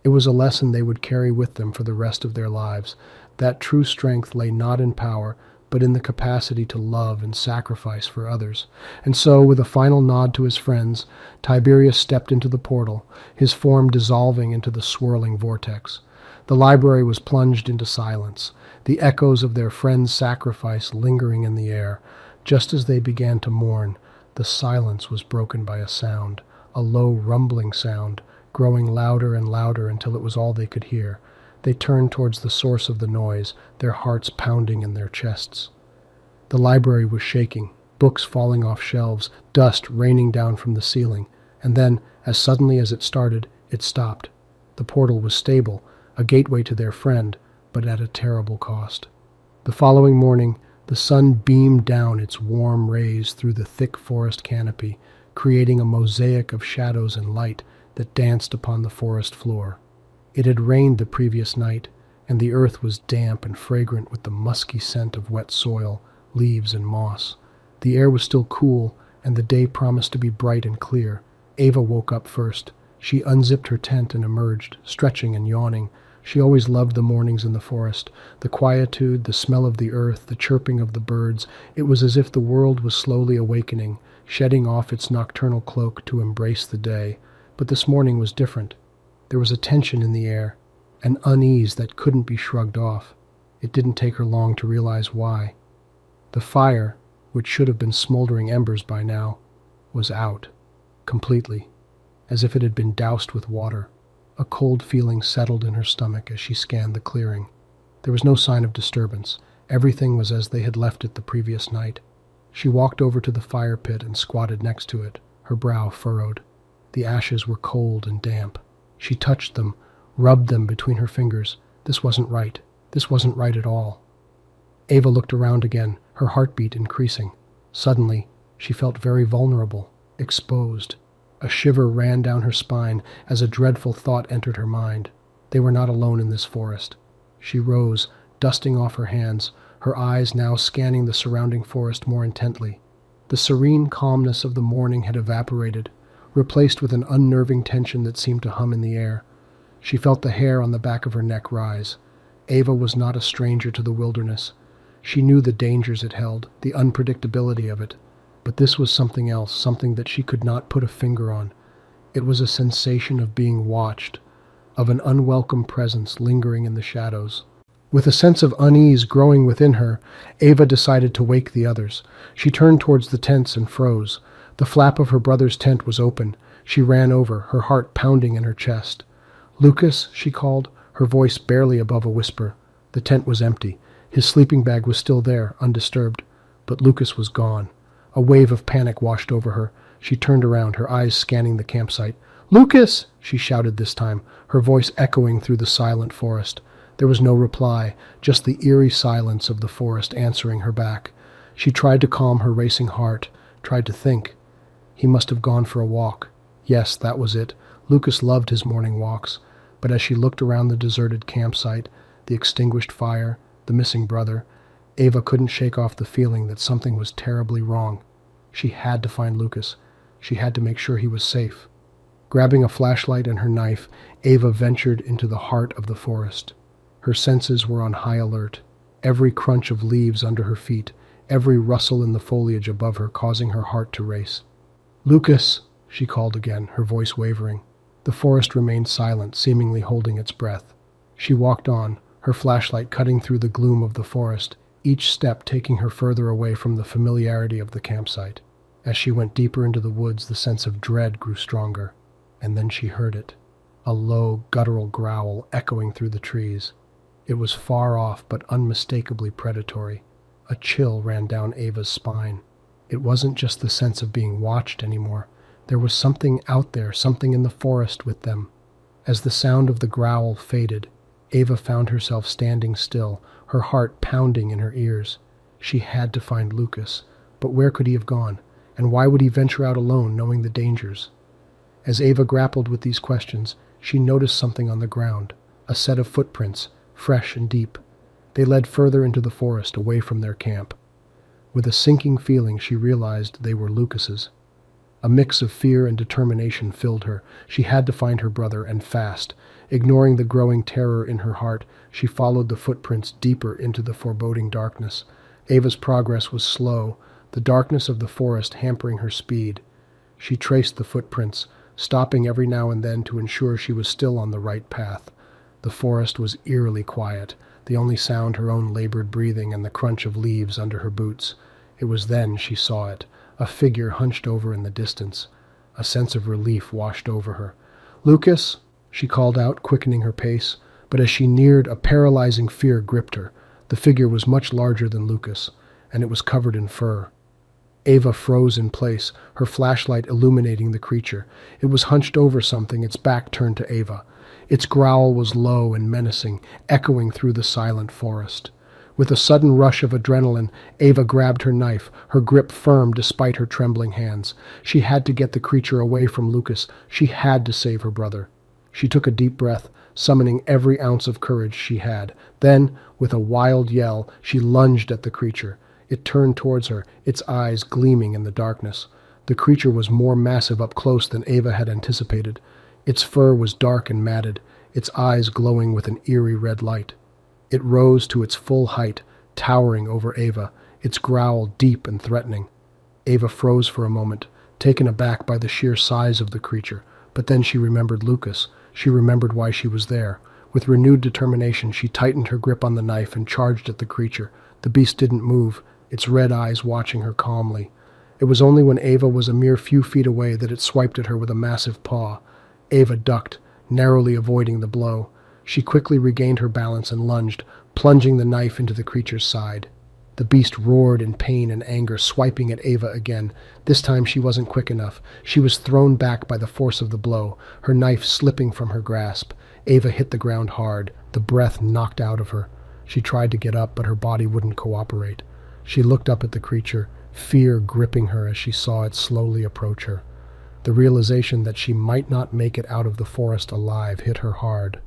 It was a lesson they would carry with them for the rest of their lives, that true strength lay not in power, but in the capacity to love and sacrifice for others. And so, with a final nod to his friends, Tiberius stepped into the portal, his form dissolving into the swirling vortex. The library was plunged into silence, the echoes of their friend's sacrifice lingering in the air. Just as they began to mourn, the silence was broken by a sound, a low rumbling sound, growing louder and louder until it was all they could hear. They turned towards the source of the noise, their hearts pounding in their chests. The library was shaking, books falling off shelves, dust raining down from the ceiling. And then, as suddenly as it started, it stopped. The portal was stable, a gateway to their friend, but at a terrible cost. The following morning, the sun beamed down its warm rays through the thick forest canopy, creating a mosaic of shadows and light that danced upon the forest floor. It had rained the previous night, and the earth was damp and fragrant with the musky scent of wet soil, leaves, and moss. The air was still cool, and the day promised to be bright and clear. Ava woke up first. She unzipped her tent and emerged, stretching and yawning. She always loved the mornings in the forest, the quietude, the smell of the earth, the chirping of the birds. It was as if the world was slowly awakening, shedding off its nocturnal cloak to embrace the day. But this morning was different. There was a tension in the air, an unease that couldn't be shrugged off. It didn't take her long to realize why. The fire, which should have been smoldering embers by now, was out, completely, as if it had been doused with water. A cold feeling settled in her stomach as she scanned the clearing. There was no sign of disturbance. Everything was as they had left it the previous night. She walked over to the fire pit and squatted next to it, her brow furrowed. The ashes were cold and damp. She touched them, rubbed them between her fingers. This wasn't right. This wasn't right at all. Ava looked around again, her heartbeat increasing. Suddenly, she felt very vulnerable, exposed. A shiver ran down her spine as a dreadful thought entered her mind. They were not alone in this forest. She rose, dusting off her hands, her eyes now scanning the surrounding forest more intently. The serene calmness of the morning had evaporated, replaced with an unnerving tension that seemed to hum in the air. She felt the hair on the back of her neck rise. Ava was not a stranger to the wilderness. She knew the dangers it held, the unpredictability of it. But this was something else, something that she could not put a finger on. It was a sensation of being watched, of an unwelcome presence lingering in the shadows. With a sense of unease growing within her, Ava decided to wake the others. She turned towards the tents and froze. The flap of her brother's tent was open. She ran over, her heart pounding in her chest. "Lucas," she called, her voice barely above a whisper. The tent was empty. His sleeping bag was still there, undisturbed. But Lucas was gone. A wave of panic washed over her. She turned around, her eyes scanning the campsite. "Lucas!" she shouted this time, her voice echoing through the silent forest. There was no reply, just the eerie silence of the forest answering her back. She tried to calm her racing heart, tried to think. He must have gone for a walk. Yes, that was it. Lucas loved his morning walks. But as she looked around the deserted campsite, the extinguished fire, the missing brother, Ava couldn't shake off the feeling that something was terribly wrong. She had to find Lucas. She had to make sure he was safe. Grabbing a flashlight and her knife, Ava ventured into the heart of the forest. Her senses were on high alert. Every crunch of leaves under her feet, every rustle in the foliage above her causing her heart to race. "Lucas!" she called again, her voice wavering. The forest remained silent, seemingly holding its breath. She walked on, her flashlight cutting through the gloom of the forest, each step taking her further away from the familiarity of the campsite. As she went deeper into the woods, the sense of dread grew stronger. And then she heard it, a low, guttural growl echoing through the trees. It was far off but unmistakably predatory. A chill ran down Ava's spine. It wasn't just the sense of being watched anymore. There was something out there, something in the forest with them. As the sound of the growl faded, Ava found herself standing still, her heart pounding in her ears. She had to find Lucas. But where could he have gone? And why would he venture out alone, knowing the dangers? As Ava grappled with these questions, she noticed something on the ground, a set of footprints, fresh and deep. They led further into the forest, away from their camp. With a sinking feeling, she realized they were Lucas's. A mix of fear and determination filled her. She had to find her brother, and fast. Ignoring the growing terror in her heart, she followed the footprints deeper into the foreboding darkness. Ava's progress was slow, the darkness of the forest hampering her speed. She traced the footprints, stopping every now and then to ensure she was still on the right path. The forest was eerily quiet, the only sound her own labored breathing and the crunch of leaves under her boots. It was then she saw it, a figure hunched over in the distance. A sense of relief washed over her. "Lucas!" she called out, quickening her pace, but as she neared, a paralyzing fear gripped her. The figure was much larger than Lucas, and it was covered in fur. Ava froze in place, her flashlight illuminating the creature. It was hunched over something, its back turned to Ava. Its growl was low and menacing, echoing through the silent forest. With a sudden rush of adrenaline, Ava grabbed her knife, her grip firm despite her trembling hands. She had to get the creature away from Lucas. She had to save her brother. She took a deep breath, summoning every ounce of courage she had. Then, with a wild yell, she lunged at the creature. It turned towards her, its eyes gleaming in the darkness. The creature was more massive up close than Ava had anticipated. Its fur was dark and matted, its eyes glowing with an eerie red light. It rose to its full height, towering over Ava, its growl deep and threatening. Ava froze for a moment, taken aback by the sheer size of the creature, but then she remembered Lucas. She remembered why she was there. With renewed determination, she tightened her grip on the knife and charged at the creature. The beast didn't move, its red eyes watching her calmly. It was only when Ava was a mere few feet away that it swiped at her with a massive paw. Ava ducked, narrowly avoiding the blow. She quickly regained her balance and lunged, plunging the knife into the creature's side. The beast roared in pain and anger, swiping at Ava again. This time she wasn't quick enough. She was thrown back by the force of the blow, her knife slipping from her grasp. Ava hit the ground hard, the breath knocked out of her. She tried to get up, but her body wouldn't cooperate. She looked up at the creature, fear gripping her as she saw it slowly approach her. The realization that she might not make it out of the forest alive hit her hard.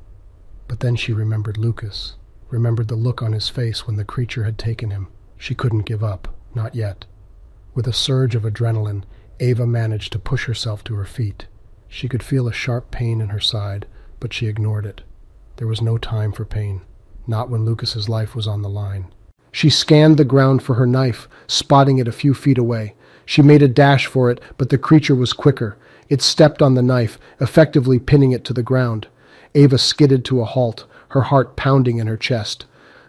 But then she remembered Lucas, remembered the look on his face when the creature had taken him. She couldn't give up, not yet. With a surge of adrenaline, Ava managed to push herself to her feet. She could feel a sharp pain in her side, but she ignored it. There was no time for pain, not when Lucas's life was on the line. She scanned the ground for her knife, spotting it a few feet away. She made a dash for it, but the creature was quicker. It stepped on the knife, effectively pinning it to the ground. Ava skidded to a halt, her heart pounding in her chest.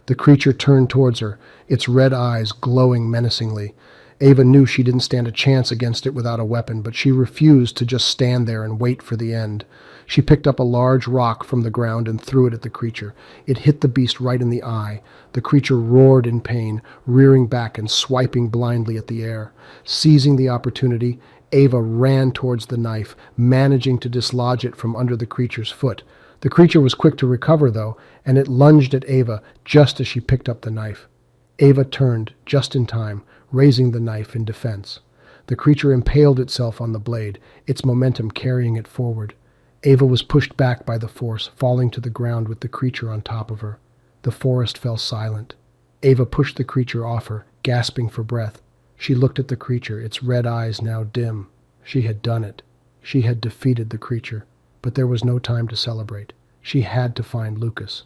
The creature turned towards her, its red eyes glowing menacingly. Ava knew she didn't stand a chance against it without a weapon, but she refused to just stand there and wait for the end. She picked up a large rock from the ground and threw it at the creature. It hit the beast right in the eye. The creature roared in pain, rearing back and swiping blindly at the air. Seizing the opportunity, Ava ran towards the knife, managing to dislodge it from under the creature's foot. The creature was quick to recover, though, and it lunged at Ava just as she picked up the knife. Ava turned just in time, raising the knife in defense. The creature impaled itself on the blade, its momentum carrying it forward. Ava was pushed back by the force, falling to the ground with the creature on top of her. The forest fell silent. Ava pushed the creature off her, gasping for breath. She looked at the creature, its red eyes now dim. She had done it. She had defeated the creature. But there was no time to celebrate. She had to find Lucas.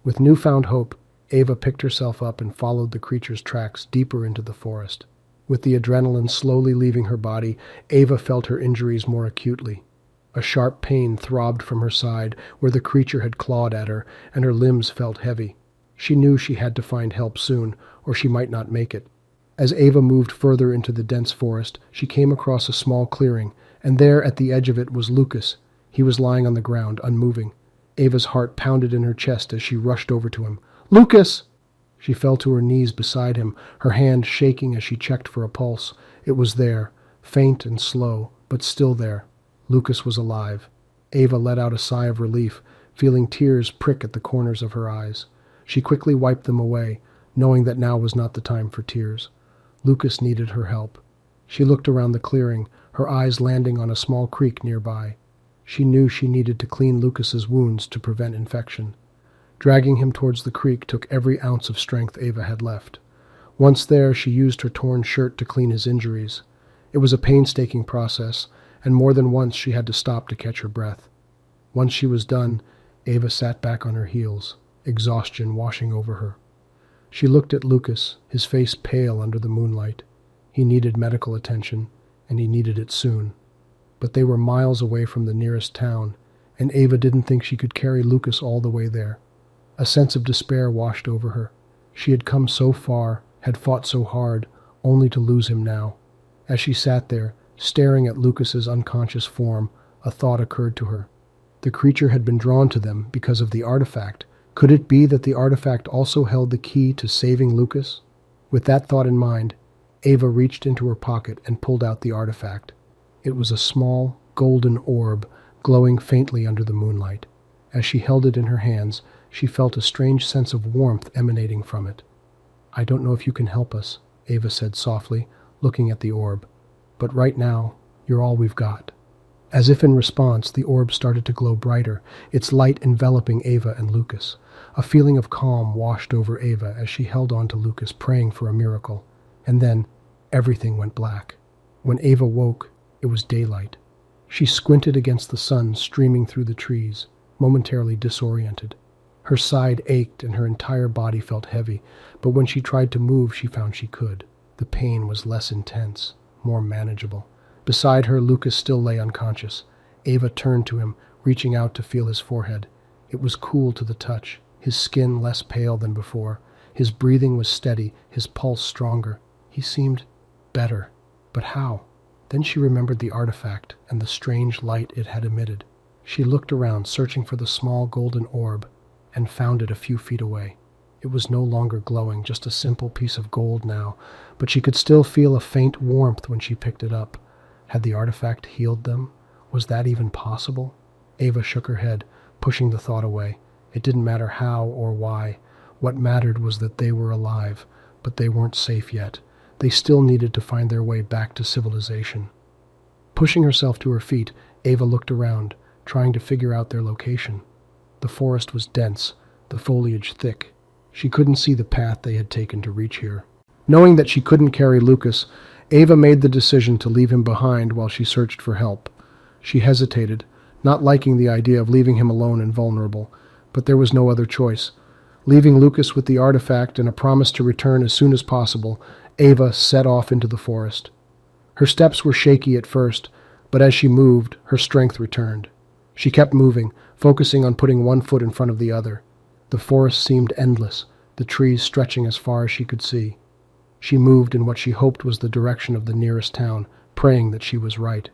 With newfound hope, Ava picked herself up and followed the creature's tracks deeper into the forest. With the adrenaline slowly leaving her body, Ava felt her injuries more acutely. A sharp pain throbbed from her side where the creature had clawed at her, and her limbs felt heavy. She knew she had to find help soon, or she might not make it. As Ava moved further into the dense forest, she came across a small clearing, and there at the edge of it was Lucas. He was lying on the ground, unmoving. Ava's heart pounded in her chest as she rushed over to him. "Lucas!" She fell to her knees beside him, her hand shaking as she checked for a pulse. It was there, faint and slow, but still there. Lucas was alive. Ava let out a sigh of relief, feeling tears prick at the corners of her eyes. She quickly wiped them away, knowing that now was not the time for tears. Lucas needed her help. She looked around the clearing, her eyes landing on a small creek nearby. She knew she needed to clean Lucas's wounds to prevent infection. Dragging him towards the creek took every ounce of strength Ava had left. Once there, she used her torn shirt to clean his injuries. It was a painstaking process, and more than once she had to stop to catch her breath. Once she was done, Ava sat back on her heels, exhaustion washing over her. She looked at Lucas, his face pale under the moonlight. He needed medical attention, and he needed it soon. But they were miles away from the nearest town, and Ava didn't think she could carry Lucas all the way there. A sense of despair washed over her. She had come so far, had fought so hard, only to lose him now. As she sat there, staring at Lucas's unconscious form, a thought occurred to her. The creature had been drawn to them because of the artifact. Could it be that the artifact also held the key to saving Lucas? With that thought in mind, Ava reached into her pocket and pulled out the artifact. It was a small, golden orb, glowing faintly under the moonlight. As she held it in her hands, she felt a strange sense of warmth emanating from it. "I don't know if you can help us," Ava said softly, looking at the orb. "But right now, you're all we've got." As if in response, the orb started to glow brighter, its light enveloping Ava and Lucas. A feeling of calm washed over Ava as she held on to Lucas, praying for a miracle. And then, everything went black. When Ava woke, it was daylight. She squinted against the sun streaming through the trees, momentarily disoriented. Her side ached and her entire body felt heavy, but when she tried to move, she found she could. The pain was less intense, more manageable. Beside her, Lucas still lay unconscious. Ava turned to him, reaching out to feel his forehead. It was cool to the touch, his skin less pale than before. His breathing was steady, his pulse stronger. He seemed better. But how? Then she remembered the artifact and the strange light it had emitted. She looked around, searching for the small golden orb, and found it a few feet away. It was no longer glowing, just a simple piece of gold now, but she could still feel a faint warmth when she picked it up. Had the artifact healed them? Was that even possible? Ava shook her head, pushing the thought away. It didn't matter how or why. What mattered was that they were alive, but they weren't safe yet. They still needed to find their way back to civilization. Pushing herself to her feet, Ava looked around, trying to figure out their location. The forest was dense, the foliage thick. She couldn't see the path they had taken to reach here. Knowing that she couldn't carry Lucas, Ava made the decision to leave him behind while she searched for help. She hesitated, not liking the idea of leaving him alone and vulnerable, but there was no other choice. Leaving Lucas with the artifact and a promise to return as soon as possible, Ava set off into the forest. Her steps were shaky at first, but as she moved, her strength returned. She kept moving, focusing on putting one foot in front of the other. The forest seemed endless, the trees stretching as far as she could see. She moved in what she hoped was the direction of the nearest town, praying that she was right.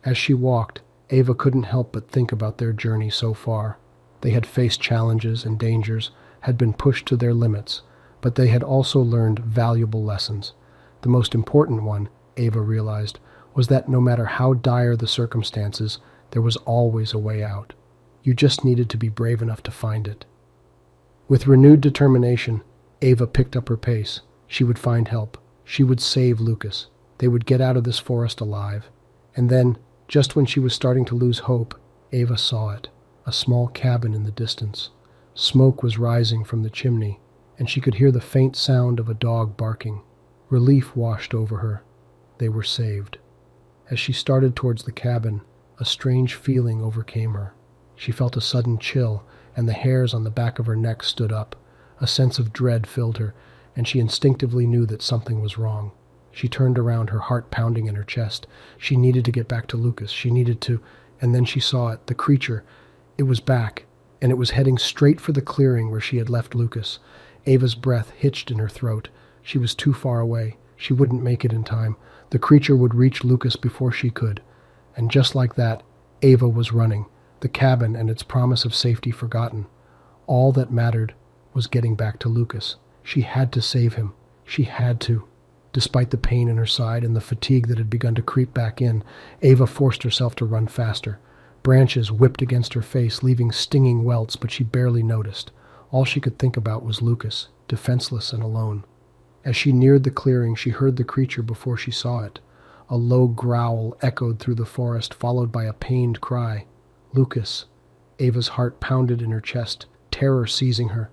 As she walked, Ava couldn't help but think about their journey so far. They had faced challenges and dangers, had been pushed to their limits, but they had also learned valuable lessons. The most important one, Ava realized, was that no matter how dire the circumstances, there was always a way out. You just needed to be brave enough to find it. With renewed determination, Ava picked up her pace. She would find help. She would save Lucas. They would get out of this forest alive. And then, just when she was starting to lose hope, Ava saw it, a small cabin in the distance. Smoke was rising from the chimney, and she could hear the faint sound of a dog barking. Relief washed over her. They were saved. As she started towards the cabin, a strange feeling overcame her. She felt a sudden chill, and the hairs on the back of her neck stood up. A sense of dread filled her, and she instinctively knew that something was wrong. She turned around, her heart pounding in her chest. She needed to get back to Lucas. She needed to... And then she saw it, the creature. It was back, and it was heading straight for the clearing where she had left Lucas. Ava's breath hitched in her throat. She was too far away. She wouldn't make it in time. The creature would reach Lucas before she could. And just like that, Ava was running, the cabin and its promise of safety forgotten. All that mattered was getting back to Lucas. She had to save him. She had to. Despite the pain in her side and the fatigue that had begun to creep back in, Ava forced herself to run faster. Branches whipped against her face, leaving stinging welts, but she barely noticed. All she could think about was Lucas, defenseless and alone. As she neared the clearing, she heard the creature before she saw it. A low growl echoed through the forest, followed by a pained cry. Lucas. Ava's heart pounded in her chest, terror seizing her.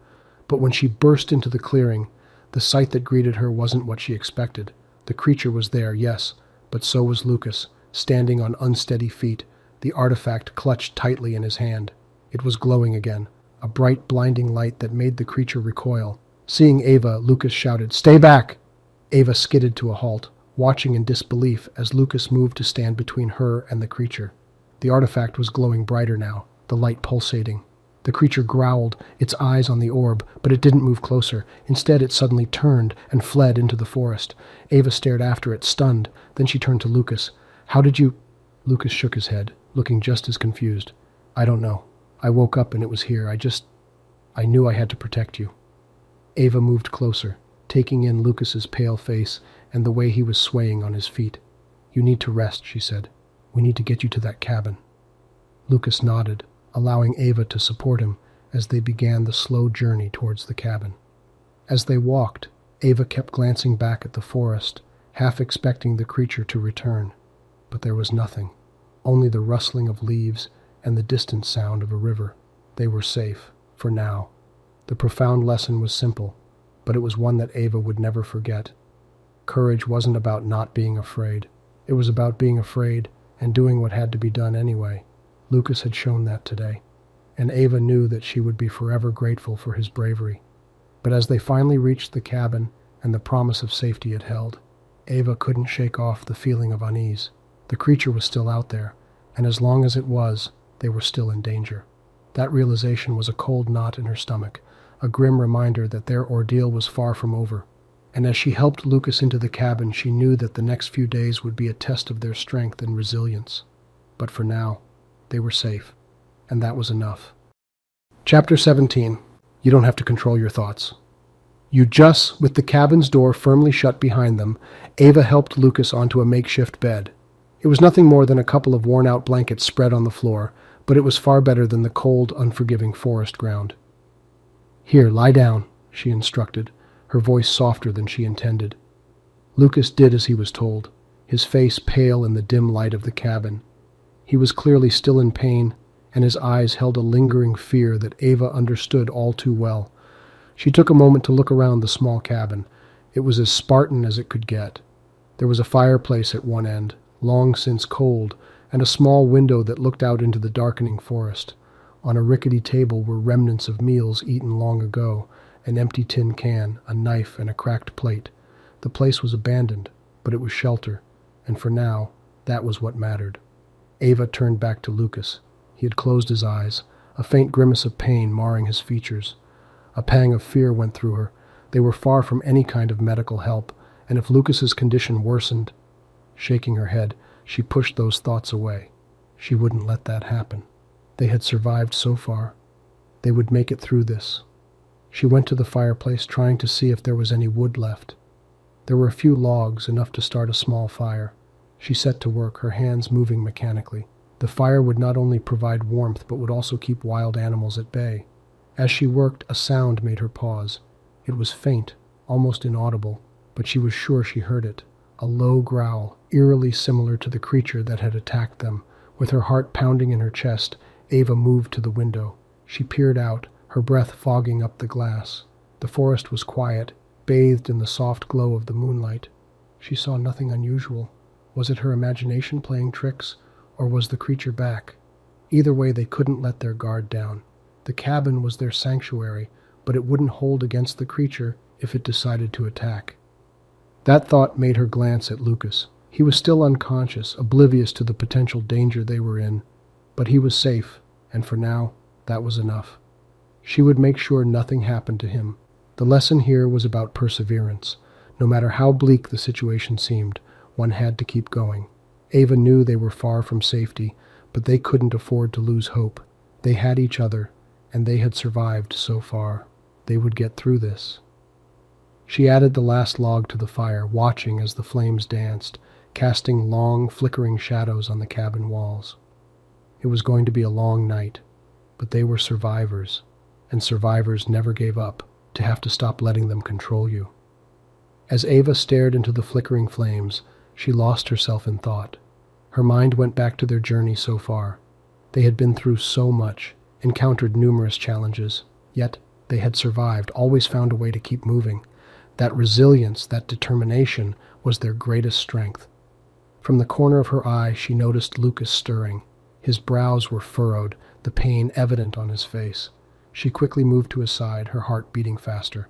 But when she burst into the clearing, the sight that greeted her wasn't what she expected. The creature was there, yes, but so was Lucas, standing on unsteady feet, the artifact clutched tightly in his hand. It was glowing again, a bright, blinding light that made the creature recoil. Seeing Ava, Lucas shouted, "Stay back!" Ava skidded to a halt, watching in disbelief as Lucas moved to stand between her and the creature. The artifact was glowing brighter now, the light pulsating. The creature growled, its eyes on the orb, but it didn't move closer. Instead, it suddenly turned and fled into the forest. Ava stared after it, stunned. Then she turned to Lucas. "How did you—" Lucas shook his head, looking just as confused. "I don't know. I woke up and it was here. I knew I had to protect you." Ava moved closer, taking in Lucas's pale face and the way he was swaying on his feet. "You need to rest," she said. "We need to get you to that cabin." Lucas nodded, allowing Ava to support him as they began the slow journey towards the cabin. As they walked, Ava kept glancing back at the forest, half expecting the creature to return. But there was nothing, only the rustling of leaves and the distant sound of a river. They were safe, for now. The profound lesson was simple, but it was one that Ava would never forget. Courage wasn't about not being afraid. It was about being afraid and doing what had to be done anyway. Lucas had shown that today, and Ava knew that she would be forever grateful for his bravery. But as they finally reached the cabin and the promise of safety it held, Ava couldn't shake off the feeling of unease. The creature was still out there, and as long as it was, they were still in danger. That realization was a cold knot in her stomach, a grim reminder that their ordeal was far from over. And as she helped Lucas into the cabin, she knew that the next few days would be a test of their strength and resilience. But for now, they were safe, and that was enough. Chapter 17. You don't have to control your thoughts. With the cabin's door firmly shut behind them, Ava helped Lucas onto a makeshift bed. It was nothing more than a couple of worn-out blankets spread on the floor, but it was far better than the cold, unforgiving forest ground. "Here, lie down," she instructed, her voice softer than she intended. Lucas did as he was told, his face pale in the dim light of the cabin. He was clearly still in pain, and his eyes held a lingering fear that Ava understood all too well. She took a moment to look around the small cabin. It was as Spartan as it could get. There was a fireplace at one end, long since cold, and a small window that looked out into the darkening forest. On a rickety table were remnants of meals eaten long ago, an empty tin can, a knife, and a cracked plate. The place was abandoned, but it was shelter, and for now, that was what mattered. Ava turned back to Lucas. He had closed his eyes, a faint grimace of pain marring his features. A pang of fear went through her. They were far from any kind of medical help, and if Lucas's condition worsened... Shaking her head, she pushed those thoughts away. She wouldn't let that happen. They had survived so far. They would make it through this. She went to the fireplace, trying to see if there was any wood left. There were a few logs, enough to start a small fire. She set to work, her hands moving mechanically. The fire would not only provide warmth, but would also keep wild animals at bay. As she worked, a sound made her pause. It was faint, almost inaudible, but she was sure she heard it. A low growl, eerily similar to the creature that had attacked them. With her heart pounding in her chest, Ava moved to the window. She peered out, her breath fogging up the glass. The forest was quiet, bathed in the soft glow of the moonlight. She saw nothing unusual. Was it her imagination playing tricks, or was the creature back? Either way, they couldn't let their guard down. The cabin was their sanctuary, but it wouldn't hold against the creature if it decided to attack. That thought made her glance at Lucas. He was still unconscious, oblivious to the potential danger they were in. But he was safe, and for now, that was enough. She would make sure nothing happened to him. The lesson here was about perseverance. No matter how bleak the situation seemed, one had to keep going. Ava knew they were far from safety, but they couldn't afford to lose hope. They had each other, and they had survived so far. They would get through this. She added the last log to the fire, watching as the flames danced, casting long, flickering shadows on the cabin walls. It was going to be a long night, but they were survivors, and survivors never gave up, to have to stop letting them control you. As Ava stared into the flickering flames, she lost herself in thought. Her mind went back to their journey so far. They had been through so much, encountered numerous challenges, yet they had survived, always found a way to keep moving. That resilience, that determination, was their greatest strength. From the corner of her eye, she noticed Lucas stirring. His brows were furrowed, the pain evident on his face. She quickly moved to his side, her heart beating faster.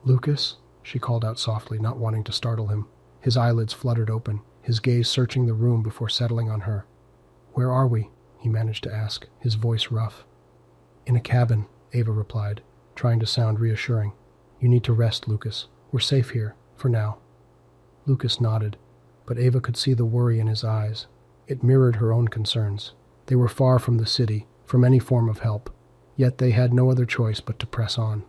"Lucas?" she called out softly, not wanting to startle him. His eyelids fluttered open, his gaze searching the room before settling on her. "Where are we?" he managed to ask, his voice rough. "In a cabin," Ava replied, trying to sound reassuring. "You need to rest, Lucas. We're safe here, for now." Lucas nodded, but Ava could see the worry in his eyes. It mirrored her own concerns. They were far from the city, from any form of help, yet they had no other choice but to press on.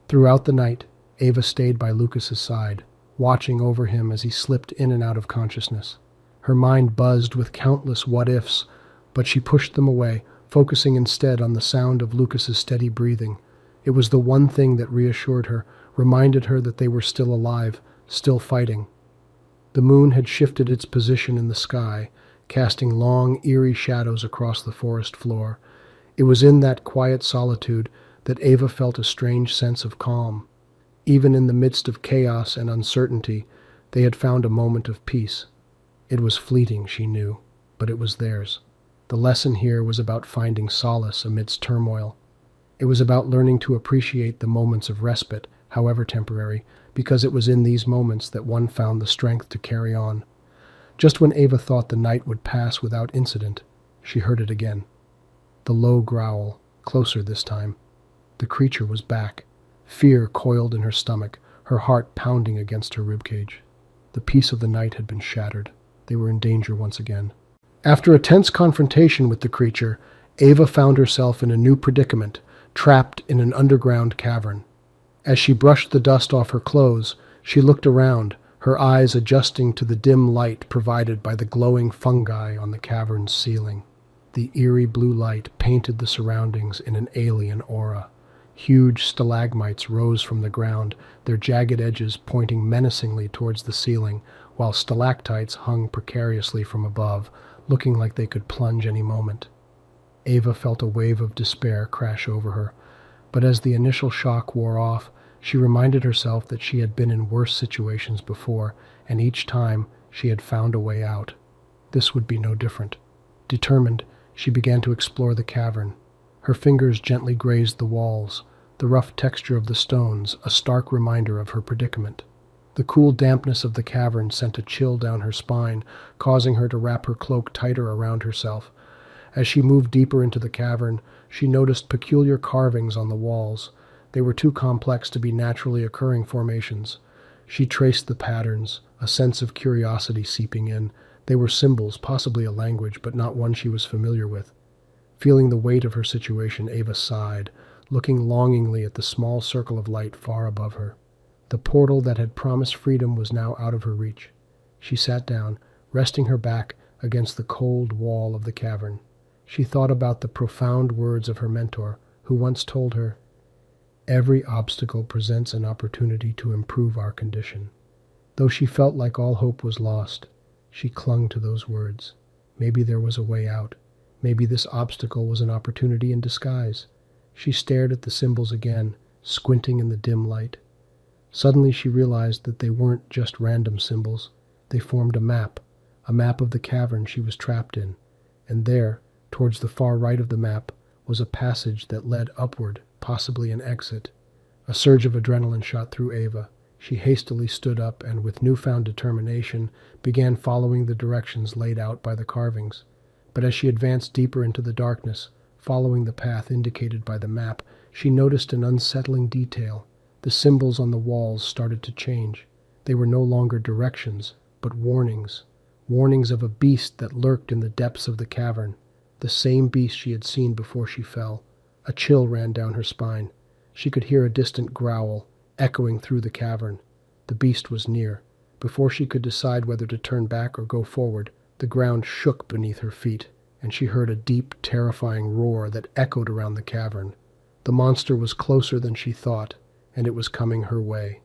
Throughout the night, Ava stayed by Lucas's side, watching over him as he slipped in and out of consciousness. Her mind buzzed with countless what-ifs, but she pushed them away, focusing instead on the sound of Lucas's steady breathing. It was the one thing that reassured her, reminded her that they were still alive, still fighting. The moon had shifted its position in the sky, casting long, eerie shadows across the forest floor. It was in that quiet solitude that Ava felt a strange sense of calm. Even in the midst of chaos and uncertainty, they had found a moment of peace. It was fleeting, she knew, but it was theirs. The lesson here was about finding solace amidst turmoil. It was about learning to appreciate the moments of respite, however temporary, because it was in these moments that one found the strength to carry on. Just when Ava thought the night would pass without incident, she heard it again. The low growl, closer this time. The creature was back. Fear coiled in her stomach, her heart pounding against her ribcage. The peace of the night had been shattered. They were in danger once again. After a tense confrontation with the creature, Ava found herself in a new predicament, trapped in an underground cavern. As she brushed the dust off her clothes, she looked around, her eyes adjusting to the dim light provided by the glowing fungi on the cavern's ceiling. The eerie blue light painted the surroundings in an alien aura. Huge stalagmites rose from the ground, their jagged edges pointing menacingly towards the ceiling, while stalactites hung precariously from above, looking like they could plunge any moment. Ava felt a wave of despair crash over her, but as the initial shock wore off, She reminded herself that she had been in worse situations before, and each time she had found a way out. This would be no different. Determined, she began to explore the cavern. Her fingers gently grazed the walls, the rough texture of the stones a stark reminder of her predicament. The cool dampness of the cavern sent a chill down her spine, causing her to wrap her cloak tighter around herself. As she moved deeper into the cavern, she noticed peculiar carvings on the walls. They were too complex to be naturally occurring formations. She traced the patterns, a sense of curiosity seeping in. They were symbols, possibly a language, but not one she was familiar with. Feeling the weight of her situation, Ava sighed, looking longingly at the small circle of light far above her. The portal that had promised freedom was now out of her reach. She sat down, resting her back against the cold wall of the cavern. She thought about the profound words of her mentor, who once told her, "Every obstacle presents an opportunity to improve our condition." Though she felt like all hope was lost, she clung to those words. Maybe there was a way out. Maybe this obstacle was an opportunity in disguise. She stared at the symbols again, squinting in the dim light. Suddenly she realized that they weren't just random symbols. They formed a map of the cavern she was trapped in. And there, towards the far right of the map, was a passage that led upward, possibly an exit. A surge of adrenaline shot through Ava. She hastily stood up and, with newfound determination, began following the directions laid out by the carvings. But as she advanced deeper into the darkness, following the path indicated by the map, she noticed an unsettling detail. The symbols on the walls started to change. They were no longer directions, but warnings. Warnings of a beast that lurked in the depths of the cavern. The same beast she had seen before she fell. A chill ran down her spine. She could hear a distant growl, echoing through the cavern. The beast was near. Before she could decide whether to turn back or go forward, the ground shook beneath her feet, and she heard a deep, terrifying roar that echoed around the cavern. The monster was closer than she thought, and it was coming her way.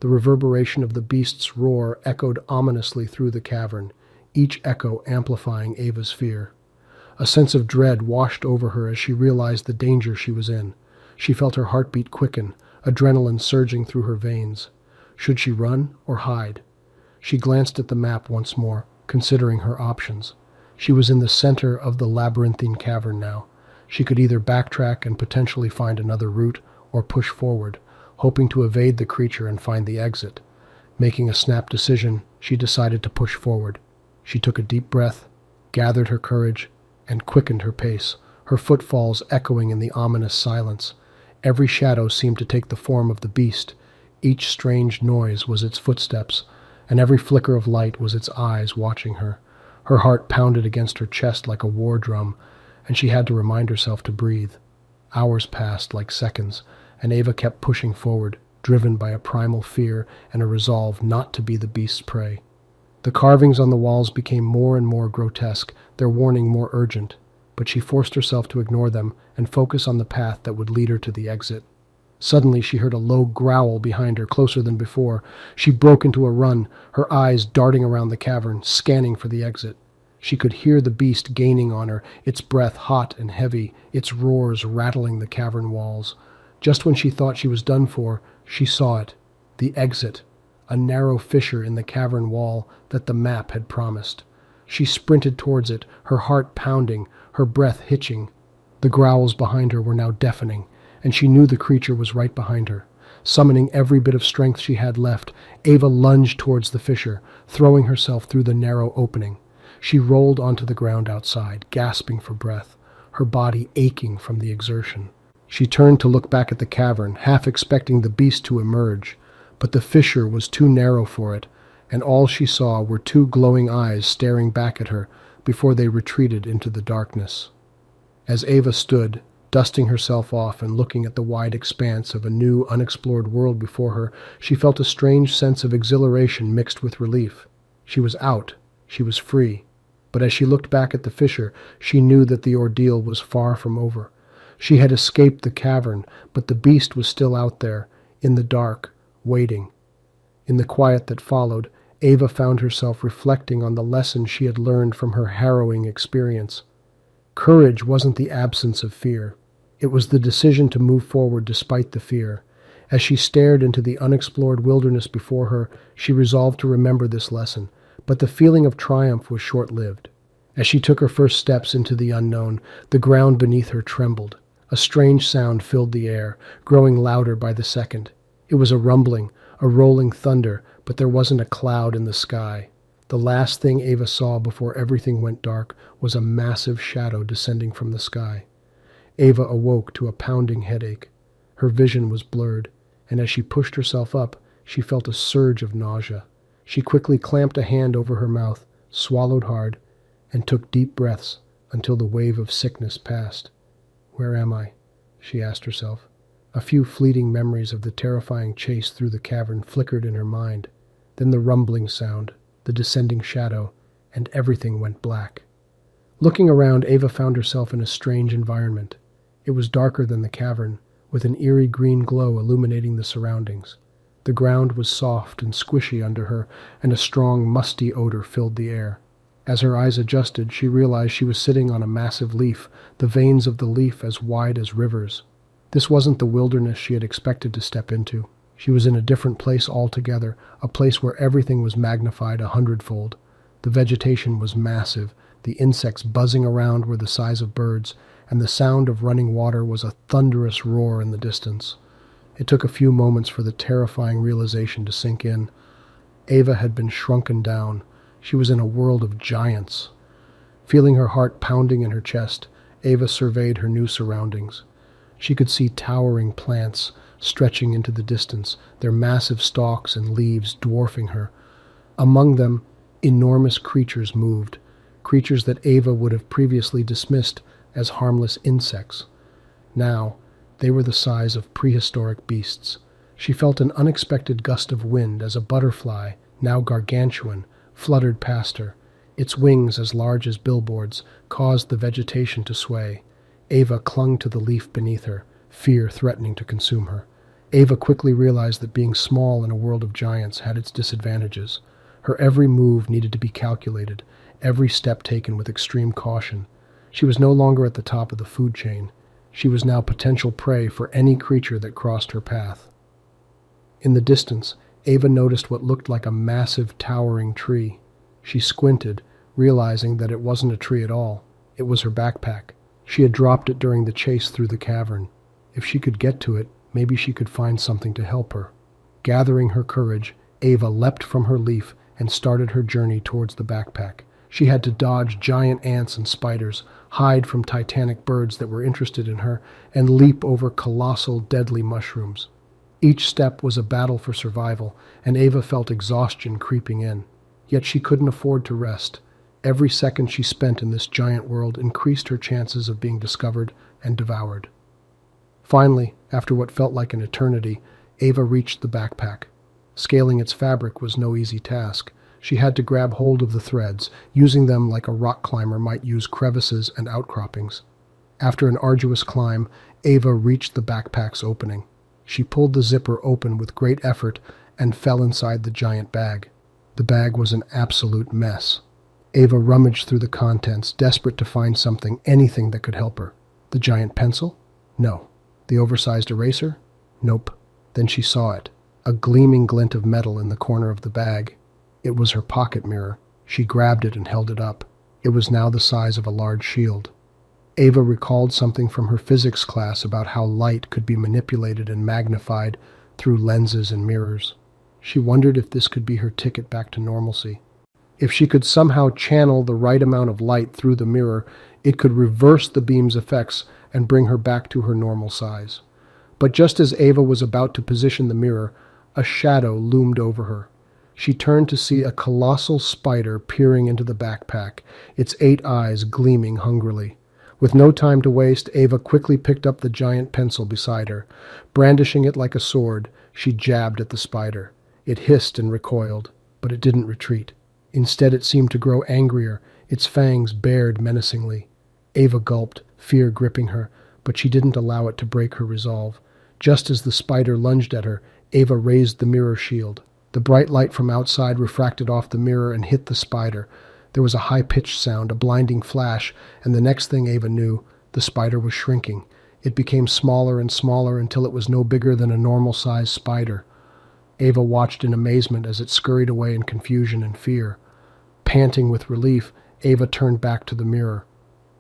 The reverberation of the beast's roar echoed ominously through the cavern, each echo amplifying Ava's fear. A sense of dread washed over her as she realized the danger she was in. She felt her heartbeat quicken, adrenaline surging through her veins. Should she run or hide? She glanced at the map once more, considering her options. She was in the center of the labyrinthine cavern now. She could either backtrack and potentially find another route, or push forward, hoping to evade the creature and find the exit. Making a snap decision, she decided to push forward. She took a deep breath, gathered her courage, and quickened her pace, her footfalls echoing in the ominous silence. Every shadow seemed to take the form of the beast. Each strange noise was its footsteps, and every flicker of light was its eyes watching her. Her heart pounded against her chest like a war drum, and she had to remind herself to breathe. Hours passed like seconds, and Ava kept pushing forward, driven by a primal fear and a resolve not to be the beast's prey. The carvings on the walls became more and more grotesque, their warning more urgent, but she forced herself to ignore them and focus on the path that would lead her to the exit. Suddenly she heard a low growl behind her, closer than before. She broke into a run, her eyes darting around the cavern, scanning for the exit. She could hear the beast gaining on her, its breath hot and heavy, its roars rattling the cavern walls. Just when she thought she was done for, she saw it, the exit, a narrow fissure in the cavern wall that the map had promised. She sprinted towards it, her heart pounding, her breath hitching. The growls behind her were now deafening, and she knew the creature was right behind her. Summoning every bit of strength she had left, Ava lunged towards the fissure, throwing herself through the narrow opening. She rolled onto the ground outside, gasping for breath, her body aching from the exertion. She turned to look back at the cavern, half expecting the beast to emerge, but the fissure was too narrow for it, and all she saw were two glowing eyes staring back at her before they retreated into the darkness. As Ava stood, dusting herself off and looking at the wide expanse of a new, unexplored world before her, she felt a strange sense of exhilaration mixed with relief. She was out. She was free. But as she looked back at the fissure, she knew that the ordeal was far from over. She had escaped the cavern, but the beast was still out there, in the dark, waiting. In the quiet that followed, Ava found herself reflecting on the lesson she had learned from her harrowing experience. Courage wasn't the absence of fear. It was the decision to move forward despite the fear. As she stared into the unexplored wilderness before her, she resolved to remember this lesson, but the feeling of triumph was short-lived. As she took her first steps into the unknown, the ground beneath her trembled. A strange sound filled the air, growing louder by the second. It was a rumbling, a rolling thunder, but there wasn't a cloud in the sky. The last thing Ava saw before everything went dark was a massive shadow descending from the sky. Ava awoke to a pounding headache. Her vision was blurred, and as she pushed herself up, she felt a surge of nausea. She quickly clamped a hand over her mouth, swallowed hard, and took deep breaths until the wave of sickness passed. "Where am I?" she asked herself. A few fleeting memories of the terrifying chase through the cavern flickered in her mind. Then the rumbling sound, the descending shadow, and everything went black. Looking around, Ava found herself in a strange environment. It was darker than the cavern, with an eerie green glow illuminating the surroundings. The ground was soft and squishy under her, and a strong, musty odor filled the air. As her eyes adjusted, she realized she was sitting on a massive leaf, the veins of the leaf as wide as rivers. This wasn't the wilderness she had expected to step into. She was in a different place altogether, a place where everything was magnified 100-fold. The vegetation was massive, the insects buzzing around were the size of birds, and the sound of running water was a thunderous roar in the distance. It took a few moments for the terrifying realization to sink in. Ava had been shrunken down. She was in a world of giants. Feeling her heart pounding in her chest, Ava surveyed her new surroundings. She could see towering plants stretching into the distance, their massive stalks and leaves dwarfing her. Among them, enormous creatures moved, creatures that Ava would have previously dismissed as harmless insects. Now, they were the size of prehistoric beasts. She felt an unexpected gust of wind as a butterfly, now gargantuan, fluttered past her. Its wings, as large as billboards, caused the vegetation to sway. Ava clung to the leaf beneath her, fear threatening to consume her. Ava quickly realized that being small in a world of giants had its disadvantages. Her every move needed to be calculated, every step taken with extreme caution. She was no longer at the top of the food chain. She was now potential prey for any creature that crossed her path. In the distance, Ava noticed what looked like a massive, towering tree. She squinted, realizing that it wasn't a tree at all. It was her backpack. She had dropped it during the chase through the cavern. If she could get to it, maybe she could find something to help her. Gathering her courage, Ava leapt from her leaf and started her journey towards the backpack. She had to dodge giant ants and spiders, hide from titanic birds that were interested in her, and leap over colossal, deadly mushrooms. Each step was a battle for survival, and Ava felt exhaustion creeping in. Yet she couldn't afford to rest. Every second she spent in this giant world increased her chances of being discovered and devoured. Finally, after what felt like an eternity, Ava reached the backpack. Scaling its fabric was no easy task. She had to grab hold of the threads, using them like a rock climber might use crevices and outcroppings. After an arduous climb, Ava reached the backpack's opening. She pulled the zipper open with great effort and fell inside the giant bag. The bag was an absolute mess. Ava rummaged through the contents, desperate to find something, anything that could help her. The giant pencil? No. The oversized eraser? Nope. Then she saw it, a gleaming glint of metal in the corner of the bag. It was her pocket mirror. She grabbed it and held it up. It was now the size of a large shield. Ava recalled something from her physics class about how light could be manipulated and magnified through lenses and mirrors. She wondered if this could be her ticket back to normalcy. If she could somehow channel the right amount of light through the mirror, it could reverse the beam's effects and bring her back to her normal size. But just as Ava was about to position the mirror, a shadow loomed over her. She turned to see a colossal spider peering into the backpack, its 8 eyes gleaming hungrily. With no time to waste, Ava quickly picked up the giant pencil beside her. Brandishing it like a sword, she jabbed at the spider. It hissed and recoiled, but it didn't retreat. Instead, it seemed to grow angrier, its fangs bared menacingly. Ava gulped, fear gripping her, but she didn't allow it to break her resolve. Just as the spider lunged at her, Ava raised the mirror shield. The bright light from outside refracted off the mirror and hit the spider. There was a high-pitched sound, a blinding flash, and the next thing Ava knew, the spider was shrinking. It became smaller and smaller until it was no bigger than a normal-sized spider. Ava watched in amazement as it scurried away in confusion and fear. Panting with relief, Ava turned back to the mirror.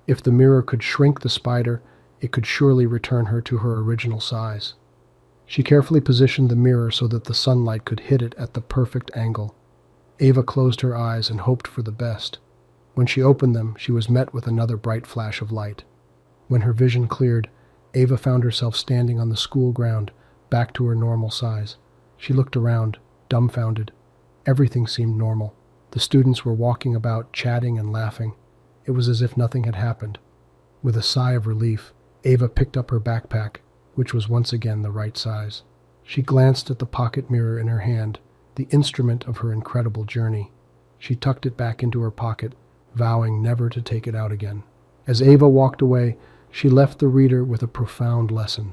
If the mirror could shrink the spider, it could surely return her to her original size. She carefully positioned the mirror so that the sunlight could hit it at the perfect angle. Ava closed her eyes and hoped for the best. When she opened them, she was met with another bright flash of light. When her vision cleared, Ava found herself standing on the school ground, back to her normal size. She looked around, dumbfounded. Everything seemed normal. The students were walking about, chatting and laughing. It was as if nothing had happened. With a sigh of relief, Ava picked up her backpack, which was once again the right size. She glanced at the pocket mirror in her hand, the instrument of her incredible journey. She tucked it back into her pocket, vowing never to take it out again. As Ava walked away, she left the reader with a profound lesson.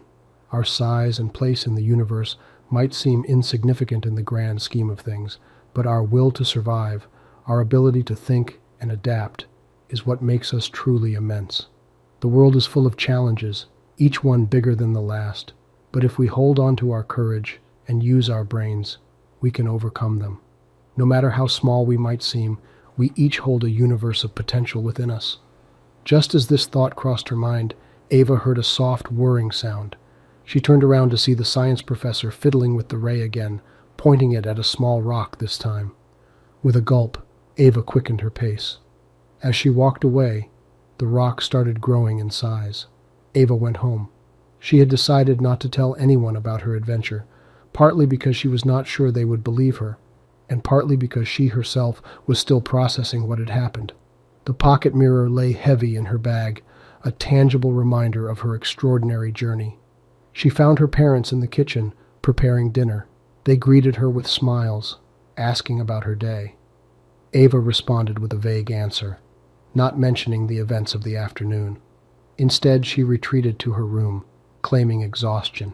Our size and place in the universe might seem insignificant in the grand scheme of things, but our will to survive, our ability to think and adapt, is what makes us truly immense. The world is full of challenges, each one bigger than the last, but if we hold on to our courage and use our brains, we can overcome them. No matter how small we might seem, we each hold a universe of potential within us. Just as this thought crossed her mind, Ava heard a soft whirring sound. She turned around to see the science professor fiddling with the ray again, pointing it at a small rock this time. With a gulp, Ava quickened her pace. As she walked away, the rock started growing in size. Ava went home. She had decided not to tell anyone about her adventure, partly because she was not sure they would believe her, and partly because she herself was still processing what had happened. The pocket mirror lay heavy in her bag, a tangible reminder of her extraordinary journey. She found her parents in the kitchen, preparing dinner. They greeted her with smiles, asking about her day. Ava responded with a vague answer, not mentioning the events of the afternoon. Instead, she retreated to her room, claiming exhaustion.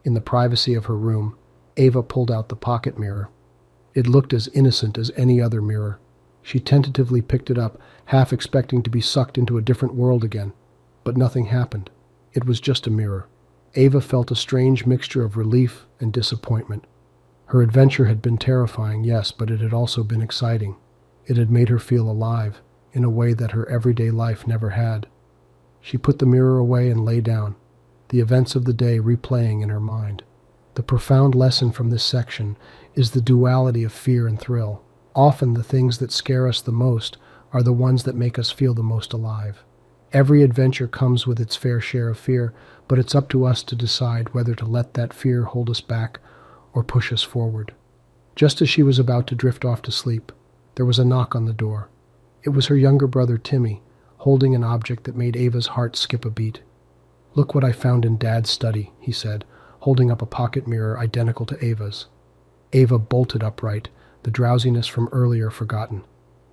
In the privacy of her room, Ava pulled out the pocket mirror. It looked as innocent as any other mirror. She tentatively picked it up, half expecting to be sucked into a different world again. But nothing happened. It was just a mirror. Ava felt a strange mixture of relief and disappointment. Her adventure had been terrifying, yes, but it had also been exciting. It had made her feel alive, in a way that her everyday life never had. She put the mirror away and lay down, the events of the day replaying in her mind. The profound lesson from this section is the duality of fear and thrill. Often the things that scare us the most are the ones that make us feel the most alive. Every adventure comes with its fair share of fear, but it's up to us to decide whether to let that fear hold us back or push us forward. Just as she was about to drift off to sleep, there was a knock on the door. It was her younger brother Timmy, holding an object that made Ava's heart skip a beat. "Look what I found in Dad's study," he said, holding up a pocket mirror identical to Ava's. Ava bolted upright, the drowsiness from earlier forgotten.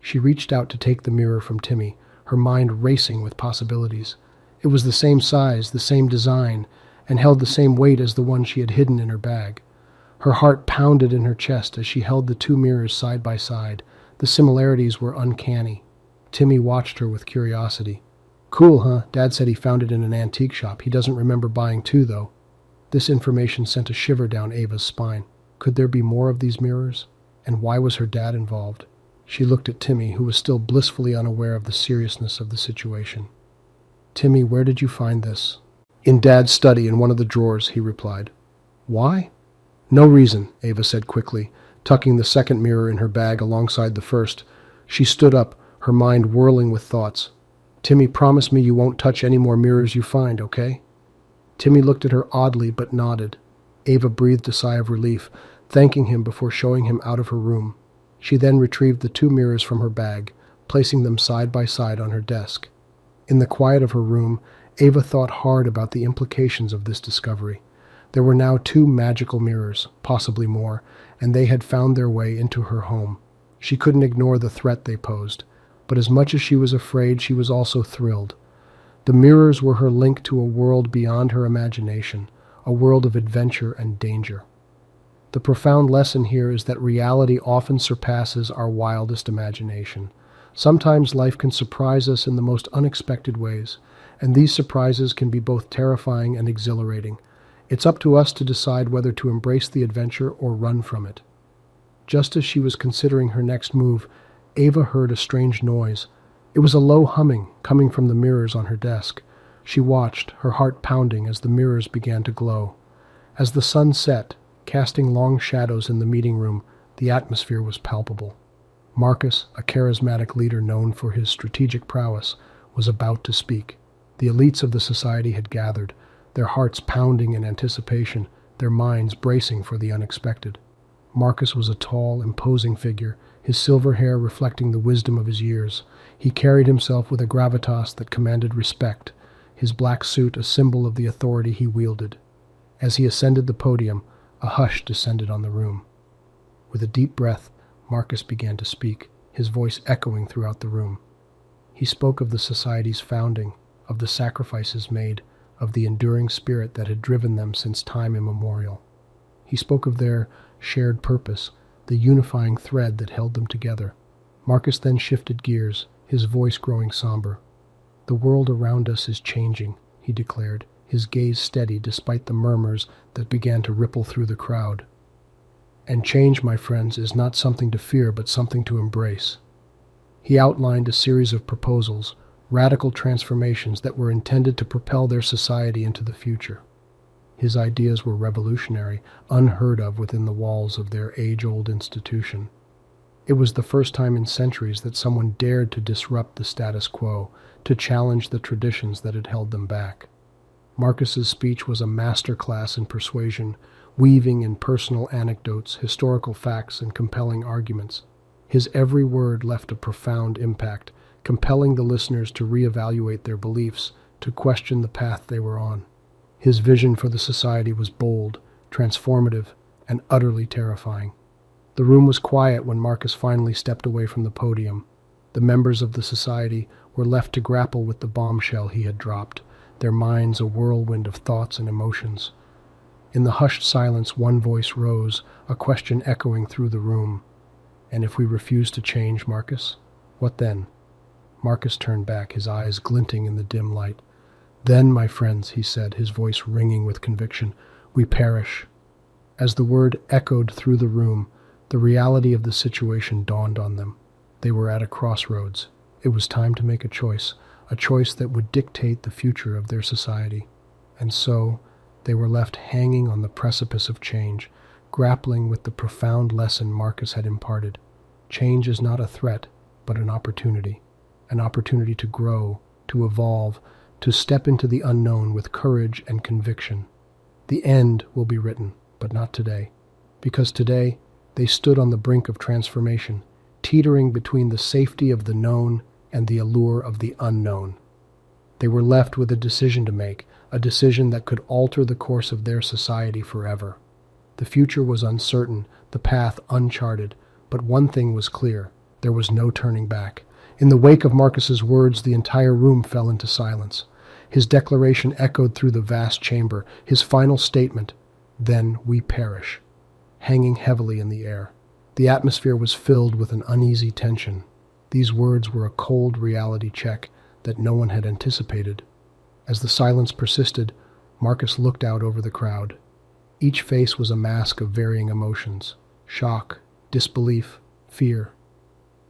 She reached out to take the mirror from Timmy, her mind racing with possibilities. It was the same size, the same design, and held the same weight as the one she had hidden in her bag. Her heart pounded in her chest as she held the two mirrors side by side. The similarities were uncanny. Timmy watched her with curiosity. "Cool, huh? Dad said he found it in an antique shop. He doesn't remember buying two, though." This information sent a shiver down Ava's spine. Could there be more of these mirrors? And why was her dad involved? She looked at Timmy, who was still blissfully unaware of the seriousness of the situation. "Timmy, where did you find this?" "In Dad's study, in one of the drawers," he replied. "Why?" "No reason," Ava said quickly, tucking the second mirror in her bag alongside the first. She stood up, her mind whirling with thoughts. "Timmy, promise me you won't touch any more mirrors you find, okay?" Timmy looked at her oddly but nodded. Ava breathed a sigh of relief, thanking him before showing him out of her room. She then retrieved the two mirrors from her bag, placing them side by side on her desk. In the quiet of her room, Ava thought hard about the implications of this discovery. There were now two magical mirrors, possibly more, and they had found their way into her home. She couldn't ignore the threat they posed, but as much as she was afraid, she was also thrilled. The mirrors were her link to a world beyond her imagination, a world of adventure and danger. The profound lesson here is that reality often surpasses our wildest imagination. Sometimes life can surprise us in the most unexpected ways, and these surprises can be both terrifying and exhilarating. It's up to us to decide whether to embrace the adventure or run from it. Just as she was considering her next move, Ava heard a strange noise. It was a low humming coming from the mirrors on her desk. She watched, her heart pounding as the mirrors began to glow. As the sun set, casting long shadows in the meeting room, the atmosphere was palpable. Marcus, a charismatic leader known for his strategic prowess, was about to speak. The elites of the society had gathered, their hearts pounding in anticipation, their minds bracing for the unexpected. Marcus was a tall, imposing figure, his silver hair reflecting the wisdom of his years. He carried himself with a gravitas that commanded respect, his black suit a symbol of the authority he wielded. As he ascended the podium, a hush descended on the room. With a deep breath, Marcus began to speak, his voice echoing throughout the room. He spoke of the society's founding, of the sacrifices made, of the enduring spirit that had driven them since time immemorial. He spoke of their shared purpose, the unifying thread that held them together. Marcus then shifted gears, his voice growing somber. "The world around us is changing," he declared, his gaze steady despite the murmurs that began to ripple through the crowd. "And change, my friends, is not something to fear but something to embrace." He outlined a series of proposals, radical transformations that were intended to propel their society into the future. His ideas were revolutionary, unheard of within the walls of their age-old institution. It was the first time in centuries that someone dared to disrupt the status quo, to challenge the traditions that had held them back. Marcus's speech was a masterclass in persuasion, weaving in personal anecdotes, historical facts, and compelling arguments. His every word left a profound impact, compelling the listeners to reevaluate their beliefs, to question the path they were on. His vision for the society was bold, transformative, and utterly terrifying. The room was quiet when Marcus finally stepped away from the podium. The members of the society were left to grapple with the bombshell he had dropped, their minds a whirlwind of thoughts and emotions. In the hushed silence, one voice rose, a question echoing through the room. "And if we refuse to change, Marcus? What then?" Marcus turned back, his eyes glinting in the dim light. "Then, my friends," he said, his voice ringing with conviction, "we perish." As the word echoed through the room, the reality of the situation dawned on them. They were at a crossroads. It was time to make a choice that would dictate the future of their society. And so, they were left hanging on the precipice of change, grappling with the profound lesson Marcus had imparted. Change is not a threat, but an opportunity to grow, to evolve, to step into the unknown with courage and conviction. The end will be written, but not today, because today they stood on the brink of transformation, teetering between the safety of the known and the allure of the unknown. They were left with a decision to make, a decision that could alter the course of their society forever. The future was uncertain, the path uncharted, but one thing was clear: there was no turning back. In the wake of Marcus's words, the entire room fell into silence. His declaration echoed through the vast chamber, his final statement, "Then we perish," hanging heavily in the air. The atmosphere was filled with an uneasy tension. These words were a cold reality check that no one had anticipated. As the silence persisted, Marcus looked out over the crowd. Each face was a mask of varying emotions: shock, disbelief, fear.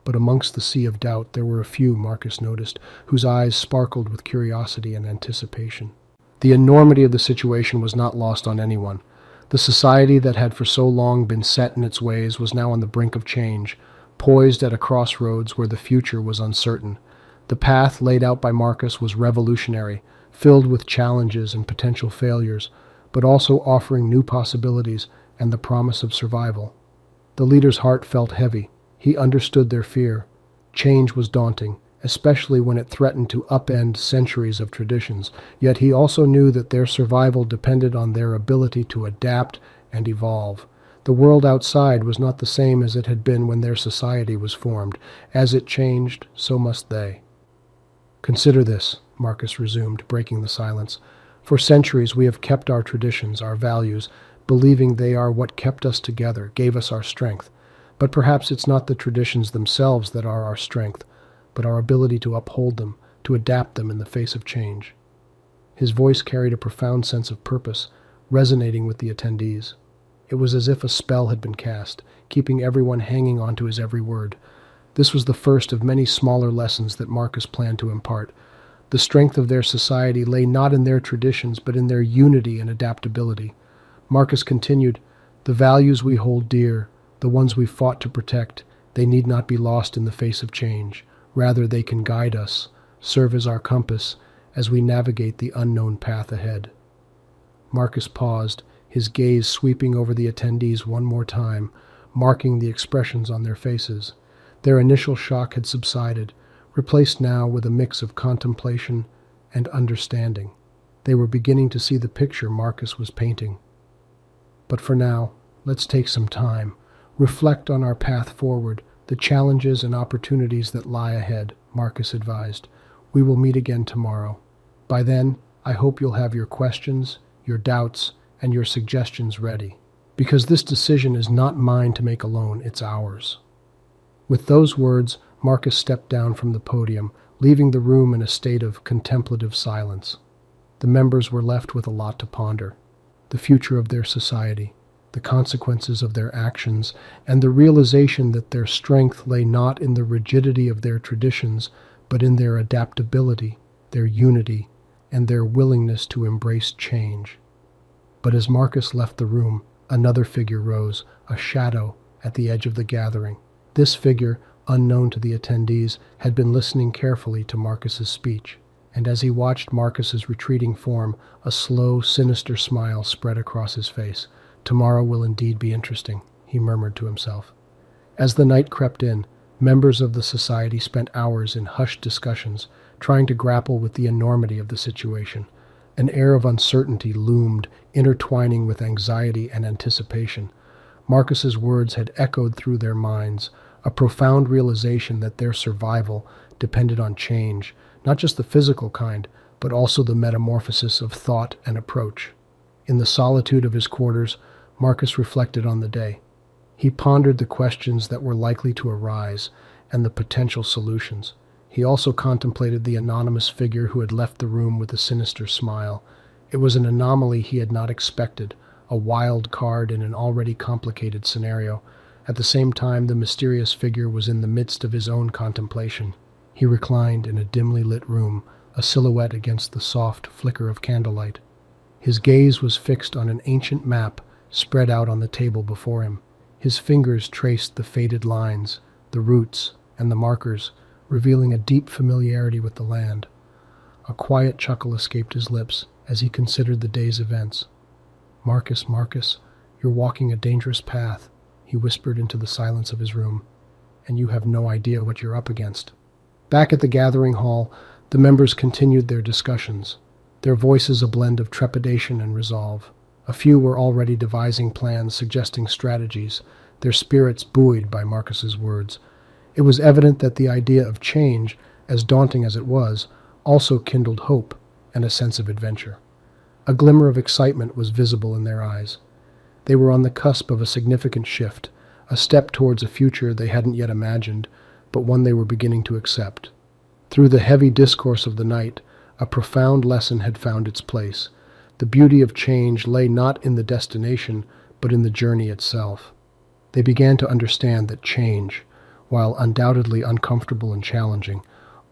But amongst the sea of doubt, there were a few, Marcus noticed, whose eyes sparkled with curiosity and anticipation. The enormity of the situation was not lost on anyone. The society that had for so long been set in its ways was now on the brink of change, poised at a crossroads where the future was uncertain. The path laid out by Marcus was revolutionary, filled with challenges and potential failures, but also offering new possibilities and the promise of survival. The leader's heart felt heavy. He understood their fear. Change was daunting, especially when it threatened to upend centuries of traditions, yet he also knew that their survival depended on their ability to adapt and evolve. The world outside was not the same as it had been when their society was formed. As it changed, so must they. "Consider this," Marcus resumed, breaking the silence. "For centuries we have kept our traditions, our values, believing they are what kept us together, gave us our strength. But perhaps it's not the traditions themselves that are our strength, but our ability to uphold them, to adapt them in the face of change. His voice carried a profound sense of purpose, resonating with the attendees. It was as if a spell had been cast, keeping everyone hanging on to his every word. This was the first of many smaller lessons that Marcus planned to impart. The strength of their society lay not in their traditions, but in their unity and adaptability. Marcus continued, "The values we hold dear, the ones we fought to protect, they need not be lost in the face of change. Rather, they can guide us, serve as our compass, as we navigate the unknown path ahead." Marcus paused, his gaze sweeping over the attendees one more time, marking the expressions on their faces. Their initial shock had subsided, replaced now with a mix of contemplation and understanding. They were beginning to see the picture Marcus was painting. "But for now, let's take some time, reflect on our path forward, the challenges and opportunities that lie ahead," Marcus advised. "We will meet again tomorrow. By then, I hope you'll have your questions, your doubts, and your suggestions ready. Because this decision is not mine to make alone, it's ours." With those words, Marcus stepped down from the podium, leaving the room in a state of contemplative silence. The members were left with a lot to ponder: the future of their society, the consequences of their actions, and the realization that their strength lay not in the rigidity of their traditions, but in their adaptability, their unity, and their willingness to embrace change. But as Marcus left the room, another figure rose, a shadow at the edge of the gathering. This figure, unknown to the attendees, had been listening carefully to Marcus's speech, and as he watched Marcus's retreating form, a slow, sinister smile spread across his face. "Tomorrow will indeed be interesting," he murmured to himself. As the night crept in, members of the society spent hours in hushed discussions, trying to grapple with the enormity of the situation. An air of uncertainty loomed, intertwining with anxiety and anticipation. Marcus's words had echoed through their minds, a profound realization that their survival depended on change, not just the physical kind, but also the metamorphosis of thought and approach. In the solitude of his quarters, Marcus reflected on the day. He pondered the questions that were likely to arise and the potential solutions. He also contemplated the anonymous figure who had left the room with a sinister smile. It was an anomaly he had not expected, a wild card in an already complicated scenario. At the same time, the mysterious figure was in the midst of his own contemplation. He reclined in a dimly lit room, a silhouette against the soft flicker of candlelight. His gaze was fixed on an ancient map spread out on the table before him. His fingers traced the faded lines, the routes, and the markers, revealing a deep familiarity with the land. A quiet chuckle escaped his lips as he considered the day's events. "Marcus, Marcus, you're walking a dangerous path," he whispered into the silence of his room, "and you have no idea what you're up against." Back at the gathering hall, the members continued their discussions, their voices a blend of trepidation and resolve. A few were already devising plans, suggesting strategies, their spirits buoyed by Marcus's words. It was evident that the idea of change, as daunting as it was, also kindled hope and a sense of adventure. A glimmer of excitement was visible in their eyes. They were on the cusp of a significant shift, a step towards a future they hadn't yet imagined, but one they were beginning to accept. Through the heavy discourse of the night, a profound lesson had found its place. The beauty of change lay not in the destination, but in the journey itself. They began to understand that change, while undoubtedly uncomfortable and challenging,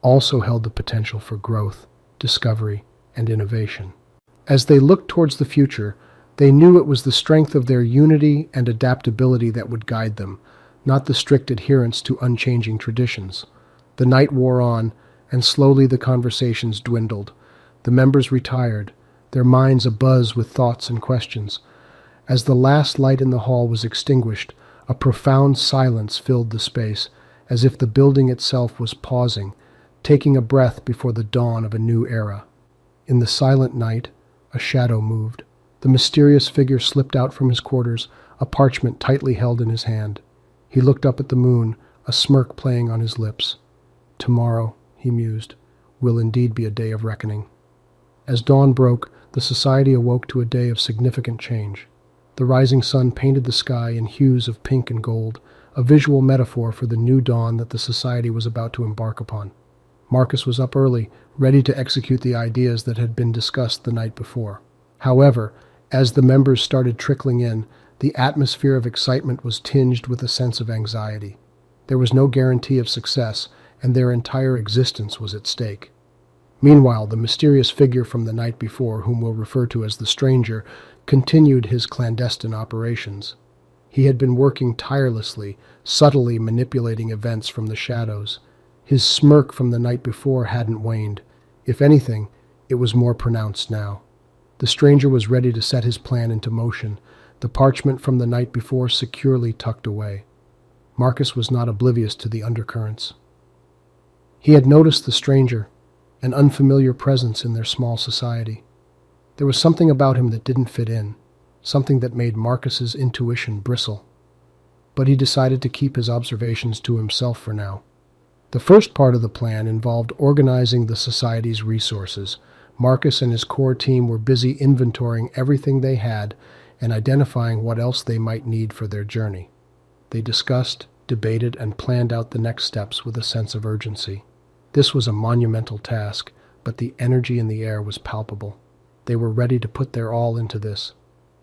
also held the potential for growth, discovery, and innovation. As they looked towards the future, they knew it was the strength of their unity and adaptability that would guide them, not the strict adherence to unchanging traditions. The night wore on, and slowly the conversations dwindled. The members retired, their minds abuzz with thoughts and questions. As the last light in the hall was extinguished, a profound silence filled the space, as if the building itself was pausing, taking a breath before the dawn of a new era. In the silent night, a shadow moved. The mysterious figure slipped out from his quarters, a parchment tightly held in his hand. He looked up at the moon, a smirk playing on his lips. "Tomorrow," he mused, "will indeed be a day of reckoning." As dawn broke, the society awoke to a day of significant change. The rising sun painted the sky in hues of pink and gold, a visual metaphor for the new dawn that the society was about to embark upon. Marcus was up early, ready to execute the ideas that had been discussed the night before. However, as the members started trickling in, the atmosphere of excitement was tinged with a sense of anxiety. There was no guarantee of success, and their entire existence was at stake. Meanwhile, the mysterious figure from the night before, whom we'll refer to as the Stranger, continued his clandestine operations. He had been working tirelessly, subtly manipulating events from the shadows. His smirk from the night before hadn't waned. If anything, it was more pronounced now. The Stranger was ready to set his plan into motion, the parchment from the night before securely tucked away. Marcus was not oblivious to the undercurrents. He had noticed the Stranger, an unfamiliar presence in their small society. There was something about him that didn't fit in, something that made Marcus's intuition bristle. But he decided to keep his observations to himself for now. The first part of the plan involved organizing the society's resources. Marcus and his core team were busy inventorying everything they had and identifying what else they might need for their journey. They discussed, debated, and planned out the next steps with a sense of urgency. This was a monumental task, but the energy in the air was palpable. They were ready to put their all into this.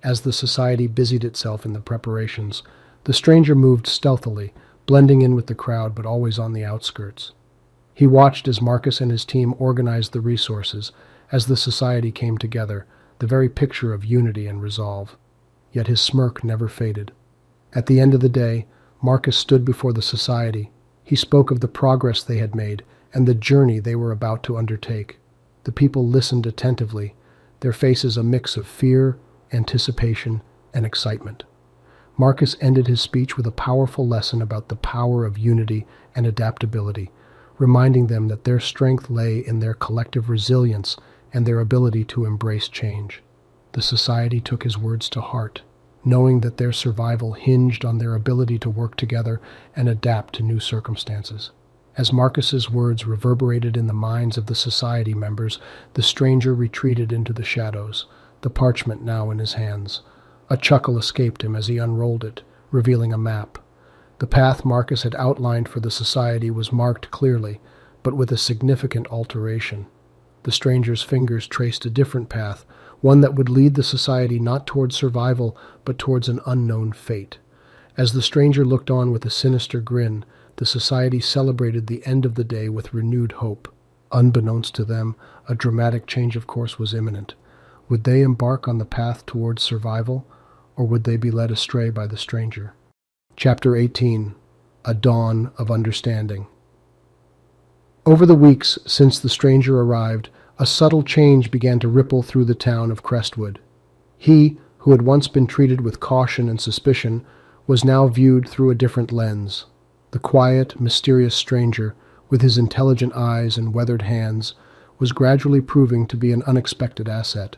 As the society busied itself in the preparations, the Stranger moved stealthily, blending in with the crowd but always on the outskirts. He watched as Marcus and his team organized the resources, as the society came together, the very picture of unity and resolve. Yet his smirk never faded. At the end of the day, Marcus stood before the society. He spoke of the progress they had made and the journey they were about to undertake. The people listened attentively, their faces a mix of fear, anticipation, and excitement. Marcus ended his speech with a powerful lesson about the power of unity and adaptability, reminding them that their strength lay in their collective resilience and their ability to embrace change. The society took his words to heart, knowing that their survival hinged on their ability to work together and adapt to new circumstances. As Marcus's words reverberated in the minds of the society members, the Stranger retreated into the shadows, the parchment now in his hands. A chuckle escaped him as he unrolled it, revealing a map. The path Marcus had outlined for the society was marked clearly, but with a significant alteration. The Stranger's fingers traced a different path, one that would lead the society not towards survival, but towards an unknown fate. As the Stranger looked on with a sinister grin, the society celebrated the end of the day with renewed hope. Unbeknownst to them, a dramatic change of course was imminent. Would they embark on the path towards survival, or would they be led astray by the Stranger? Chapter 18. A Dawn of Understanding. Over the weeks since the Stranger arrived, a subtle change began to ripple through the town of Crestwood. He, who had once been treated with caution and suspicion, was now viewed through a different lens. The quiet, mysterious Stranger, with his intelligent eyes and weathered hands, was gradually proving to be an unexpected asset.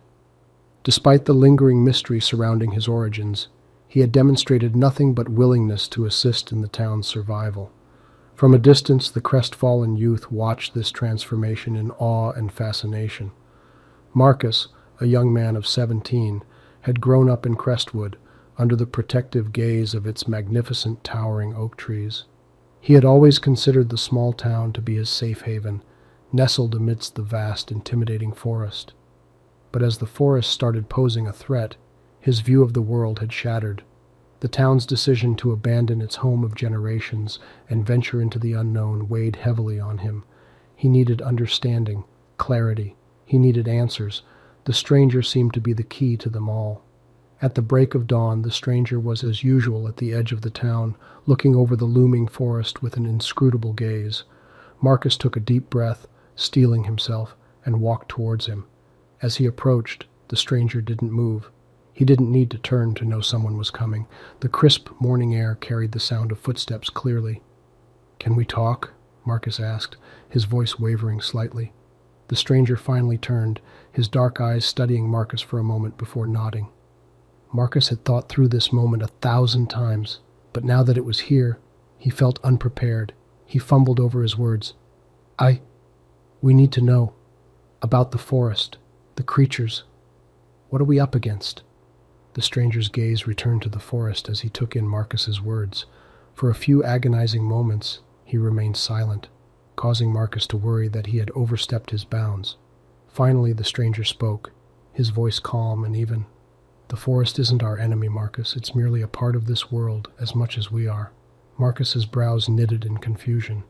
Despite the lingering mystery surrounding his origins, he had demonstrated nothing but willingness to assist in the town's survival. From a distance, the crestfallen youth watched this transformation in awe and fascination. Marcus, a young man of 17, had grown up in Crestwood, under the protective gaze of its magnificent towering oak trees. He had always considered the small town to be his safe haven, nestled amidst the vast, intimidating forest. But as the forest started posing a threat, his view of the world had shattered. The town's decision to abandon its home of generations and venture into the unknown weighed heavily on him. He needed understanding, clarity. He needed answers. The Stranger seemed to be the key to them all. At the break of dawn, the Stranger was as usual at the edge of the town, looking over the looming forest with an inscrutable gaze. Marcus took a deep breath, steeling himself, and walked towards him. As he approached, the Stranger didn't move. He didn't need to turn to know someone was coming. The crisp morning air carried the sound of footsteps clearly. "Can we talk?" Marcus asked, his voice wavering slightly. The Stranger finally turned, his dark eyes studying Marcus for a moment before nodding. Marcus had thought through this moment 1,000 times, but now that it was here, he felt unprepared. He fumbled over his words. We need to know. About the forest, the creatures. What are we up against?" The Stranger's gaze returned to the forest as he took in Marcus's words. For a few agonizing moments, he remained silent. causing Marcus to worry that he had overstepped his bounds. Finally, the stranger spoke, his voice calm and even. "The forest isn't our enemy, Marcus. It's merely a part of this world as much as we are." Marcus's brows knitted in confusion.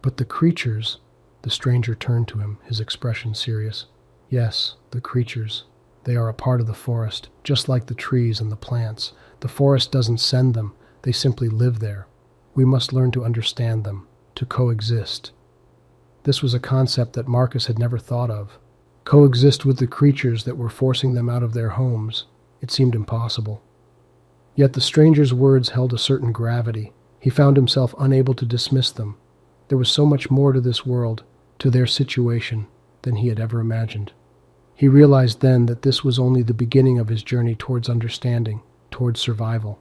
"But the creatures—" The stranger turned to him, his expression serious. "Yes, the creatures. They are a part of the forest, just like the trees and the plants. The forest doesn't send them, they simply live there. We must learn to understand them, to coexist." This was a concept that Marcus had never thought of. Coexist with the creatures that were forcing them out of their homes. It seemed impossible. Yet the stranger's words held a certain gravity. He found himself unable to dismiss them. There was so much more to this world, to their situation, than he had ever imagined. He realized then that this was only the beginning of his journey towards understanding, towards survival.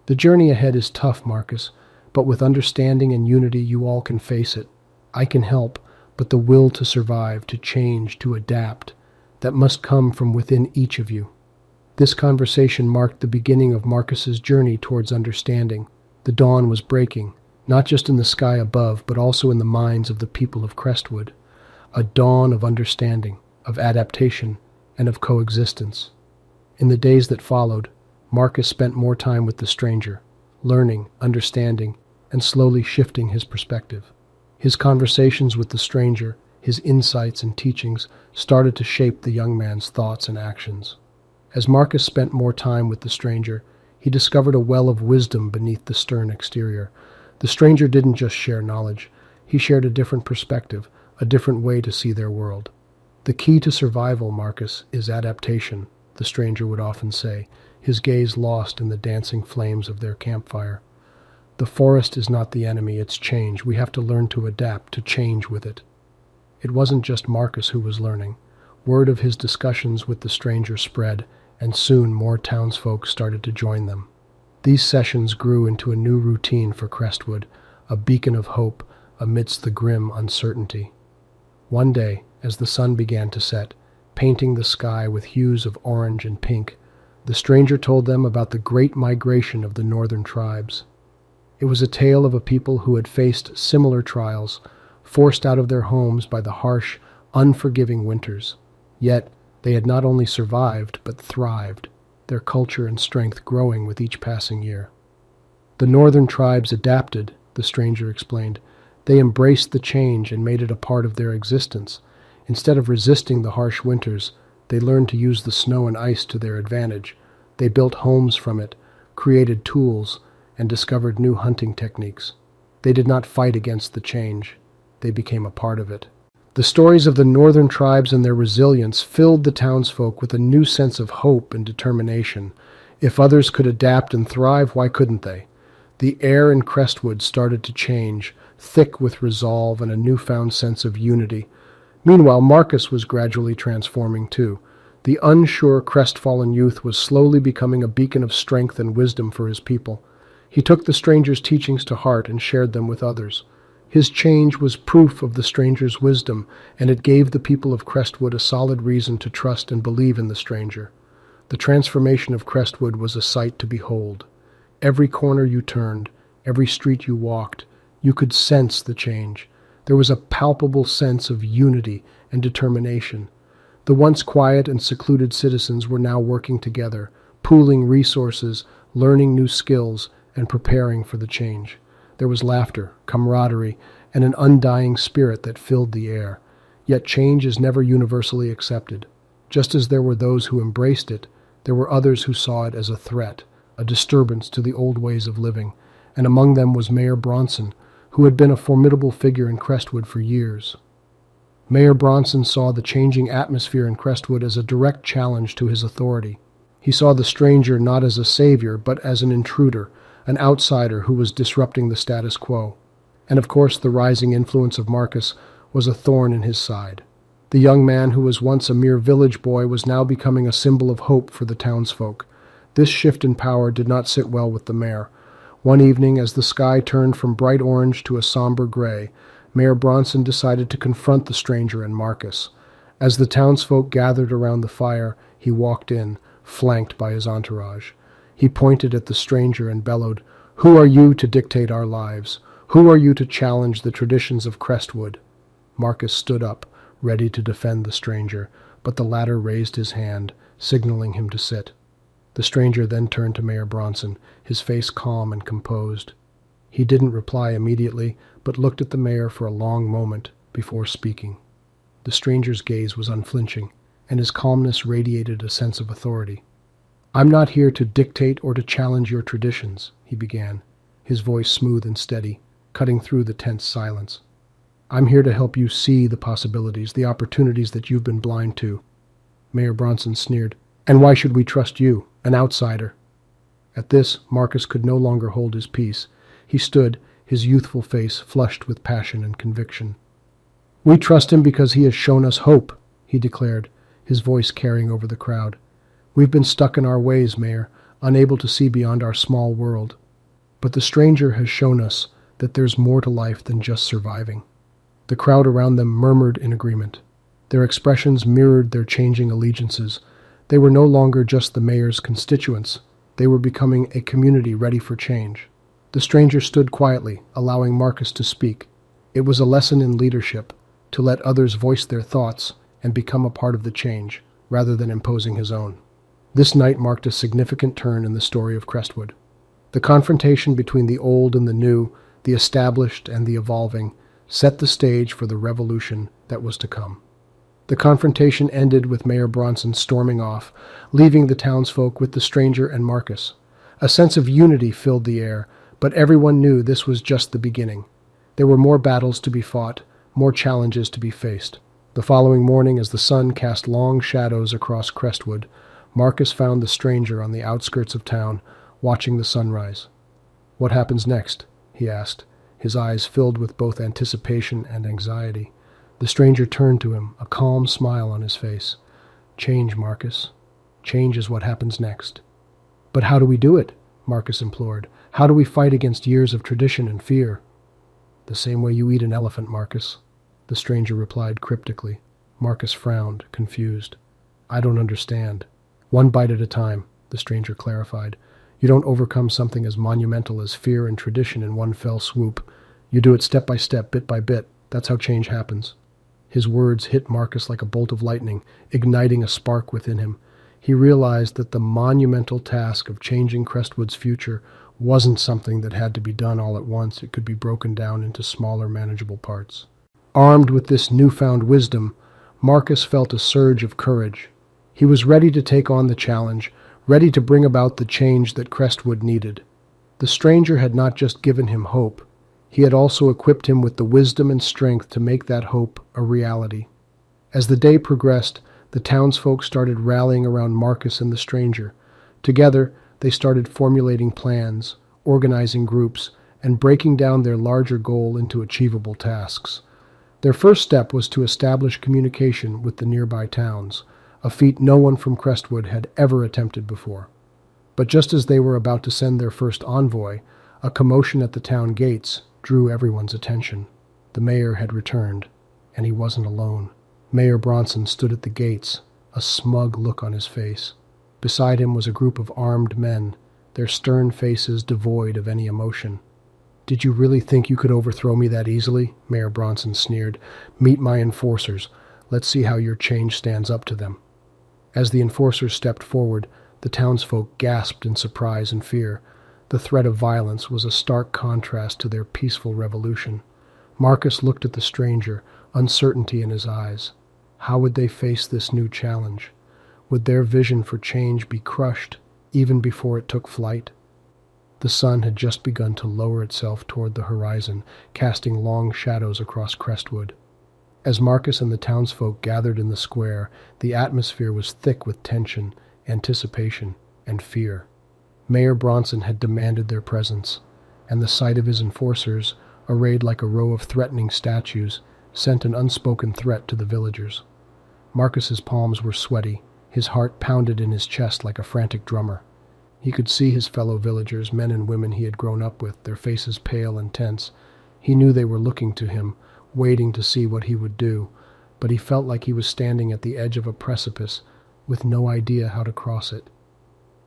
"The journey ahead is tough, Marcus, but with understanding and unity you all can face it. I can help, but the will to survive, to change, to adapt, that must come from within each of you." This conversation marked the beginning of Marcus's journey towards understanding. The dawn was breaking, not just in the sky above, but also in the minds of the people of Crestwood. A dawn of understanding, of adaptation, and of coexistence. In the days that followed, Marcus spent more time with the stranger, learning, understanding, and slowly shifting his perspective. His conversations with the stranger, his insights and teachings, started to shape the young man's thoughts and actions. As Marcus spent more time with the stranger, he discovered a well of wisdom beneath the stern exterior. The stranger didn't just share knowledge, he shared a different perspective, a different way to see their world. "The key to survival, Marcus, is adaptation," the stranger would often say, his gaze lost in the dancing flames of their campfire. "The forest is not the enemy, it's change. We have to learn to adapt, to change with it." It wasn't just Marcus who was learning. Word of his discussions with the stranger spread, and soon more townsfolk started to join them. These sessions grew into a new routine for Crestwood, a beacon of hope amidst the grim uncertainty. One day, as the sun began to set, painting the sky with hues of orange and pink, the stranger told them about the great migration of the northern tribes. It was a tale of a people who had faced similar trials, forced out of their homes by the harsh, unforgiving winters. Yet, they had not only survived, but thrived, their culture and strength growing with each passing year. "The northern tribes adapted," the stranger explained. "They embraced the change and made it a part of their existence. Instead of resisting the harsh winters, they learned to use the snow and ice to their advantage. They built homes from it, created tools, and discovered new hunting techniques. They did not fight against the change. They became a part of it." The stories of the northern tribes and their resilience filled the townsfolk with a new sense of hope and determination. If others could adapt and thrive, why couldn't they? The air in Crestwood started to change, thick with resolve and a newfound sense of unity. Meanwhile, Marcus was gradually transforming too. The unsure, crestfallen youth was slowly becoming a beacon of strength and wisdom for his people. He took the stranger's teachings to heart and shared them with others. His change was proof of the stranger's wisdom, and it gave the people of Crestwood a solid reason to trust and believe in the stranger. The transformation of Crestwood was a sight to behold. Every corner you turned, every street you walked, you could sense the change. There was a palpable sense of unity and determination. The once quiet and secluded citizens were now working together, pooling resources, learning new skills, and preparing for the change. There was laughter, camaraderie, and an undying spirit that filled the air. Yet change is never universally accepted. Just as there were those who embraced it, there were others who saw it as a threat, a disturbance to the old ways of living, and among them was Mayor Bronson, who had been a formidable figure in Crestwood for years. Mayor Bronson saw the changing atmosphere in Crestwood as a direct challenge to his authority. He saw the stranger not as a savior, but as an intruder, an outsider who was disrupting the status quo. And of course the rising influence of Marcus was a thorn in his side. The young man who was once a mere village boy was now becoming a symbol of hope for the townsfolk. This shift in power did not sit well with the mayor. One evening, as the sky turned from bright orange to a somber gray, Mayor Bronson decided to confront the stranger and Marcus. As the townsfolk gathered around the fire, he walked in, flanked by his entourage. He pointed at the stranger and bellowed, "Who are you to dictate our lives? Who are you to challenge the traditions of Crestwood? Marcus stood up, ready to defend the stranger, but the latter raised his hand, signaling him to sit. The stranger then turned to Mayor Bronson, his face calm and composed. He didn't reply immediately, but looked at the mayor for a long moment before speaking. The stranger's gaze was unflinching, and his calmness radiated a sense of authority. "I'm not here to dictate or to challenge your traditions," he began, his voice smooth and steady, cutting through the tense silence. "I'm here to help you see the possibilities, the opportunities that you've been blind to." Mayor Bronson sneered. "And why should we trust you, an outsider?" At this, Marcus could no longer hold his peace. He stood, his youthful face flushed with passion and conviction. "We trust him because he has shown us hope," he declared, his voice carrying over the crowd. "We've been stuck in our ways, Mayor, unable to see beyond our small world. But the stranger has shown us that there's more to life than just surviving." The crowd around them murmured in agreement. Their expressions mirrored their changing allegiances. They were no longer just the mayor's constituents. They were becoming a community ready for change. The stranger stood quietly, allowing Marcus to speak. It was a lesson in leadership, to let others voice their thoughts and become a part of the change, rather than imposing his own. This night marked a significant turn in the story of Crestwood. The confrontation between the old and the new, the established and the evolving, set the stage for the revolution that was to come. The confrontation ended with Mayor Bronson storming off, leaving the townsfolk with the stranger and Marcus. A sense of unity filled the air, but everyone knew this was just the beginning. There were more battles to be fought, more challenges to be faced. The following morning, as the sun cast long shadows across Crestwood, Marcus found the stranger on the outskirts of town, watching the sunrise. "What happens next?" he asked, his eyes filled with both anticipation and anxiety. The stranger turned to him, a calm smile on his face. "Change, Marcus. Change is what happens next." "But how do we do it?" Marcus implored. "How do we fight against years of tradition and fear?" "The same way you eat an elephant, Marcus," the stranger replied cryptically. Marcus frowned, confused. "I don't understand." "One bite at a time," the stranger clarified. "You don't overcome something as monumental as fear and tradition in one fell swoop. You do it step by step, bit by bit. That's how change happens." His words hit Marcus like a bolt of lightning, igniting a spark within him. He realized that the monumental task of changing Crestwood's future wasn't something that had to be done all at once. It could be broken down into smaller, manageable parts. Armed with this newfound wisdom, Marcus felt a surge of courage. He was ready to take on the challenge, ready to bring about the change that Crestwood needed. The stranger had not just given him hope. He had also equipped him with the wisdom and strength to make that hope a reality. As the day progressed, the townsfolk started rallying around Marcus and the stranger. Together, they started formulating plans, organizing groups, and breaking down their larger goal into achievable tasks. Their first step was to establish communication with the nearby towns, a feat no one from Crestwood had ever attempted before. But just as they were about to send their first envoy, a commotion at the town gates drew everyone's attention. The mayor had returned, and he wasn't alone. Mayor Bronson stood at the gates, a smug look on his face. Beside him was a group of armed men, their stern faces devoid of any emotion. "Did you really think you could overthrow me that easily?" Mayor Bronson sneered. "Meet my enforcers. Let's see how your change stands up to them." As the enforcers stepped forward, the townsfolk gasped in surprise and fear. The threat of violence was a stark contrast to their peaceful revolution. Marcus looked at the stranger, uncertainty in his eyes. How would they face this new challenge? Would their vision for change be crushed even before it took flight? The sun had just begun to lower itself toward the horizon, casting long shadows across Crestwood. As Marcus and the townsfolk gathered in the square, the atmosphere was thick with tension, anticipation, and fear. Mayor Bronson had demanded their presence, and the sight of his enforcers, arrayed like a row of threatening statues, sent an unspoken threat to the villagers. Marcus's palms were sweaty, his heart pounded in his chest like a frantic drummer. He could see his fellow villagers, men and women he had grown up with, their faces pale and tense. He knew they were looking to him, waiting to see what he would do, but he felt like he was standing at the edge of a precipice, with no idea how to cross it.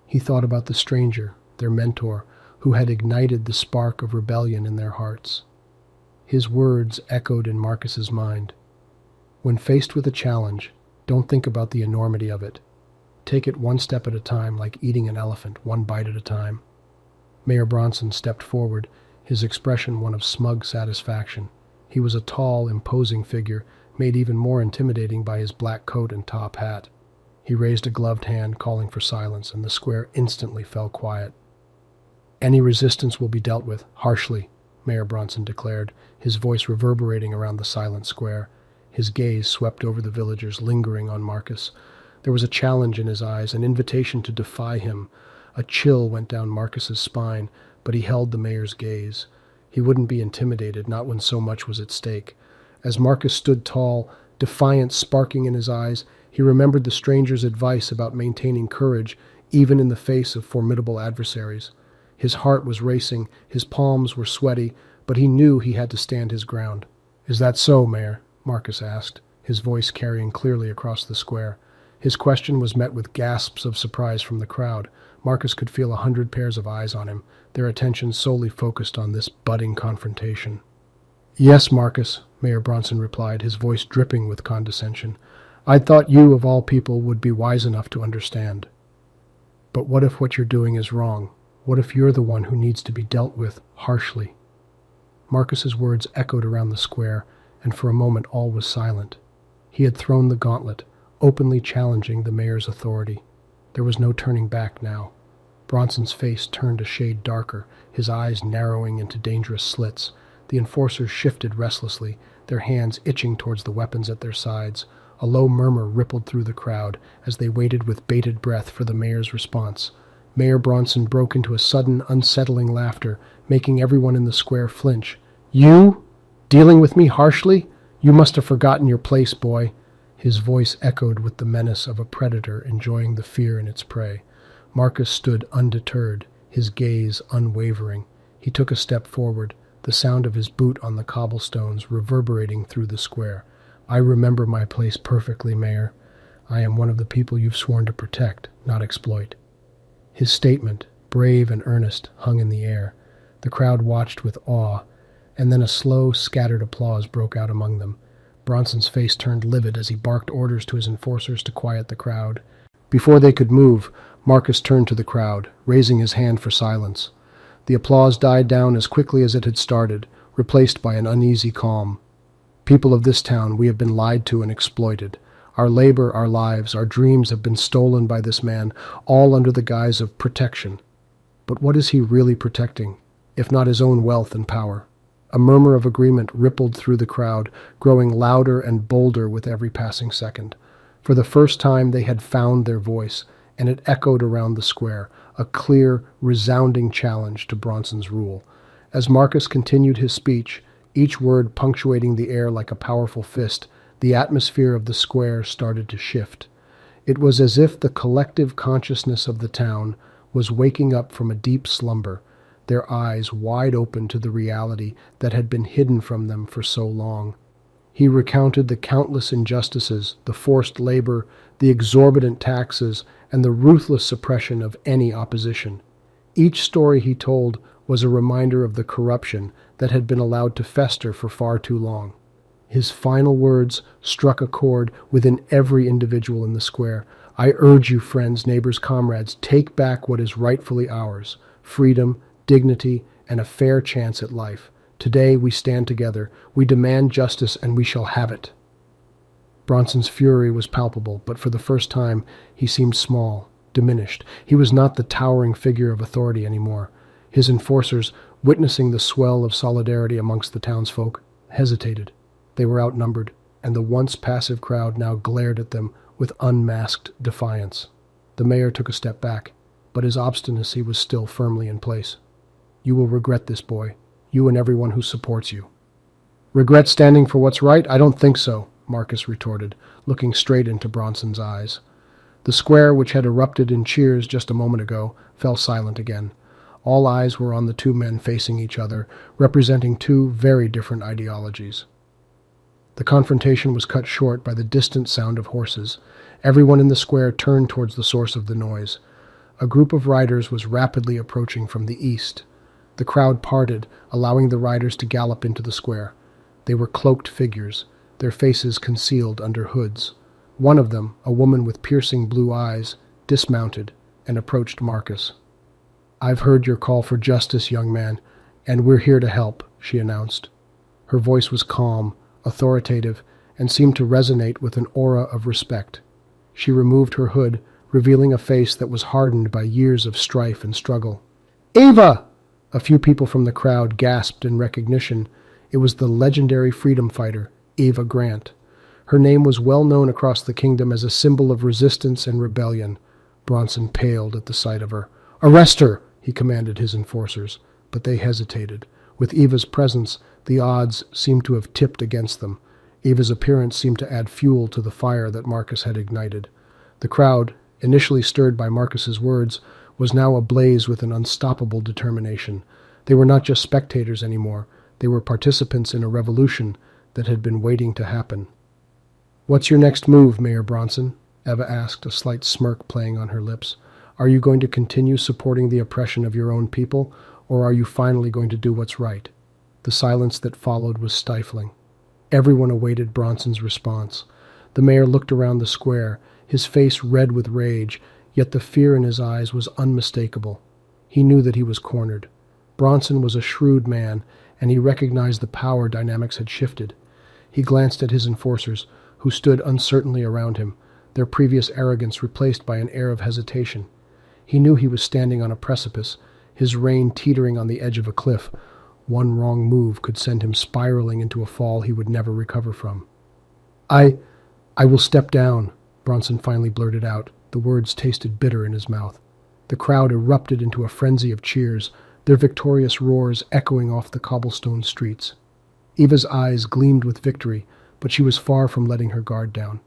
He thought about the stranger, their mentor, who had ignited the spark of rebellion in their hearts. His words echoed in Marcus's mind. When faced with a challenge, don't think about the enormity of it. Take it one step at a time, like eating an elephant, one bite at a time. Mayor Bronson stepped forward, his expression one of smug satisfaction. He was a tall, imposing figure, made even more intimidating by his black coat and top hat. He raised a gloved hand, calling for silence, and the square instantly fell quiet. "Any resistance will be dealt with, harshly," Mayor Bronson declared, his voice reverberating around the silent square. His gaze swept over the villagers, lingering on Marcus. There was a challenge in his eyes, an invitation to defy him. A chill went down Marcus's spine, but he held the mayor's gaze. He wouldn't be intimidated, not when so much was at stake. As Marcus stood tall, defiance sparking in his eyes, he remembered the stranger's advice about maintaining courage, even in the face of formidable adversaries. His heart was racing, his palms were sweaty, but he knew he had to stand his ground. "Is that so, Mayor?" Marcus asked, his voice carrying clearly across the square. His question was met with gasps of surprise from the crowd. Marcus could feel 100 pairs of eyes on him, their attention solely focused on this budding confrontation. "Yes, Marcus," Mayor Bronson replied, his voice dripping with condescension. "I thought you, of all people, would be wise enough to understand. But what if what you're doing is wrong? What if you're the one who needs to be dealt with harshly?" Marcus's words echoed around the square, and for a moment all was silent. He had thrown the gauntlet, openly challenging the mayor's authority. There was no turning back now. Bronson's face turned a shade darker, his eyes narrowing into dangerous slits. The enforcers shifted restlessly, their hands itching towards the weapons at their sides. A low murmur rippled through the crowd as they waited with bated breath for the mayor's response. Mayor Bronson broke into a sudden, unsettling laughter, making everyone in the square flinch. "You? Dealing with me harshly? You must have forgotten your place, boy." His voice echoed with the menace of a predator enjoying the fear in its prey. Marcus stood undeterred, his gaze unwavering. He took a step forward, the sound of his boot on the cobblestones reverberating through the square. "I remember my place perfectly, Mayor. I am one of the people you've sworn to protect, not exploit." His statement, brave and earnest, hung in the air. The crowd watched with awe, and then a slow, scattered applause broke out among them. Bronson's face turned livid as he barked orders to his enforcers to quiet the crowd. Before they could move, Marcus turned to the crowd, raising his hand for silence. The applause died down as quickly as it had started, replaced by an uneasy calm. "People of this town, we have been lied to and exploited. Our labor, our lives, our dreams have been stolen by this man, all under the guise of protection. But what is he really protecting, if not his own wealth and power?" A murmur of agreement rippled through the crowd, growing louder and bolder with every passing second. For the first time they had found their voice, and it echoed around the square, a clear, resounding challenge to Bronson's rule. As Marcus continued his speech, each word punctuating the air like a powerful fist, the atmosphere of the square started to shift. It was as if the collective consciousness of the town was waking up from a deep slumber, their eyes wide open to the reality that had been hidden from them for so long. He recounted the countless injustices, the forced labor, the exorbitant taxes, and the ruthless suppression of any opposition. Each story he told was a reminder of the corruption that had been allowed to fester for far too long. His final words struck a chord within every individual in the square. "I urge you, friends, neighbors, comrades, take back what is rightfully ours: freedom, dignity, and a fair chance at life. Today we stand together. We demand justice, and we shall have it." Bronson's fury was palpable, but for the first time he seemed small, diminished. He was not the towering figure of authority anymore. His enforcers, witnessing the swell of solidarity amongst the townsfolk, hesitated. They were outnumbered, and the once passive crowd now glared at them with unmasked defiance. The mayor took a step back, but his obstinacy was still firmly in place. "You will regret this, boy. You and everyone who supports you." "Regret standing for what's right? I don't think so," Marcus retorted, looking straight into Bronson's eyes. The square, which had erupted in cheers just a moment ago, fell silent again. All eyes were on the two men facing each other, representing two very different ideologies. The confrontation was cut short by the distant sound of horses. Everyone in the square turned towards the source of the noise. A group of riders was rapidly approaching from the east. The crowd parted, allowing the riders to gallop into the square. They were cloaked figures, their faces concealed under hoods. One of them, a woman with piercing blue eyes, dismounted and approached Marcus. "I've heard your call for justice, young man, and we're here to help," she announced. Her voice was calm, authoritative, and seemed to resonate with an aura of respect. She removed her hood, revealing a face that was hardened by years of strife and struggle. "Ava!" A few people from the crowd gasped in recognition. It was the legendary freedom fighter, Ava Grant. Her name was well known across the kingdom as a symbol of resistance and rebellion. Bronson paled at the sight of her. "Arrest her!" he commanded his enforcers, but they hesitated. With Eva's presence, the odds seemed to have tipped against them. Eva's appearance seemed to add fuel to the fire that Marcus had ignited. The crowd, initially stirred by Marcus's words, was now ablaze with an unstoppable determination. They were not just spectators anymore. They were participants in a revolution that had been waiting to happen. "What's your next move, Mayor Bronson?" Eva asked, a slight smirk playing on her lips. "Are you going to continue supporting the oppression of your own people, or are you finally going to do what's right?" The silence that followed was stifling. Everyone awaited Bronson's response. The mayor looked around the square, his face red with rage, yet the fear in his eyes was unmistakable. He knew that he was cornered. Bronson was a shrewd man, and he recognized the power dynamics had shifted. He glanced at his enforcers, who stood uncertainly around him, their previous arrogance replaced by an air of hesitation. He knew he was standing on a precipice, his reign teetering on the edge of a cliff. One wrong move could send him spiraling into a fall he would never recover from. I will step down," Bronson finally blurted out. The words tasted bitter in his mouth. The crowd erupted into a frenzy of cheers, their victorious roars echoing off the cobblestone streets. Eva's eyes gleamed with victory, but she was far from letting her guard down.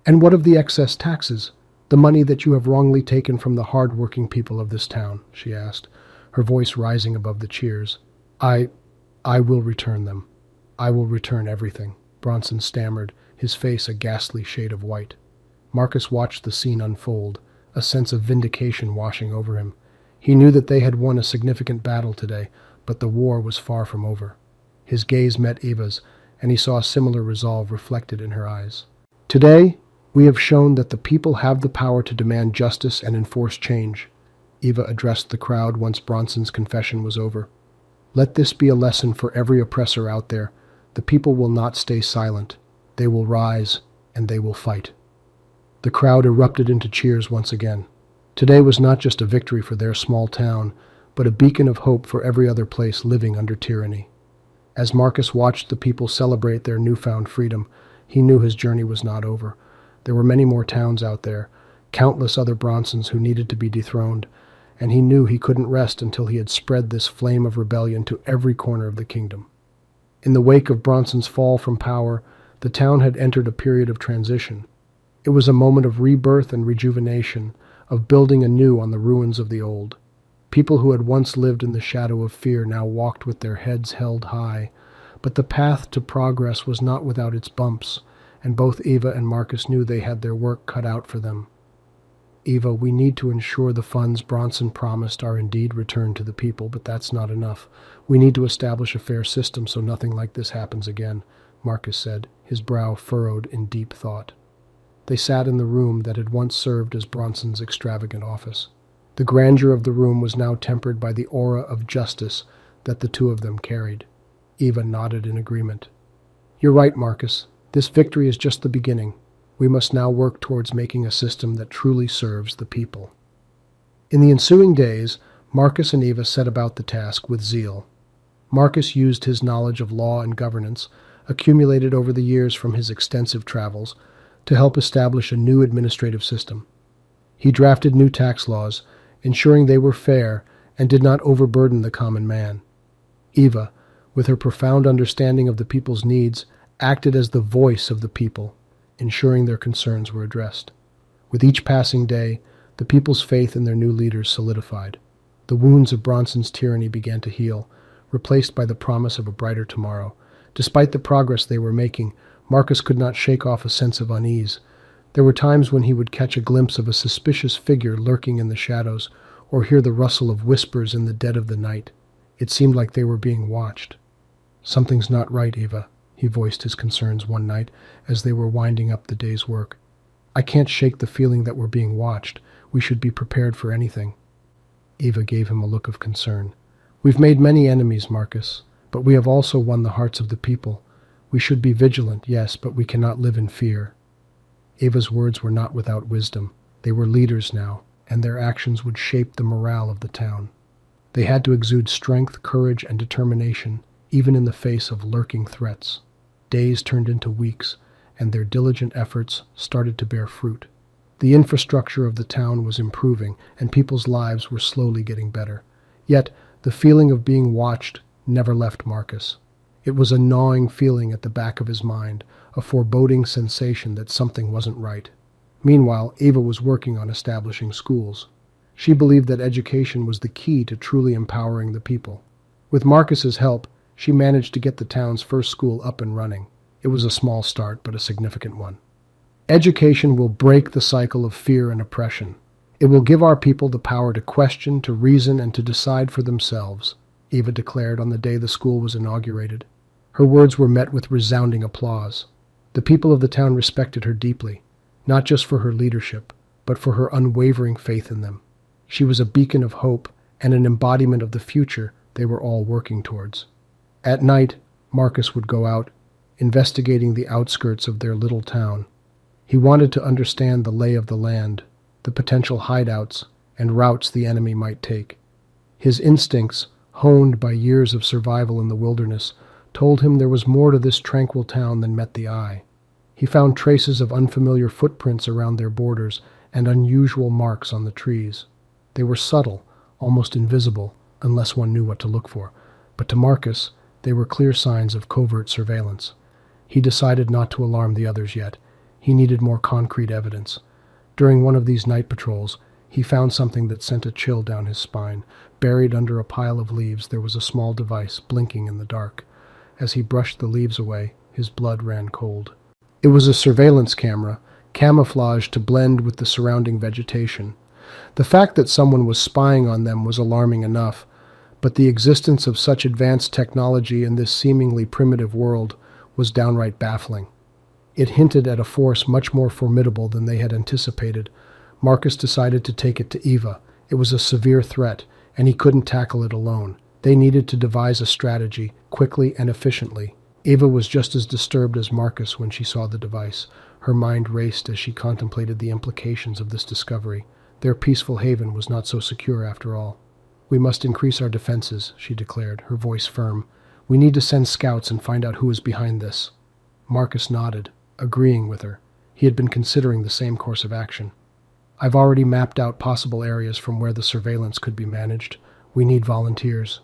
"And what of the excess taxes? The money that you have wrongly taken from the hard-working people of this town?" she asked, her voice rising above the cheers. I will return them. I will return everything," Bronson stammered, his face a ghastly shade of white. Marcus watched the scene unfold, a sense of vindication washing over him. He knew that they had won a significant battle today, but the war was far from over. His gaze met Eva's, and he saw a similar resolve reflected in her eyes. "Today, we have shown that the people have the power to demand justice and enforce change," Eva addressed the crowd once Bronson's confession was over. "Let this be a lesson for every oppressor out there. The people will not stay silent. They will rise, and they will fight." The crowd erupted into cheers once again. Today was not just a victory for their small town, but a beacon of hope for every other place living under tyranny. As Marcus watched the people celebrate their newfound freedom, he knew his journey was not over. There were many more towns out there, countless other Bronsons who needed to be dethroned, and he knew he couldn't rest until he had spread this flame of rebellion to every corner of the kingdom. In the wake of Bronson's fall from power, the town had entered a period of transition. It was a moment of rebirth and rejuvenation, of building anew on the ruins of the old. People who had once lived in the shadow of fear now walked with their heads held high, but the path to progress was not without its bumps, and both Eva and Marcus knew they had their work cut out for them. "Eva, we need to ensure the funds Bronson promised are indeed returned to the people, but that's not enough. We need to establish a fair system so nothing like this happens again," Marcus said, his brow furrowed in deep thought. They sat in the room that had once served as Bronson's extravagant office. The grandeur of the room was now tempered by the aura of justice that the two of them carried. Eva nodded in agreement. "You're right, Marcus. This victory is just the beginning. We must now work towards making a system that truly serves the people." In the ensuing days, Marcus and Eva set about the task with zeal. Marcus used his knowledge of law and governance, accumulated over the years from his extensive travels, to help establish a new administrative system. He drafted new tax laws, ensuring they were fair and did not overburden the common man. Eva, with her profound understanding of the people's needs, acted as the voice of the people, ensuring their concerns were addressed. With each passing day, the people's faith in their new leaders solidified. The wounds of Bronson's tyranny began to heal, replaced by the promise of a brighter tomorrow. Despite the progress they were making, Marcus could not shake off a sense of unease. There were times when he would catch a glimpse of a suspicious figure lurking in the shadows, or hear the rustle of whispers in the dead of the night. It seemed like they were being watched. "Something's not right, Eva," he voiced his concerns one night as they were winding up the day's work. "I can't shake the feeling that we're being watched. We should be prepared for anything." Eva gave him a look of concern. "We've made many enemies, Marcus, but we have also won the hearts of the people. We should be vigilant, yes, but we cannot live in fear." Eva's words were not without wisdom. They were leaders now, and their actions would shape the morale of the town. They had to exude strength, courage, and determination, even in the face of lurking threats. Days turned into weeks, and their diligent efforts started to bear fruit. The infrastructure of the town was improving, and people's lives were slowly getting better. Yet, the feeling of being watched never left Marcus. It was a gnawing feeling at the back of his mind, a foreboding sensation that something wasn't right. Meanwhile, Eva was working on establishing schools. She believed that education was the key to truly empowering the people. With Marcus's help, she managed to get the town's first school up and running. It was a small start, but a significant one. Education will break the cycle of fear and oppression. It will give our people the power to question, to reason, and to decide for themselves, Eva declared on the day the school was inaugurated. Her words were met with resounding applause. The people of the town respected her deeply, not just for her leadership, but for her unwavering faith in them. She was a beacon of hope and an embodiment of the future they were all working towards. At night, Marcus would go out, investigating the outskirts of their little town. He wanted to understand the lay of the land, the potential hideouts, and routes the enemy might take. His instincts, honed by years of survival in the wilderness, told him there was more to this tranquil town than met the eye. He found traces of unfamiliar footprints around their borders and unusual marks on the trees. They were subtle, almost invisible, unless one knew what to look for. But to Marcus, they were clear signs of covert surveillance. He decided not to alarm the others yet. He needed more concrete evidence. During one of these night patrols, he found something that sent a chill down his spine. Buried under a pile of leaves, there was a small device blinking in the dark. As he brushed the leaves away, his blood ran cold. It was a surveillance camera, camouflaged to blend with the surrounding vegetation. The fact that someone was spying on them was alarming enough, but the existence of such advanced technology in this seemingly primitive world was downright baffling. It hinted at a force much more formidable than they had anticipated. Marcus decided to take it to Eva. It was a severe threat, and he couldn't tackle it alone. They needed to devise a strategy, quickly and efficiently. Eva was just as disturbed as Marcus when she saw the device. Her mind raced as she contemplated the implications of this discovery. Their peaceful haven was not so secure after all. "We must increase our defenses," she declared, her voice firm. "We need to send scouts and find out who is behind this." Marcus nodded, agreeing with her. He had been considering the same course of action. "I've already mapped out possible areas from where the surveillance could be managed. We need volunteers."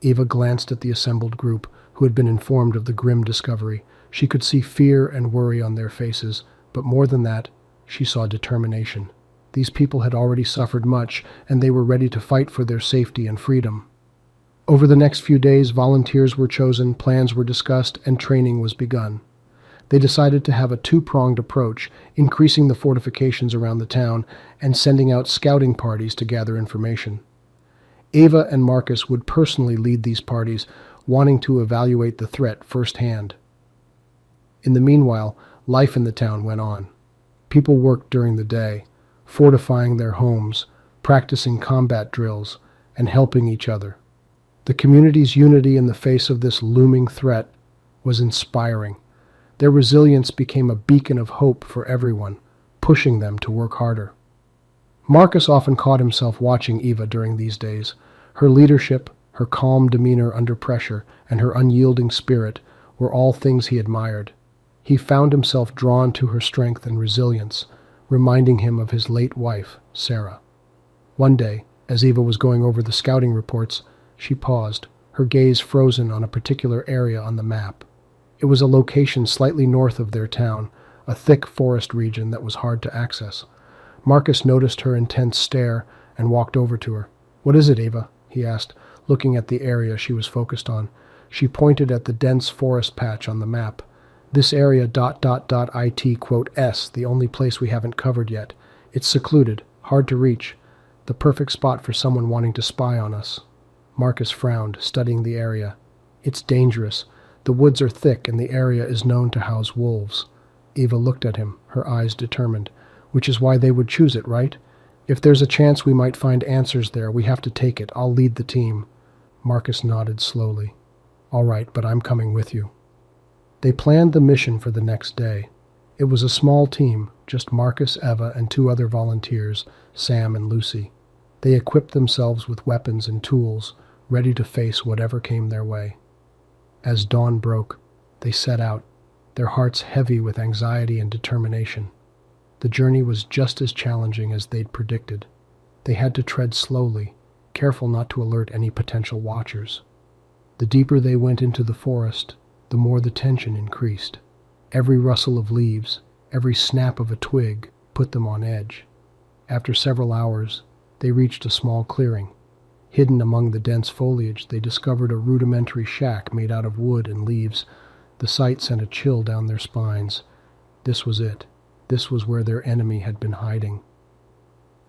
Eva glanced at the assembled group, who had been informed of the grim discovery. She could see fear and worry on their faces, but more than that, she saw determination. These people had already suffered much, and they were ready to fight for their safety and freedom. Over the next few days, volunteers were chosen, plans were discussed, and training was begun. They decided to have a two-pronged approach, increasing the fortifications around the town and sending out scouting parties to gather information. Eva and Marcus would personally lead these parties, wanting to evaluate the threat firsthand. In the meanwhile, life in the town went on. People worked during the day, fortifying their homes, practicing combat drills, and helping each other. The community's unity in the face of this looming threat was inspiring. Their resilience became a beacon of hope for everyone, pushing them to work harder. Marcus often caught himself watching Eva during these days. Her leadership, her calm demeanor under pressure, and her unyielding spirit were all things he admired. He found himself drawn to her strength and resilience, reminding him of his late wife, Sarah. One day, as Eva was going over the scouting reports, she paused, her gaze frozen on a particular area on the map. It was a location slightly north of their town, a thick forest region that was hard to access. Marcus noticed her intense stare and walked over to her. "What is it, Eva?" he asked, looking at the area she was focused on. She pointed at the dense forest patch on the map. "This area .IT, the only place we haven't covered yet. It's secluded, hard to reach, the perfect spot for someone wanting to spy on us." Marcus frowned, studying the area. "It's dangerous. The woods are thick and the area is known to house wolves. Eva looked at him, her eyes determined. Which is why they would choose it, right? If there's a chance we might find answers there, we have to take it. I'll lead the team. Marcus nodded slowly. All right, but I'm coming with you. They planned the mission for the next day. It was a small team, just Marcus, Eva, and 2 other volunteers, Sam and Lucy. They equipped themselves with weapons and tools, ready to face whatever came their way. As dawn broke, they set out, their hearts heavy with anxiety and determination. The journey was just as challenging as they'd predicted. They had to tread slowly, careful not to alert any potential watchers. The deeper they went into the forest, the more the tension increased. Every rustle of leaves, every snap of a twig put them on edge. After several hours, they reached a small clearing. Hidden among the dense foliage, they discovered a rudimentary shack made out of wood and leaves. The sight sent a chill down their spines. This was it. This was where their enemy had been hiding.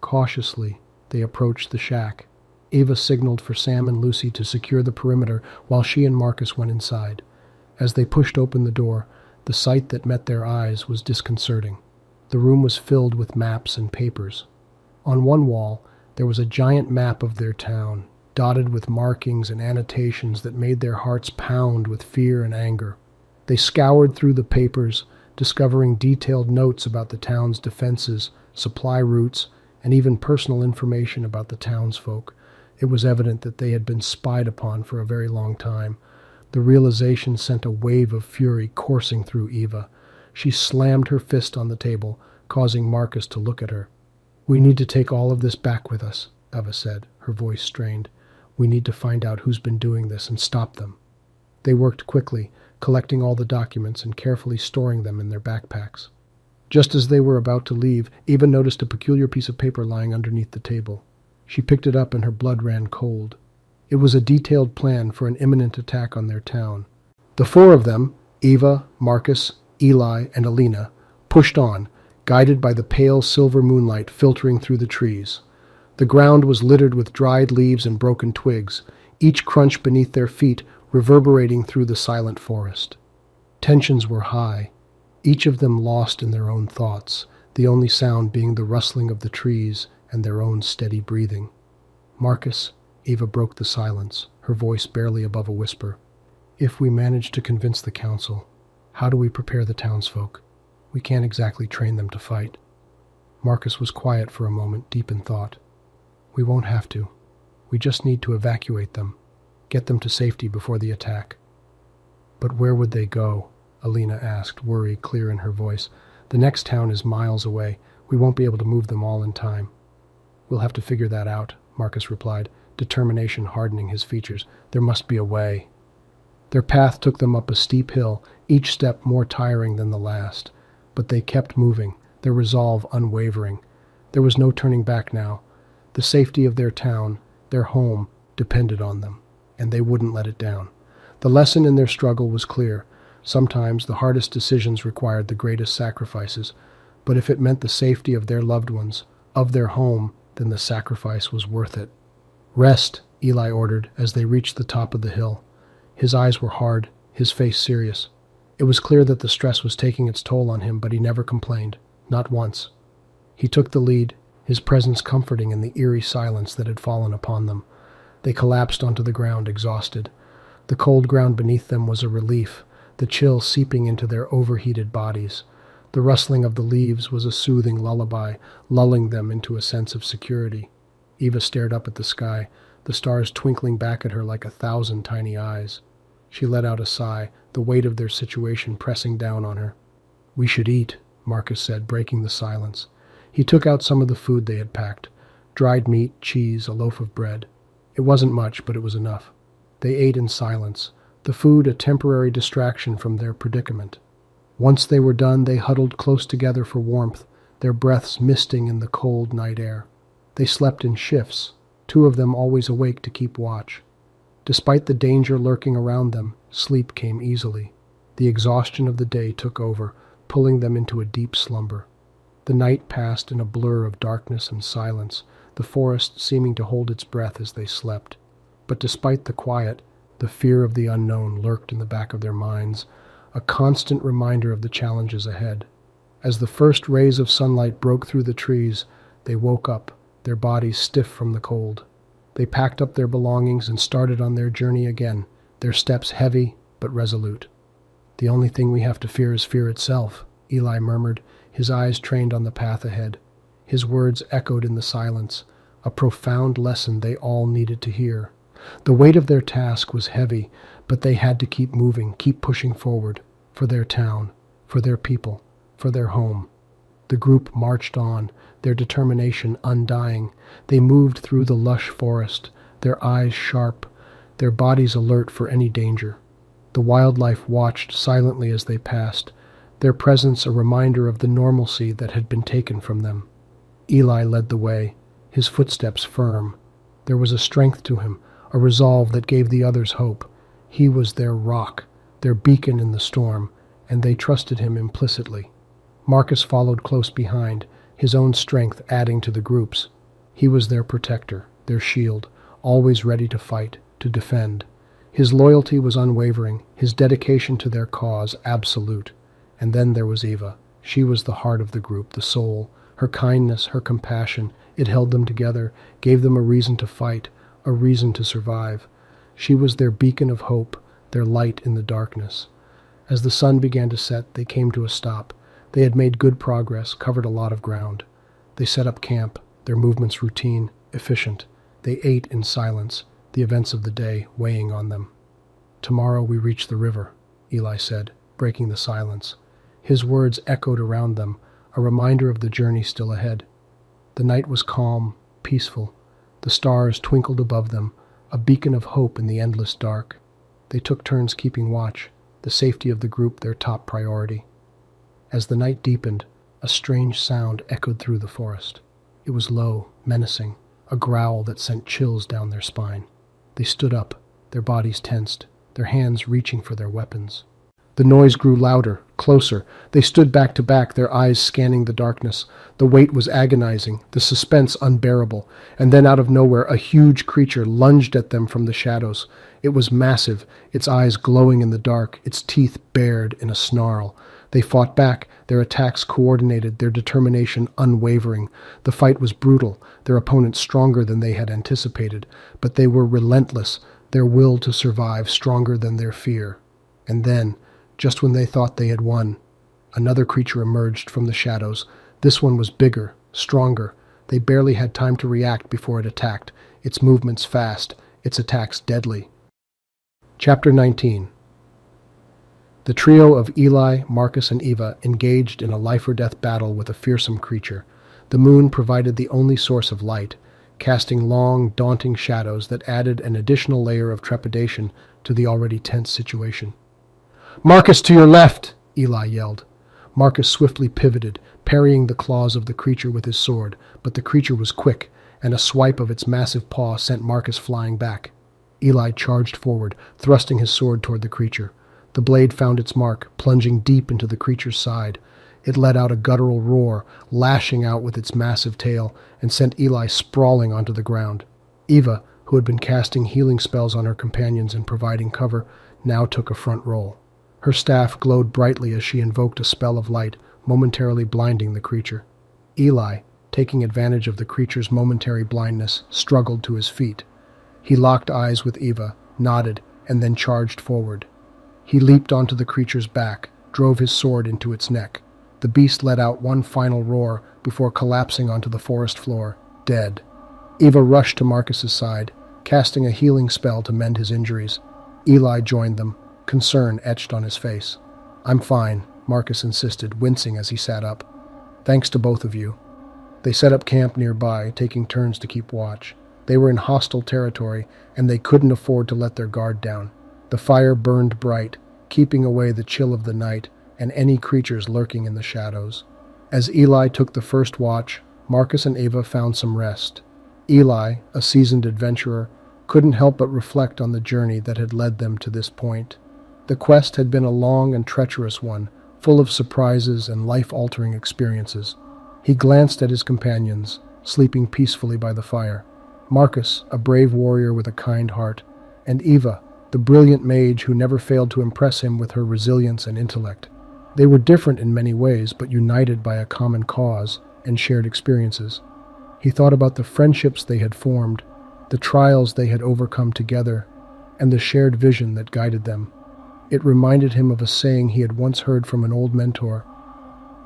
Cautiously, they approached the shack. Eva signaled for Sam and Lucy to secure the perimeter while she and Marcus went inside. As they pushed open the door, the sight that met their eyes was disconcerting. The room was filled with maps and papers. On one wall, there was a giant map of their town, dotted with markings and annotations that made their hearts pound with fear and anger. They scoured through the papers, discovering detailed notes about the town's defenses, supply routes, and even personal information about the townsfolk. It was evident that they had been spied upon for a very long time. The realization sent a wave of fury coursing through Eva. She slammed her fist on the table, causing Marcus to look at her. "We need to take all of this back with us," Eva said, her voice strained. "We need to find out who's been doing this and stop them." They worked quickly, collecting all the documents and carefully storing them in their backpacks. Just as they were about to leave, Eva noticed a peculiar piece of paper lying underneath the table. She picked it up and her blood ran cold. It was a detailed plan for an imminent attack on their town. The 4 of them, Eva, Marcus, Eli, and Alina, pushed on, guided by the pale silver moonlight filtering through the trees. The ground was littered with dried leaves and broken twigs, each crunch beneath their feet reverberating through the silent forest. Tensions were high, each of them lost in their own thoughts, the only sound being the rustling of the trees and their own steady breathing. "Marcus," Eva broke the silence, her voice barely above a whisper. "If we manage to convince the council, how do we prepare the townsfolk? We can't exactly train them to fight." Marcus was quiet for a moment, deep in thought. "We won't have to. We just need to evacuate them, get them to safety before the attack." "But where would they go?" Alina asked, worry clear in her voice. "The next town is miles away. We won't be able to move them all in time." "We'll have to figure that out," Marcus replied, determination hardening his features. "There must be a way." Their path took them up a steep hill, each step more tiring than the last. But they kept moving, their resolve unwavering. There was no turning back now. The safety of their town, their home, depended on them, and they wouldn't let it down. The lesson in their struggle was clear. Sometimes the hardest decisions required the greatest sacrifices, but if it meant the safety of their loved ones, of their home, then the sacrifice was worth it. "Rest," Eli ordered as they reached the top of the hill. His eyes were hard, his face serious. It was clear that the stress was taking its toll on him, but he never complained, not once. He took the lead, his presence comforting in the eerie silence that had fallen upon them. They collapsed onto the ground, exhausted. The cold ground beneath them was a relief, the chill seeping into their overheated bodies. The rustling of the leaves was a soothing lullaby, lulling them into a sense of security. Eva stared up at the sky, the stars twinkling back at her like 1,000 tiny eyes. She let out a sigh, the weight of their situation pressing down on her. "We should eat," Marcus said, breaking the silence. He took out some of the food they had packed, dried meat, cheese, a loaf of bread. It wasn't much, but it was enough. They ate in silence, the food a temporary distraction from their predicament. Once they were done, they huddled close together for warmth, their breaths misting in the cold night air. They slept in shifts, 2 of them always awake to keep watch. Despite the danger lurking around them, sleep came easily. The exhaustion of the day took over, pulling them into a deep slumber. The night passed in a blur of darkness and silence, the forest seeming to hold its breath as they slept. But despite the quiet, The fear of the unknown lurked in the back of their minds, a constant reminder of the challenges ahead. As the first rays of sunlight broke through the trees, they woke up, their bodies stiff from the cold. They packed up their belongings and started on their journey again, their steps heavy but resolute. "The only thing we have to fear is fear itself," Eli murmured, his eyes trained on the path ahead. His words echoed in the silence, a profound lesson they all needed to hear. The weight of their task was heavy, but they had to keep moving, keep pushing forward, for their town, for their people, for their home. The group marched on, their determination undying. They moved through the lush forest, their eyes sharp, their bodies alert for any danger. The wildlife watched silently as they passed, their presence a reminder of the normalcy that had been taken from them. Eli led the way, his footsteps firm. There was a strength to him, a resolve that gave the others hope. He was their rock, their beacon in the storm, and they trusted him implicitly. Marcus followed close behind, his own strength adding to the group's. He was their protector, their shield, always ready to fight, to defend. His loyalty was unwavering, his dedication to their cause absolute. And then there was Eva. She was the heart of the group, the soul. Her kindness, her compassion, it held them together, gave them a reason to fight, a reason to survive. She was their beacon of hope, their light in the darkness. As the sun began to set, they came to a stop. They had made good progress, covered a lot of ground. They set up camp, their movements routine, efficient. They ate in silence, the events of the day weighing on them. "Tomorrow we reach the river," Eli said, breaking the silence. His words echoed around them, a reminder of the journey still ahead. The night was calm, peaceful. The stars twinkled above them, a beacon of hope in the endless dark. They took turns keeping watch, the safety of the group their top priority. As the night deepened, a strange sound echoed through the forest. It was low, menacing, a growl that sent chills down their spine. They stood up, their bodies tensed, their hands reaching for their weapons. The noise grew louder, closer. They stood back to back, their eyes scanning the darkness. The wait was agonizing, the suspense unbearable, and then out of nowhere a huge creature lunged at them from the shadows. It was massive, its eyes glowing in the dark, its teeth bared in a snarl. They fought back, their attacks coordinated, their determination unwavering. The fight was brutal, their opponent stronger than they had anticipated, but they were relentless, their will to survive stronger than their fear. And then, just when they thought they had won, another creature emerged from the shadows. This one was bigger, stronger. They barely had time to react before it attacked, its movements fast, its attacks deadly. Chapter 19. The trio of Eli, Marcus, and Eva engaged in a life-or-death battle with a fearsome creature. The moon provided the only source of light, casting long, daunting shadows that added an additional layer of trepidation to the already tense situation. "Marcus, to your left!" Eli yelled. Marcus swiftly pivoted, parrying the claws of the creature with his sword, but the creature was quick, and a swipe of its massive paw sent Marcus flying back. Eli charged forward, thrusting his sword toward the creature. The blade found its mark, plunging deep into the creature's side. It let out a guttural roar, lashing out with its massive tail, and sent Eli sprawling onto the ground. Eva, who had been casting healing spells on her companions and providing cover, now took a front role. Her staff glowed brightly as she invoked a spell of light, momentarily blinding the creature. Eli, taking advantage of the creature's momentary blindness, struggled to his feet. He locked eyes with Eva, nodded, and then charged forward. He leaped onto the creature's back, drove his sword into its neck. The beast let out one final roar before collapsing onto the forest floor, dead. Eva rushed to Marcus's side, casting a healing spell to mend his injuries. Eli joined them, concern etched on his face. "I'm fine," Marcus insisted, wincing as he sat up. "Thanks to both of you." They set up camp nearby, taking turns to keep watch. They were in hostile territory, and they couldn't afford to let their guard down. The fire burned bright, keeping away the chill of the night and any creatures lurking in the shadows. As Eli took the first watch, Marcus and Eva found some rest. Eli, a seasoned adventurer, couldn't help but reflect on the journey that had led them to this point. The quest had been a long and treacherous one, full of surprises and life-altering experiences. He glanced at his companions, sleeping peacefully by the fire. Marcus, a brave warrior with a kind heart, and Eva, the brilliant mage who never failed to impress him with her resilience and intellect. They were different in many ways, but united by a common cause and shared experiences. He thought about the friendships they had formed, the trials they had overcome together, and the shared vision that guided them. It reminded him of a saying he had once heard from an old mentor: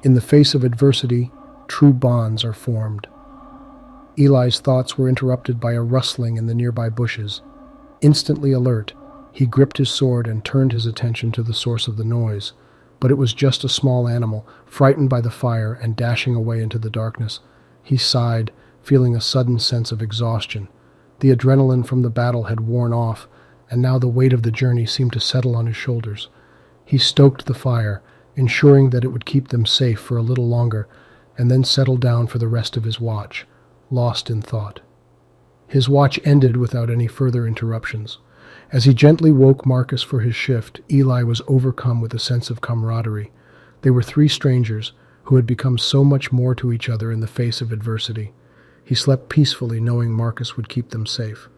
"In the face of adversity, true bonds are formed." Eli's thoughts were interrupted by a rustling in the nearby bushes. Instantly alert, he gripped his sword and turned his attention to the source of the noise. But it was just a small animal, frightened by the fire and dashing away into the darkness. He sighed, feeling a sudden sense of exhaustion. The adrenaline from the battle had worn off, and now the weight of the journey seemed to settle on his shoulders. He stoked the fire, ensuring that it would keep them safe for a little longer, and then settled down for the rest of his watch, lost in thought. His watch ended without any further interruptions. As he gently woke Marcus for his shift, Eli was overcome with a sense of camaraderie. They were three strangers who had become so much more to each other in the face of adversity. He slept peacefully, knowing Marcus would keep them safe.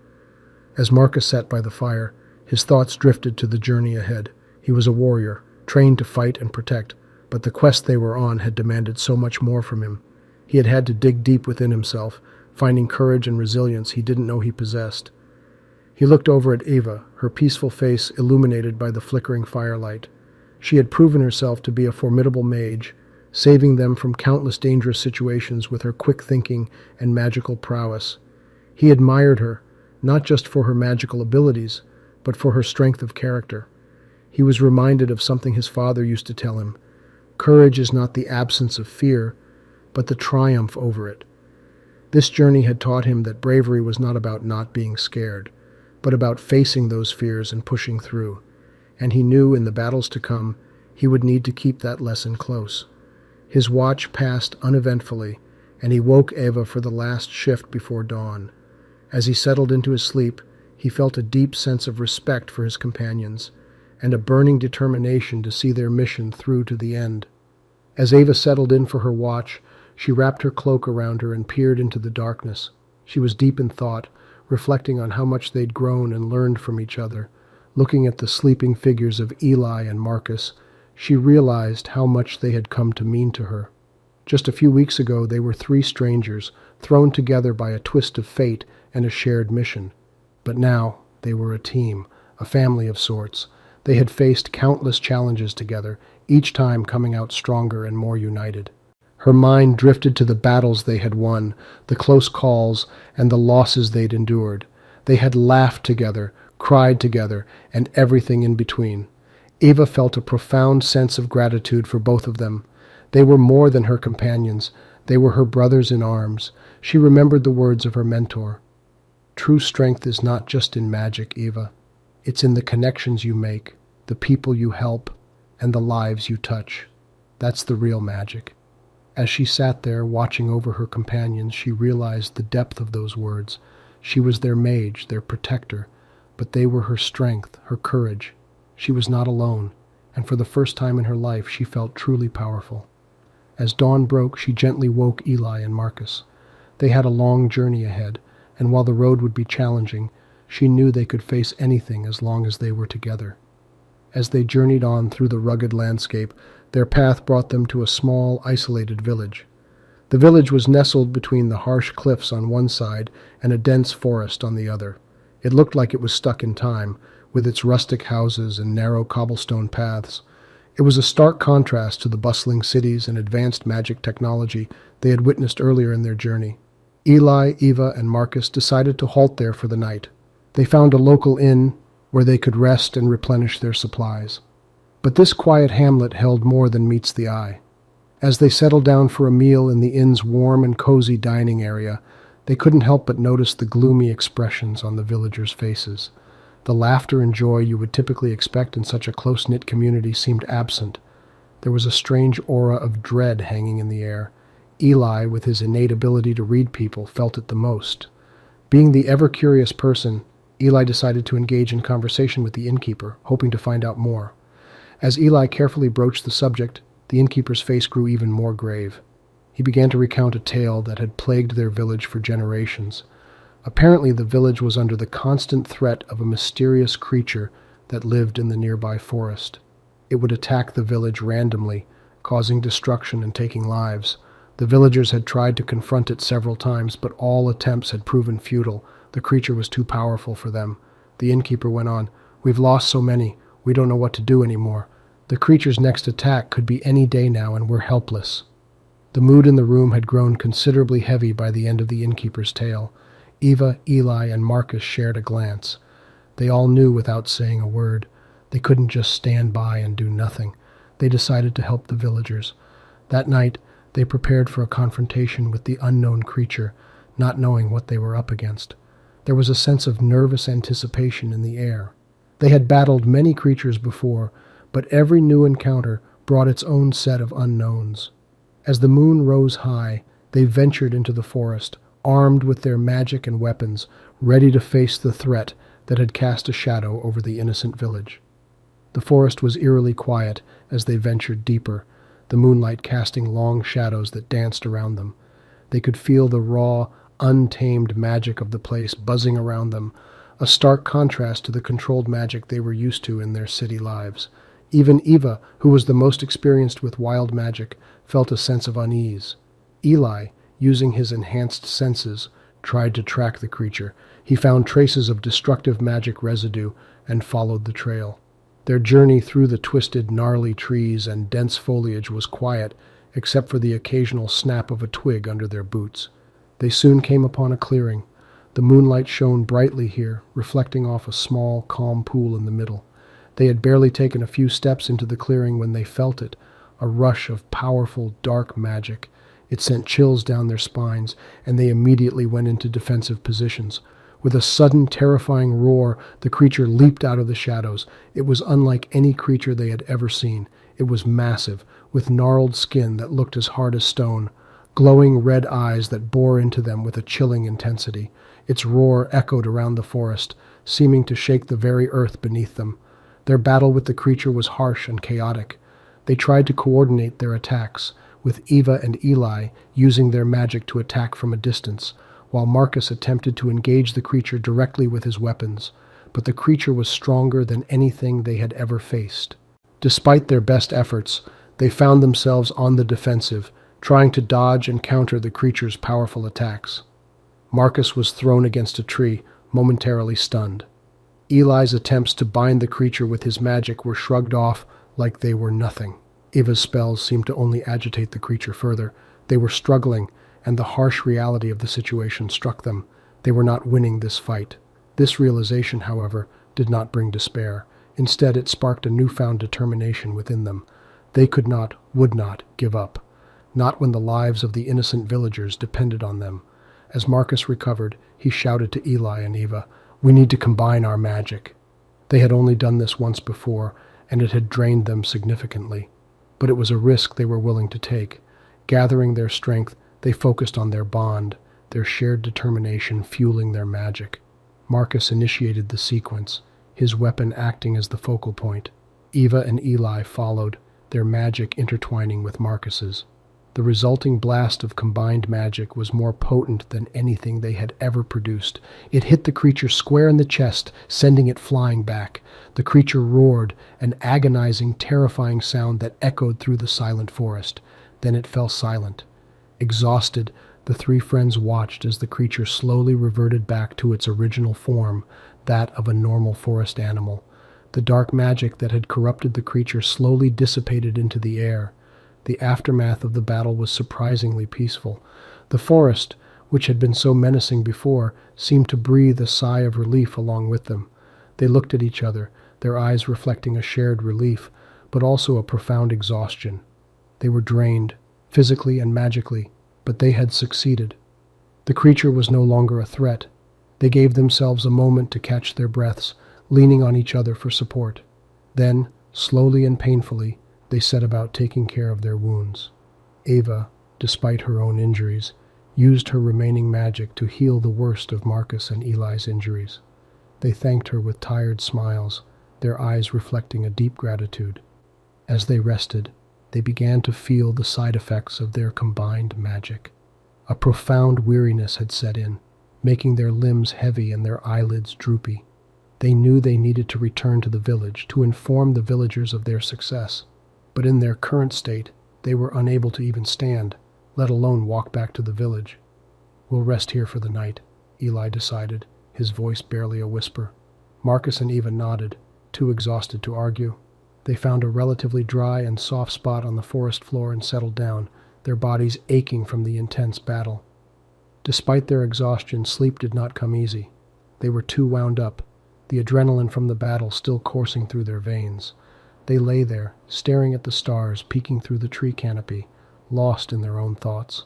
As Marcus sat by the fire, his thoughts drifted to the journey ahead. He was a warrior, trained to fight and protect, but the quest they were on had demanded so much more from him. He had had to dig deep within himself, finding courage and resilience he didn't know he possessed. He looked over at Ava, her peaceful face illuminated by the flickering firelight. She had proven herself to be a formidable mage, saving them from countless dangerous situations with her quick thinking and magical prowess. He admired her, not just for her magical abilities, but for her strength of character. He was reminded of something his father used to tell him: courage is not the absence of fear, but the triumph over it. This journey had taught him that bravery was not about not being scared, but about facing those fears and pushing through. And he knew in the battles to come, he would need to keep that lesson close. His watch passed uneventfully, and he woke Ava for the last shift before dawn. As he settled into his sleep, he felt a deep sense of respect for his companions, and a burning determination to see their mission through to the end. As Ava settled in for her watch, she wrapped her cloak around her and peered into the darkness. She was deep in thought, reflecting on how much they'd grown and learned from each other. Looking at the sleeping figures of Eli and Marcus, she realized how much they had come to mean to her. Just a few weeks ago, they were three strangers, thrown together by a twist of fate and a shared mission. But now, they were a team, a family of sorts. They had faced countless challenges together, each time coming out stronger and more united. Her mind drifted to the battles they had won, the close calls, and the losses they'd endured. They had laughed together, cried together, and everything in between. Ava felt a profound sense of gratitude for both of them. They were more than her companions. They were her brothers in arms. She remembered the words of her mentor. True strength is not just in magic, Eva. It's in the connections you make, the people you help, and the lives you touch. That's the real magic. As she sat there watching over her companions, she realized the depth of those words. She was their mage, their protector, but they were her strength, her courage. She was not alone, and for the first time in her life she felt truly powerful. As dawn broke, she gently woke Eli and Marcus. They had a long journey ahead, and while the road would be challenging, she knew they could face anything as long as they were together. As they journeyed on through the rugged landscape, their path brought them to a small, isolated village. The village was nestled between the harsh cliffs on one side and a dense forest on the other. It looked like it was stuck in time, with its rustic houses and narrow cobblestone paths. It was a stark contrast to the bustling cities and advanced magic technology they had witnessed earlier in their journey. Eli, Eva, and Marcus decided to halt there for the night. They found a local inn where they could rest and replenish their supplies. But this quiet hamlet held more than meets the eye. As they settled down for a meal in the inn's warm and cozy dining area, they couldn't help but notice the gloomy expressions on the villagers' faces. The laughter and joy you would typically expect in such a close-knit community seemed absent. There was a strange aura of dread hanging in the air. Eli, with his innate ability to read people, felt it the most. Being the ever-curious person, Eli decided to engage in conversation with the innkeeper, hoping to find out more. As Eli carefully broached the subject, the innkeeper's face grew even more grave. He began to recount a tale that had plagued their village for generations. Apparently, the village was under the constant threat of a mysterious creature that lived in the nearby forest. It would attack the village randomly, causing destruction and taking lives. The villagers had tried to confront it several times, but all attempts had proven futile. The creature was too powerful for them. The innkeeper went on, "We've lost so many, we don't know what to do anymore. The creature's next attack could be any day now, and we're helpless." The mood in the room had grown considerably heavy by the end of the innkeeper's tale. Eva, Eli, and Marcus shared a glance. They all knew without saying a word. They couldn't just stand by and do nothing. They decided to help the villagers. That night, they prepared for a confrontation with the unknown creature, not knowing what they were up against. There was a sense of nervous anticipation in the air. They had battled many creatures before, but every new encounter brought its own set of unknowns. As the moon rose high, they ventured into the forest, armed with their magic and weapons, ready to face the threat that had cast a shadow over the innocent village. The forest was eerily quiet as they ventured deeper, the moonlight casting long shadows that danced around them. They could feel the raw, untamed magic of the place buzzing around them, a stark contrast to the controlled magic they were used to in their city lives. Even Eva, who was the most experienced with wild magic, felt a sense of unease. Eli, using his enhanced senses, tried to track the creature. He found traces of destructive magic residue and followed the trail. Their journey through the twisted, gnarly trees and dense foliage was quiet, except for the occasional snap of a twig under their boots. They soon came upon a clearing. The moonlight shone brightly here, reflecting off a small, calm pool in the middle. They had barely taken a few steps into the clearing when they felt it, a rush of powerful, dark magic. It sent chills down their spines, and they immediately went into defensive positions. With a sudden, terrifying roar, the creature leaped out of the shadows. It was unlike any creature they had ever seen. It was massive, with gnarled skin that looked as hard as stone, glowing red eyes that bore into them with a chilling intensity. Its roar echoed around the forest, seeming to shake the very earth beneath them. Their battle with the creature was harsh and chaotic. They tried to coordinate their attacks, with Eva and Eli using their magic to attack from a distance, while Marcus attempted to engage the creature directly with his weapons. But the creature was stronger than anything they had ever faced. Despite their best efforts, they found themselves on the defensive, trying to dodge and counter the creature's powerful attacks. Marcus was thrown against a tree, momentarily stunned. Eli's attempts to bind the creature with his magic were shrugged off like they were nothing. Eva's spells seemed to only agitate the creature further. They were struggling, and the harsh reality of the situation struck them. They were not winning this fight. This realization, however, did not bring despair. Instead, it sparked a newfound determination within them. They could not, would not, give up. Not when the lives of the innocent villagers depended on them. As Marcus recovered, he shouted to Eli and Eva, "We need to combine our magic." They had only done this once before, and it had drained them significantly. But it was a risk they were willing to take. Gathering their strength, they focused on their bond, their shared determination fueling their magic. Marcus initiated the sequence, his weapon acting as the focal point. Eva and Eli followed, their magic intertwining with Marcus's. The resulting blast of combined magic was more potent than anything they had ever produced. It hit the creature square in the chest, sending it flying back. The creature roared, an agonizing, terrifying sound that echoed through the silent forest. Then it fell silent. Exhausted, the three friends watched as the creature slowly reverted back to its original form, that of a normal forest animal. The dark magic that had corrupted the creature slowly dissipated into the air. The aftermath of the battle was surprisingly peaceful. The forest, which had been so menacing before, seemed to breathe a sigh of relief along with them. They looked at each other, their eyes reflecting a shared relief, but also a profound exhaustion. They were drained, physically and magically, but they had succeeded. The creature was no longer a threat. They gave themselves a moment to catch their breaths, leaning on each other for support. Then, slowly and painfully, they set about taking care of their wounds. Eva, despite her own injuries, used her remaining magic to heal the worst of Marcus and Eli's injuries. They thanked her with tired smiles, their eyes reflecting a deep gratitude. As they rested, they began to feel the side effects of their combined magic. A profound weariness had set in. making their limbs heavy and their eyelids droopy. They knew they needed to return to the village to inform the villagers of their success. But in their current state, they were unable to even stand, let alone walk back to the village. "We'll rest here for the night," Eli decided, his voice barely a whisper. Marcus and Eva nodded, too exhausted to argue. They found a relatively dry and soft spot on the forest floor and settled down, their bodies aching from the intense battle. Despite their exhaustion, sleep did not come easy. They were too wound up, the adrenaline from the battle still coursing through their veins. They lay there, staring at the stars peeking through the tree canopy, lost in their own thoughts.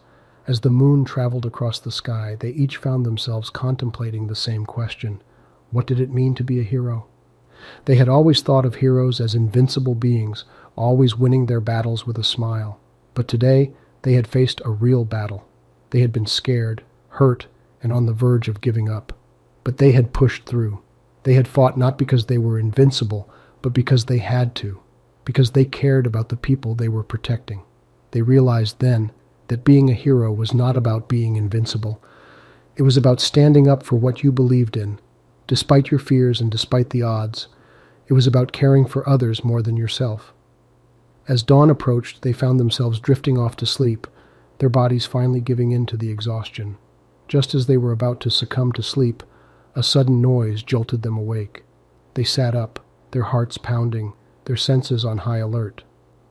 As the moon traveled across the sky, they each found themselves contemplating the same question. What did it mean to be a hero? They had always thought of heroes as invincible beings, always winning their battles with a smile. But today, they had faced a real battle. They had been scared, hurt, and on the verge of giving up. But they had pushed through. They had fought not because they were invincible, but because they had to, because they cared about the people they were protecting. They realized then that being a hero was not about being invincible. It was about standing up for what you believed in, despite your fears and despite the odds. It was about caring for others more than yourself. As dawn approached, they found themselves drifting off to sleep, their bodies finally giving in to the exhaustion. Just as they were about to succumb to sleep, a sudden noise jolted them awake. They sat up, their hearts pounding, their senses on high alert.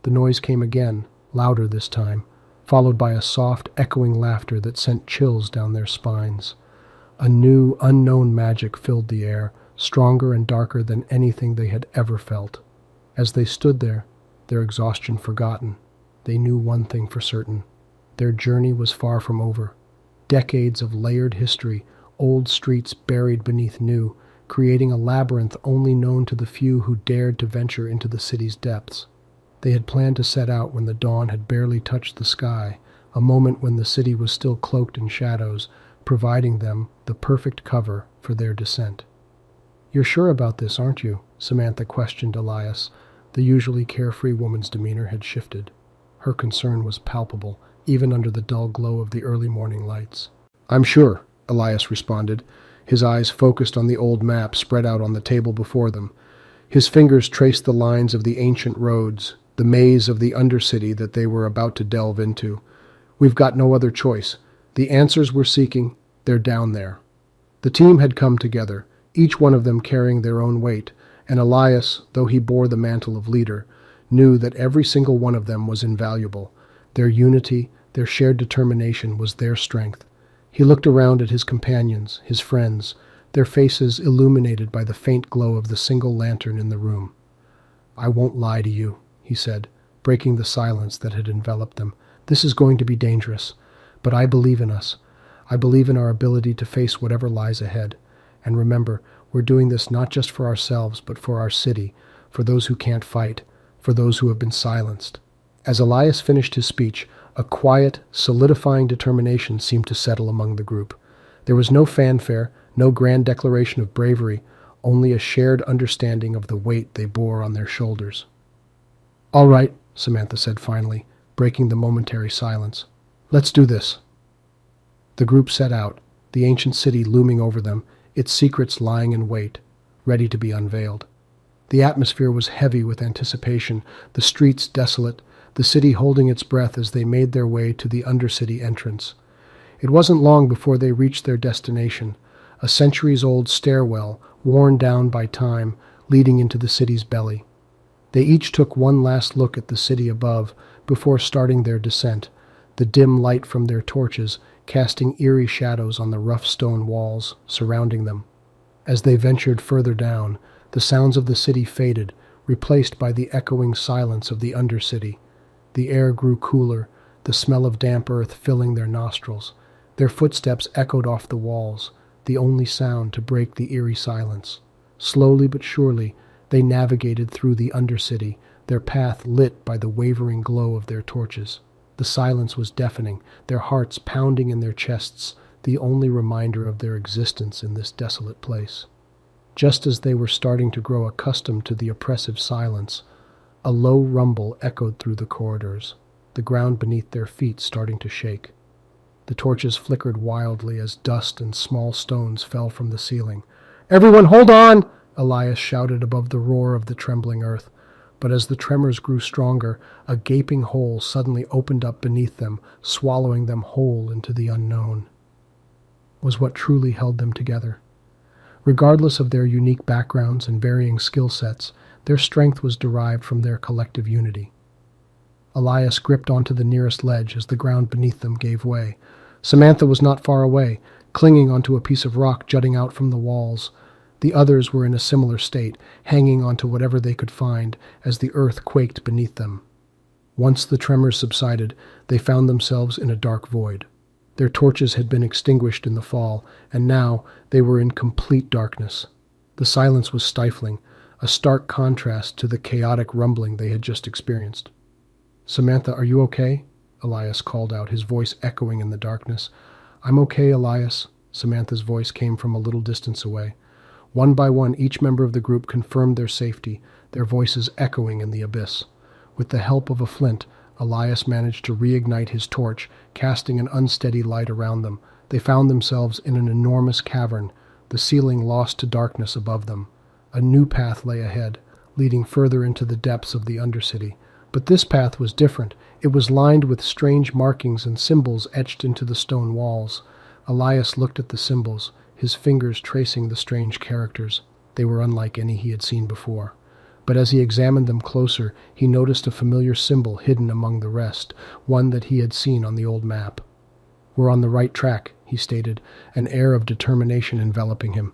The noise came again, louder this time, followed by a soft, echoing laughter that sent chills down their spines. A new, unknown magic filled the air, stronger and darker than anything they had ever felt. As they stood there, their exhaustion forgotten, they knew one thing for certain. Their journey was far from over. Decades of layered history, old streets buried beneath new, creating a labyrinth only known to the few who dared to venture into the city's depths. They had planned to set out when the dawn had barely touched the sky, a moment when the city was still cloaked in shadows, providing them the perfect cover for their descent. "You're sure about this, aren't you?" Samantha questioned Elias. The usually carefree woman's demeanor had shifted. Her concern was palpable, even under the dull glow of the early morning lights. "I'm sure," Elias responded, his eyes focused on the old map spread out on the table before them. His fingers traced the lines of the ancient roads, the maze of the Undercity that they were about to delve into. "We've got no other choice. The answers we're seeking, they're down there." The team had come together, each one of them carrying their own weight, and Elias, though he bore the mantle of leader, knew that every single one of them was invaluable. Their unity, their shared determination was their strength. He looked around at his companions, his friends, their faces illuminated by the faint glow of the single lantern in the room. "I won't lie to you," he said, breaking the silence that had enveloped them. "This is going to be dangerous, but I believe in us. I believe in our ability to face whatever lies ahead. And remember, we're doing this not just for ourselves, but for our city, for those who can't fight, for those who have been silenced." As Elias finished his speech, a quiet, solidifying determination seemed to settle among the group. There was no fanfare, no grand declaration of bravery, only a shared understanding of the weight they bore on their shoulders. "All right," Samantha said finally, breaking the momentary silence. "Let's do this." The group set out, the ancient city looming over them, its secrets lying in wait, ready to be unveiled. The atmosphere was heavy with anticipation, the streets desolate, the city holding its breath as they made their way to the Undercity entrance. It wasn't long before they reached their destination, a centuries-old stairwell, worn down by time, leading into the city's belly. They each took one last look at the city above before starting their descent, the dim light from their torches casting eerie shadows on the rough stone walls surrounding them. As they ventured further down, the sounds of the city faded, replaced by the echoing silence of the Undercity. The air grew cooler, the smell of damp earth filling their nostrils. Their footsteps echoed off the walls, the only sound to break the eerie silence. Slowly but surely, they navigated through the Undercity, their path lit by the wavering glow of their torches. The silence was deafening, their hearts pounding in their chests, the only reminder of their existence in this desolate place. Just as they were starting to grow accustomed to the oppressive silence, a low rumble echoed through the corridors, the ground beneath their feet starting to shake. The torches flickered wildly as dust and small stones fell from the ceiling. "Everyone hold on!" Elias shouted above the roar of the trembling earth. But as the tremors grew stronger, a gaping hole suddenly opened up beneath them, swallowing them whole into the unknown. Was what truly held them together. Regardless of their unique backgrounds and varying skill sets, their strength was derived from their collective unity. Elias gripped onto the nearest ledge as the ground beneath them gave way. Samantha was not far away, clinging onto a piece of rock jutting out from the walls. The others were in a similar state, hanging onto whatever they could find as the earth quaked beneath them. Once the tremors subsided, they found themselves in a dark void. Their torches had been extinguished in the fall, and now they were in complete darkness. The silence was stifling, a stark contrast to the chaotic rumbling they had just experienced. "Samantha, are you okay?" Elias called out, his voice echoing in the darkness. "I'm okay, Elias." Samantha's voice came from a little distance away. One by one, each member of the group confirmed their safety, their voices echoing in the abyss. With the help of a flint, Elias managed to reignite his torch, casting an unsteady light around them. They found themselves in an enormous cavern, the ceiling lost to darkness above them. A new path lay ahead, leading further into the depths of the Undercity. But this path was different. It was lined with strange markings and symbols etched into the stone walls. Elias looked at the symbols, his fingers tracing the strange characters. They were unlike any he had seen before. But as he examined them closer, he noticed a familiar symbol hidden among the rest, one that he had seen on the old map. "We're on the right track," he stated, an air of determination enveloping him.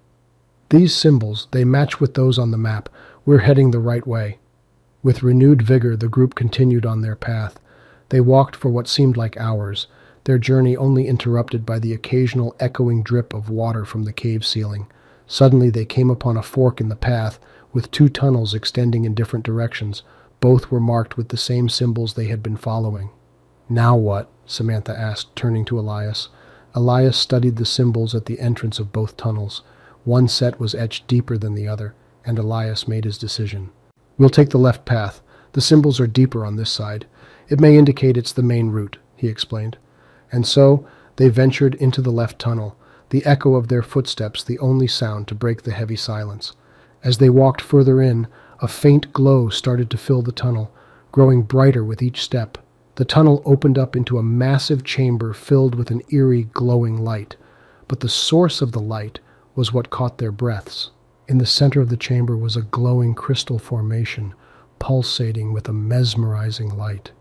"These symbols, they match with those on the map. We're heading the right way." With renewed vigor, the group continued on their path. They walked for what seemed like hours, their journey only interrupted by the occasional echoing drip of water from the cave ceiling. Suddenly they came upon a fork in the path, with two tunnels extending in different directions. Both were marked with the same symbols they had been following. "Now what?" Samantha asked, turning to Elias. Elias studied the symbols at the entrance of both tunnels. One set was etched deeper than the other, and Elias made his decision. "We'll take the left path. The symbols are deeper on this side. It may indicate it's the main route," he explained. And so they ventured into the left tunnel, the echo of their footsteps the only sound to break the heavy silence. As they walked further in, a faint glow started to fill the tunnel, growing brighter with each step. The tunnel opened up into a massive chamber filled with an eerie, glowing light. But the source of the light was what caught their breaths. In the center of the chamber was a glowing crystal formation, pulsating with a mesmerizing light.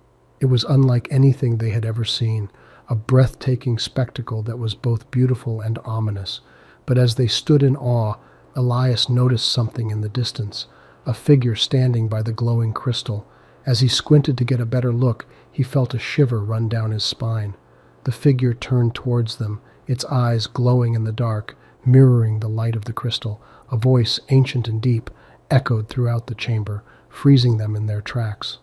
It was unlike anything they had ever seen, a breathtaking spectacle that was both beautiful and ominous. But as they stood in awe, Elias noticed something in the distance, a figure standing by the glowing crystal. As he squinted to get a better look, he felt a shiver run down his spine. The figure turned towards them, its eyes glowing in the dark, mirroring the light of the crystal. A voice, ancient and deep, echoed throughout the chamber, freezing them in their tracks.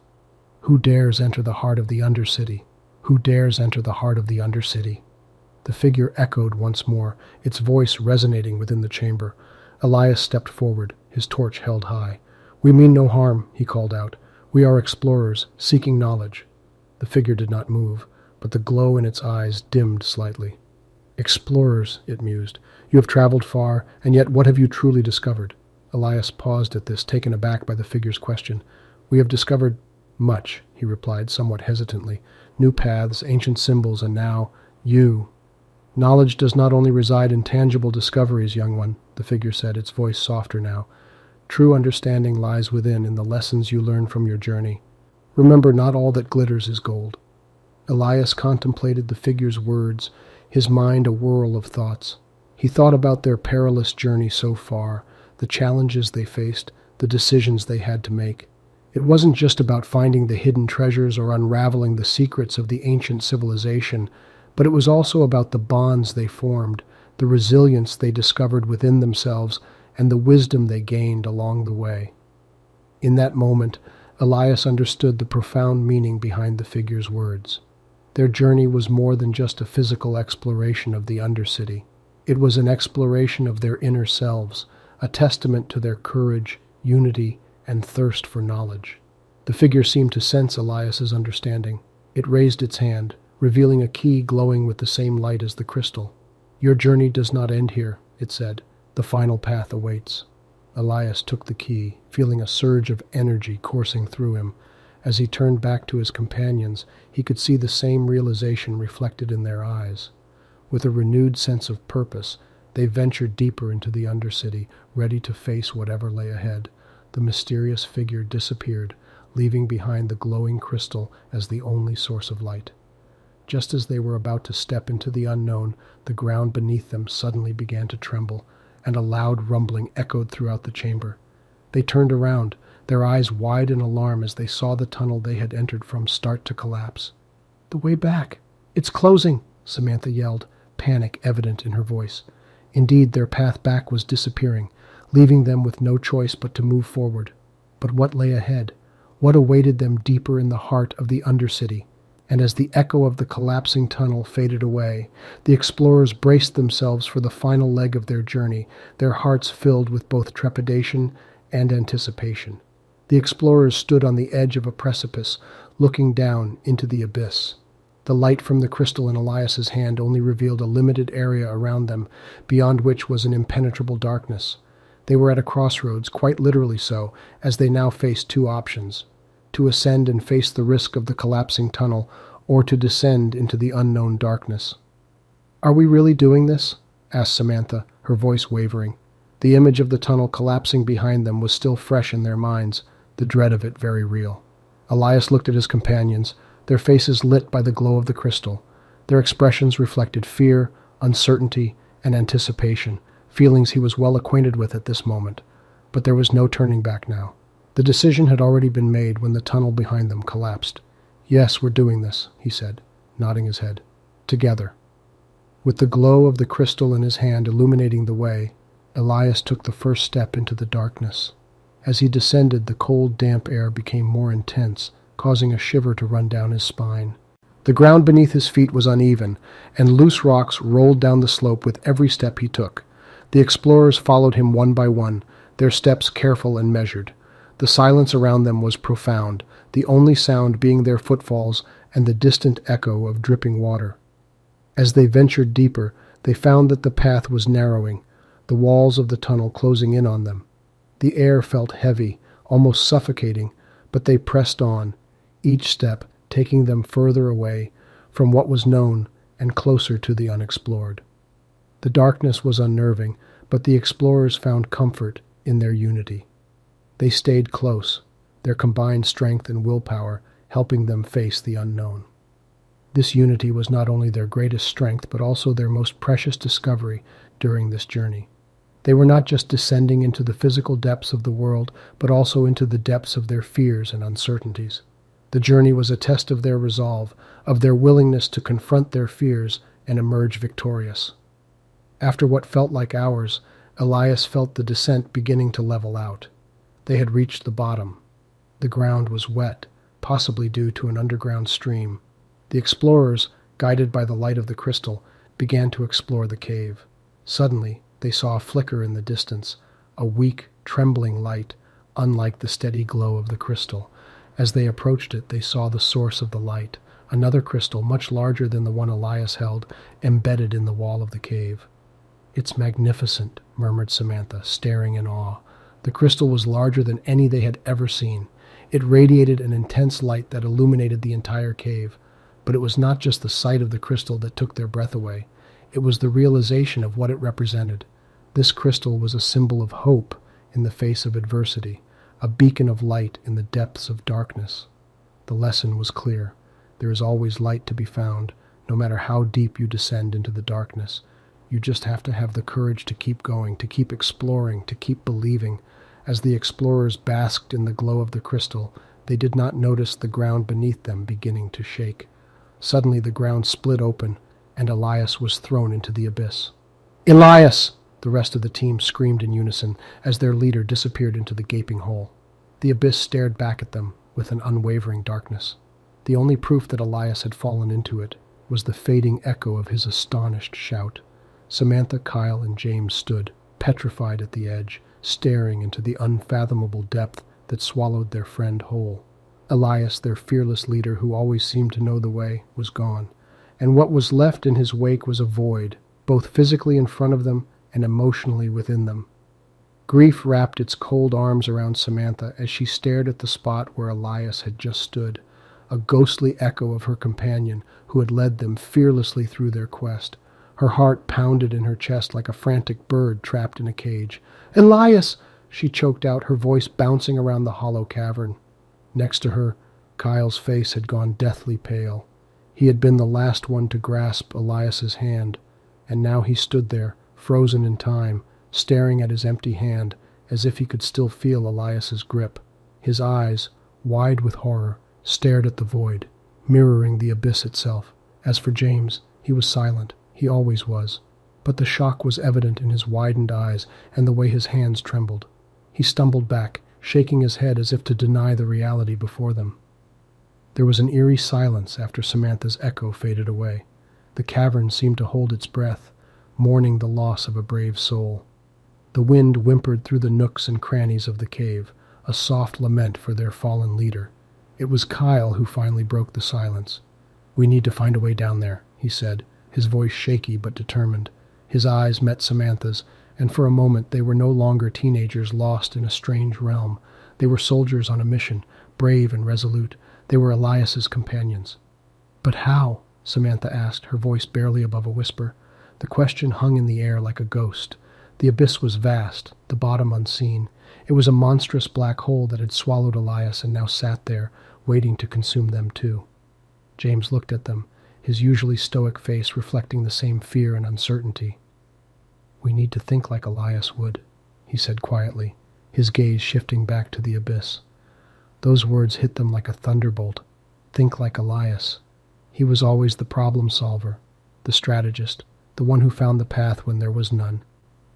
"Who dares enter the heart of the Undercity? Who dares enter the heart of the Undercity?" The figure echoed once more, its voice resonating within the chamber. Elias stepped forward, his torch held high. "We mean no harm," he called out. "We are explorers, seeking knowledge." The figure did not move, but the glow in its eyes dimmed slightly. "Explorers," it mused. "You have traveled far, and yet what have you truly discovered?" Elias paused at this, taken aback by the figure's question. "We have discovered much," he replied somewhat hesitantly. "New paths, ancient symbols, and now, you." "Knowledge does not only reside in tangible discoveries, young one," the figure said, its voice softer now. "True understanding lies within, in the lessons you learn from your journey. Remember, not all that glitters is gold." Elias contemplated the figure's words, his mind a whirl of thoughts. He thought about their perilous journey so far, the challenges they faced, the decisions they had to make. It wasn't just about finding the hidden treasures or unraveling the secrets of the ancient civilization, but it was also about the bonds they formed, the resilience they discovered within themselves, and the wisdom they gained along the way. In that moment, Elias understood the profound meaning behind the figure's words. Their journey was more than just a physical exploration of the Undercity. It was an exploration of their inner selves, a testament to their courage, unity, and thirst for knowledge. The figure seemed to sense Elias's understanding. It raised its hand, revealing a key glowing with the same light as the crystal. "Your journey does not end here," it said. "The final path awaits." Elias took the key, feeling a surge of energy coursing through him. As he turned back to his companions, he could see the same realization reflected in their eyes. With a renewed sense of purpose, they ventured deeper into the Undercity, ready to face whatever lay ahead. The mysterious figure disappeared, leaving behind the glowing crystal as the only source of light. Just as they were about to step into the unknown, the ground beneath them suddenly began to tremble, and a loud rumbling echoed throughout the chamber. They turned around, their eyes wide in alarm as they saw the tunnel they had entered from start to collapse. "The way back! It's closing!" Samantha yelled, panic evident in her voice. Indeed, their path back was disappearing, leaving them with no choice but to move forward. But what lay ahead? What awaited them deeper in the heart of the Undercity? And as the echo of the collapsing tunnel faded away, the explorers braced themselves for the final leg of their journey, their hearts filled with both trepidation and anticipation. The explorers stood on the edge of a precipice, looking down into the abyss. The light from the crystal in Elias's hand only revealed a limited area around them, beyond which was an impenetrable darkness. They were at a crossroads, quite literally so, as they now faced two options: to ascend and face the risk of the collapsing tunnel, or to descend into the unknown darkness. "Are we really doing this?" asked Samantha, her voice wavering. The image of the tunnel collapsing behind them was still fresh in their minds, the dread of it very real. Elias looked at his companions, their faces lit by the glow of the crystal. Their expressions reflected fear, uncertainty, and anticipation, feelings he was well acquainted with at this moment. But there was no turning back now. The decision had already been made when the tunnel behind them collapsed. "Yes, we're doing this," he said, nodding his head. "Together." With the glow of the crystal in his hand illuminating the way, Elias took the first step into the darkness. As he descended, the cold, damp air became more intense, causing a shiver to run down his spine. The ground beneath his feet was uneven, and loose rocks rolled down the slope with every step he took. The explorers followed him one by one, their steps careful and measured. The silence around them was profound, the only sound being their footfalls and the distant echo of dripping water. As they ventured deeper, they found that the path was narrowing, the walls of the tunnel closing in on them. The air felt heavy, almost suffocating, but they pressed on, each step taking them further away from what was known and closer to the unexplored. The darkness was unnerving, but the explorers found comfort in their unity. They stayed close, their combined strength and willpower helping them face the unknown. This unity was not only their greatest strength, but also their most precious discovery during this journey. They were not just descending into the physical depths of the world, but also into the depths of their fears and uncertainties. The journey was a test of their resolve, of their willingness to confront their fears and emerge victorious. After what felt like hours, Elias felt the descent beginning to level out. They had reached the bottom. The ground was wet, possibly due to an underground stream. The explorers, guided by the light of the crystal, began to explore the cave. Suddenly, they saw a flicker in the distance, a weak, trembling light, unlike the steady glow of the crystal. As they approached it, they saw the source of the light, another crystal much larger than the one Elias held, embedded in the wall of the cave. "It's magnificent," murmured Samantha, staring in awe. The crystal was larger than any they had ever seen. It radiated an intense light that illuminated the entire cave. But it was not just the sight of the crystal that took their breath away. It was the realization of what it represented. This crystal was a symbol of hope in the face of adversity, a beacon of light in the depths of darkness. The lesson was clear. There is always light to be found, no matter how deep you descend into the darkness. You just have to have the courage to keep going, to keep exploring, to keep believing. As the explorers basked in the glow of the crystal, they did not notice the ground beneath them beginning to shake. Suddenly the ground split open, and Elias was thrown into the abyss. "Elias!" The rest of the team screamed in unison as their leader disappeared into the gaping hole. The abyss stared back at them with an unwavering darkness. The only proof that Elias had fallen into it was the fading echo of his astonished shout. Samantha, Kyle, and James stood, petrified at the edge, staring into the unfathomable depth that swallowed their friend whole. Elias, their fearless leader who always seemed to know the way, was gone. and what was left in his wake was a void, both physically in front of them and emotionally within them. Grief wrapped its cold arms around Samantha as she stared at the spot where Elias had just stood, a ghostly echo of her companion who had led them fearlessly through their quest. Her heart pounded in her chest like a frantic bird trapped in a cage. "Elias!" she choked out, her voice bouncing around the hollow cavern. Next to her, Kyle's face had gone deathly pale. He had been the last one to grasp Elias's hand, and now he stood there, frozen in time, staring at his empty hand as if he could still feel Elias's grip. His eyes, wide with horror, stared at the void, mirroring the abyss itself. As for James, he was silent. He always was. But the shock was evident in his widened eyes and the way his hands trembled. He stumbled back, shaking his head as if to deny the reality before them. There was an eerie silence after Samantha's echo faded away. The cavern seemed to hold its breath, mourning the loss of a brave soul. The wind whimpered through the nooks and crannies of the cave, a soft lament for their fallen leader. It was Kyle who finally broke the silence. "We need to find a way down there," he said, his voice shaky but determined. His eyes met Samantha's, and for a moment they were no longer teenagers lost in a strange realm. They were soldiers on a mission, brave and resolute. They were Elias's companions. "But how?" Samantha asked, her voice barely above a whisper. The question hung in the air like a ghost. The abyss was vast, the bottom unseen. It was a monstrous black hole that had swallowed Elias and now sat there, waiting to consume them too. James looked at them, his usually stoic face reflecting the same fear and uncertainty. "We need to think like Elias would," he said quietly, his gaze shifting back to the abyss. Those words hit them like a thunderbolt. Think like Elias. He was always the problem solver, the strategist, the one who found the path when there was none.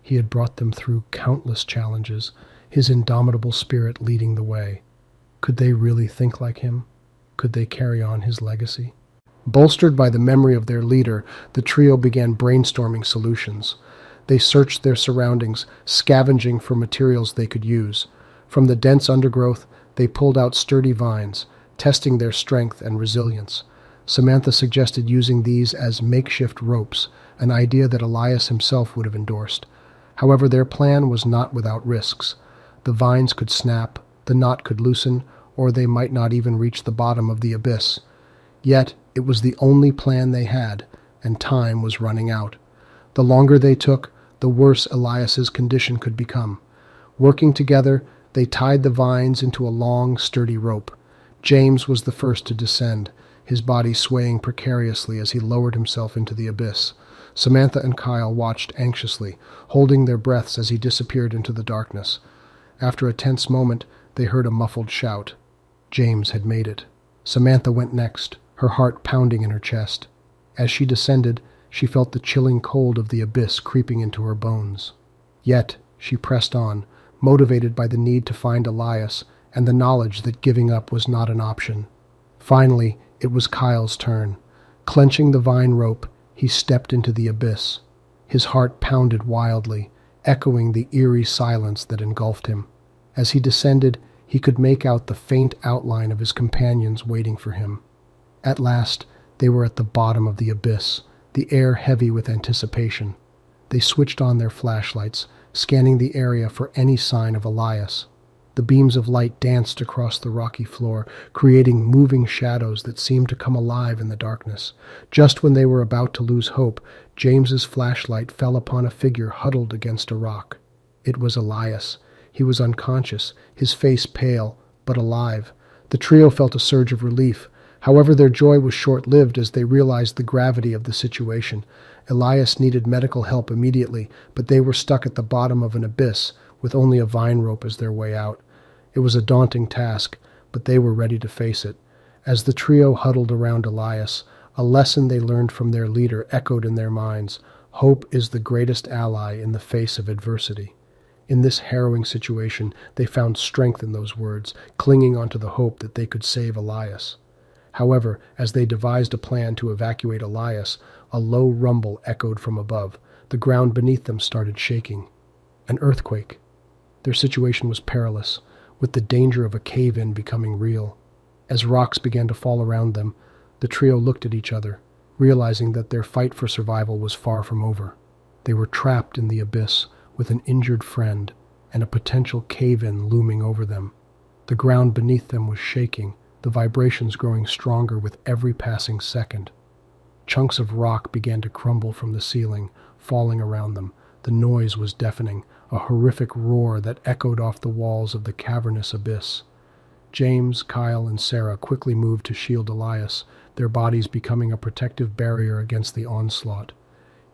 He had brought them through countless challenges, his indomitable spirit leading the way. Could they really think like him? Could they carry on his legacy? Bolstered by the memory of their leader, the trio began brainstorming solutions. They searched their surroundings, scavenging for materials they could use. From the dense undergrowth, they pulled out sturdy vines, testing their strength and resilience. Samantha suggested using these as makeshift ropes, an idea that Elias himself would have endorsed. However, their plan was not without risks. The vines could snap, the knot could loosen, or they might not even reach the bottom of the abyss. Yet, it was the only plan they had, and time was running out. The longer they took, the worse Elias's condition could become. Working together, they tied the vines into a long, sturdy rope. James was the first to descend, his body swaying precariously as he lowered himself into the abyss. Samantha and Kyle watched anxiously, holding their breaths as he disappeared into the darkness. After a tense moment, they heard a muffled shout. James had made it. Samantha went next, her heart pounding in her chest. As she descended, she felt the chilling cold of the abyss creeping into her bones. Yet, she pressed on, motivated by the need to find Elias and the knowledge that giving up was not an option. Finally, it was Kyle's turn. Clenching the vine rope, he stepped into the abyss. His heart pounded wildly, echoing the eerie silence that engulfed him. As he descended, he could make out the faint outline of his companions waiting for him. At last, they were at the bottom of the abyss, the air heavy with anticipation. They switched on their flashlights, scanning the area for any sign of Elias. The beams of light danced across the rocky floor, creating moving shadows that seemed to come alive in the darkness. Just when they were about to lose hope, James's flashlight fell upon a figure huddled against a rock. It was Elias. He was unconscious, his face pale, but alive. The trio felt a surge of relief. However, their joy was short-lived as they realized the gravity of the situation. Elias needed medical help immediately, but they were stuck at the bottom of an abyss, with only a vine rope as their way out. It was a daunting task, but they were ready to face it. As the trio huddled around Elias, a lesson they learned from their leader echoed in their minds. Hope is the greatest ally in the face of adversity. In this harrowing situation, they found strength in those words, clinging onto the hope that they could save Elias. However, as they devised a plan to evacuate Elias, a low rumble echoed from above. The ground beneath them started shaking. An earthquake. Their situation was perilous, with the danger of a cave-in becoming real. As rocks began to fall around them, the trio looked at each other. realizing that their fight for survival was far from over. They were trapped in the abyss with an injured friend and a potential cave-in looming over them. The ground beneath them was shaking, the vibrations growing stronger with every passing second. Chunks of rock began to crumble from the ceiling, falling around them. The noise was deafening, a horrific roar that echoed off the walls of the cavernous abyss. James, Kyle, and Sarah quickly moved to shield Elias, their bodies becoming a protective barrier against the onslaught.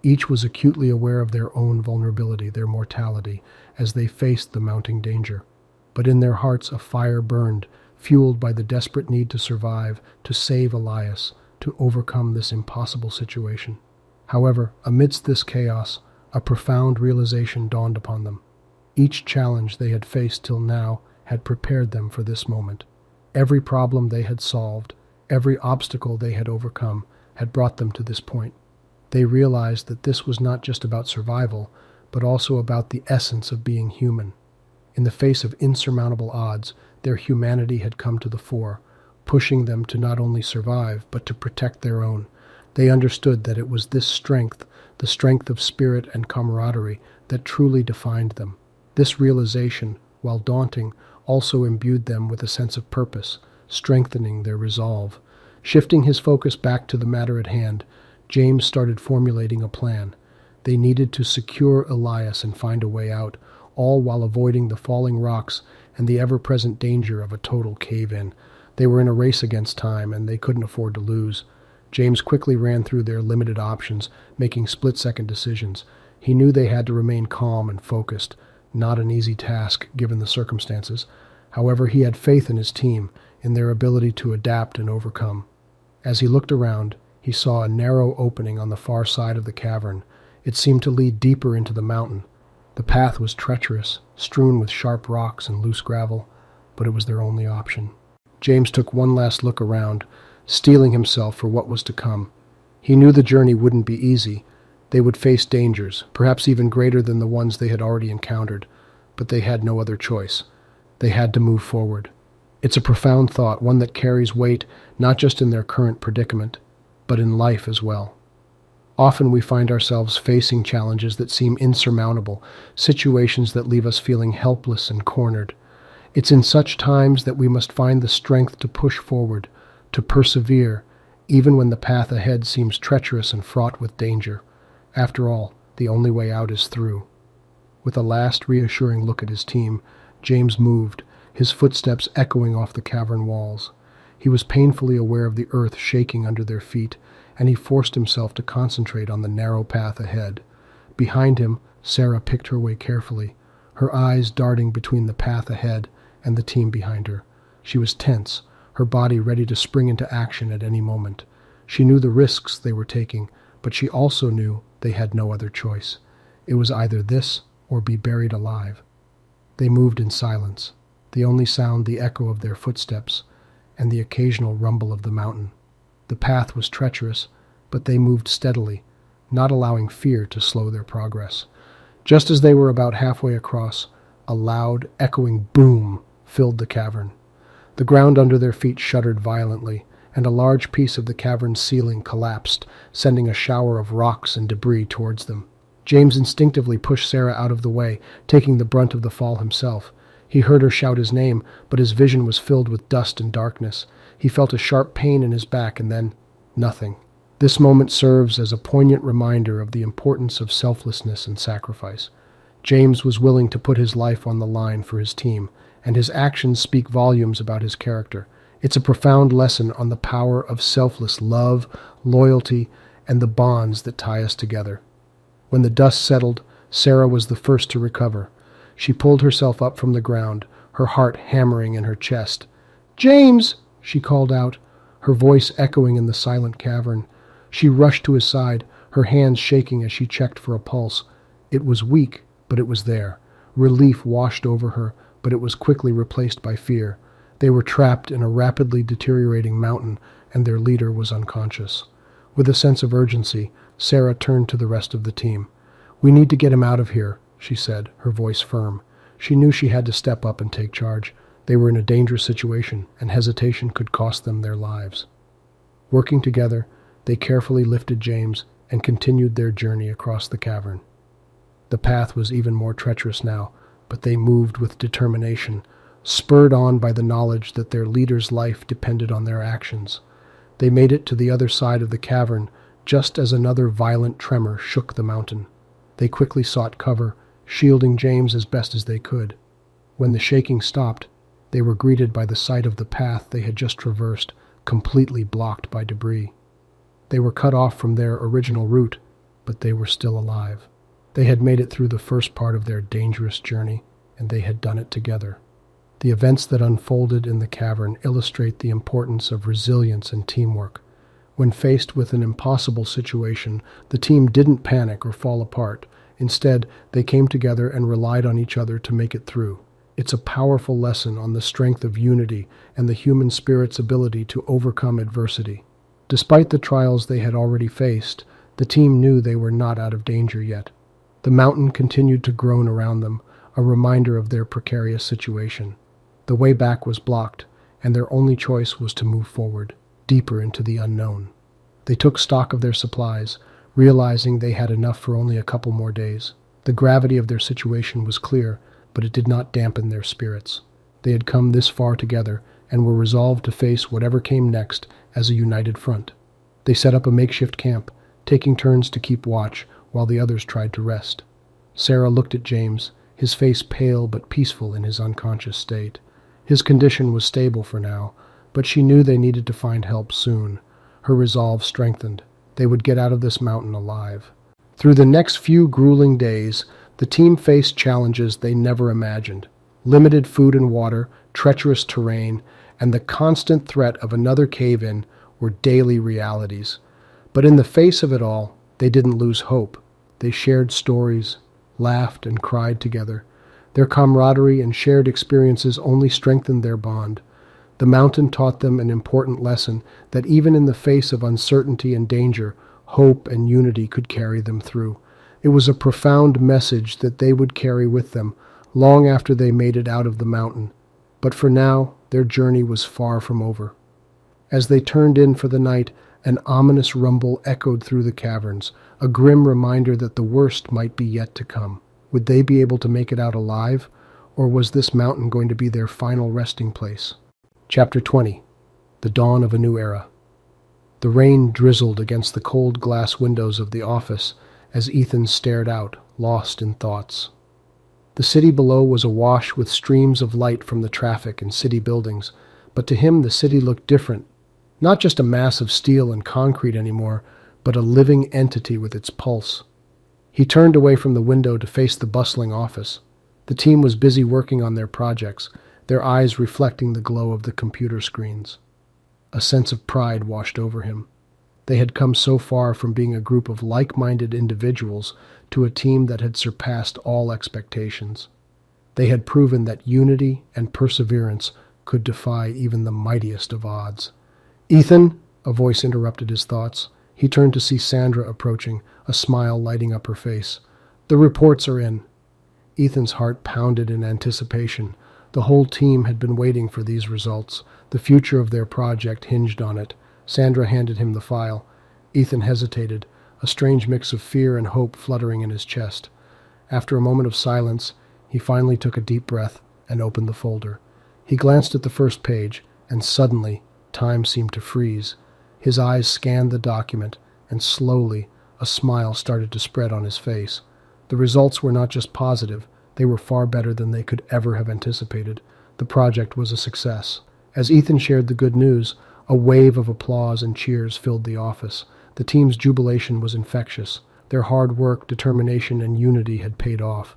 Each was acutely aware of their own vulnerability, their mortality, as they faced the mounting danger. But in their hearts a fire burned, fueled by the desperate need to survive, to save Elias, to overcome this impossible situation. However, amidst this chaos, a profound realization dawned upon them. Each challenge they had faced till now had prepared them for this moment. Every problem they had solved, every obstacle they had overcome, had brought them to this point. They realized that this was not just about survival, but also about the essence of being human. In the face of insurmountable odds, their humanity had come to the fore, pushing them to not only survive, but to protect their own. They understood that it was this strength, the strength of spirit and camaraderie, that truly defined them. This realization, while daunting, also imbued them with a sense of purpose, strengthening their resolve. Shifting his focus back to the matter at hand, James started formulating a plan. They needed to secure Elias and find a way out, all while avoiding the falling rocks and the ever-present danger of a total cave-in. They were in a race against time, and they couldn't afford to lose. James quickly ran through their limited options, making split-second decisions. He knew they had to remain calm and focused, not an easy task given the circumstances. However, he had faith in his team, in their ability to adapt and overcome. As he looked around, he saw a narrow opening on the far side of the cavern. It seemed to lead deeper into the mountain. The path was treacherous, strewn with sharp rocks and loose gravel, but it was their only option. James took one last look around, steeling himself for what was to come. He knew the journey wouldn't be easy. They would face dangers, perhaps even greater than the ones they had already encountered, but they had no other choice. They had to move forward. It's a profound thought, one that carries weight not just in their current predicament, but in life as well. Often we find ourselves facing challenges that seem insurmountable, situations that leave us feeling helpless and cornered. It's in such times that we must find the strength to push forward, to persevere, even when the path ahead seems treacherous and fraught with danger. After all, the only way out is through. With a last reassuring look at his team, James moved, his footsteps echoing off the cavern walls. He was painfully aware of the earth shaking under their feet, and he forced himself to concentrate on the narrow path ahead. Behind him, Sarah picked her way carefully, her eyes darting between the path ahead and the team behind her. She was tense, her body ready to spring into action at any moment. She knew the risks they were taking, but she also knew they had no other choice. It was either this or be buried alive. They moved in silence, the only sound the echo of their footsteps and the occasional rumble of the mountain. The path was treacherous, but they moved steadily, not allowing fear to slow their progress. Just as they were about halfway across, a loud, echoing boom filled the cavern. The ground under their feet shuddered violently, and a large piece of the cavern's ceiling collapsed, sending a shower of rocks and debris towards them. James instinctively pushed Sarah out of the way, taking the brunt of the fall himself. He heard her shout his name, but his vision was filled with dust and darkness. He felt a sharp pain in his back, and then nothing. This moment serves as a poignant reminder of the importance of selflessness and sacrifice. James was willing to put his life on the line for his team, and his actions speak volumes about his character. It's a profound lesson on the power of selfless love, loyalty, and the bonds that tie us together. When the dust settled, Sarah was the first to recover. She pulled herself up from the ground, her heart hammering in her chest. "James!" she called out, her voice echoing in the silent cavern. She rushed to his side, her hands shaking as she checked for a pulse. It was weak, but it was there. Relief washed over her, but it was quickly replaced by fear. They were trapped in a rapidly deteriorating mountain, and their leader was unconscious. With a sense of urgency, Sarah turned to the rest of the team. "We need to get him out of here," she said, her voice firm. She knew she had to step up and take charge. They were in a dangerous situation, and hesitation could cost them their lives. Working together, They carefully lifted James and continued their journey across the cavern. The path was even more treacherous now, but they moved with determination, spurred on by the knowledge that their leader's life depended on their actions. They made it to the other side of the cavern just as another violent tremor shook the mountain. They quickly sought cover, shielding James as best as they could. When the shaking stopped, they were greeted by the sight of the path they had just traversed, completely blocked by debris. They were cut off from their original route, but they were still alive. They had made it through the first part of their dangerous journey, and they had done it together. The events that unfolded in the cavern illustrate the importance of resilience and teamwork. When faced with an impossible situation, the team didn't panic or fall apart. Instead, they came together and relied on each other to make it through. It's a powerful lesson on the strength of unity and the human spirit's ability to overcome adversity. Despite the trials they had already faced, the team knew they were not out of danger yet. The mountain continued to groan around them, a reminder of their precarious situation. The way back was blocked, and their only choice was to move forward, deeper into the unknown. They took stock of their supplies, realizing they had enough for only a couple more days. The gravity of their situation was clear, but it did not dampen their spirits. They had come this far together and were resolved to face whatever came next as a united front. They set up a makeshift camp, taking turns to keep watch while the others tried to rest. Sarah looked at James, his face pale but peaceful in his unconscious state. His condition was stable for now, but she knew they needed to find help soon. Her resolve strengthened. They would get out of this mountain alive. Through the next few grueling days, the team faced challenges they never imagined. Limited food and water, treacherous terrain, and the constant threat of another cave-in were daily realities. But in the face of it all, they didn't lose hope. They shared stories, laughed and cried together. Their camaraderie and shared experiences only strengthened their bond. The mountain taught them an important lesson that even in the face of uncertainty and danger, hope and unity could carry them through. It was a profound message that they would carry with them long after they made it out of the mountain. But for now, their journey was far from over. As they turned in for the night, an ominous rumble echoed through the caverns, a grim reminder that the worst might be yet to come. Would they be able to make it out alive, or was this mountain going to be their final resting place? Chapter 20. The Dawn of a New Era. The rain drizzled against the cold glass windows of the office as Ethan stared out, lost in thoughts. The city below was awash with streams of light from the traffic and city buildings, but to him the city looked different. Not just a mass of steel and concrete anymore, but a living entity with its pulse. He turned away from the window to face the bustling office. The team was busy working on their projects, their eyes reflecting the glow of the computer screens. A sense of pride washed over him. They had come so far from being a group of like-minded individuals to a team that had surpassed all expectations. They had proven that unity and perseverance could defy even the mightiest of odds. "Ethan," a voice interrupted his thoughts. He turned to see Sandra approaching, a smile lighting up her face. "The reports are in." Ethan's heart pounded in anticipation. The whole team had been waiting for these results. The future of their project hinged on it. Sandra handed him the file. Ethan hesitated, a strange mix of fear and hope fluttering in his chest. After a moment of silence, he finally took a deep breath and opened the folder. He glanced at the first page, and suddenly, time seemed to freeze. His eyes scanned the document, and slowly, a smile started to spread on his face. The results were not just positive, they were far better than they could ever have anticipated. The project was a success. As Ethan shared the good news, a wave of applause and cheers filled the office. The team's jubilation was infectious. Their hard work, determination, and unity had paid off.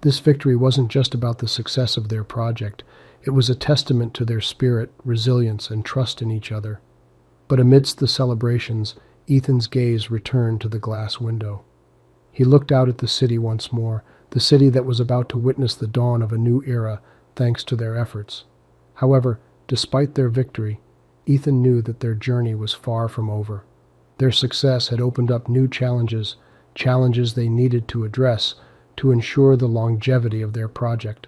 This victory wasn't just about the success of their project. It was a testament to their spirit, resilience, and trust in each other. But amidst the celebrations, Ethan's gaze returned to the glass window. He looked out at the city once more, the city that was about to witness the dawn of a new era thanks to their efforts. However, despite their victory, Ethan knew that their journey was far from over. Their success had opened up new challenges they needed to address to ensure the longevity of their project.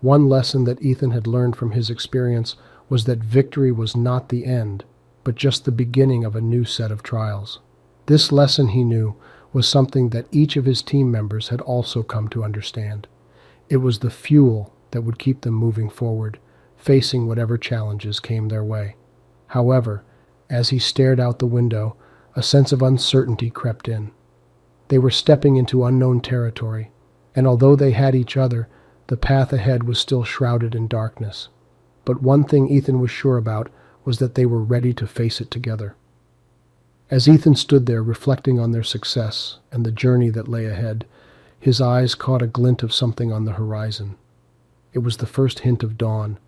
One lesson that Ethan had learned from his experience was that victory was not the end, but but just the beginning of a new set of trials. This lesson, he knew, was something that each of his team members had also come to understand. It was the fuel that would keep them moving forward, facing whatever challenges came their way. However, as he stared out the window, a sense of uncertainty crept in. They were stepping into unknown territory, and although they had each other, the path ahead was still shrouded in darkness. But one thing Ethan was sure about was that they were ready to face it together. As Ethan stood there reflecting on their success and the journey that lay ahead, his eyes caught a glint of something on the horizon. It was the first hint of dawn,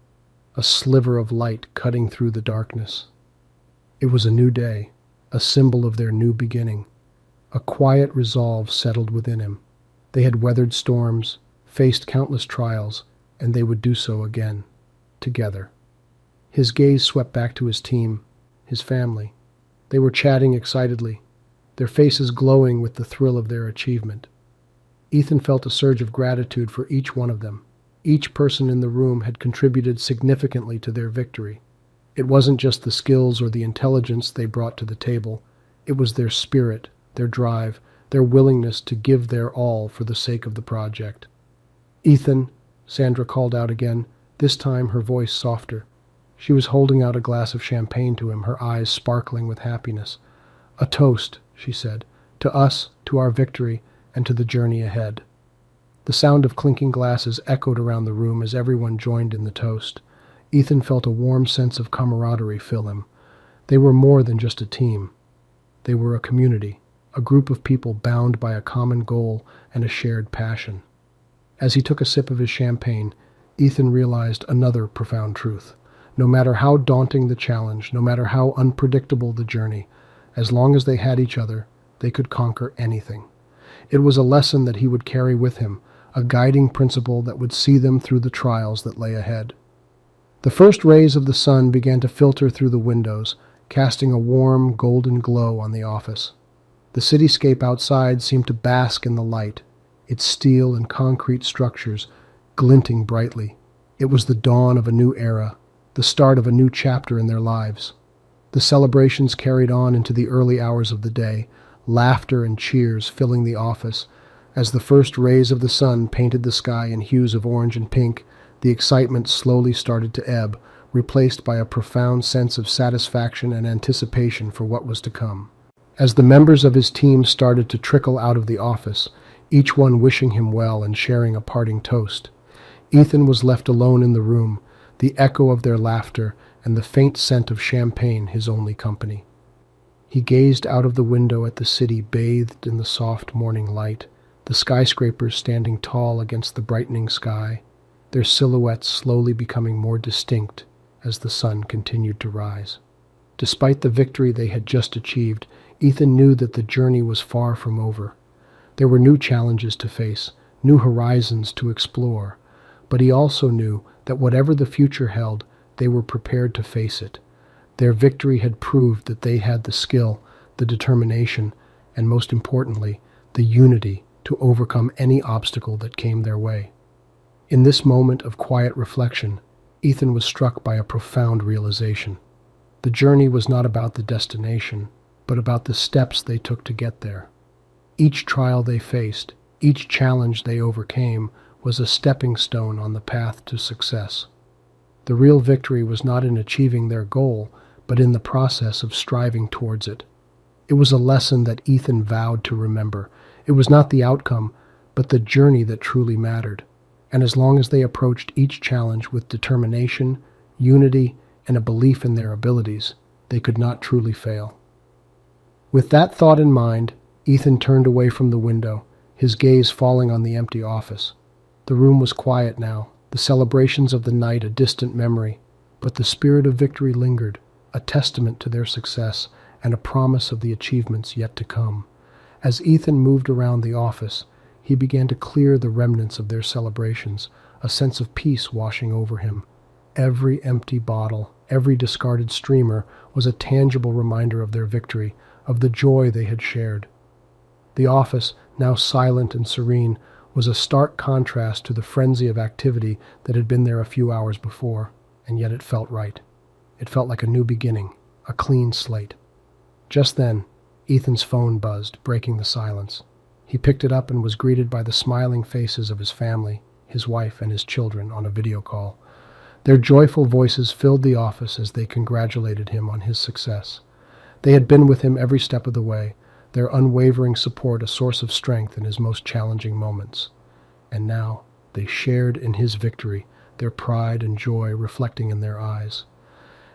a sliver of light cutting through the darkness. It was a new day, a symbol of their new beginning. A quiet resolve settled within him. They had weathered storms, faced countless trials, and they would do so again, together. His gaze swept back to his team, his family. They were chatting excitedly, their faces glowing with the thrill of their achievement. Ethan felt a surge of gratitude for each one of them. Each person in the room had contributed significantly to their victory. It wasn't just the skills or the intelligence they brought to the table. It was their spirit, their drive, their willingness to give their all for the sake of the project. "Ethan," Sandra called out again, this time her voice softer. She was holding out a glass of champagne to him, her eyes sparkling with happiness. "A toast," she said, "to us, to our victory, and to the journey ahead." The sound of clinking glasses echoed around the room as everyone joined in the toast. Ethan felt a warm sense of camaraderie fill him. They were more than just a team. They were a community, a group of people bound by a common goal and a shared passion. As he took a sip of his champagne, Ethan realized another profound truth. No matter how daunting the challenge, no matter how unpredictable the journey, as long as they had each other, they could conquer anything. It was a lesson that he would carry with him, a guiding principle that would see them through the trials that lay ahead. The first rays of the sun began to filter through the windows, casting a warm, golden glow on the office. The cityscape outside seemed to bask in the light, its steel and concrete structures glinting brightly. It was the dawn of a new era, the start of a new chapter in their lives. The celebrations carried on into the early hours of the day, laughter and cheers filling the office. As the first rays of the sun painted the sky in hues of orange and pink, the excitement slowly started to ebb, replaced by a profound sense of satisfaction and anticipation for what was to come. As the members of his team started to trickle out of the office, each one wishing him well and sharing a parting toast, Ethan was left alone in the room, the echo of their laughter and the faint scent of champagne his only company. He gazed out of the window at the city bathed in the soft morning light, the skyscrapers standing tall against the brightening sky, their silhouettes slowly becoming more distinct as the sun continued to rise. Despite the victory they had just achieved, Ethan knew that the journey was far from over. There were new challenges to face, new horizons to explore, but he also knew that whatever the future held, they were prepared to face it. Their victory had proved that they had the skill, the determination, and most importantly, the unity to overcome any obstacle that came their way. In this moment of quiet reflection, Ethan was struck by a profound realization. The journey was not about the destination, but about the steps they took to get there. Each trial they faced, each challenge they overcame, was a stepping stone on the path to success. The real victory was not in achieving their goal, but in the process of striving towards it. It was a lesson that Ethan vowed to remember. It was not the outcome, but the journey that truly mattered. And as long as they approached each challenge with determination, unity, and a belief in their abilities, they could not truly fail. With that thought in mind, Ethan turned away from the window, his gaze falling on the empty office. The room was quiet now, the celebrations of the night a distant memory, but the spirit of victory lingered, a testament to their success and a promise of the achievements yet to come. As Ethan moved around the office, he began to clear the remnants of their celebrations, a sense of peace washing over him. Every empty bottle, every discarded streamer was a tangible reminder of their victory, of the joy they had shared. The office, now silent and serene, was a stark contrast to the frenzy of activity that had been there a few hours before, and yet it felt right. It felt like a new beginning, a clean slate. Just then, Ethan's phone buzzed, breaking the silence. He picked it up and was greeted by the smiling faces of his family, his wife, and his children on a video call. Their joyful voices filled the office as they congratulated him on his success. They had been with him every step of the way, their unwavering support a source of strength in his most challenging moments. And now they shared in his victory, their pride and joy reflecting in their eyes.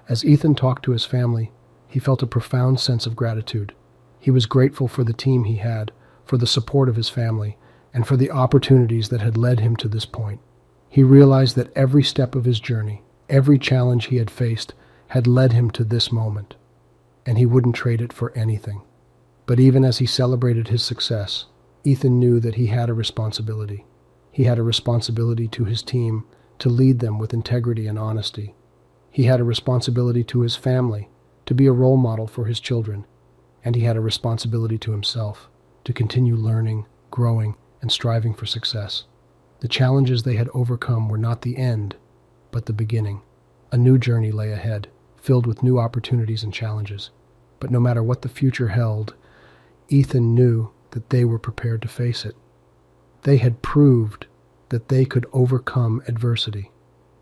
As Ethan talked to his family, he felt a profound sense of gratitude. He was grateful for the team he had, for the support of his family, and for the opportunities that had led him to this point. He realized that every step of his journey, every challenge he had faced, had led him to this moment, and he wouldn't trade it for anything. But even as he celebrated his success, Ethan knew that he had a responsibility. He had a responsibility to his team, to lead them with integrity and honesty. He had a responsibility to his family, to be a role model for his children. And he had a responsibility to himself, to continue learning, growing, and striving for success. The challenges they had overcome were not the end, but the beginning. A new journey lay ahead, filled with new opportunities and challenges. But no matter what the future held, Ethan knew that they were prepared to face it. They had proved that they could overcome adversity,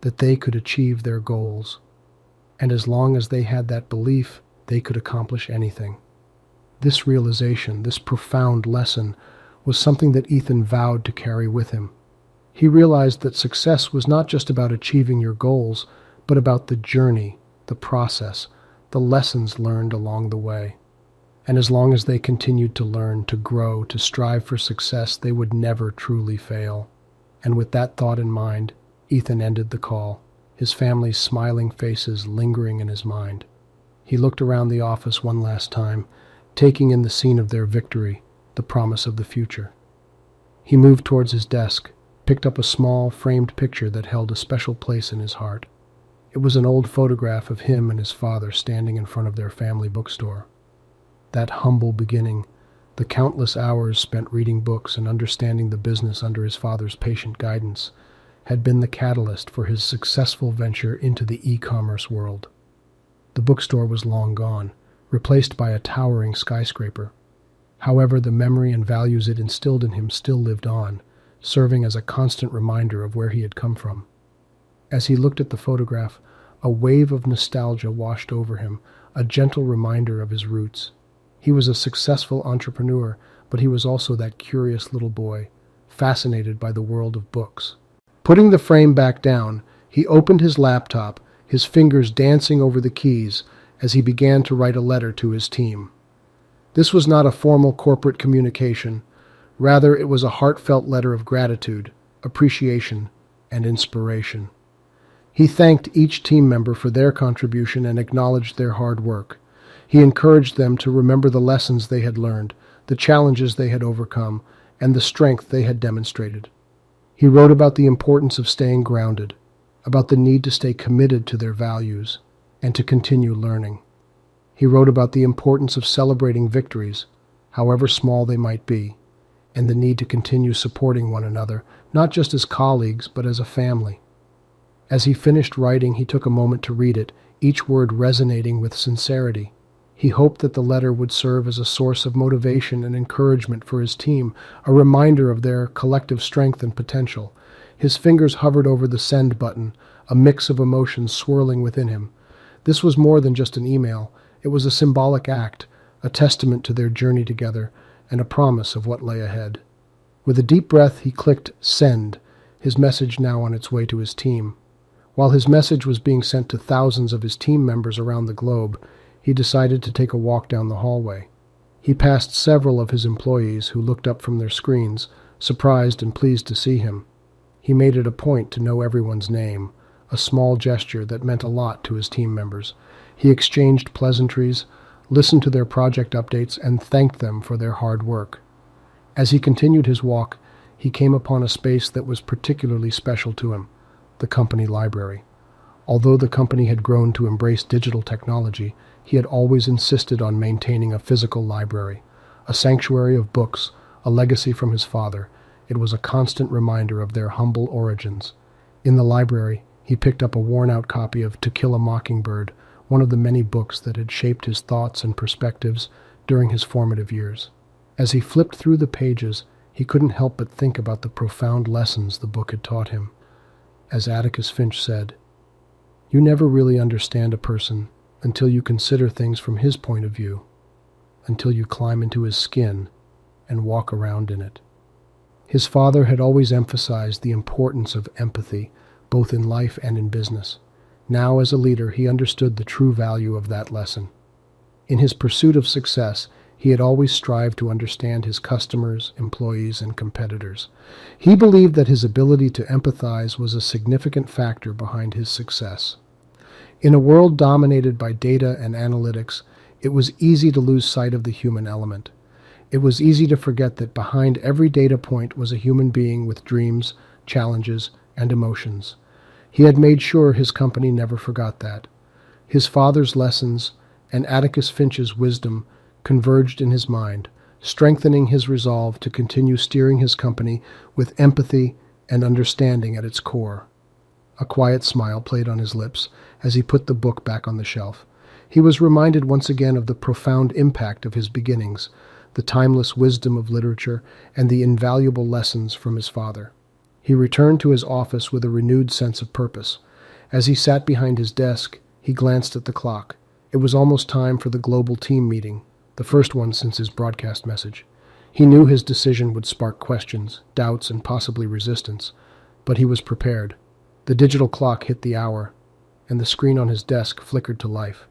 that they could achieve their goals. And as long as they had that belief, they could accomplish anything. This realization, this profound lesson, was something that Ethan vowed to carry with him. He realized that success was not just about achieving your goals, but about the journey, the process, the lessons learned along the way. And as long as they continued to learn, to grow, to strive for success, they would never truly fail. And with that thought in mind, Ethan ended the call, his family's smiling faces lingering in his mind. He looked around the office one last time, taking in the scene of their victory, the promise of the future. He moved towards his desk, picked up a small, framed picture that held a special place in his heart. It was an old photograph of him and his father standing in front of their family bookstore. That humble beginning, the countless hours spent reading books and understanding the business under his father's patient guidance, had been the catalyst for his successful venture into the e-commerce world. The bookstore was long gone, replaced by a towering skyscraper. However, the memory and values it instilled in him still lived on, serving as a constant reminder of where he had come from. As he looked at the photograph, a wave of nostalgia washed over him, a gentle reminder of his roots. He was a successful entrepreneur, but he was also that curious little boy, fascinated by the world of books. Putting the frame back down, he opened his laptop, his fingers dancing over the keys as he began to write a letter to his team. This was not a formal corporate communication. Rather, it was a heartfelt letter of gratitude, appreciation, and inspiration. He thanked each team member for their contribution and acknowledged their hard work. He encouraged them to remember the lessons they had learned, the challenges they had overcome, and the strength they had demonstrated. He wrote about the importance of staying grounded, about the need to stay committed to their values, and to continue learning. He wrote about the importance of celebrating victories, however small they might be, and the need to continue supporting one another, not just as colleagues, but as a family. As he finished writing, he took a moment to read it, each word resonating with sincerity. He hoped that the letter would serve as a source of motivation and encouragement for his team, a reminder of their collective strength and potential. His fingers hovered over the send button, a mix of emotions swirling within him. This was more than just an email. It was a symbolic act, a testament to their journey together, and a promise of what lay ahead. With a deep breath, he clicked send, his message now on its way to his team. While his message was being sent to thousands of his team members around the globe, he decided to take a walk down the hallway. He passed several of his employees who looked up from their screens, surprised and pleased to see him. He made it a point to know everyone's name, a small gesture that meant a lot to his team members. He exchanged pleasantries, listened to their project updates, and thanked them for their hard work. As he continued his walk, he came upon a space that was particularly special to him, the company library. Although the company had grown to embrace digital technology, he had always insisted on maintaining a physical library, a sanctuary of books, a legacy from his father. It was a constant reminder of their humble origins. In the library, he picked up a worn-out copy of To Kill a Mockingbird, one of the many books that had shaped his thoughts and perspectives during his formative years. As he flipped through the pages, he couldn't help but think about the profound lessons the book had taught him. As Atticus Finch said, "You never really understand a person until you consider things from his point of view, until you climb into his skin and walk around in it." His father had always emphasized the importance of empathy, both in life and in business. Now, as a leader, he understood the true value of that lesson. In his pursuit of success, he had always strived to understand his customers, employees, and competitors. He believed that his ability to empathize was a significant factor behind his success. In a world dominated by data and analytics, it was easy to lose sight of the human element. It was easy to forget that behind every data point was a human being with dreams, challenges, and emotions. He had made sure his company never forgot that. His father's lessons and Atticus Finch's wisdom converged in his mind, strengthening his resolve to continue steering his company with empathy and understanding at its core. A quiet smile played on his lips as he put the book back on the shelf. He was reminded once again of the profound impact of his beginnings, the timeless wisdom of literature, and the invaluable lessons from his father. He returned to his office with a renewed sense of purpose. As he sat behind his desk, he glanced at the clock. It was almost time for the global team meeting, the first one since his broadcast message. He knew his decision would spark questions, doubts, and possibly resistance, but he was prepared. The digital clock hit the hour, and the screen on his desk flickered to life.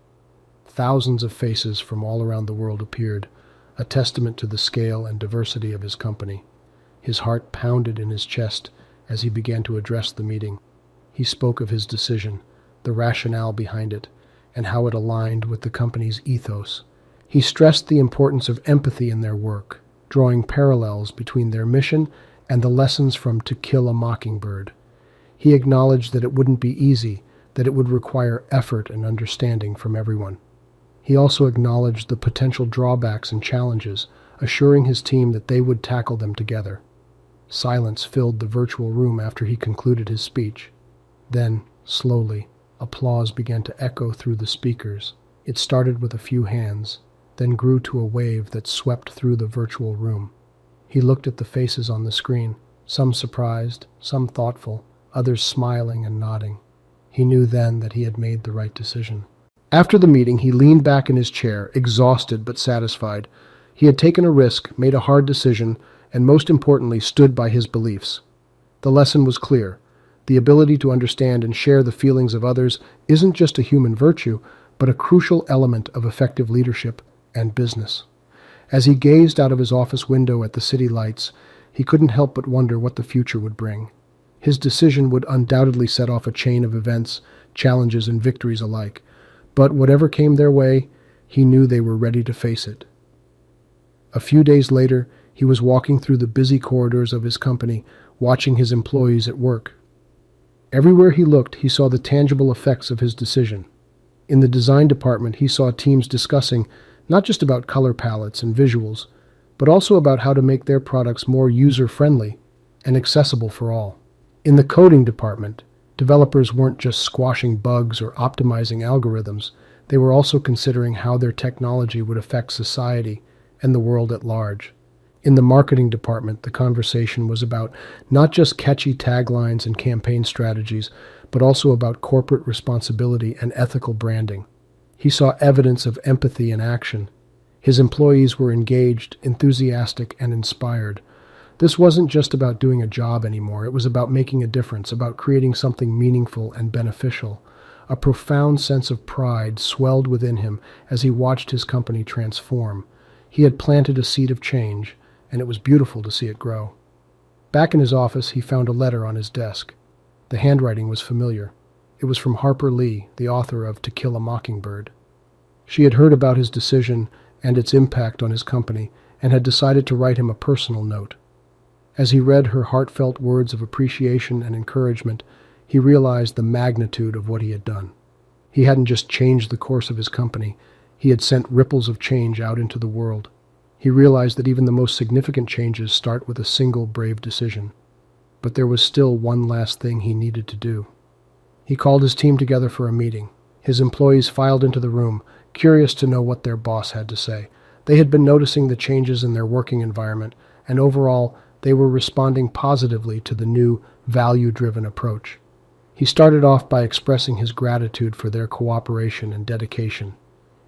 Thousands of faces from all around the world appeared, a testament to the scale and diversity of his company. His heart pounded in his chest as he began to address the meeting. He spoke of his decision, the rationale behind it, and how it aligned with the company's ethos. He stressed the importance of empathy in their work, drawing parallels between their mission and the lessons from To Kill a Mockingbird. He acknowledged that it wouldn't be easy, that it would require effort and understanding from everyone. He also acknowledged the potential drawbacks and challenges, assuring his team that they would tackle them together. Silence filled the virtual room after he concluded his speech. Then, slowly, applause began to echo through the speakers. It started with a few hands, then grew to a wave that swept through the virtual room. He looked at the faces on the screen, some surprised, some thoughtful, others smiling and nodding. He knew then that he had made the right decision. After the meeting, he leaned back in his chair, exhausted but satisfied. He had taken a risk, made a hard decision, and most importantly, stood by his beliefs. The lesson was clear. The ability to understand and share the feelings of others isn't just a human virtue, but a crucial element of effective leadership and business. As he gazed out of his office window at the city lights, he couldn't help but wonder what the future would bring. His decision would undoubtedly set off a chain of events, challenges, and victories alike. But whatever came their way, he knew they were ready to face it. A few days later, he was walking through the busy corridors of his company, watching his employees at work. Everywhere he looked, he saw the tangible effects of his decision. In the design department, he saw teams discussing not just about color palettes and visuals, but also about how to make their products more user-friendly and accessible for all. In the coding department, developers weren't just squashing bugs or optimizing algorithms. They were also considering how their technology would affect society and the world at large. In the marketing department, the conversation was about not just catchy taglines and campaign strategies, but also about corporate responsibility and ethical branding. He saw evidence of empathy in action. His employees were engaged, enthusiastic, and inspired. This wasn't just about doing a job anymore. It was about making a difference, about creating something meaningful and beneficial. A profound sense of pride swelled within him as he watched his company transform. He had planted a seed of change, and it was beautiful to see it grow. Back in his office, he found a letter on his desk. The handwriting was familiar. It was from Harper Lee, the author of To Kill a Mockingbird. She had heard about his decision and its impact on his company, and had decided to write him a personal note. As he read her heartfelt words of appreciation and encouragement, he realized the magnitude of what he had done. He hadn't just changed the course of his company, he had sent ripples of change out into the world. He realized that even the most significant changes start with a single brave decision. But there was still one last thing he needed to do. He called his team together for a meeting. His employees filed into the room, curious to know what their boss had to say. They had been noticing the changes in their working environment, and overall, they were responding positively to the new, value-driven approach. He started off by expressing his gratitude for their cooperation and dedication.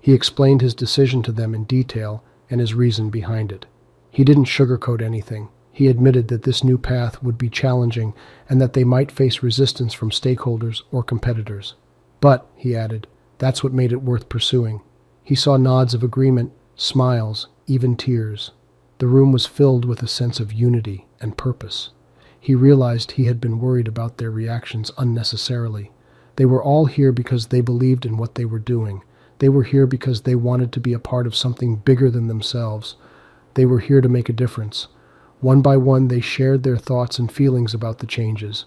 He explained his decision to them in detail and his reason behind it. He didn't sugarcoat anything. He admitted that this new path would be challenging and that they might face resistance from stakeholders or competitors. But, he added, that's what made it worth pursuing. He saw nods of agreement, smiles, even tears. The room was filled with a sense of unity and purpose. He realized he had been worried about their reactions unnecessarily. They were all here because they believed in what they were doing. They were here because they wanted to be a part of something bigger than themselves. They were here to make a difference. One by one, they shared their thoughts and feelings about the changes.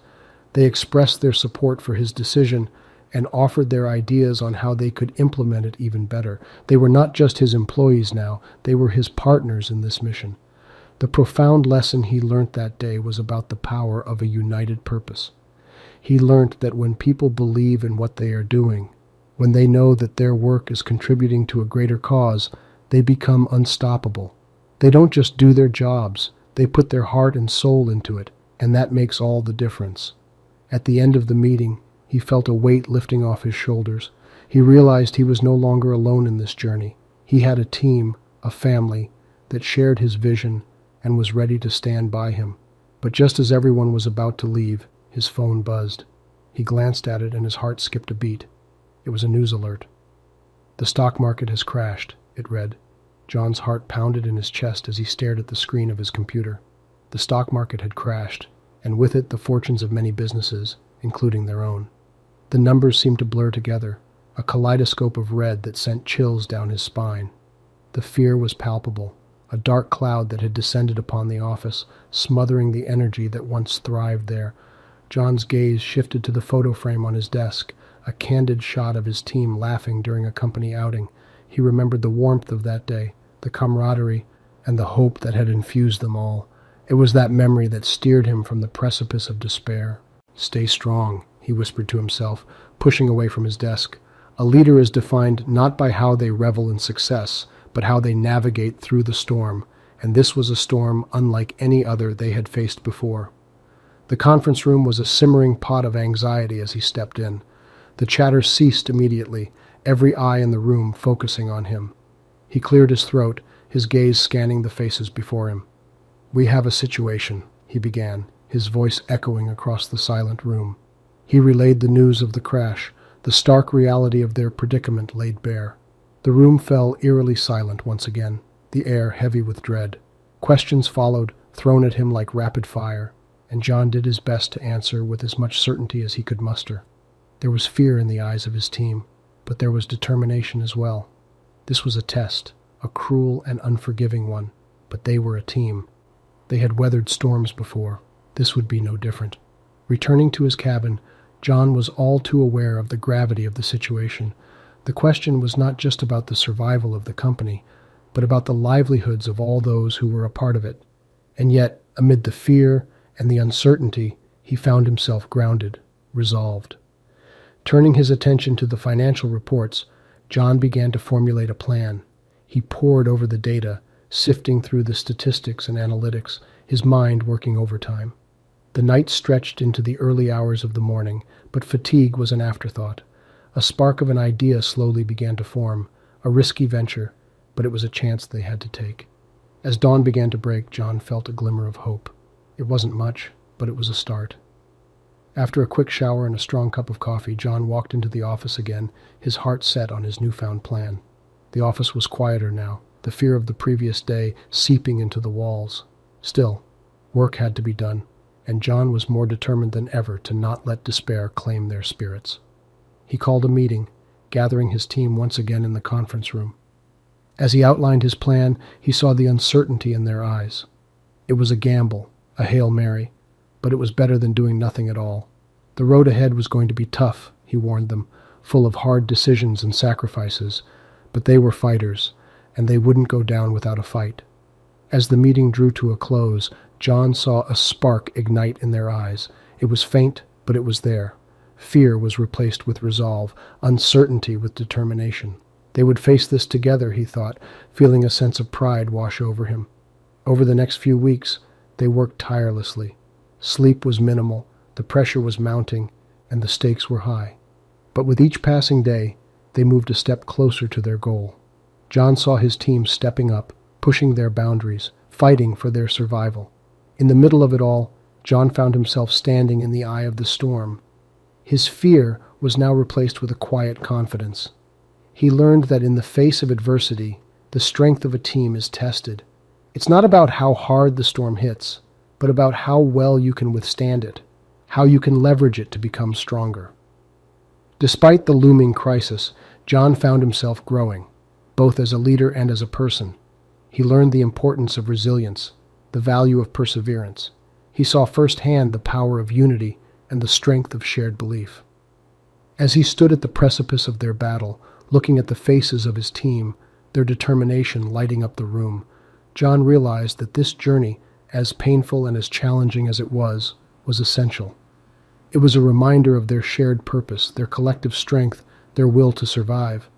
They expressed their support for his decision and offered their ideas on how they could implement it even better. They were not just his employees now, they were his partners in this mission. The profound lesson he learnt that day was about the power of a united purpose. He learnt that when people believe in what they are doing, when they know that their work is contributing to a greater cause, they become unstoppable. They don't just do their jobs, they put their heart and soul into it, and that makes all the difference. At the end of the meeting, he felt a weight lifting off his shoulders. He realized he was no longer alone in this journey. He had a team, a family, that shared his vision and was ready to stand by him. But just as everyone was about to leave, his phone buzzed. He glanced at it and his heart skipped a beat. It was a news alert. "The stock market has crashed," it read. John's heart pounded in his chest as he stared at the screen of his computer. The stock market had crashed, and with it the fortunes of many businesses, including their own. The numbers seemed to blur together, a kaleidoscope of red that sent chills down his spine. The fear was palpable, a dark cloud that had descended upon the office, smothering the energy that once thrived there. John's gaze shifted to the photo frame on his desk, a candid shot of his team laughing during a company outing. He remembered the warmth of that day, the camaraderie, and the hope that had infused them all. It was that memory that steered him from the precipice of despair. "Stay strong," he whispered to himself, pushing away from his desk. A leader is defined not by how they revel in success, but how they navigate through the storm, and this was a storm unlike any other they had faced before. The conference room was a simmering pot of anxiety as he stepped in. The chatter ceased immediately, every eye in the room focusing on him. He cleared his throat, his gaze scanning the faces before him. "We have a situation," he began, his voice echoing across the silent room. He relayed the news of the crash, the stark reality of their predicament laid bare. The room fell eerily silent once again, the air heavy with dread. Questions followed, thrown at him like rapid fire, and John did his best to answer with as much certainty as he could muster. There was fear in the eyes of his team, but there was determination as well. This was a test, a cruel and unforgiving one, but they were a team. They had weathered storms before. This would be no different. Returning to his cabin, John was all too aware of the gravity of the situation. The question was not just about the survival of the company, but about the livelihoods of all those who were a part of it. And yet, amid the fear and the uncertainty, he found himself grounded, resolved. Turning his attention to the financial reports, John began to formulate a plan. He pored over the data, sifting through the statistics and analytics, his mind working overtime. The night stretched into the early hours of the morning, but fatigue was an afterthought. A spark of an idea slowly began to form, a risky venture, but it was a chance they had to take. As dawn began to break, John felt a glimmer of hope. It wasn't much, but it was a start. After a quick shower and a strong cup of coffee, John walked into the office again, his heart set on his newfound plan. The office was quieter now, the fear of the previous day seeping into the walls. Still, work had to be done, and John was more determined than ever to not let despair claim their spirits. He called a meeting, gathering his team once again in the conference room. As he outlined his plan, he saw the uncertainty in their eyes. It was a gamble, a Hail Mary, but it was better than doing nothing at all. The road ahead was going to be tough, he warned them, full of hard decisions and sacrifices, but they were fighters, and they wouldn't go down without a fight. As the meeting drew to a close, John saw a spark ignite in their eyes. It was faint, but it was there. Fear was replaced with resolve, uncertainty with determination. They would face this together, he thought, feeling a sense of pride wash over him. Over the next few weeks, they worked tirelessly. Sleep was minimal, the pressure was mounting, and the stakes were high. But with each passing day, they moved a step closer to their goal. John saw his team stepping up, pushing their boundaries, fighting for their survival. In the middle of it all, John found himself standing in the eye of the storm. His fear was now replaced with a quiet confidence. He learned that in the face of adversity, the strength of a team is tested. It's not about how hard the storm hits, but about how well you can withstand it, how you can leverage it to become stronger. Despite the looming crisis, John found himself growing, both as a leader and as a person. He learned the importance of resilience, the value of perseverance. He saw firsthand the power of unity and the strength of shared belief. As he stood at the precipice of their battle, looking at the faces of his team, their determination lighting up the room, John realized that this journey, as painful and as challenging as it was essential. It was a reminder of their shared purpose, their collective strength, their will to survive.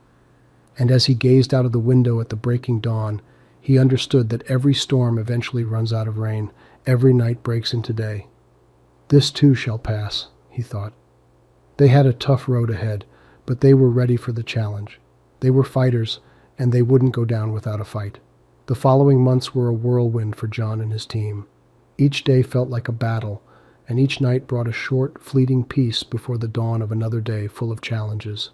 And as he gazed out of the window at the breaking dawn, he understood that every storm eventually runs out of rain, every night breaks into day. This too shall pass, he thought. They had a tough road ahead, but they were ready for the challenge. They were fighters, and they wouldn't go down without a fight. The following months were a whirlwind for John and his team. Each day felt like a battle, and each night brought a short, fleeting peace before the dawn of another day full of challenges.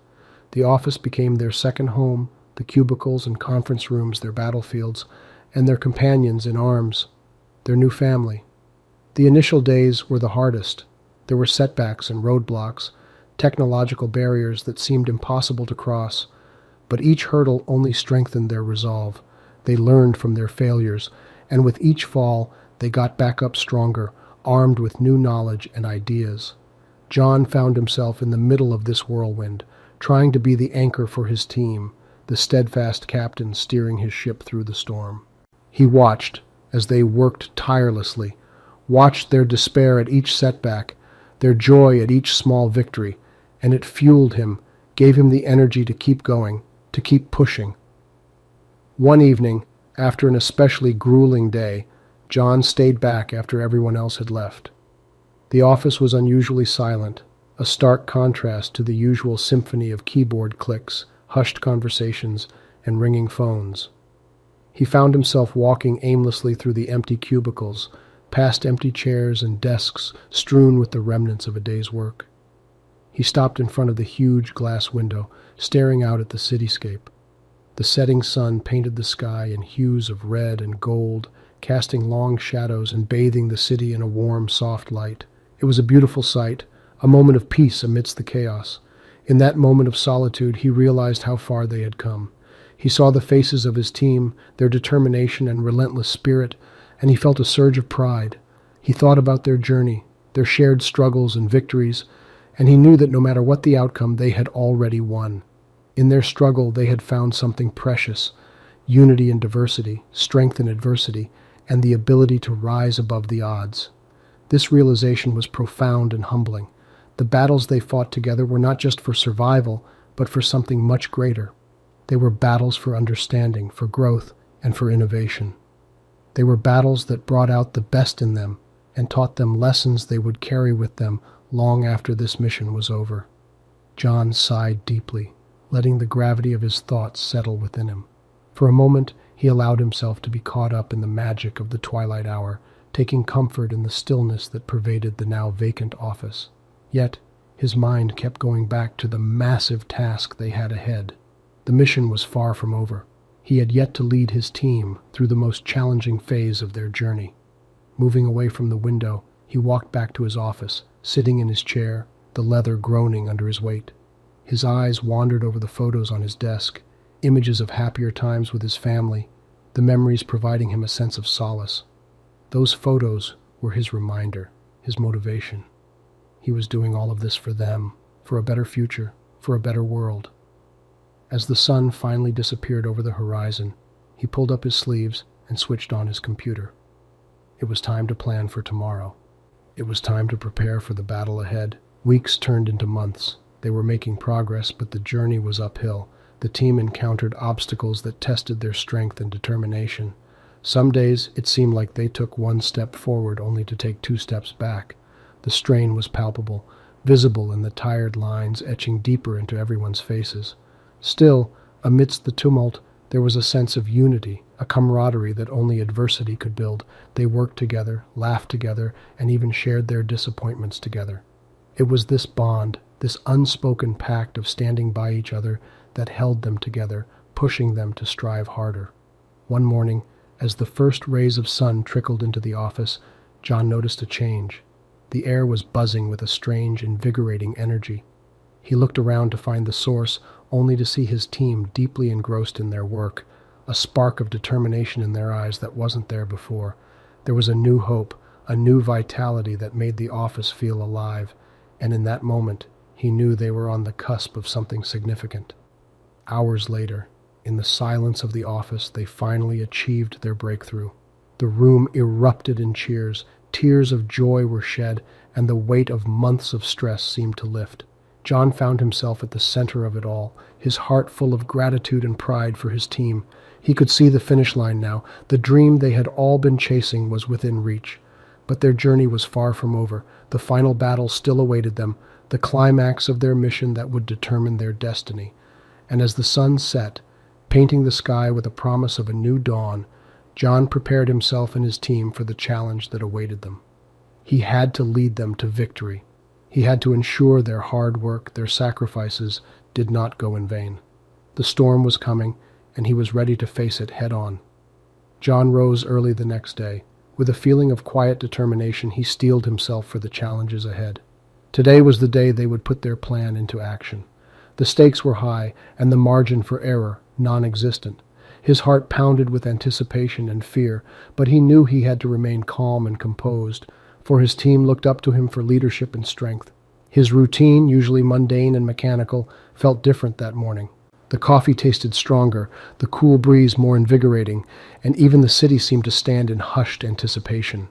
The office became their second home, the cubicles and conference rooms their battlefields, and their companions in arms, their new family. The initial days were the hardest. There were setbacks and roadblocks, technological barriers that seemed impossible to cross, but each hurdle only strengthened their resolve. They learned from their failures, and with each fall, they got back up stronger, armed with new knowledge and ideas. John found himself in the middle of this whirlwind, trying to be the anchor for his team, the steadfast captain steering his ship through the storm. He watched as they worked tirelessly, watched their despair at each setback, their joy at each small victory, and it fueled him, gave him the energy to keep going, to keep pushing. One evening, after an especially grueling day, John stayed back after everyone else had left. The office was unusually silent, a stark contrast to the usual symphony of keyboard clicks, hushed conversations, and ringing phones. He found himself walking aimlessly through the empty cubicles, past empty chairs and desks strewn with the remnants of a day's work. He stopped in front of the huge glass window, staring out at the cityscape. The setting sun painted the sky in hues of red and gold, casting long shadows and bathing the city in a warm, soft light. It was a beautiful sight, a moment of peace amidst the chaos. In that moment of solitude, he realized how far they had come. He saw the faces of his team, their determination and relentless spirit, and he felt a surge of pride. He thought about their journey, their shared struggles and victories, and he knew that no matter what the outcome, they had already won. In their struggle, they had found something precious: unity in diversity, strength in adversity, and the ability to rise above the odds. This realization was profound and humbling. The battles they fought together were not just for survival, but for something much greater. They were battles for understanding, for growth, and for innovation. They were battles that brought out the best in them and taught them lessons they would carry with them long after this mission was over. John sighed deeply, letting the gravity of his thoughts settle within him. For a moment, he allowed himself to be caught up in the magic of the twilight hour, taking comfort in the stillness that pervaded the now vacant office. Yet, his mind kept going back to the massive task they had ahead. The mission was far from over. He had yet to lead his team through the most challenging phase of their journey. Moving away from the window, he walked back to his office, sitting in his chair, the leather groaning under his weight. His eyes wandered over the photos on his desk, images of happier times with his family, the memories providing him a sense of solace. Those photos were his reminder, his motivation. He was doing all of this for them, for a better future, for a better world. As the sun finally disappeared over the horizon, he pulled up his sleeves and switched on his computer. It was time to plan for tomorrow. It was time to prepare for the battle ahead, Weeks turned into months. They were making progress, but the journey was uphill. The team encountered obstacles that tested their strength and determination. Some days it seemed like they took one step forward only to take two steps back. The strain was palpable, visible in the tired lines etching deeper into everyone's faces. Still, amidst the tumult, there was a sense of unity, a camaraderie that only adversity could build. They worked together, laughed together, and even shared their disappointments together. It was this bond, this unspoken pact of standing by each other, that held them together, pushing them to strive harder. One morning, as the first rays of sun trickled into the office, John noticed a change. The air was buzzing with a strange, invigorating energy. He looked around to find the source, only to see his team deeply engrossed in their work, a spark of determination in their eyes that wasn't there before. There was a new hope, a new vitality that made the office feel alive, and in that moment, he knew they were on the cusp of something significant. Hours later, in the silence of the office, they finally achieved their breakthrough. The room erupted in cheers, tears of joy were shed, and the weight of months of stress seemed to lift. John found himself at the center of it all, his heart full of gratitude and pride for his team. He could see the finish line now. The dream they had all been chasing was within reach. But their journey was far from over. The final battle still awaited them, the climax of their mission that would determine their destiny. And as the sun set, painting the sky with a promise of a new dawn, John prepared himself and his team for the challenge that awaited them. He had to lead them to victory. He had to ensure their hard work, their sacrifices, did not go in vain. The storm was coming, and he was ready to face it head on. John rose early the next day. With a feeling of quiet determination, he steeled himself for the challenges ahead. Today was the day they would put their plan into action. The stakes were high, and the margin for error non-existent. His heart pounded with anticipation and fear, but he knew he had to remain calm and composed, for his team looked up to him for leadership and strength. His routine, usually mundane and mechanical, felt different that morning. The coffee tasted stronger, the cool breeze more invigorating, and even the city seemed to stand in hushed anticipation.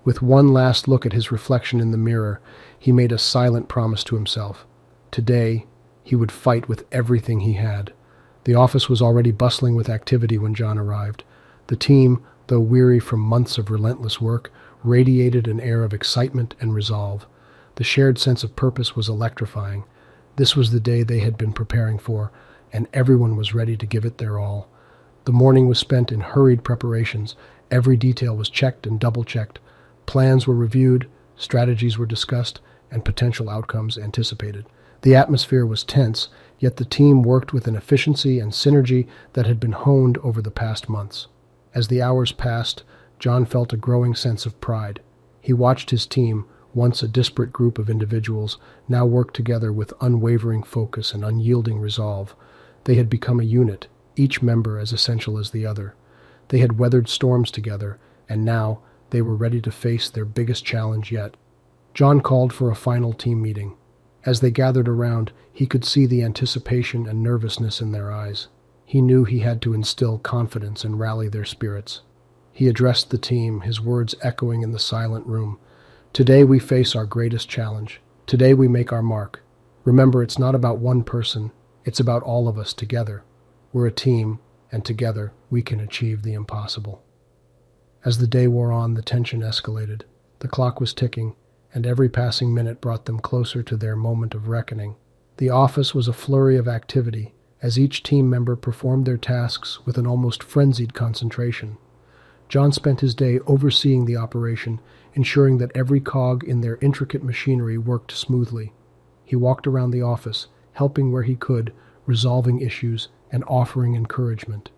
With one last look at his reflection in the mirror, he made a silent promise to himself. Today, he would fight with everything he had. The office was already bustling with activity when John arrived. The team, though weary from months of relentless work, radiated an air of excitement and resolve. The shared sense of purpose was electrifying. This was the day they had been preparing for, and everyone was ready to give it their all. The morning was spent in hurried preparations. Every detail was checked and double-checked. Plans were reviewed, strategies were discussed, and potential outcomes anticipated. The atmosphere was tense, yet the team worked with an efficiency and synergy that had been honed over the past months. As the hours passed, John felt a growing sense of pride. He watched his team, once a disparate group of individuals, now work together with unwavering focus and unyielding resolve. They had become a unit, each member as essential as the other. They had weathered storms together, and now they were ready to face their biggest challenge yet. John called for a final team meeting. As they gathered around, he could see the anticipation and nervousness in their eyes. He knew he had to instill confidence and rally their spirits. He addressed the team, his words echoing in the silent room. Today we face our greatest challenge. Today we make our mark. Remember, it's not about one person. It's about all of us together. We're a team, and together we can achieve the impossible. As the day wore on, the tension escalated. The clock was ticking, and every passing minute brought them closer to their moment of reckoning. The office was a flurry of activity, as each team member performed their tasks with an almost frenzied concentration. John spent his day overseeing the operation, ensuring that every cog in their intricate machinery worked smoothly. He walked around the office, helping where he could, resolving issues, and offering encouragement.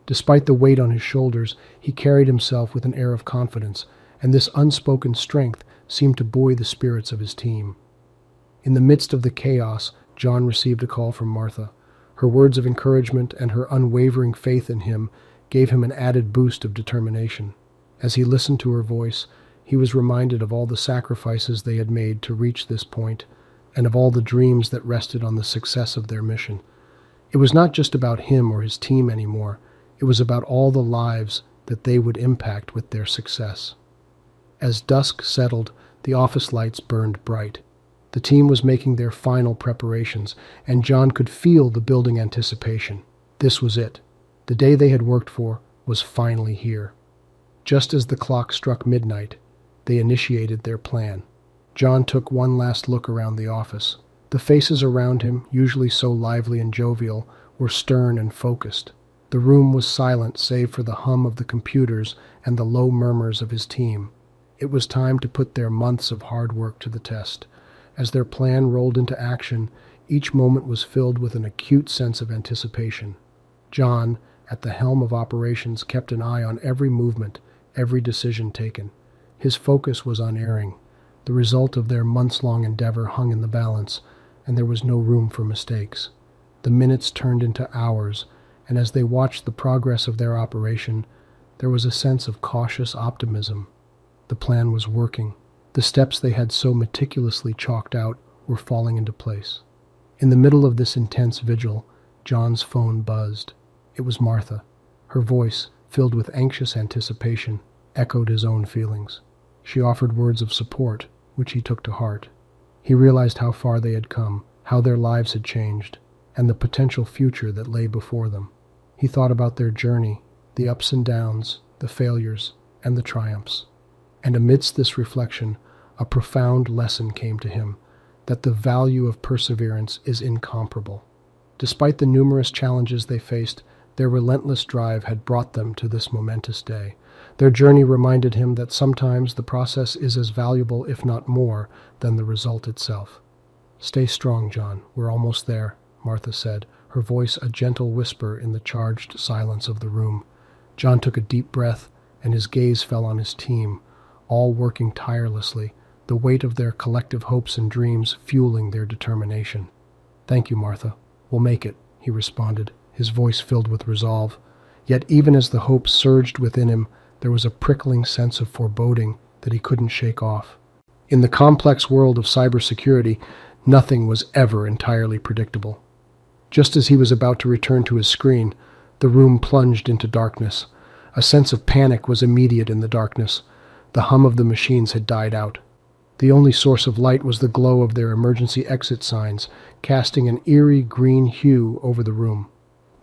Despite the weight on his shoulders, he carried himself with an air of confidence, and this unspoken strength seemed to buoy the spirits of his team. In the midst of the chaos, John received a call from Martha. Her words of encouragement and her unwavering faith in him gave him an added boost of determination. As he listened to her voice, he was reminded of all the sacrifices they had made to reach this point, and of all the dreams that rested on the success of their mission. It was not just about him or his team anymore. It was about all the lives that they would impact with their success. As dusk settled, the office lights burned bright. The team was making their final preparations, and John could feel the building anticipation. This was it. The day they had worked for was finally here. Just as the clock struck midnight, they initiated their plan. John took one last look around the office. The faces around him, usually so lively and jovial, were stern and focused. The room was silent save for the hum of the computers and the low murmurs of his team. It was time to put their months of hard work to the test. As their plan rolled into action, each moment was filled with an acute sense of anticipation. John, at the helm of operations, kept an eye on every movement, every decision taken. His focus was unerring. The result of their months-long endeavor hung in the balance, and there was no room for mistakes. The minutes turned into hours, and as they watched the progress of their operation, there was a sense of cautious optimism. The plan was working. The steps they had so meticulously chalked out were falling into place. In the middle of this intense vigil, John's phone buzzed. It was Martha. Her voice, filled with anxious anticipation, echoed his own feelings. She offered words of support, which he took to heart. He realized how far they had come, how their lives had changed, and the potential future that lay before them. He thought about their journey, the ups and downs, the failures, and the triumphs. And amidst this reflection, a profound lesson came to him, that the value of perseverance is incomparable. Despite the numerous challenges they faced, their relentless drive had brought them to this momentous day. Their journey reminded him that sometimes the process is as valuable, if not more, than the result itself. "Stay strong, John. We're almost there," Martha said, her voice a gentle whisper in the charged silence of the room. John took a deep breath, and his gaze fell on his team, all working tirelessly, the weight of their collective hopes and dreams fueling their determination. "Thank you, Martha. We'll make it," he responded, his voice filled with resolve. Yet even as the hope surged within him, there was a prickling sense of foreboding that he couldn't shake off. In the complex world of cybersecurity, nothing was ever entirely predictable. Just as he was about to return to his screen, the room plunged into darkness. A sense of panic was immediate in the darkness. The hum of the machines had died out. The only source of light was the glow of their emergency exit signs, casting an eerie green hue over the room.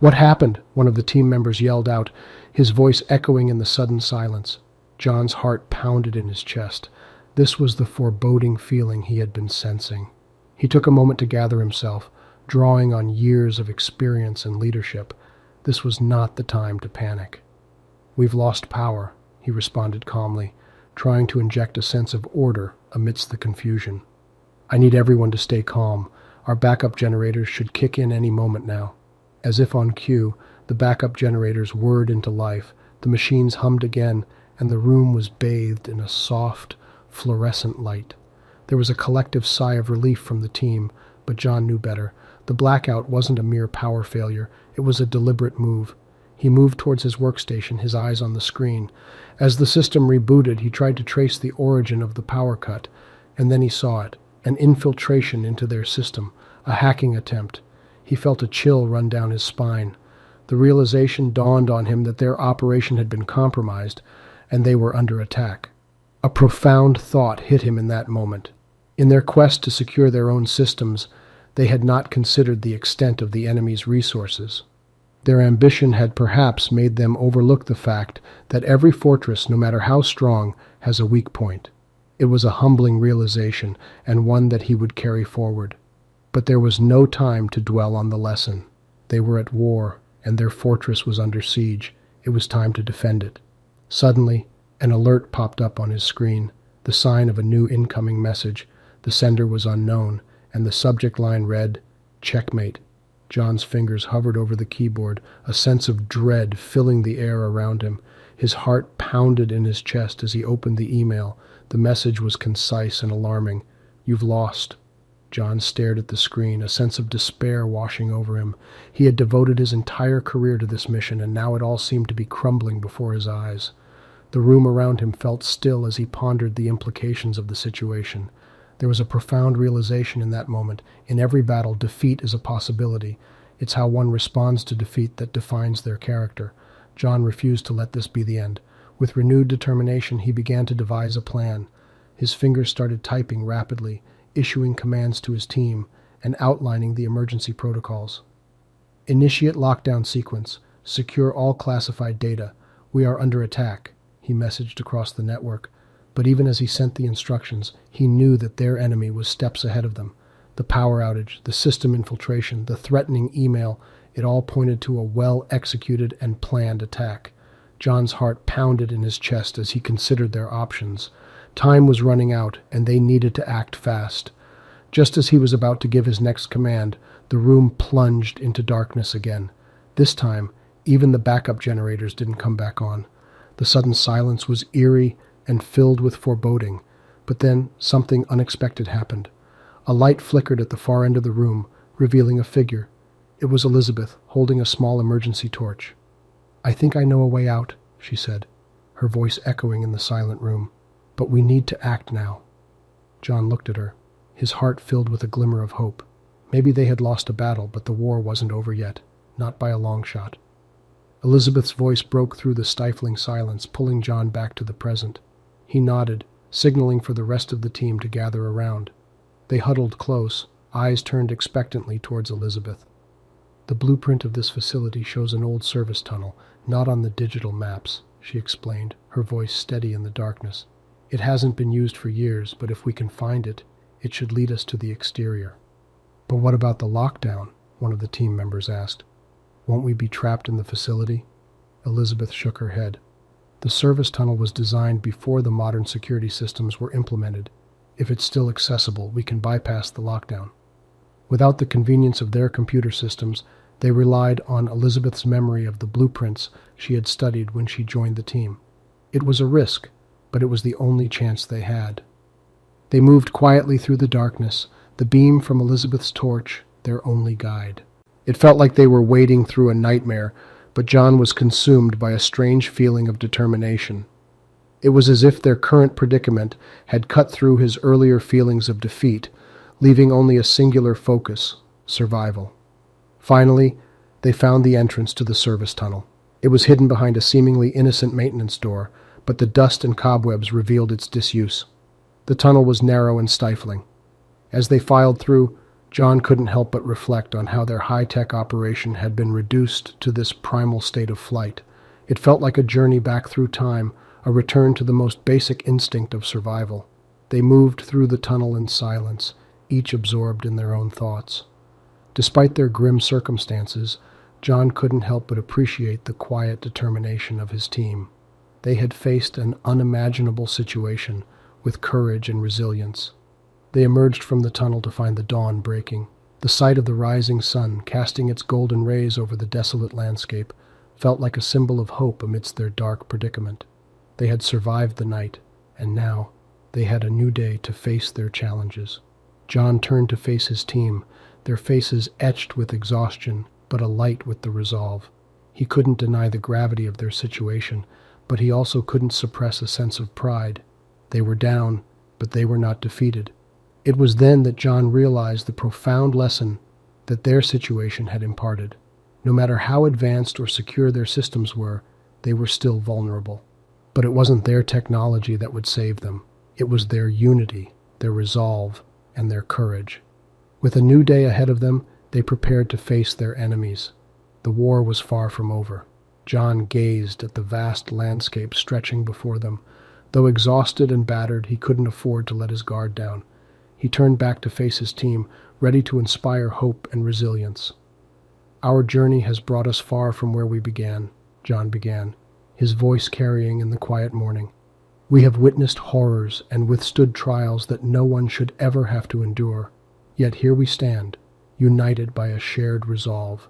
"What happened?" one of the team members yelled out, his voice echoing in the sudden silence. John's heart pounded in his chest. This was the foreboding feeling he had been sensing. He took a moment to gather himself, drawing on years of experience and leadership. This was not the time to panic. "We've lost power," he responded calmly, trying to inject a sense of order amidst the confusion. "I need everyone to stay calm. Our backup generators should kick in any moment now." As if on cue, the backup generators whirred into life, the machines hummed again, and the room was bathed in a soft, fluorescent light. There was a collective sigh of relief from the team, but John knew better. The blackout wasn't a mere power failure, it was a deliberate move. He moved towards his workstation, his eyes on the screen. As the system rebooted, he tried to trace the origin of the power cut, and then he saw it, an infiltration into their system, a hacking attempt. He felt a chill run down his spine. The realization dawned on him that their operation had been compromised, and they were under attack. A profound thought hit him in that moment. In their quest to secure their own systems, they had not considered the extent of the enemy's resources. Their ambition had perhaps made them overlook the fact that every fortress, no matter how strong, has a weak point. It was a humbling realization, and one that he would carry forward. But there was no time to dwell on the lesson. They were at war, and their fortress was under siege. It was time to defend it. Suddenly, an alert popped up on his screen, the sign of a new incoming message. The sender was unknown, and the subject line read, "Checkmate." John's fingers hovered over the keyboard, a sense of dread filling the air around him. His heart pounded in his chest as he opened the email. The message was concise and alarming. "You've lost." John stared at the screen, a sense of despair washing over him. He had devoted his entire career to this mission, and now it all seemed to be crumbling before his eyes. The room around him felt still as he pondered the implications of the situation. There was a profound realization in that moment. In every battle, defeat is a possibility. It's how one responds to defeat that defines their character. John refused to let this be the end. With renewed determination, he began to devise a plan. His fingers started typing rapidly, issuing commands to his team and outlining the emergency protocols. "Initiate lockdown sequence. Secure all classified data. We are under attack," he messaged across the network. But even as he sent the instructions, he knew that their enemy was steps ahead of them. The power outage, the system infiltration, the threatening email, it all pointed to a well-executed and planned attack. John's heart pounded in his chest as he considered their options. Time was running out, and they needed to act fast. Just as he was about to give his next command, the room plunged into darkness again. This time, even the backup generators didn't come back on. The sudden silence was eerie and filled with foreboding. But then something unexpected happened. A light flickered at the far end of the room, revealing a figure. It was Elizabeth, holding a small emergency torch. "I think I know a way out," she said, her voice echoing in the silent room. "But we need to act now." John looked at her, his heart filled with a glimmer of hope. Maybe they had lost a battle, but the war wasn't over yet, not by a long shot. Elizabeth's voice broke through the stifling silence, pulling John back to the present. He nodded, signaling for the rest of the team to gather around. They huddled close, eyes turned expectantly towards Elizabeth. "The blueprint of this facility shows an old service tunnel, not on the digital maps," she explained, her voice steady in the darkness. "It hasn't been used for years, but if we can find it, it should lead us to the exterior." "But what about the lockdown?" one of the team members asked. "Won't we be trapped in the facility?" Elizabeth shook her head. "The service tunnel was designed before the modern security systems were implemented. If it's still accessible, we can bypass the lockdown." Without the convenience of their computer systems, they relied on Elizabeth's memory of the blueprints she had studied when she joined the team. It was a risk, but it was the only chance they had. They moved quietly through the darkness, the beam from Elizabeth's torch their only guide. It felt like they were wading through a nightmare, but John was consumed by a strange feeling of determination. It was as if their current predicament had cut through his earlier feelings of defeat, leaving only a singular focus: survival. Finally, they found the entrance to the service tunnel. It was hidden behind a seemingly innocent maintenance door, but the dust and cobwebs revealed its disuse. The tunnel was narrow and stifling. As they filed through, John couldn't help but reflect on how their high-tech operation had been reduced to this primal state of flight. It felt like a journey back through time, a return to the most basic instinct of survival. They moved through the tunnel in silence, each absorbed in their own thoughts. Despite their grim circumstances, John couldn't help but appreciate the quiet determination of his team. They had faced an unimaginable situation with courage and resilience. They emerged from the tunnel to find the dawn breaking. The sight of the rising sun casting its golden rays over the desolate landscape felt like a symbol of hope amidst their dark predicament. They had survived the night, and now they had a new day to face their challenges. John turned to face his team, their faces etched with exhaustion, but alight with the resolve. He couldn't deny the gravity of their situation, but he also couldn't suppress a sense of pride. They were down, but they were not defeated. It was then that John realized the profound lesson that their situation had imparted. No matter how advanced or secure their systems were, they were still vulnerable. But it wasn't their technology that would save them. It was their unity, their resolve, and their courage. With a new day ahead of them, they prepared to face their enemies. The war was far from over. John gazed at the vast landscape stretching before them. Though exhausted and battered, he couldn't afford to let his guard down. He turned back to face his team, ready to inspire hope and resilience. "Our journey has brought us far from where we began," John began, his voice carrying in the quiet morning. "We have witnessed horrors and withstood trials that no one should ever have to endure. Yet here we stand, united by a shared resolve."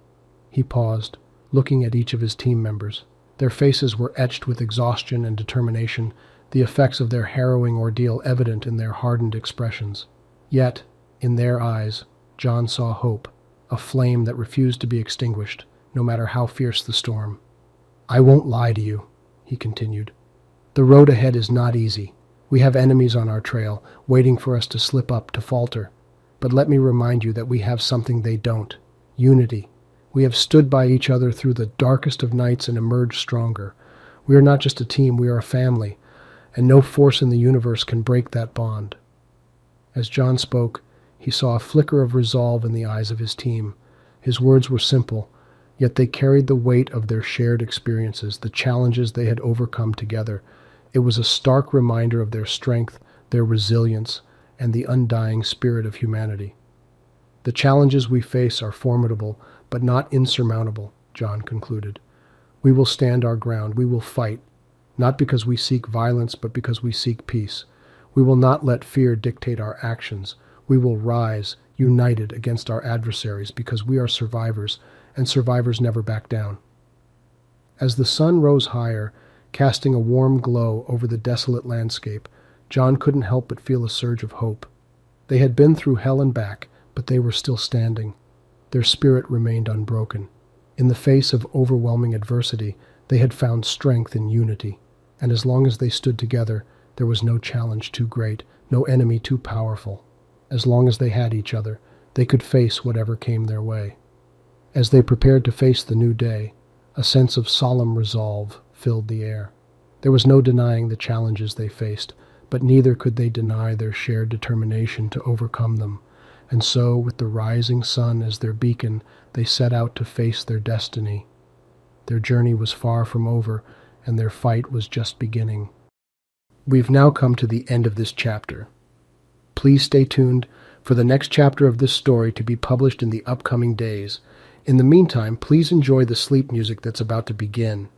He paused, looking at each of his team members. Their faces were etched with exhaustion and determination, the effects of their harrowing ordeal evident in their hardened expressions. Yet, in their eyes, John saw hope, a flame that refused to be extinguished, no matter how fierce the storm. "I won't lie to you," he continued. "The road ahead is not easy. We have enemies on our trail, waiting for us to slip up, to falter. But let me remind you that we have something they don't: unity. We have stood by each other through the darkest of nights and emerged stronger. We are not just a team, we are a family, and no force in the universe can break that bond." As John spoke, he saw a flicker of resolve in the eyes of his team. His words were simple, yet they carried the weight of their shared experiences, the challenges they had overcome together. It was a stark reminder of their strength, their resilience, and the undying spirit of humanity. The challenges we face are formidable, but not insurmountable, John concluded. We will stand our ground. We will fight, not because we seek violence, but because we seek peace. We will not let fear dictate our actions. We will rise, united against our adversaries, because we are survivors, and survivors never back down. As the sun rose higher, casting a warm glow over the desolate landscape, John couldn't help but feel a surge of hope. They had been through hell and back, but they were still standing. Their spirit remained unbroken. In the face of overwhelming adversity, they had found strength in unity, and as long as they stood together, there was no challenge too great, no enemy too powerful. As long as they had each other, they could face whatever came their way. As they prepared to face the new day, a sense of solemn resolve filled the air. There was no denying the challenges they faced, but neither could they deny their shared determination to overcome them. And so, with the rising sun as their beacon, they set out to face their destiny. Their journey was far from over, and their fight was just beginning. We've now come to the end of this chapter. Please stay tuned for the next chapter of this story to be published in the upcoming days. In the meantime, please enjoy the sleep music that's about to begin.